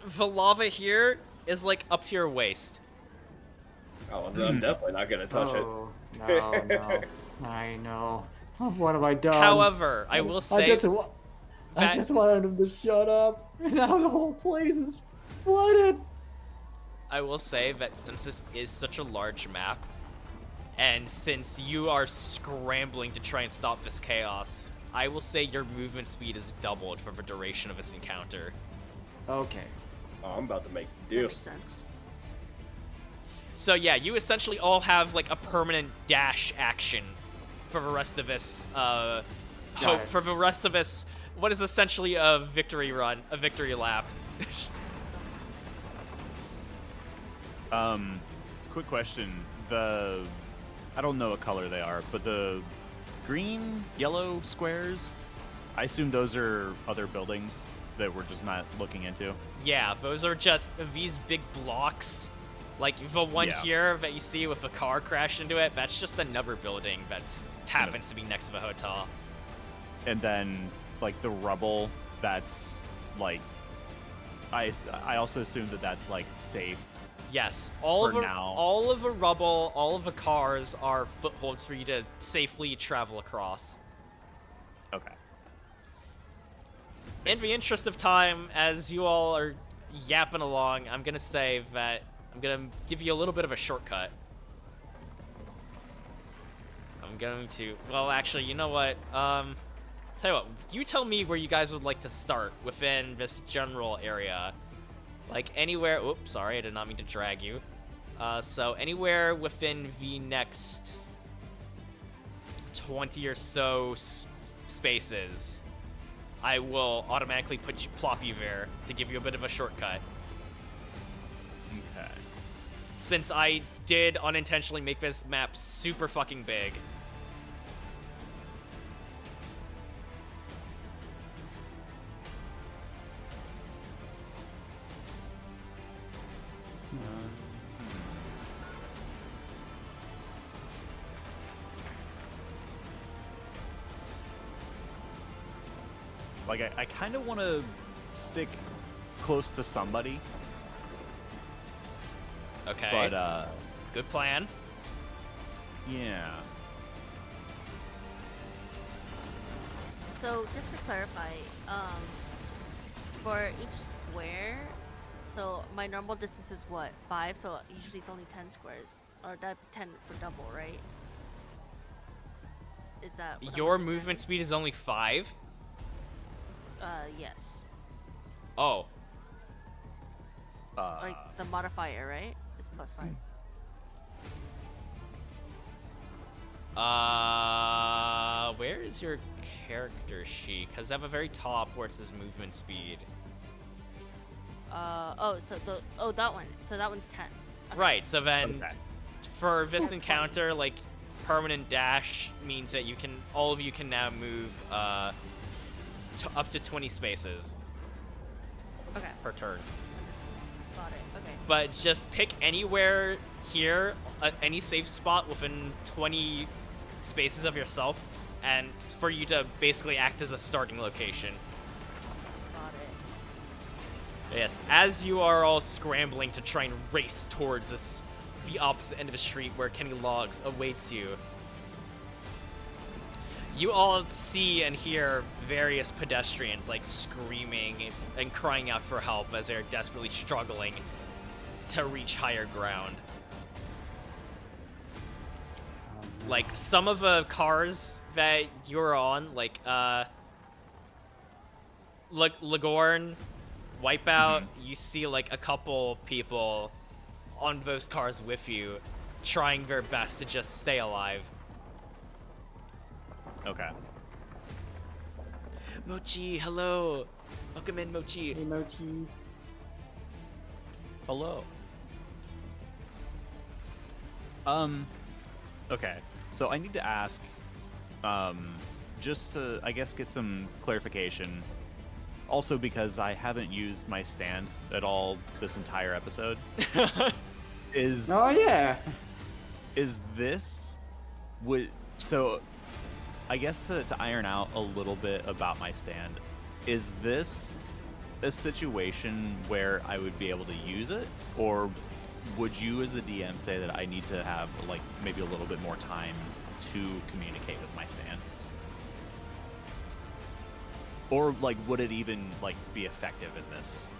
the lava here is like up to your waist. Oh, then I'm definitely not gonna touch it. oh, no. I know. What have I done? However, I will say I just wanted him to shut up, and now the whole place is flooded. I will say that since this is such a large map, and since you are scrambling to try and stop this chaos, I will say your movement speed is doubled for the duration of this encounter. Okay. Oh, I'm about to make That makes this. sense. So yeah, you essentially all have like a permanent dash action for the rest of this. For the rest of this, what is essentially a victory run, a victory lap. Quick question. I don't know what color they are, but the green, yellow squares, I assume those are other buildings that we're just not looking into. Yeah, those are just these big blocks. Like the one here that you see with a car crashed into it, that's just another building that happens to be next to the hotel. And then, like, the rubble, that's, like, I also assume that that's, like, safe. Yes, For now. all of the rubble, all of the cars are footholds for you to safely travel across. Okay. In the interest of time, as you all are yapping along, I'm gonna say that I'm gonna give you a little bit of a shortcut. I'm going to, well, actually, you know what? Tell you what, you tell me where you guys would like to start within this general area. Like anywhere, oops, sorry, I did not mean to drag you. So anywhere within the next 20 or so spaces, I will automatically plop you there to give you a bit of a shortcut. Okay. Since I did unintentionally make this map super fucking big. Like, I kind of want to stick close to somebody, Okay. but, Good plan. yeah. So just to clarify, for each square, so my normal distance is what, 5? So usually it's only 10 squares, or that 10 for double, right? Is that what I'm Your understanding? movement speed is only 5? Yes. Oh. Like the modifier, right? Is +5. Where is your character sheet? Because at the very top where it says movement speed. That one. So that one's 10. Okay. Right, so then Okay. for this encounter, like, permanent dash means that all of you can now move, up to 20 spaces Okay. per turn. Got it. Okay. But just pick anywhere here, any safe spot within 20 spaces of yourself, and for you to basically act as a starting location. Got it. Yes, as you are all scrambling to try and race towards the opposite end of the street where Kenny Logs awaits you, you all see and hear various pedestrians like screaming and crying out for help as they're desperately struggling to reach higher ground. Like some of the cars that you're on, like Lagorn, Wipeout, you see like a couple people on those cars with you trying their best to just stay alive. Okay. Mochi, hello. Welcome in, Mochi. Hey, Mochi. Hello. Okay. So I need to ask, just to, I guess, get some clarification. Also because I haven't used my stand at all this entire episode. Oh yeah. Is this so I guess to iron out a little bit about my stand, is this a situation where I would be able to use it, or would you as the DM say that I need to have like maybe a little bit more time to communicate with my stand? Or like, would it even like be effective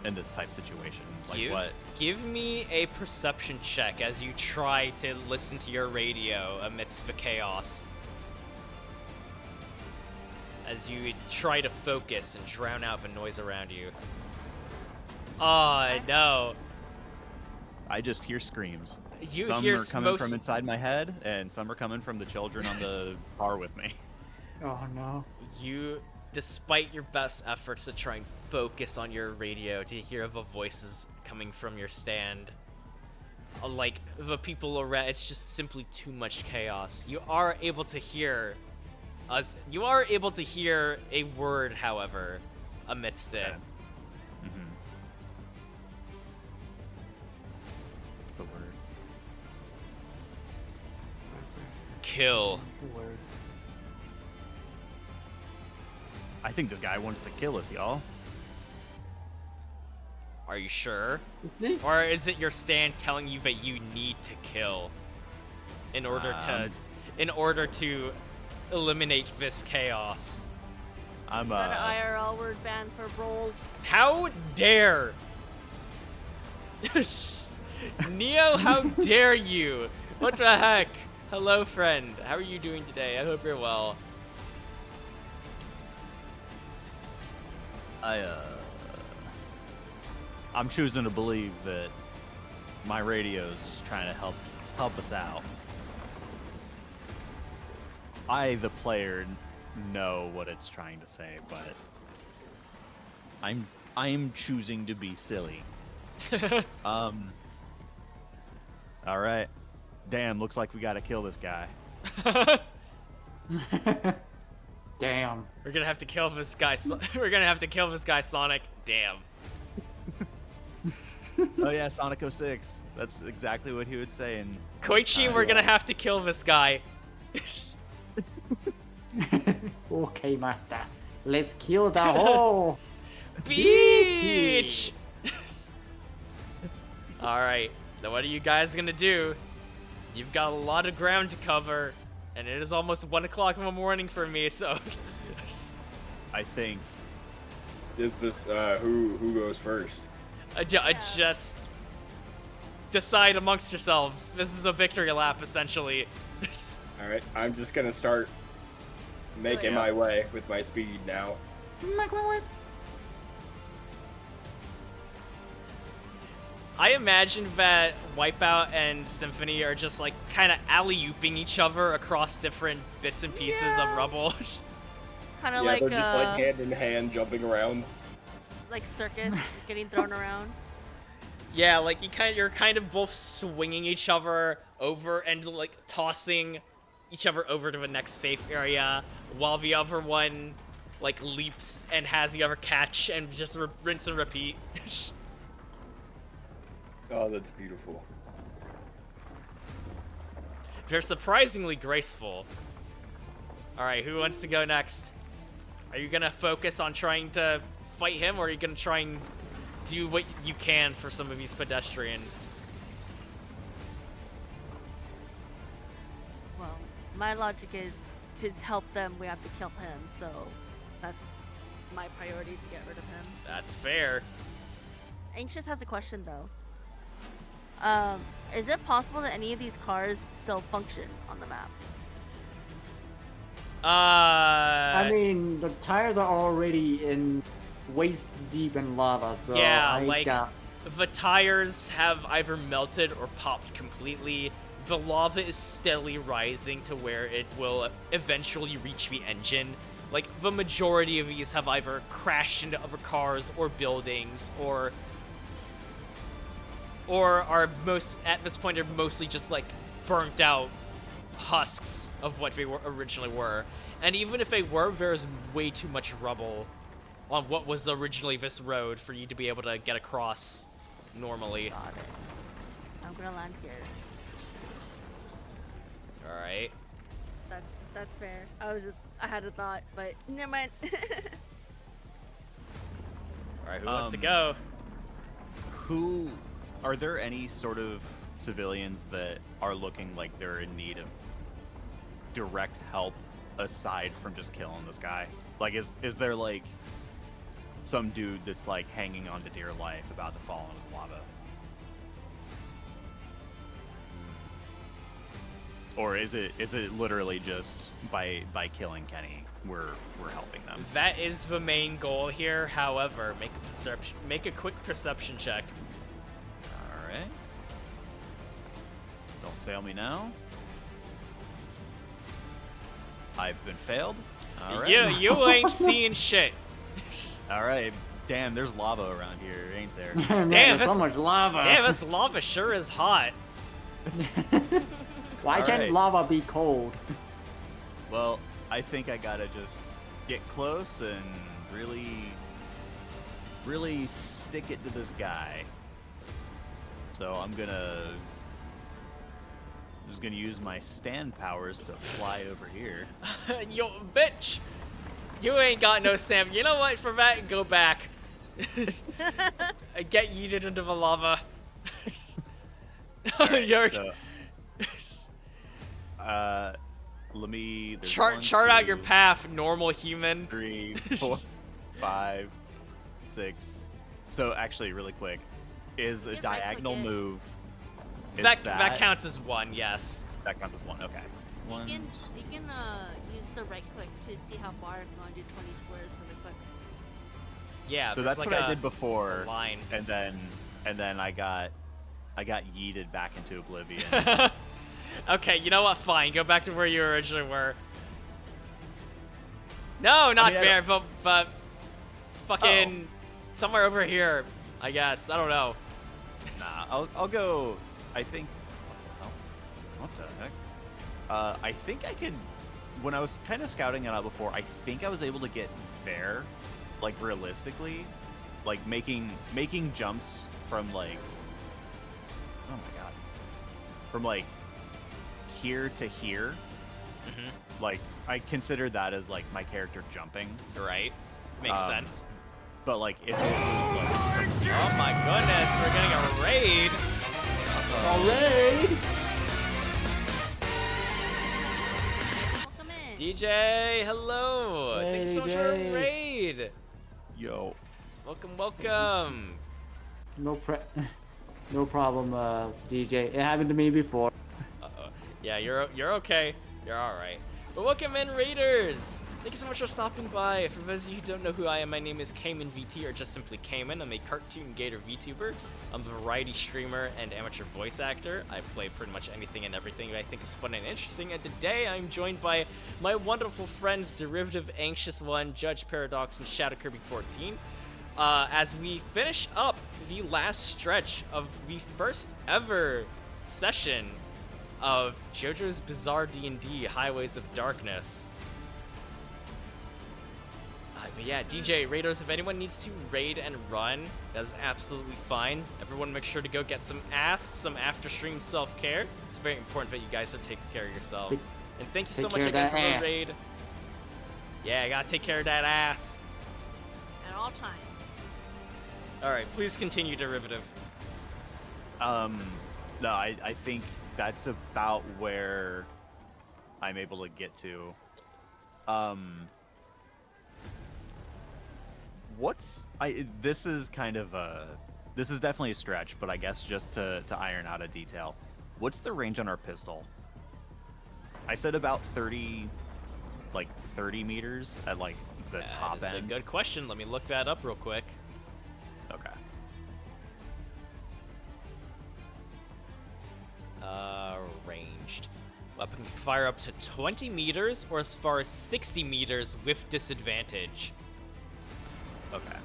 in this type situation? Like what? Give me a perception check as you try to listen to your radio amidst the chaos. As you try to focus and drown out the noise around you. Oh no! I just hear screams. You Some hear are coming from inside my head, and some are coming from the children on the car with me. Oh no. You, despite your best efforts to try and focus on your radio to hear the voices coming from your stand, like the people around, it's just simply too much chaos. You are able to hear a word, however, amidst it. Mm-hmm. What's the word? Kill. Word. I think this guy wants to kill us, y'all. Are you sure? It's me. Or is it your stand telling you that you need to kill in order to eliminate this chaos? I'm Is that an IRL word ban for Brawl? How dare Neo, how dare you? What the heck? Hello, friend. How are you doing today? I hope you're well. I'm choosing to believe that my radio is just trying to help us out. I, the player, know what it's trying to say, but I'm choosing to be silly. All right. Damn, looks like we gotta kill this guy. Damn. We're gonna have to kill this guy. We're gonna have to kill this guy, Sonic. Damn. Oh yeah, Sonic 06. That's exactly what he would say. And Koichi, we're gonna have to kill this guy. Okay, master. Let's kill the whole Beach! Alright, then what are you guys gonna do? You've got a lot of ground to cover, and it is almost 1 o'clock in the morning for me, so... I think... Is this, who goes first? Just... decide amongst yourselves. This is a victory lap, essentially. Alright, I'm just gonna start making my way with my speed now. I imagine that Wipeout and Symphony are just like kind of alley-ooping each other across different bits and pieces of rubble. Kind of Yeah, like they're just like hand in hand jumping around. like circus getting thrown around. Yeah, like you're kind of both swinging each other over and like tossing each other over to the next safe area, while the other one like leaps and has the other catch and just rinse and repeat. Oh, that's beautiful. They're surprisingly graceful. Alright, who wants to go next? Are you gonna focus on trying to fight him, or are you gonna try and do what you can for some of these pedestrians? Well, my logic is to help them, we have to kill him, so that's my priority is to get rid of him. That's fair. Anxious has a question though. Is it possible that any of these cars still function on the map? I mean, the tires are already in waist deep in lava, so yeah, the tires have either melted or popped completely. The lava is steadily rising to where it will eventually reach the engine. Like, the majority of these have either crashed into other cars or buildings, or are at this point are mostly just like burnt out husks of what they originally were. And even if they were, there's way too much rubble on what was originally this road for you to be able to get across normally. Got it. I'm gonna land here. Alright. That's fair. I had a thought, but never mind. Alright, who wants to go? Who are there any sort of civilians that are looking like they're in need of direct help aside from just killing this guy? Like, is there like some dude that's like hanging on to dear life about to fall into the lava? Or is it literally just by killing Kenny we're helping them? That is the main goal here. However, make a quick perception check. All right. Don't fail me now. I've been failed. All right. You ain't seeing shit. All right. Damn, there's lava around here, ain't there? Man, Damn, there's so this- much lava. Damn, this lava sure is hot. Why can't Alright. lava be cold? Well, I think I gotta just get close and really stick it to this guy. So I'm just gonna use my stand powers to fly over here. Yo, bitch. You ain't got no Sam. You know what? For that, go back. Get yeeted into the lava. Alright, You're- so, let me there's chart 1, out your 2, path, normal human. 3, 4, 5, 6. So actually, really quick, is a Get right-click diagonal it. move. Is That counts as one, yes. That counts as one. Okay. You One, can use the right click to see how far if you want to do 20 squares really quick. Yeah. so there's that's like what I did before, line. and then I got yeeted back into oblivion. Okay, you know what? Fine. Go back to where you originally were. No, not mean, I fair, but fucking somewhere over here, I guess. I don't know. Nah, I'll go. I think. What the heck? I think I could. When I was kind of scouting it out before, I think I was able to get there, like realistically, like making jumps from like. Oh my god. From like here to here. Mm-hmm. Like I consider that as like my character jumping. Right. Makes Um, sense. But like if it was like from here, Oh my goodness, we're getting a raid. Raid! Welcome in. DJ, hello. Hey, Thanks so much for a DJ. raid. yo. Welcome. No problem, DJ. It happened to me before. Uh-oh. Yeah, you're okay. You're all right. But welcome in, Raiders. Thank you so much for stopping by. For those of you who don't know who I am, my name is Cayman VT, or just simply Cayman. I'm a cartoon gator VTuber. I'm a variety streamer and amateur voice actor. I play pretty much anything and everything I think is fun and interesting. And today I'm joined by my wonderful friends, Derivative Anxious One, Judge Paradox, and Shadow Kirby 14. As we finish up the last stretch of the first ever session of JoJo's Bizarre D&D Highways of Darkness. But yeah, DJ, Raiders, if anyone needs to raid and run, that's absolutely fine. Everyone make sure to go get some some after-stream self-care. It's very important that you guys are taking care of yourselves. And thank you so Take much care of again for that the ass. raid. Yeah, I gotta take care of that ass. At all times. Alright, please continue, Derivative. No, I think that's about where I'm able to get to. This is kind of this is definitely a stretch, but I guess just to iron out a detail. What's the range on our pistol? I said about 30 meters at like the top That's end. a good question. Let me look that up real quick. Okay. Ranged. Weapon can fire up to 20 meters or as far as 60 meters with disadvantage. Okay.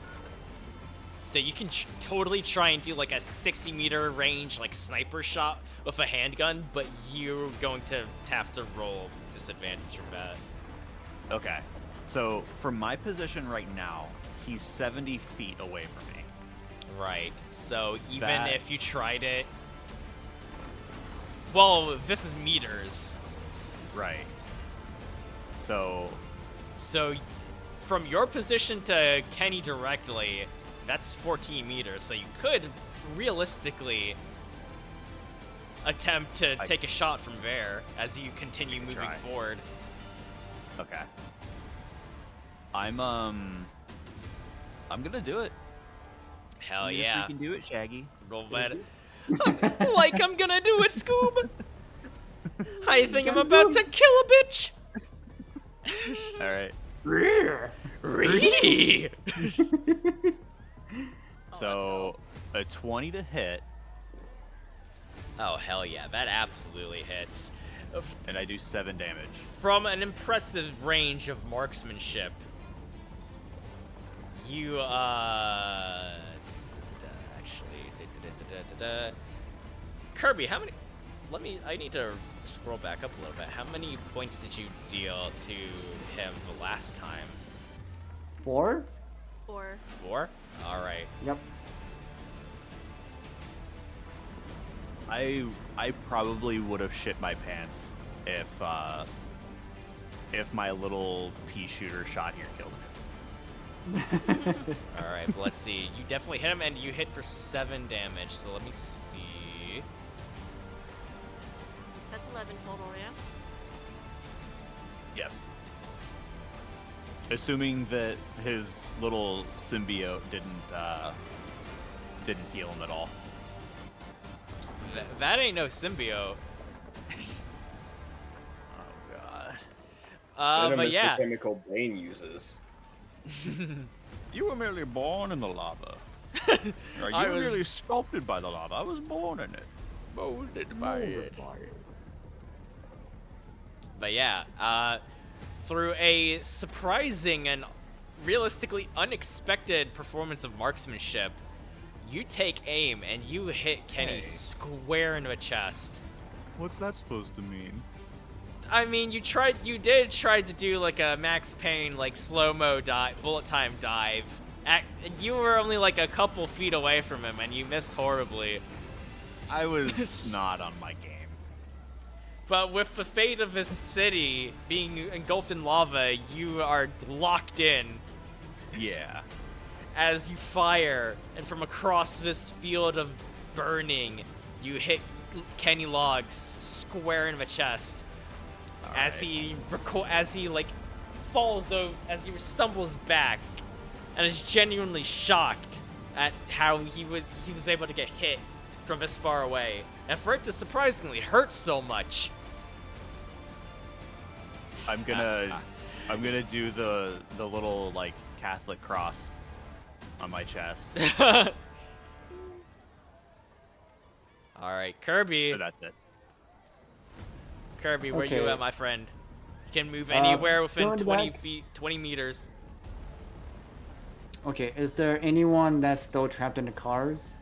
So you can totally try and do like a 60-meter range like sniper shot with a handgun, but you're going to have to roll disadvantage for that. Okay. So from my position right now, he's 70 feet away from me. Right. So even That- if you tried it, well, this is meters. Right. So So from your position to Kenny directly, that's 14 meters. So you could realistically attempt to take a shot from there as you continue moving try. forward. okay. I'm gonna do it. Hell You yeah. can do it, Shaggy. Roll that. Like I'm gonna do it, Scoob. I think I'm about to kill a bitch. All right. Ree. So a 20 to hit, Oh hell yeah, that absolutely hits. and I do 7 damage. From an impressive range of marksmanship, you Kirby, how many? I need to scroll back up a little bit. How many points did you deal to him the last time? 4? 4. 4? All right. Yep. I probably would have shit my pants if my little pea shooter shot here killed me. All right, but let's see. You definitely hit him, and you hit for 7 damage. So let me see. That's 11 total, yeah? Yes. Assuming that his little symbiote didn't heal him at all. That ain't no symbiote. Oh god. Venom But is yeah. the chemical Bane uses. You were merely born in the lava. Or I you were was- merely sculpted by the lava. I was born in it. Molded by it. But yeah, through a surprising and realistically unexpected performance of marksmanship, you take aim and you hit Kenny Hey. square in the chest. What's that supposed to mean? I mean, you did try to do like a Max Payne like slow-mo bullet time dive. You were only like a couple feet away from him and you missed horribly. I was not on my game. But with the fate of this city being engulfed in lava, you are locked in Yeah. as you fire, and from across this field of burning, you hit Kenny Logs square in the chest. As he like falls over, as he stumbles back, and is genuinely shocked at how he was able to get hit from this far away, and for it to surprisingly hurt so much. I'm gonna do the little like Catholic cross on my chest. All right, Kirby. But that's it. Kirby, where you Okay. at, my friend? You can move anywhere within going 20 back. feet, 20 meters. Okay, is there anyone that's still trapped in the cars?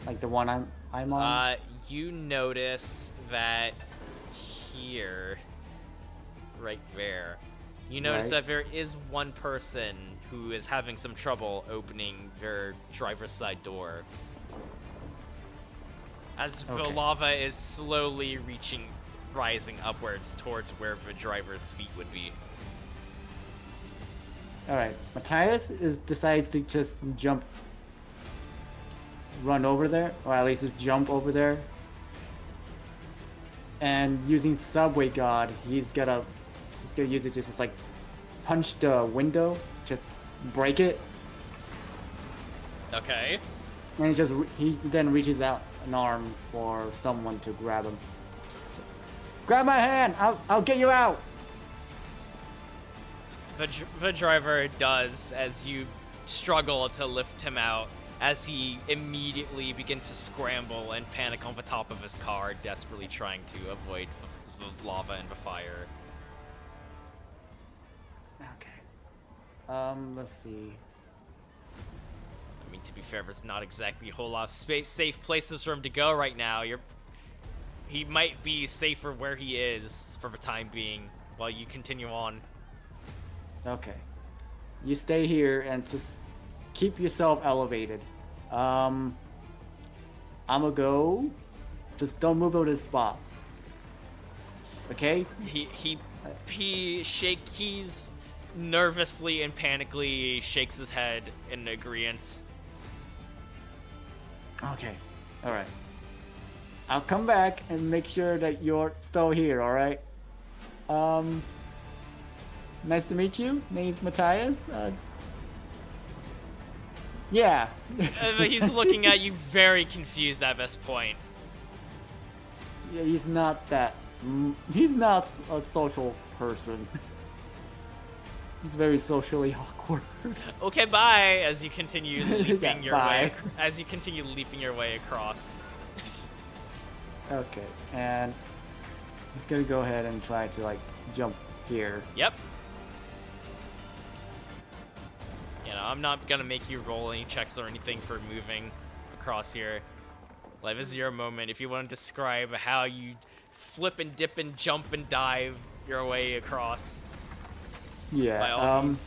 Like the one I'm on? You notice that here, right there, you notice Right. that there is one person who is having some trouble opening their driver's side door. As the Okay. lava is slowly rising upwards towards where the driver's feet would be. Alright, Matthias decides to just run over there, or at least just jump over there. And using Subway God, he's gonna use it to just like punch the window, just break it, Okay. and he then reaches out an arm for someone to grab him. Grab my hand! I'll get you out! The driver does as you struggle to lift him out, as he immediately begins to scramble and panic on the top of his car, desperately trying to avoid the lava and the fire. Okay. Let's see. I mean, to be fair, there's not exactly a whole lot of safe places for him to go right now. He might be safer where he is for the time being, while you continue on. Okay. You stay here and just keep yourself elevated. I'm gonna go. Just don't move out of the spot. Okay? He's nervously and panically shakes his head in agreement. Okay. Alright. I'll come back and make sure that you're still here, alright? Nice to meet you. Name's Matthias. Yeah. But he's looking at you very confused at this point. Yeah, he's not that. He's not a social person. He's very socially awkward. Okay, bye. As you continue leaping Yeah, your way, bye. as you continue leaping your way across. Okay, and he's gonna go ahead and try to like jump here. Yep. You know, I'm not gonna make you roll any checks or anything for moving across here. Like, this is your moment. If you want to describe how you flip and dip and jump and dive your way across, by Yeah. all means.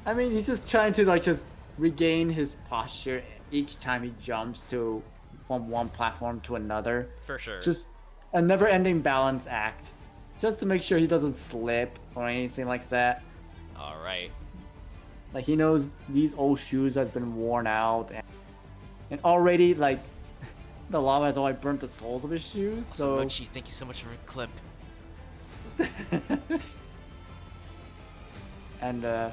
I mean, he's just trying to like just regain his posture each time he jumps from one platform to another. For sure. Just a never-ending balance act, just to make sure he doesn't slip or anything like that. All right. Like he knows these old shoes have been worn out, and already like the lava has already burnt the soles of his shoes. So, So Mochi, thank you so much for the clip. and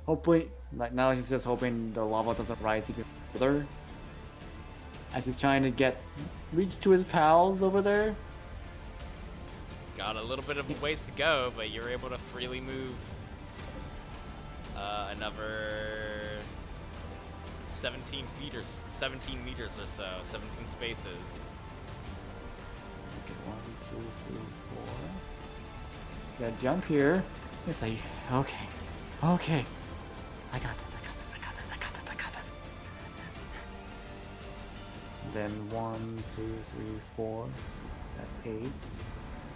hopefully, like now he's just hoping the lava doesn't rise even further. As he's trying to reach to his pals over there. Got a little bit of a ways to go, but you're able to freely move another 17 meters or so, 17 spaces. Okay, 1, 2, 3, 4. He's gotta jump here. It's like, okay. I got this. Then 1, 2, 3, 4. That's 8.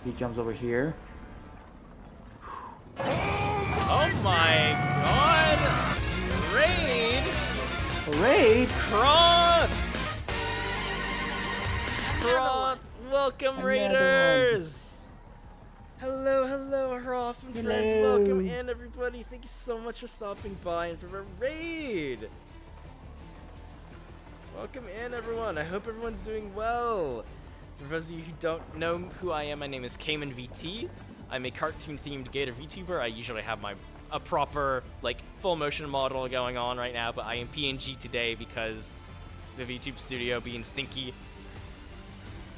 He jumps over here. Oh my god! Raid! Raid! Croth! Another Croth! Welcome, Another Raiders! Hello, Croth and friends. Hello. Welcome in, everybody. Thank you so much for stopping by and for a raid. Welcome in, everyone. I hope everyone's doing well. For those of you who don't know who I am, my name is Cayman VT. I'm a cartoon-themed Gator VTuber. I usually have a proper, like, full motion model going on right now, but I am PNG today because the VTube studio being stinky.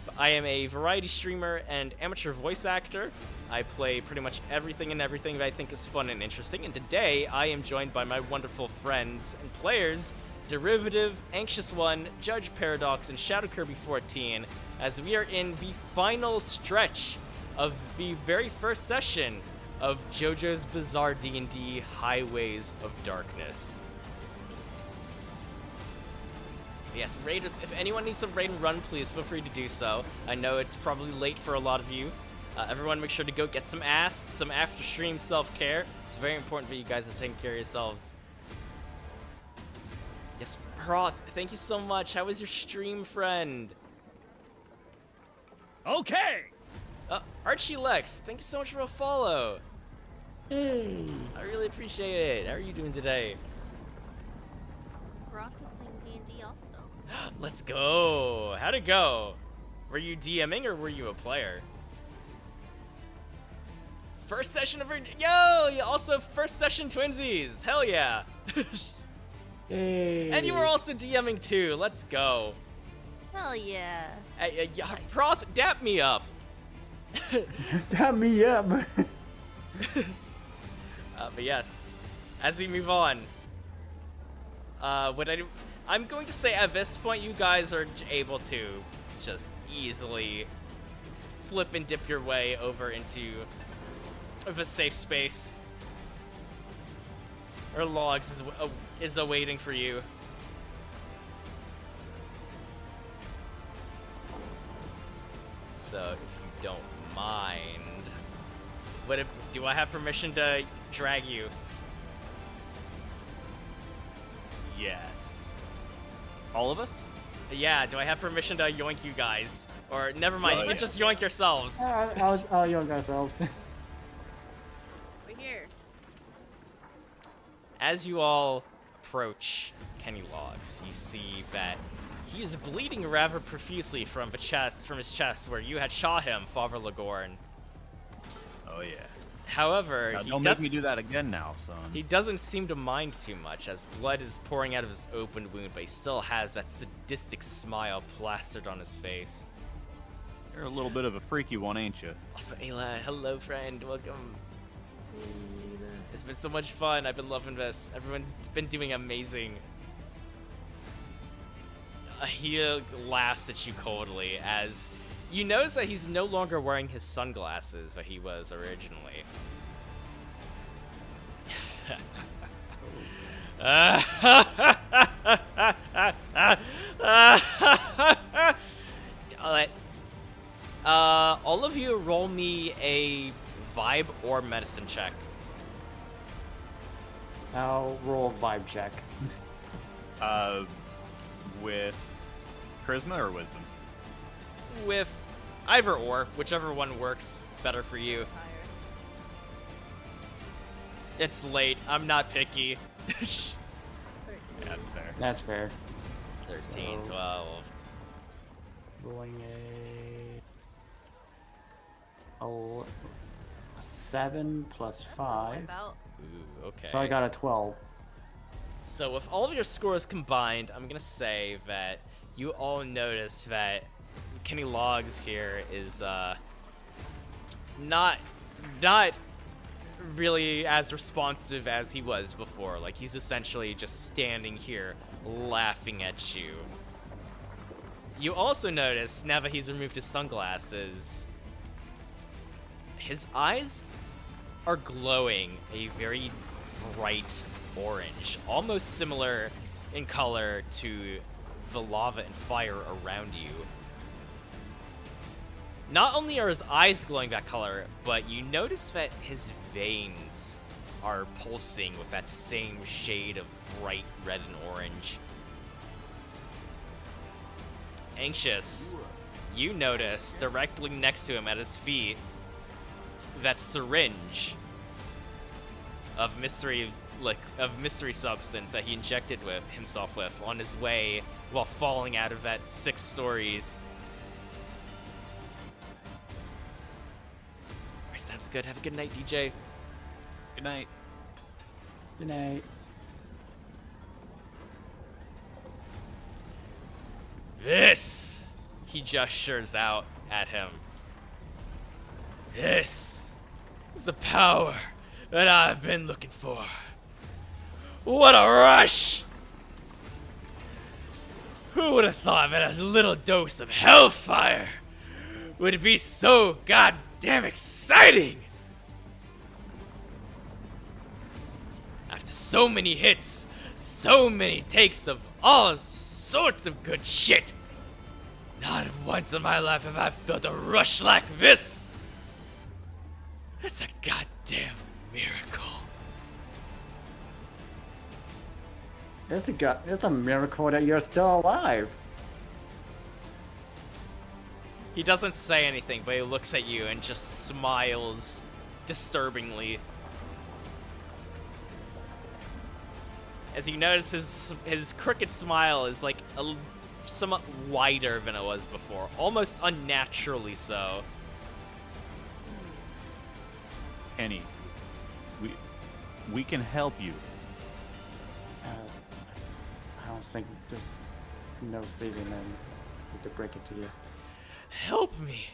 But I am a variety streamer and amateur voice actor. I play pretty much everything that I think is fun and interesting, and today I am joined by my wonderful friends and players, Derivative, Anxious One, Judge Paradox, and Shadow Kirby 14, as we are in the final stretch of the very first session of JoJo's Bizarre D&D Highways of Darkness. Yes, Raiders, if anyone needs to raid and run, please feel free to do so. I know it's probably late for a lot of you. Everyone make sure to go get some after stream self-care. It's very important for you guys to take care of yourselves. Yes, Proth, thank you so much. How was your stream, friend? Okay. Archie Lex, thank you so much for a follow. Hey! I really appreciate it. How are you doing today? Rock is in D&D also. Let's go. How'd it go? Were you DMing or were you a player? First session of Yo! Also first session twinsies. Hell yeah. Hey! And you were also DMing too. Let's go. Hell yeah. Proth, dap me up. Dap me up! But yes, as we move on, I'm going to say at this point you guys are able to just easily flip and dip your way over into a safe space. Or logs is awaiting for you. So if you don't mind, do I have permission to drag you? Yes. All of us? Yeah, do I have permission to yoink you guys? Or never mind, you can yeah. just yoink yourselves. I'll yoink ourselves. We're here. As you all approach Kenny Logs, you see that he is bleeding rather profusely from his chest where you had shot him, Father Lagorn. Oh yeah. However, Now, he don't make me do that again now, son. He doesn't seem to mind too much as blood is pouring out of his open wound, but he still has that sadistic smile plastered on his face. You're a little bit of a freaky one, ain't you? Also, Ayla, hello friend, welcome. It's been so much fun. I've been loving this. Everyone's been doing amazing. He laughs at you coldly as you notice that he's no longer wearing his sunglasses that he was originally. All of you roll me a vibe or medicine check. I'll roll a vibe check. With charisma or wisdom? With either or, whichever one works better for you. It's late. I'm not picky. Yeah, that's fair. That's fair. 13, So- 12. Rolling a 7 plus 5. About. Ooh, okay. So I got a 12. So with all of your scores combined, I'm gonna say that you all notice that Kenny Logs here is not really as responsive as he was before. Like he's essentially just standing here laughing at you. You also notice now that he's removed his sunglasses, his eyes are glowing a very bright orange, almost similar in color to the lava and fire around you. Not only are his eyes glowing that color, but you notice that his veins are pulsing with that same shade of bright red and orange. Anxious, you notice directly next to him at his feet that syringe of mystery substance that he injected with himself with on his way while falling out of that 6 stories. Alright, sounds good. Have a good night, DJ. Good night. Good night. This! He gestures out at him. This is the power that I've been looking for. What a rush! Who would have thought that a little dose of hellfire would be so goddamn exciting? After so many hits, so many takes of all sorts of good shit, not once in my life have I felt a rush like this. It's a goddamn miracle. It's a miracle that you're still alive. He doesn't say anything, but he looks at you and just smiles disturbingly. As you notice, his crooked smile is like somewhat wider than it was before, almost unnaturally so. Kenny, we can help you. I don't think there's no saving them to break it to you. Help me!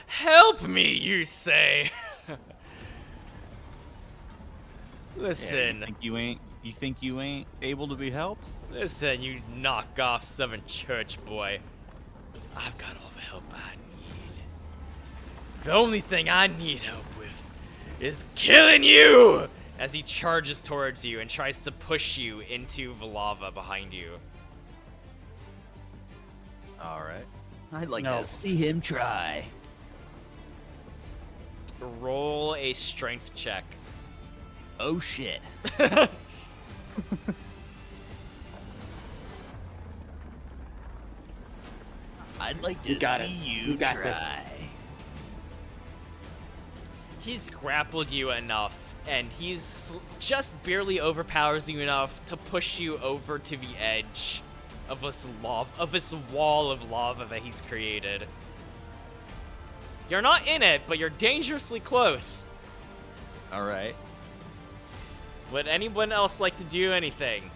Help me, you say? Listen. Yeah, you think you ain't able to be helped? Listen, you knockoff 7 church boy. I've got all the help I need. The only thing I need help with is killing you! As he charges towards you and tries to push you into the lava behind you. All right. I'd like No. to see him try. Roll a strength check. Oh shit. I'd like to You got see it. you You got this. try. He's grappled you enough, and he's just barely overpowers you enough to push you over to the edge of this wall of lava that he's created. You're not in it, but you're dangerously close. All right. Would anyone else like to do anything?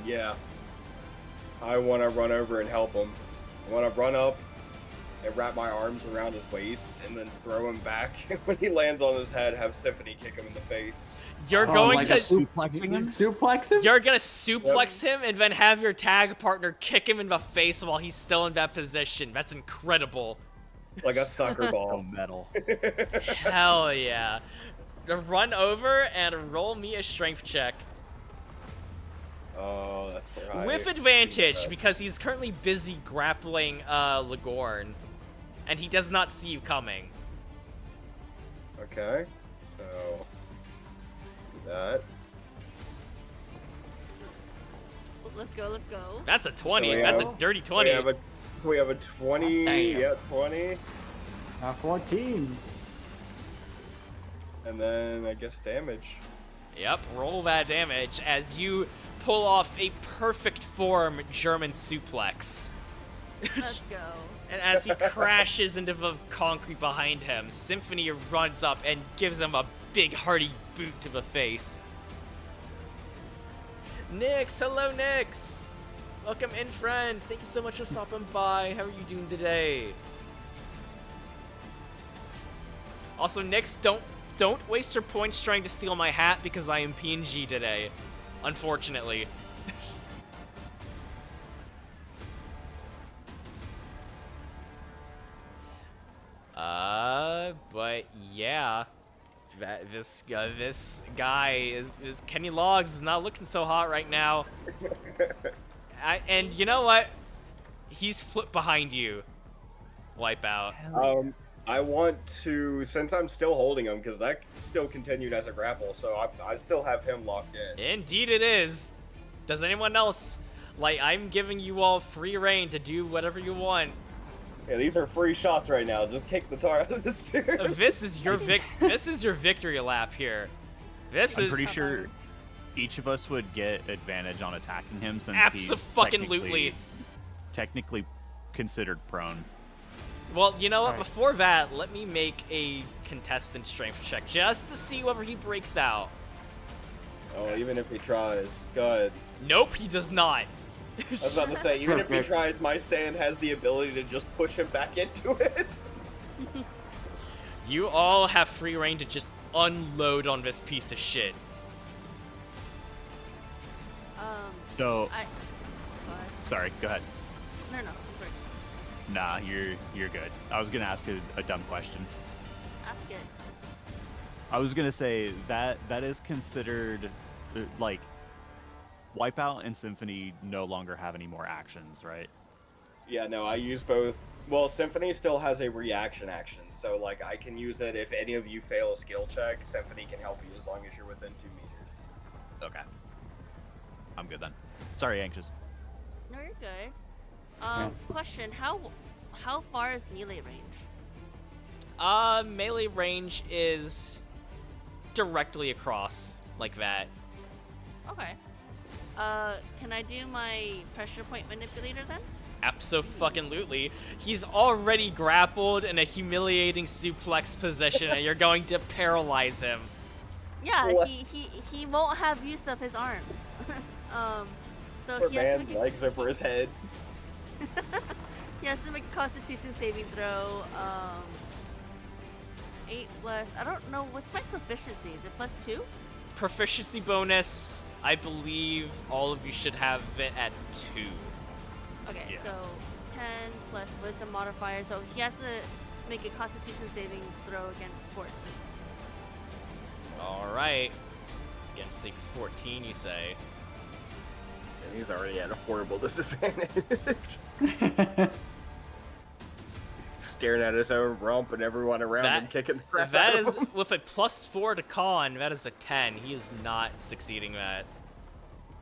Yeah. I want to run over and help him. I want to run up and wrap my arms around his waist and then throw him back. When he lands on his head, have Symphony kick him in the face. You're Oh, going like to a suplexing him? Suplex him? You're gonna suplex him and then have your tag partner kick him in the face while he's still in that position. That's incredible. Like a soccer Oh, ball. metal. Hell yeah. Run over and roll me a strength check. Oh, that's where I... With advantage, because he's currently busy grappling Ligorn. And he does not see you coming. Okay. So... do that. Let's go, let's go. That's a 20. So we That's a have- dirty 20. We have a 20. Damn. Yeah, 20. 14. And then, I guess, damage. Yep, roll that damage as you pull off a perfect form German suplex. Let's go. And as he crashes into the concrete behind him, Symphony runs up and gives him a big hearty boot to the face. Nix, hello Nix! Welcome in, friend. Thank you so much for stopping by. How are you doing today? Also, Nix, don't waste your points trying to steal my hat because I am PNG today. Unfortunately. But yeah, this guy is Kenny Logs is not looking so hot right now. And you know what? He's flipped behind you. Wipeout. I want to, since I'm still holding him, because that still continued as a grapple, so I still have him locked in. Indeed it is. Does anyone else, I'm giving you all free reign to do whatever you want. Yeah, these are free shots right now. Just kick the tar out of this too. This is your victory lap here. I'm pretty sure each of us would get advantage on attacking him since he's Abso-fucking-lutely. technically considered prone. Well, you know what? Alright. Before that, let me make a contestant strength check just to see whether he breaks out. Oh, even if he tries. Go ahead. Nope, he does not. I was about to say, even if he Perfect. tries, my stand has the ability to just push him back into it. You all have free reign to just unload on this piece of shit. So, I. Go ahead. sorry, go ahead. No, great. Nah, you're good. I was gonna ask a dumb question. Ask it. I was gonna say that is considered Wipeout and Symphony no longer have any more actions, right? Yeah, no, I use both. Well, Symphony still has a reaction action, so I can use it if any of you fail a skill check. Symphony can help you as long as you're within 2 meters. Okay. I'm good then. Sorry, anxious. No, you're good. Question: How far is melee range? Melee range is directly across like that. Okay. Can I do my pressure point manipulator then? Abso-fucking-lutely. He's already grappled in a humiliating suplex position, and you're going to paralyze him. Yeah, What? he won't have use of his arms. So Poor he has to man, make a, legs over his head. he has to make a Constitution saving throw. 8 plus. I don't know what's my proficiency. Is it +2? Proficiency bonus, I believe all of you should have it at 2. Okay, Yeah. so 10 plus wisdom modifier. So he has to make a Constitution saving throw against 14. Alright. Against a 14, you say. And he's already at a horrible disadvantage. Staring at his own rump and everyone around him kicking the crap That out of is, him. with a +4 to con, that is a 10. He is not succeeding that.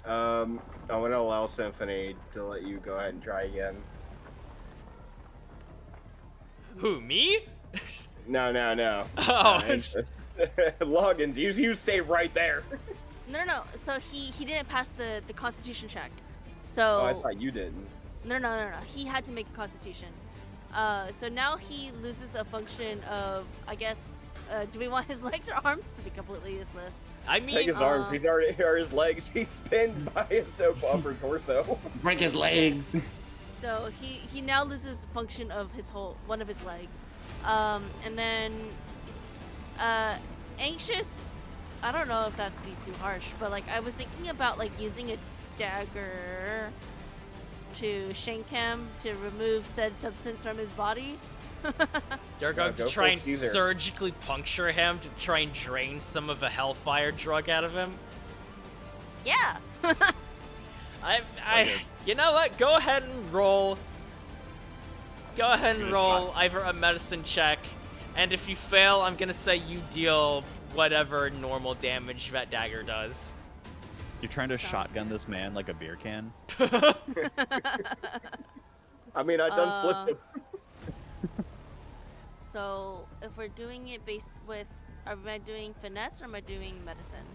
I'm gonna allow Symphony to let you go ahead and try again. Who, me? No. Oh. Loggins, you stay right there. No. So he didn't pass the Constitution check. Oh, So I thought you didn't. no. He had to make a Constitution. So now he loses a function of, I guess, do we want his legs or arms to be completely useless? I Take mean, his arms. He's already or his legs. He's pinned by his soap opera torso. Break his legs. So he now loses function of one of his legs, and then anxious. I don't know if that's be too harsh, but like I was thinking about like using a dagger to shank him to remove said substance from his body. you're going go to try for and Caesar. surgically puncture him to try and drain some of the hellfire drug out of him. Yeah. You know what? Go ahead and roll. Go ahead and Give it a roll shot. either a medicine check, and if you fail, I'm gonna say you deal whatever normal damage that dagger does. You're trying to Sounds shotgun good. this man like a beer can? I mean, I done flipped him. So if we're doing it based with, am I doing finesse or am I doing medicine?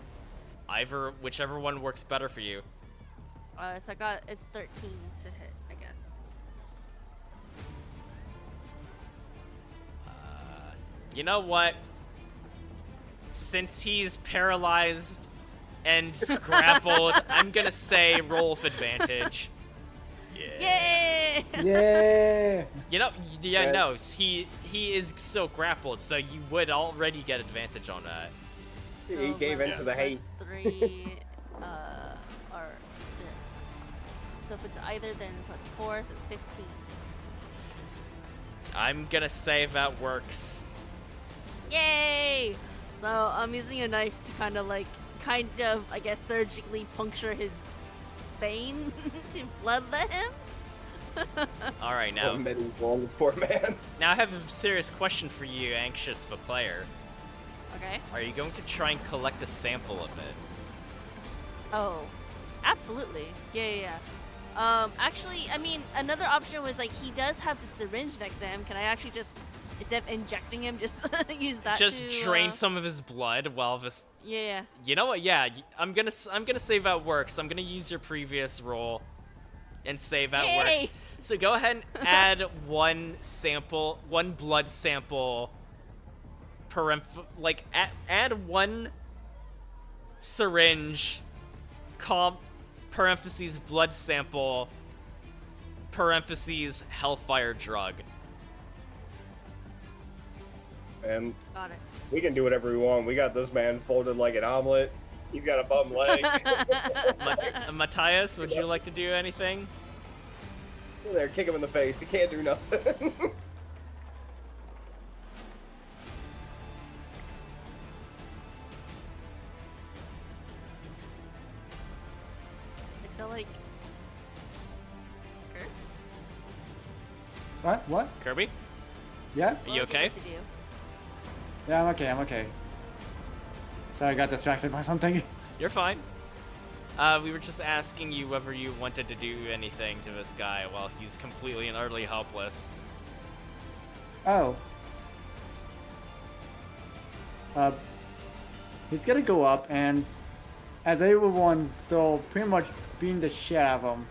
Whichever one works better for you. So it's 13 to hit, I guess. You know what? Since he's paralyzed and grappled, I'm gonna say roll with advantage. Yay! Yeah. You know, yeah, Yeah. no, he is still grappled, so you would already get advantage on that. So He gave 11 into the hate. plus 3, or is it? So if it's either, then plus 4, so it's 15. I'm gonna say that works. Yay! So I'm using a knife to kind of, I guess, surgically puncture his vein to bloodlet him. All right, now. Poor medieval, this poor man. Now I have a serious question for you, anxious the player. Okay. Are you going to try and collect a sample of it? Oh, absolutely. Yeah. Actually, I mean, another option was like he does have the syringe next to him. Can I actually just, instead of injecting him, just use that Just to drain some of his blood while this. Yeah. You know what? Yeah, I'm gonna say that works. I'm gonna use your previous roll and say that Yay! works. So go ahead and add one blood sample per add one syringe, parentheses blood sample, parentheses hellfire drug. And Got it. we can do whatever we want. We got this man folded like an omelet. He's got a bum leg. Matthias, would you like to do anything? There, kick him in the face. He can't do nothing. I feel like. Kurtz? What? Kirby, Yeah? are you What would okay? like to do? Yeah, I'm okay. Sorry, I got distracted by something. You're fine. We were just asking you whether you wanted to do anything to this guy while he's completely and utterly helpless. Oh. He's gonna go up and, as everyone's still pretty much beating the shit out of him,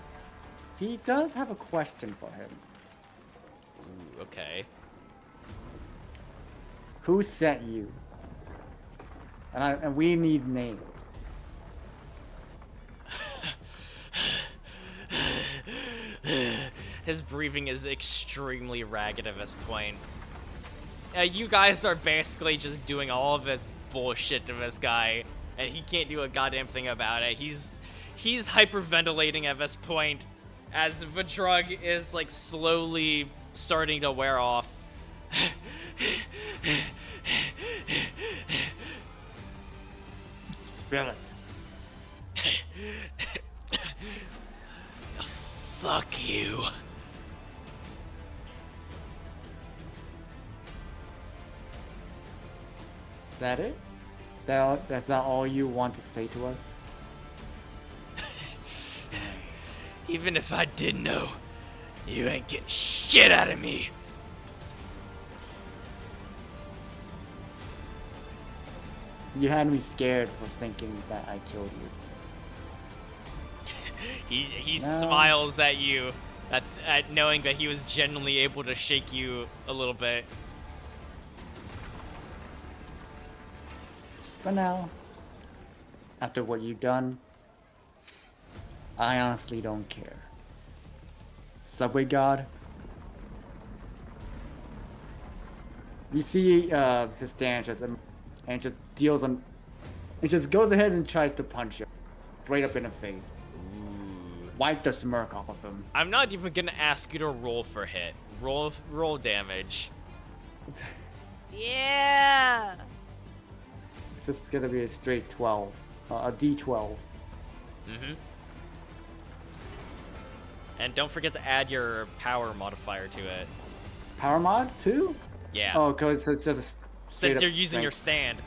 he does have a question for him. Ooh, okay. Who sent you? And we need name. His breathing is extremely ragged at this point. You guys are basically just doing all of this bullshit to this guy, and he can't do a goddamn thing about it. He's hyperventilating at this point as the drug is like slowly starting to wear off. Spill it. Fuck you. That it? That's not all you want to say to us? Even if I did know, you ain't getting shit out of me. You had me scared for thinking that I killed you. He No. smiles at you at knowing that he was genuinely able to shake you a little bit. But now, after what you've done, I honestly don't care. Subway God. You see his stand and just deals him. It just goes ahead and tries to punch him straight up in the face. Ooh. Wipe the smirk off of him. I'm not even gonna ask you to roll for hit. Roll damage. Yeah. It's just gonna be a straight 12, a D12. Mm-hmm. And don't forget to add your power modifier to it. Power mod too? Yeah. Oh, cause it's just a straight Since you're up using your strength. stand.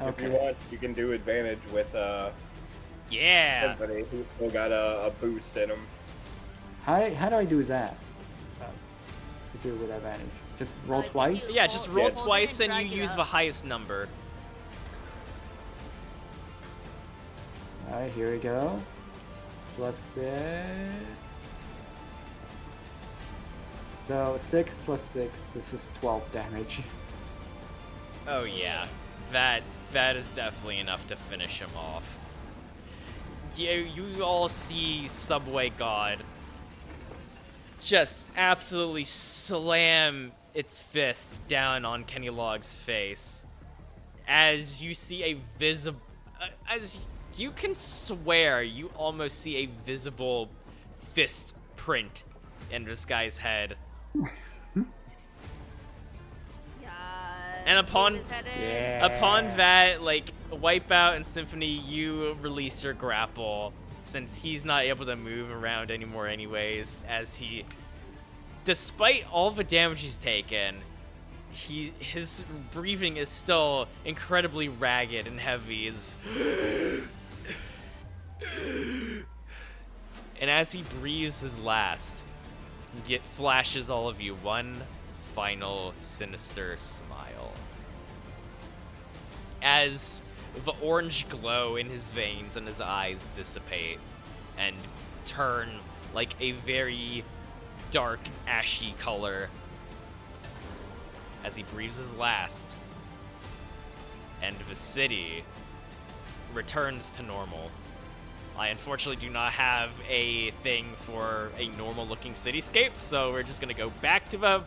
If you Okay. want, you can do advantage with Yeah. somebody who still got a boost in him. How do I do that? To do with advantage? Just roll you twice? Yeah, just roll hold it twice and and you drag it use up. the highest number. Alright, here we go. Plus 6. So 6 plus 6, this is 12 damage. Oh yeah. That is definitely enough to finish him off. You all see Subway God just absolutely slam its fist down on Kenny Logg's face. As you see a visible... as you can swear you almost see a visible fist print in this guy's head. And upon upon that, like, Wipeout and Symphony, you release your grapple, since he's not able to move around anymore anyways, as he, despite all the damage he's taken, his breathing is still incredibly ragged and heavy. And as he breathes his last, it flashes all of you one final sinister smile. As the orange glow in his veins and his eyes dissipate and turn like a very dark, ashy color as he breathes his last, and the city returns to normal. I unfortunately do not have a thing for a normal looking cityscape, so we're just gonna go back to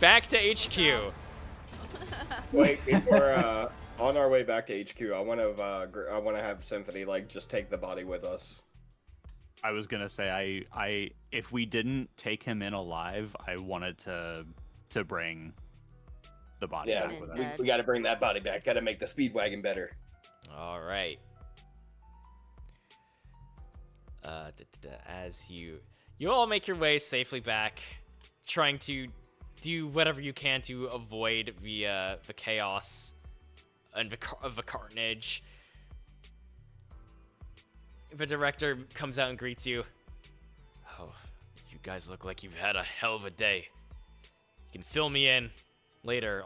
HQ. Wait, before on our way back to HQ, I want to have Symphony like just take the body with us. I was gonna say I if we didn't take him in alive, I wanted to bring the body Yeah, back with us. Dead. we got to bring that body back. Got to make the speedwagon better. All right. As you all make your way safely back, trying to do whatever you can to avoid the chaos and the carnage. The director comes out and greets you. Oh, you guys look like you've had a hell of a day. You can fill me in later.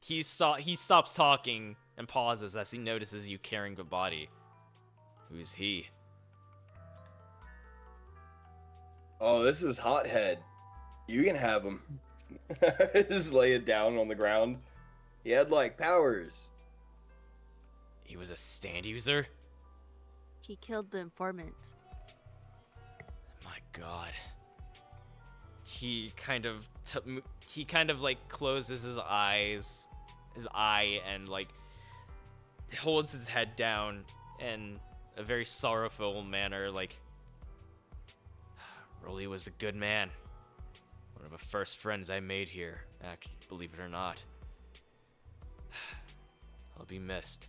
He stops talking and pauses as he notices you carrying the body. Who's he? Oh, this is Hothead. You can have him. Just lay it down on the ground. He had like powers. He was a stand user? He killed the informant. My God. He kind of like closes his eye and like holds his head down in a very sorrowful manner, like, Rolly was a good man. One of the first friends I made here, believe it or not. I'll be missed.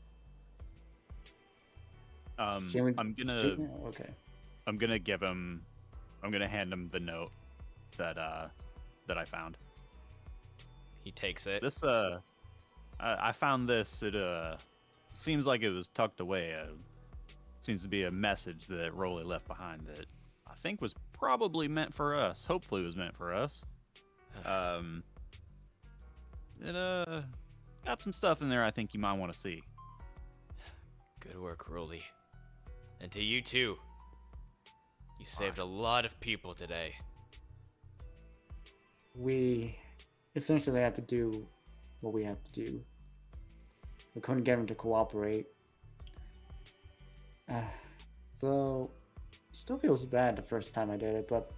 Okay. I'm gonna hand him the note that I found. He takes it. This I found this. It seems like it was tucked away. Seems to be a message that Rolly left behind that I think was probably meant for us. Hopefully, it was meant for us. It got some stuff in there I think you might want to see. Good work, Rolly. And to you too. You saved a lot of people today. We essentially had to do what we had to do. We couldn't get him to cooperate. So, still feels bad the first time I did it, but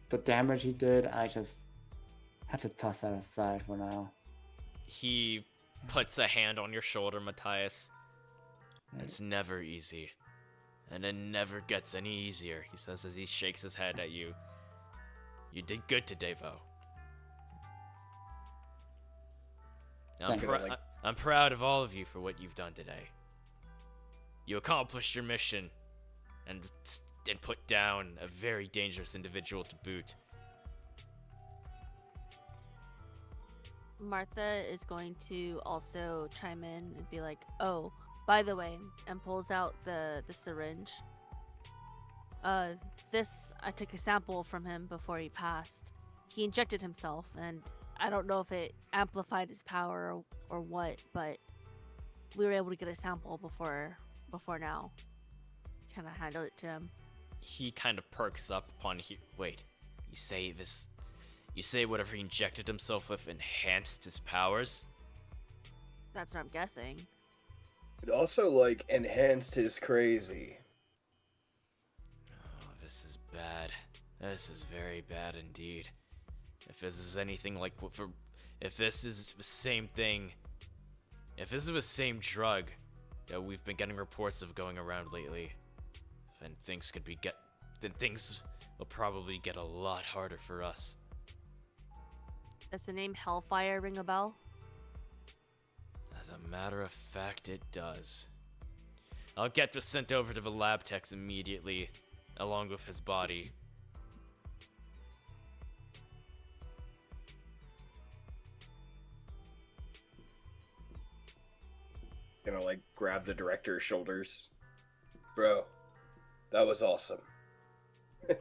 the damage he did, I just had to toss that aside for now. He puts a hand on your shoulder, Matthias. It's never easy. And it never gets any easier, he says as he shakes his head at you. You did good today, Vo. I'm proud of all of you for what you've done today. You accomplished your mission and put down a very dangerous individual to boot. Martha is going to also chime in and be like, "Oh, by the way," and pulls out the syringe. This, I took a sample from him before he passed. He injected himself, and I don't know if it amplified his power or what, but we were able to get a sample before now. Kind of handle it to him. He kind of perks up upon wait, you say whatever he injected himself with enhanced his powers? That's what I'm guessing. It also, like, enhanced his crazy. Oh, this is bad. This is very bad indeed. If this is anything like if this is the same thing, if this is the same drug that we've been getting reports of going around lately, then things will probably get a lot harder for us. Does the name Hellfire ring a bell? As a matter of fact, it does. I'll get this sent over to the lab techs immediately, along with his body. Gonna, like, grab the director's shoulders. Bro, that was awesome.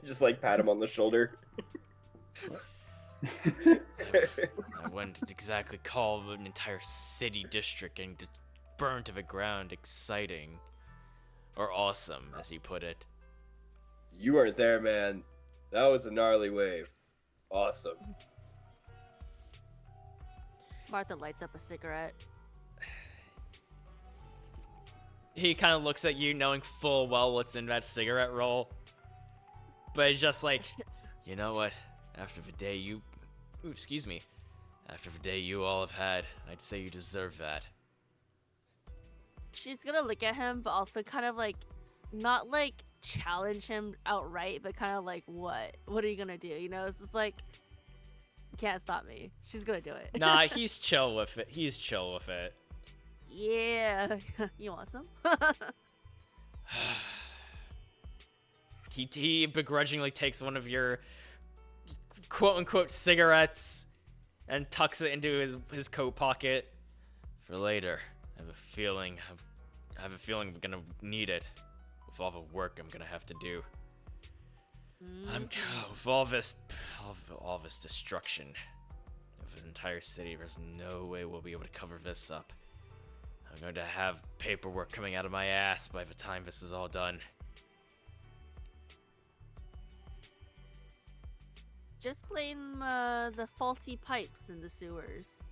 Just, like, pat him on the shoulder. I wouldn't exactly call an entire city district getting burned to the ground exciting. Or awesome, as he put it. You weren't there, man. That was a gnarly wave. Awesome. Martha lights up a cigarette. He kind of looks at you knowing full well what's in that cigarette roll. But it's just like, you know what? After the day after the day you all have had, I'd say you deserve that. She's gonna look at him, but also kind of like, not like challenge him outright, but kind of like, what? What are you gonna do? You know, it's just like, you can't stop me. She's gonna do it. Nah, he's chill with it. Yeah. You want some? He begrudgingly takes one of your quote-unquote cigarettes and tucks it into his coat pocket for later. I have a feeling I'm gonna need it with all the work I'm gonna have to do. With all this destruction of an entire city, there's no way we'll be able to cover this up. I'm going to have paperwork coming out of my ass by the time this is all done. Just blame the faulty pipes in the sewers.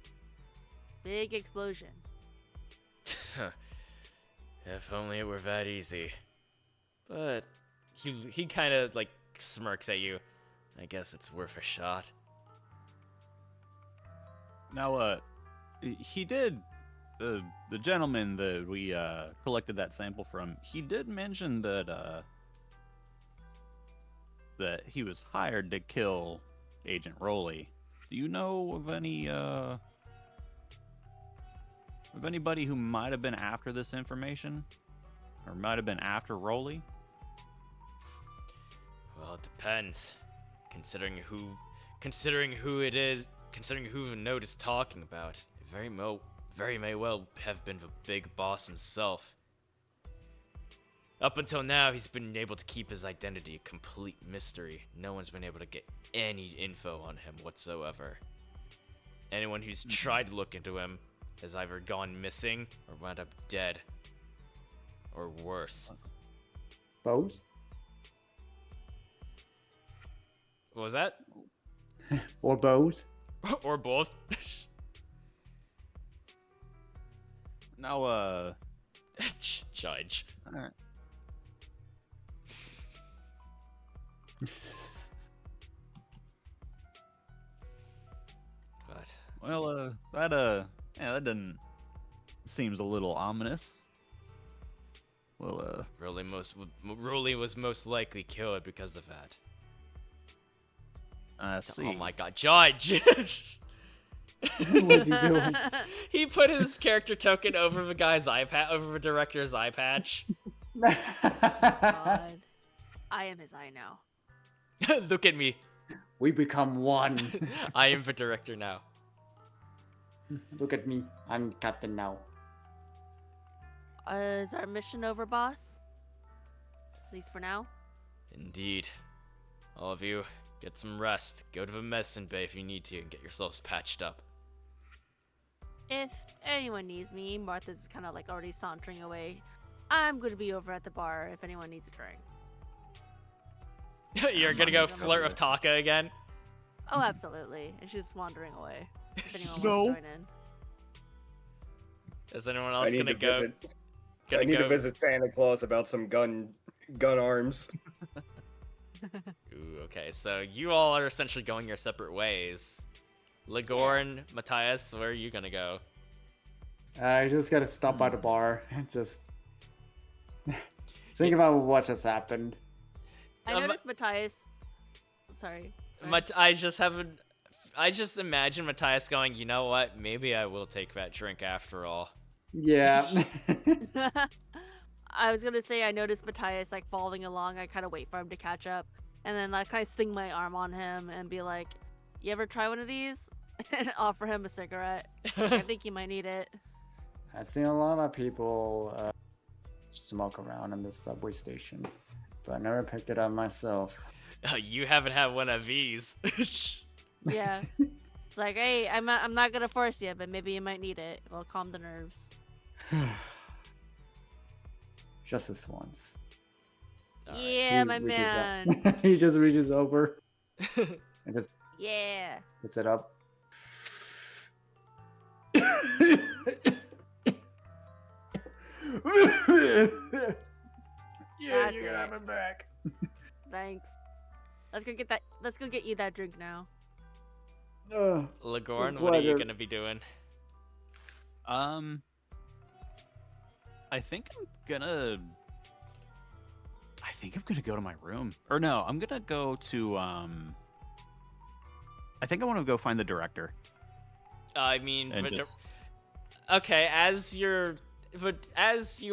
Big explosion. If only it were that easy. But he kind of like smirks at you. I guess it's worth a shot. Now, he did. The gentleman that we collected that sample from, he did mention that that he was hired to kill Agent Rowley. Do you know of anybody who might have been after this information, or might have been after Rowley? Well, it depends. Considering who the note is talking about, it very may well have been the big boss himself. Up until now, he's been able to keep his identity a complete mystery. No one's been able to get any info on him whatsoever. Anyone who's tried to look into him has either gone missing or wound up dead. Or worse. Both? What was that? Or both? Or both? Now, Judge. all right. But Well, that doesn't seems a little ominous. Well, Rolly was most likely killed because of that. I see. Oh my god, Judge! What's he doing? He put his character token over the guy's eye patch, over the director's eye patch. God. I am his eye now. Look at me. We become one. I am the director now. Look at me. I'm captain now. Is our mission over, boss? At least for now. Indeed. All of you, get some rest. Go to the medicine bay if you need to and get yourselves patched up. If anyone needs me, Martha's kind of like already sauntering away. I'm going to be over at the bar if anyone needs a drink. You're gonna go flirt with Taka again? Oh, absolutely. And she's wandering away. If anyone No. wants to join in. Is anyone else gonna go? I need to visit Santa Claus about some gun arms. Ooh, okay, so you all are essentially going your separate ways. Ligorn, Matthias, where are you gonna go? I just gotta stop by the bar and just think about what just happened. I noticed Matthias. Sorry. I just imagine Matthias going, you know what? Maybe I will take that drink after all. Yeah. I was gonna say I noticed Matthias like following along. I kind of wait for him to catch up, and then like kind of sling my arm on him and be like, "You ever try one of these?" and offer him a cigarette. I think he might need it. I've seen a lot of people smoke around in the subway station, but I never picked it up myself. You haven't had one of these. Yeah. It's like, hey, I'm not gonna force you, but maybe you might need it. It'll calm the nerves. Just this once. Alright. Yeah, my reaches out- man. He just reaches over and just Yeah. puts it up. That's you can have it. it back. Thanks. Let's go get that. Let's go get you that drink now. Ligorn, With what are you pleasure. gonna be doing? I think I'm gonna go to my room. Or no, I'm gonna go to I think I want to go find the director. I mean, And the di- just okay. As you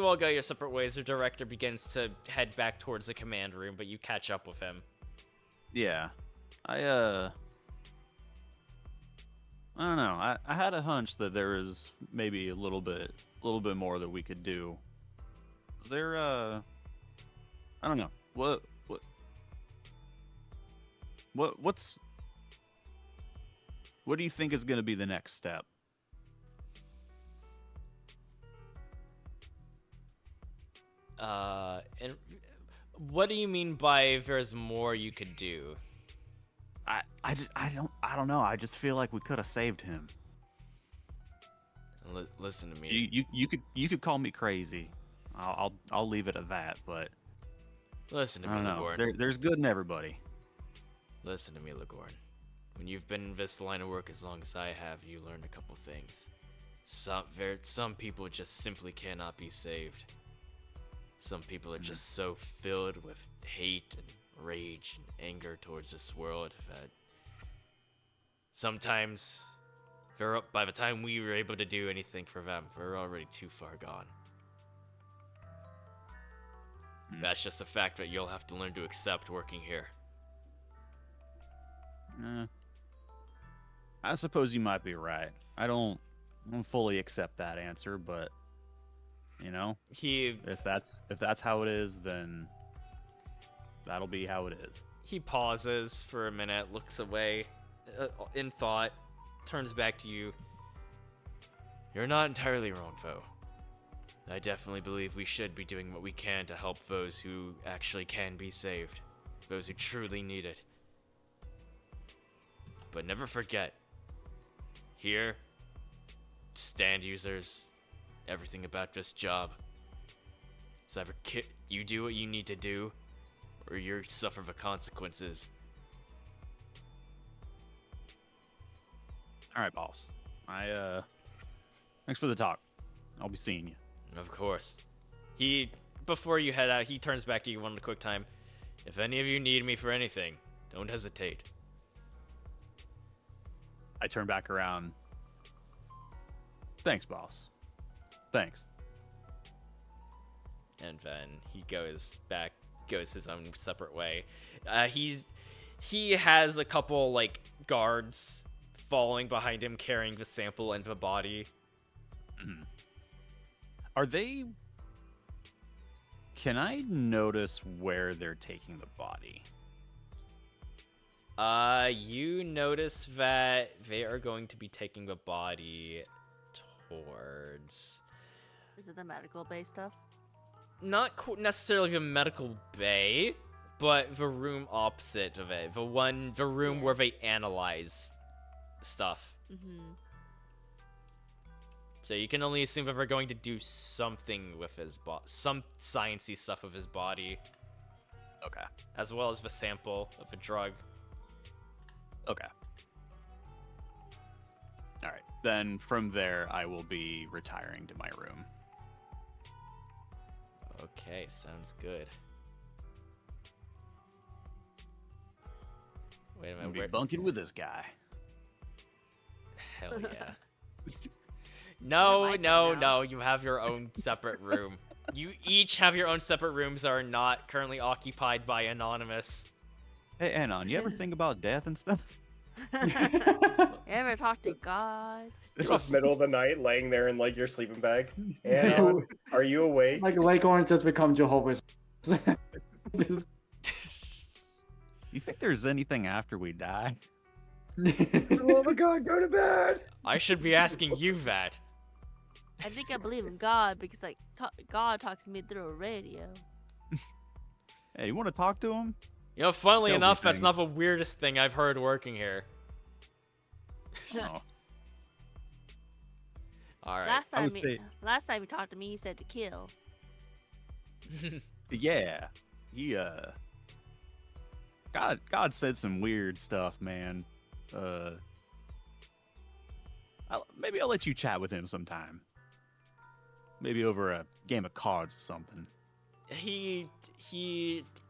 all go your separate ways, the director begins to head back towards the command room, but you catch up with him. yeah. I don't know. I had a hunch that there was maybe a little bit more that we could do. Is there I don't know. What do you think is going to be the next step? And what do you mean by there's more you could do? I don't know. I just feel like we could have saved him. Listen to me. You could call me crazy. I'll leave it at that, but Listen to I me, don't know. Ligorn. There's good in everybody. Listen to me, Ligorn. When you've been in this line of work as long as I have, you learned a couple things. Some people just simply cannot be saved. Some people are just so filled with hate and rage and anger towards this world that sometimes by the time we were able to do anything for them, they're already too far gone. That's just a fact that you'll have to learn to accept working here. I suppose you might be right. I don't fully accept that answer, but you know, if that's how it is, then that'll be how it is. He pauses for a minute, looks away in thought, turns back to you. You're not entirely wrong, foe. I definitely believe we should be doing what we can to help those who actually can be saved, those who truly need it. But never forget, here, stand users, everything about this job. It's either you do what you need to do, or you suffer the consequences. All right, boss. Thanks for the talk. I'll be seeing you. Of course. Before you head out, he turns back to you one quick time. If any of you need me for anything, don't hesitate. I turn back around. Thanks, boss. Thanks. And then he goes his own separate way. He has a couple like guards following behind him, carrying the sample and the body. Mm-hmm. Are they? Can I notice where they're taking the body? You notice that they are going to be taking the body towards... Is it the medical bay stuff? Not necessarily the medical bay, but the room opposite of it. The room where they analyze stuff. Mm-hmm. So you can only assume that they're going to do something with his body, some sciencey stuff with his body. Okay. As well as the sample of the drug. Okay. All right. Then from there, I will be retiring to my room. Okay, sounds good. Wait a I'm minute. gonna be bunking with this guy. Hell yeah. Never No, mind you have your own separate room. You each have your own separate rooms that are not currently occupied by Anonymous. Hey, Anon, you ever think about death and stuff? You ever talk to God? Just middle of the night, laying there in like your sleeping bag. And are you awake? Like Leghorns just become Jehovah's. Just- You think there's anything after we die? Oh my God, go to bed. I should be asking you that. I think I believe in God because like God talks to me through a radio. Hey, you want to talk to him? You know, funnily Tells me enough, that's things. not the weirdest thing I've heard working here. Oh, Alright. Last time he talked to me, he said to kill. yeah. He God said some weird stuff, man. Maybe I'll let you chat with him sometime. Maybe over a game of cards or something. He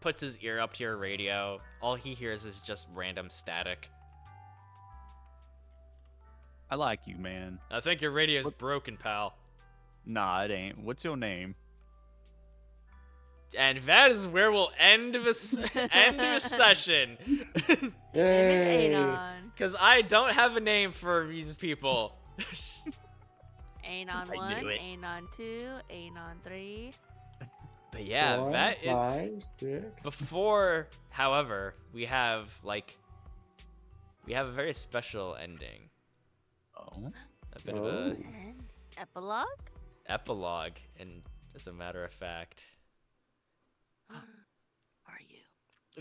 puts his ear up to your radio. All he hears is just random static. I like you, man. I think your radio's broken, pal. Nah, it ain't. What's your name? And that is where we'll end this session. Name Yay. is Anon. Because I don't have a name for these people. Anon I 1, knew it. Anon 2, Anon 3. But yeah, 4, that is 5, 6. before. However, we have a very special ending. Oh. A bit of a Oh. And epilogue? epilogue, and as a matter of fact, Are you?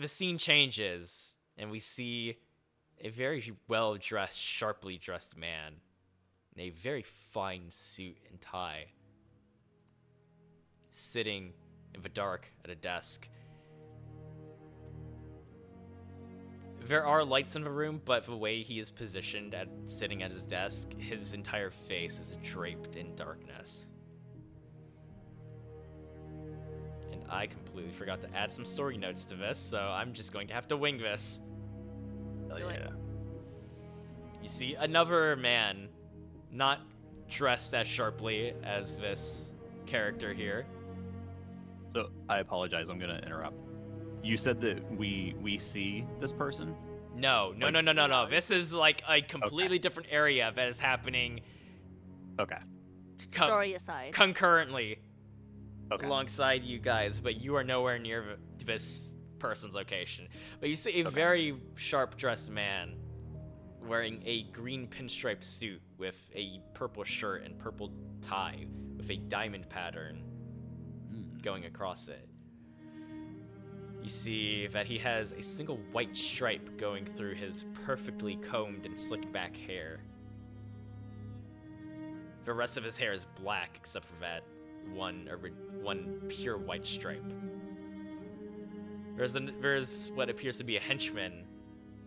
the scene changes, and we see a very well-dressed, sharply dressed man in a very fine suit and tie, sitting in the dark at a desk. There are lights in the room, but the way he is positioned sitting at his desk, his entire face is draped in darkness. And I completely forgot to add some story notes to this, so I'm just going to have to wing this. Hell Do it. yeah. You see another man, not dressed as sharply as this character here. So I apologize. I'm gonna interrupt. You said that we see this person. No. This is like a completely different area that is happening Okay. Story aside. concurrently Okay. alongside you guys, but you are nowhere near this person's location. But you see a very sharp-dressed man wearing a green pinstripe suit with a purple shirt and purple tie with a diamond pattern going across it. You see that he has a single white stripe going through his perfectly combed and slicked back hair. The rest of his hair is black except for that one pure white stripe. There's what appears to be a henchman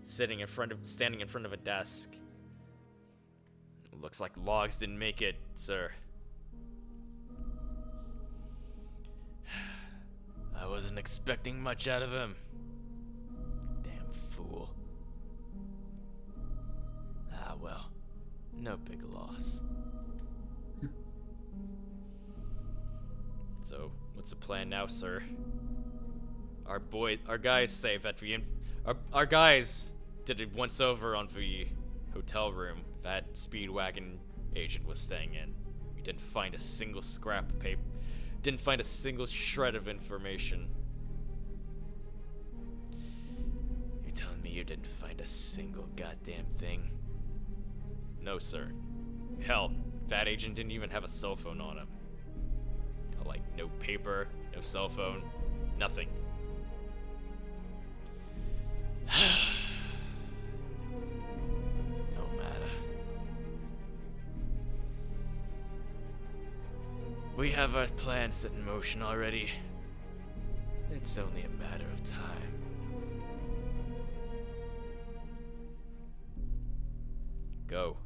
standing in front of a desk. Looks like logs didn't make it, sir. I wasn't expecting much out of him. Damn fool. Ah, well. No big loss. So, what's the plan now, sir? Our guys say that our guys did it once over on the hotel room that Speedwagon agent was staying in. We didn't find a single scrap of paper. Didn't find a single shred of information. You're telling me you didn't find a single goddamn thing? No, sir. Hell, that agent didn't even have a cell phone on him. Like, no paper, no cell phone, nothing. No matter. We have our plan set in motion already. It's only a matter of time. Go.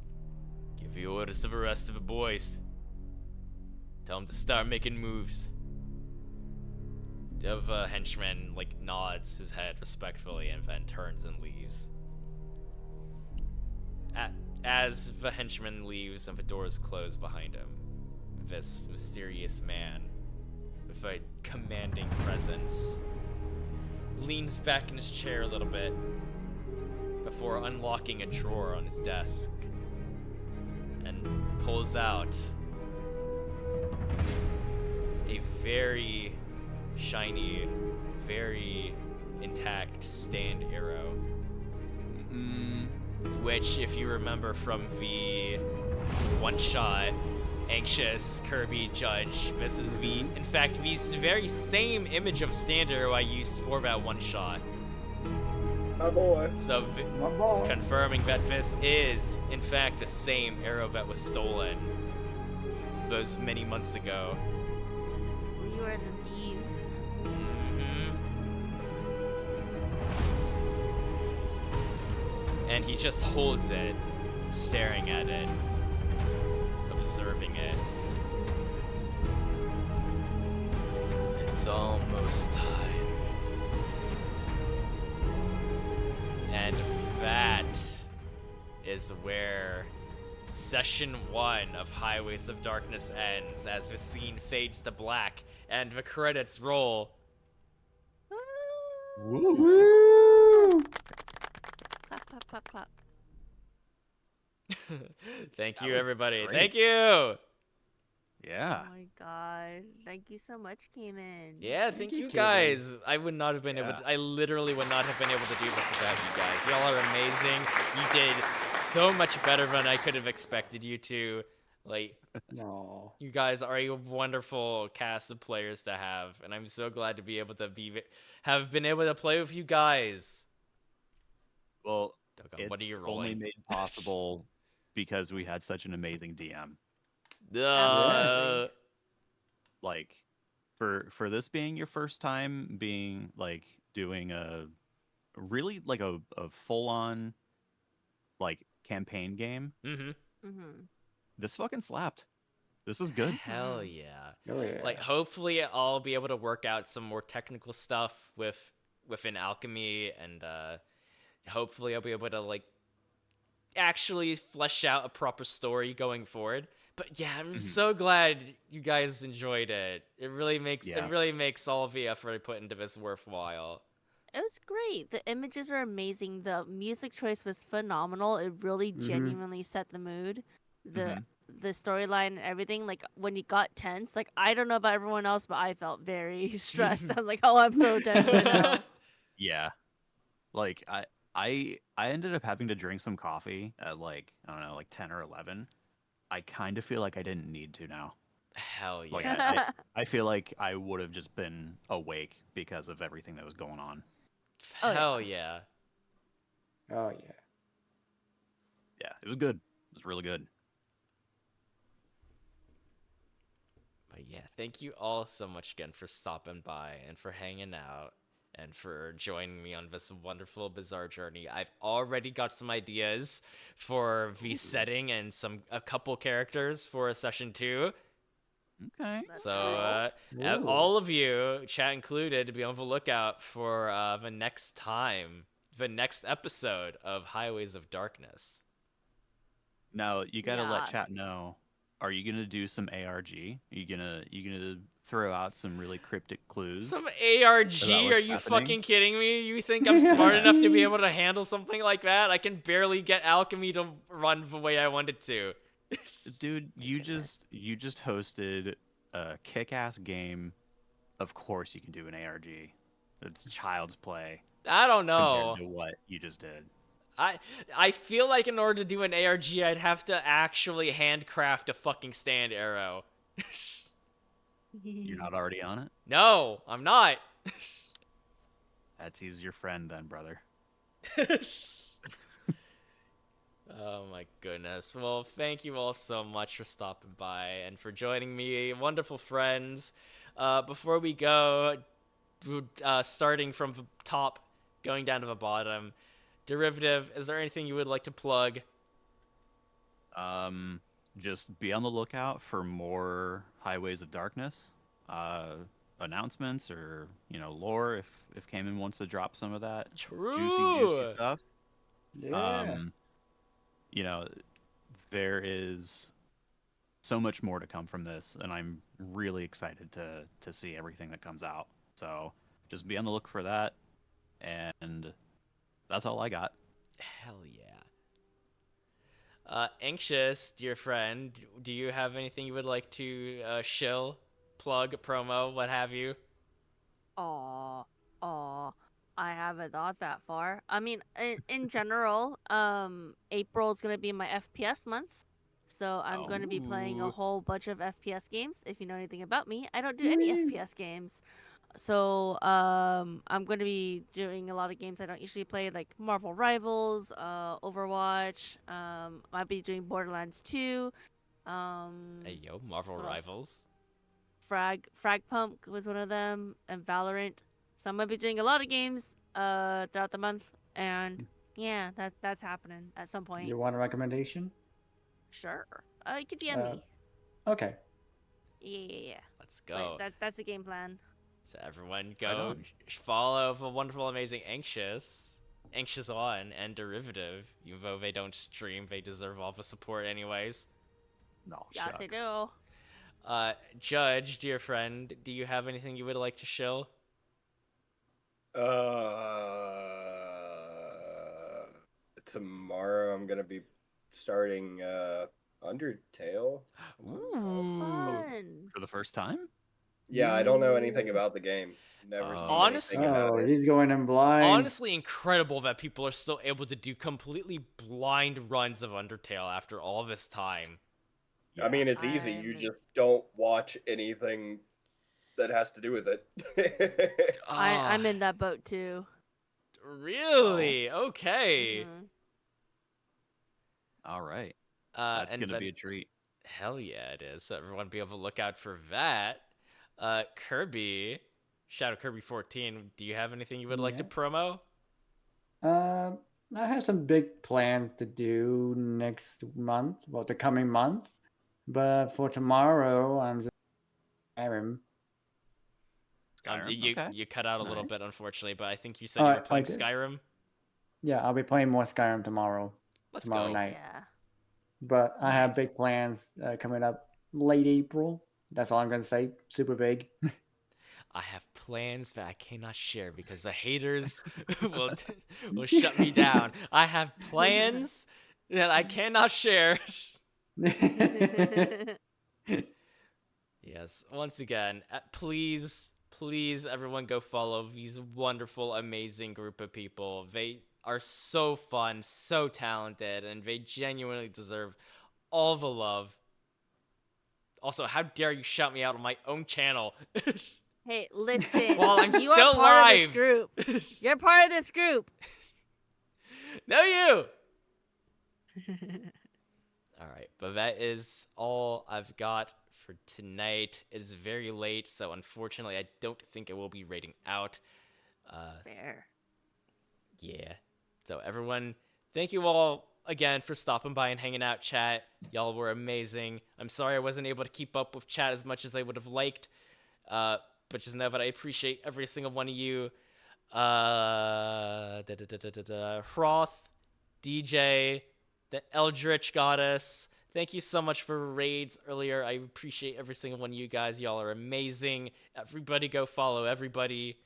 Give the orders to the rest of the boys. Tell them to start making moves. The other henchman, nods his head respectfully and then turns and leaves. As the henchman leaves and the doors close behind him, this mysterious man with a commanding presence leans back in his chair a little bit before unlocking a drawer on his desk and pulls out a very shiny, very intact stand arrow. Which, if you remember from the one-shot Anxious Kirby Judge, this is in fact, the very same image of stand arrow I used for that one-shot. My boy. So, My boy. confirming that this is, in fact, the same arrow that was stolen those many months ago. You are the thieves. And he just holds it, staring at it, observing it. It's almost time. And that is where Session 1 of Highways of Darkness ends, as the scene fades to black and the credits roll. Woo! Clap, clap, clap, clap. Thank That you, was everybody. great. Thank you. Yeah. Oh my god. Thank you so much, Cayman. Yeah, thank you, you Caitlin. guys. I would not have been able Yeah. to, I literally would not have been able to do this without you guys. Y'all are amazing. You did so much better than I could have expected you to. No. You guys are a wonderful cast of players to have, and I'm so glad to be able to have been able to play with you guys. Well, Doggone, what are you it's only rolling? made possible because we had such an amazing DM. Absolutely. Like, for this being your first time being doing a really a full on campaign game, Mm-hmm. Mm-hmm. this fucking slapped. This was good. Hell yeah. Oh yeah. Hopefully I'll be able to work out some more technical stuff within alchemy, and hopefully I'll be able to actually flesh out a proper story going forward. But yeah, I'm so glad you guys enjoyed it. It really makes all of the effort I put into this worthwhile. It was great. The images are amazing. The music choice was phenomenal. It really genuinely set the mood. The storyline and everything. When you got tense, I don't know about everyone else, but I felt very stressed. I was like, oh, I'm so tense right now. Yeah. I ended up having to drink some coffee at I don't know, 10 or 11. I kind of feel like I didn't need to now. Hell Like yeah. I feel like I would have just been awake because of everything that was going on. Oh, Hell yeah. yeah. Oh yeah. Yeah, it was good. It was really good. But yeah, thank you all so much again for stopping by and for hanging out and for joining me on this wonderful, bizarre journey. I've already got some ideas for the setting and a couple characters for session 2. Okay. That's So, cool. Ooh. all of you, chat included, be on the lookout for the next episode of Highways of Darkness. Now you got to let Yes. chat know. Are you gonna do some ARG? Are you gonna throw out some really cryptic clues? Some about ARG? Are what's you happening? fucking kidding me? You think I'm smart enough to be ARG. able to handle something like that? I can barely get alchemy to run the way I want it to. Dude, My you goodness. just hosted a kick-ass game. Of course you can do an ARG. It's child's play I don't compared know. to what you just did. I feel like in order to do an ARG, I'd have to actually handcraft a fucking stand arrow. You're not already on it? No, I'm not. That's he's your friend then, brother. Oh my goodness. Well, thank you all so much for stopping by and for joining me, wonderful friends. Before we go, starting from the top, going down to the bottom, Derivative, is there anything you would like to plug? Just be on the lookout for more Highways of Darkness announcements, or lore if Cayman wants to drop some of that juicy True. stuff. Yeah. You know, there is so much more to come from this, and I'm really excited to see everything that comes out. So just be on the look for that, and that's all I got. Hell yeah. Anxious, dear friend, do you have anything you would like to shill, plug, promo, what have you? Aw, aw. I haven't thought that far. I mean, in general, April's gonna be my FPS month, so I'm going to be playing a Ooh. whole bunch of FPS games. If you know anything about me, I don't do any Woo. FPS games. So, I'm going to be doing a lot of games I don't usually play, like Marvel Rivals, Overwatch. I'll be doing Borderlands 2. Hey yo, Marvel What else? Rivals. Frag Punk was one of them, and Valorant. So I'm gonna be doing a lot of games throughout the month, and yeah, that's happening at some point. You want a recommendation? Sure. You can DM Uh, me. Okay. Yeah. Let's But go. that's the game plan. So everyone Right go on. follow the wonderful, amazing Anxious on, and Derivative. Even though they don't stream, they deserve all the support anyways. No, Yes, I shucks. do. Judge, dear friend, do you have anything you would like to shill? Tomorrow I'm gonna be starting Undertale. That's what it's called. Ooh. Fun. For the first time? Yeah, I don't know anything about the game. Never Oh. seen Honestly- anything about Oh, it. he's going in blind. Honestly, incredible that people are still able to do completely blind runs of Undertale after all this time. I mean, it's easy. You just don't watch anything that has to do with it. I'm in that boat too. Really? Okay. Mhm. All right. And That's gonna then, be a treat. hell yeah, it is. So everyone be able to look out for that. Kirby, Shadow Kirby 14. Do you have anything you would like to Yeah. promo? I have some big plans to do next month, well, the coming months. But for tomorrow, I'm just Skyrim. Skyrim. Okay. You cut out a little Nice. bit, unfortunately, but I think you said you were I playing did. Skyrim. Yeah, I'll be playing more Skyrim tomorrow. Let's tomorrow go. night. Yeah. But I have Nice. big plans coming up late April. That's all I'm gonna say. Super big. I have plans that I cannot share because the haters will shut me down. I have plans that I cannot share. Yes, once again, please, everyone go follow these wonderful, amazing group of people. They are so fun, so talented, and they genuinely deserve all the love. Also, how dare you shout me out on my own channel? Hey, listen. While I'm you still are part live. of this group. You're part of this group. No, you. All right, but that is all I've got for tonight. It is very late, so unfortunately, I don't think I will be rating out. Fair. Yeah. So everyone, thank you all again for stopping by and hanging out, chat. Y'all were amazing. I'm sorry I wasn't able to keep up with chat as much as I would have liked. But just know that I appreciate every single one of you. Hroth, DJ, the Eldritch Goddess. Thank you so much for raids earlier. I appreciate every single one of you guys. Y'all are amazing. Everybody go follow everybody.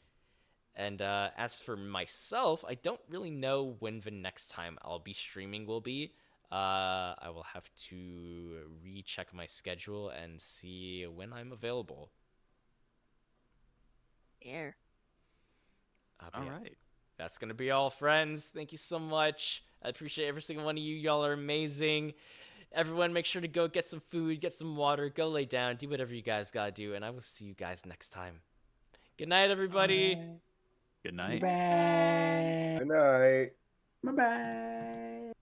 And as for myself, I don't really know when the next time I'll be streaming will be. I will have to recheck my schedule and see when I'm available. Fair. But All yeah, right. that's going to be all, friends. Thank you so much. I appreciate every single one of you. Y'all are amazing. Everyone, make sure to go get some food, get some water, go lay down, do whatever you guys got to do, and I will see you guys next time. Good night, everybody. Good night. Bye. Good night. Bye.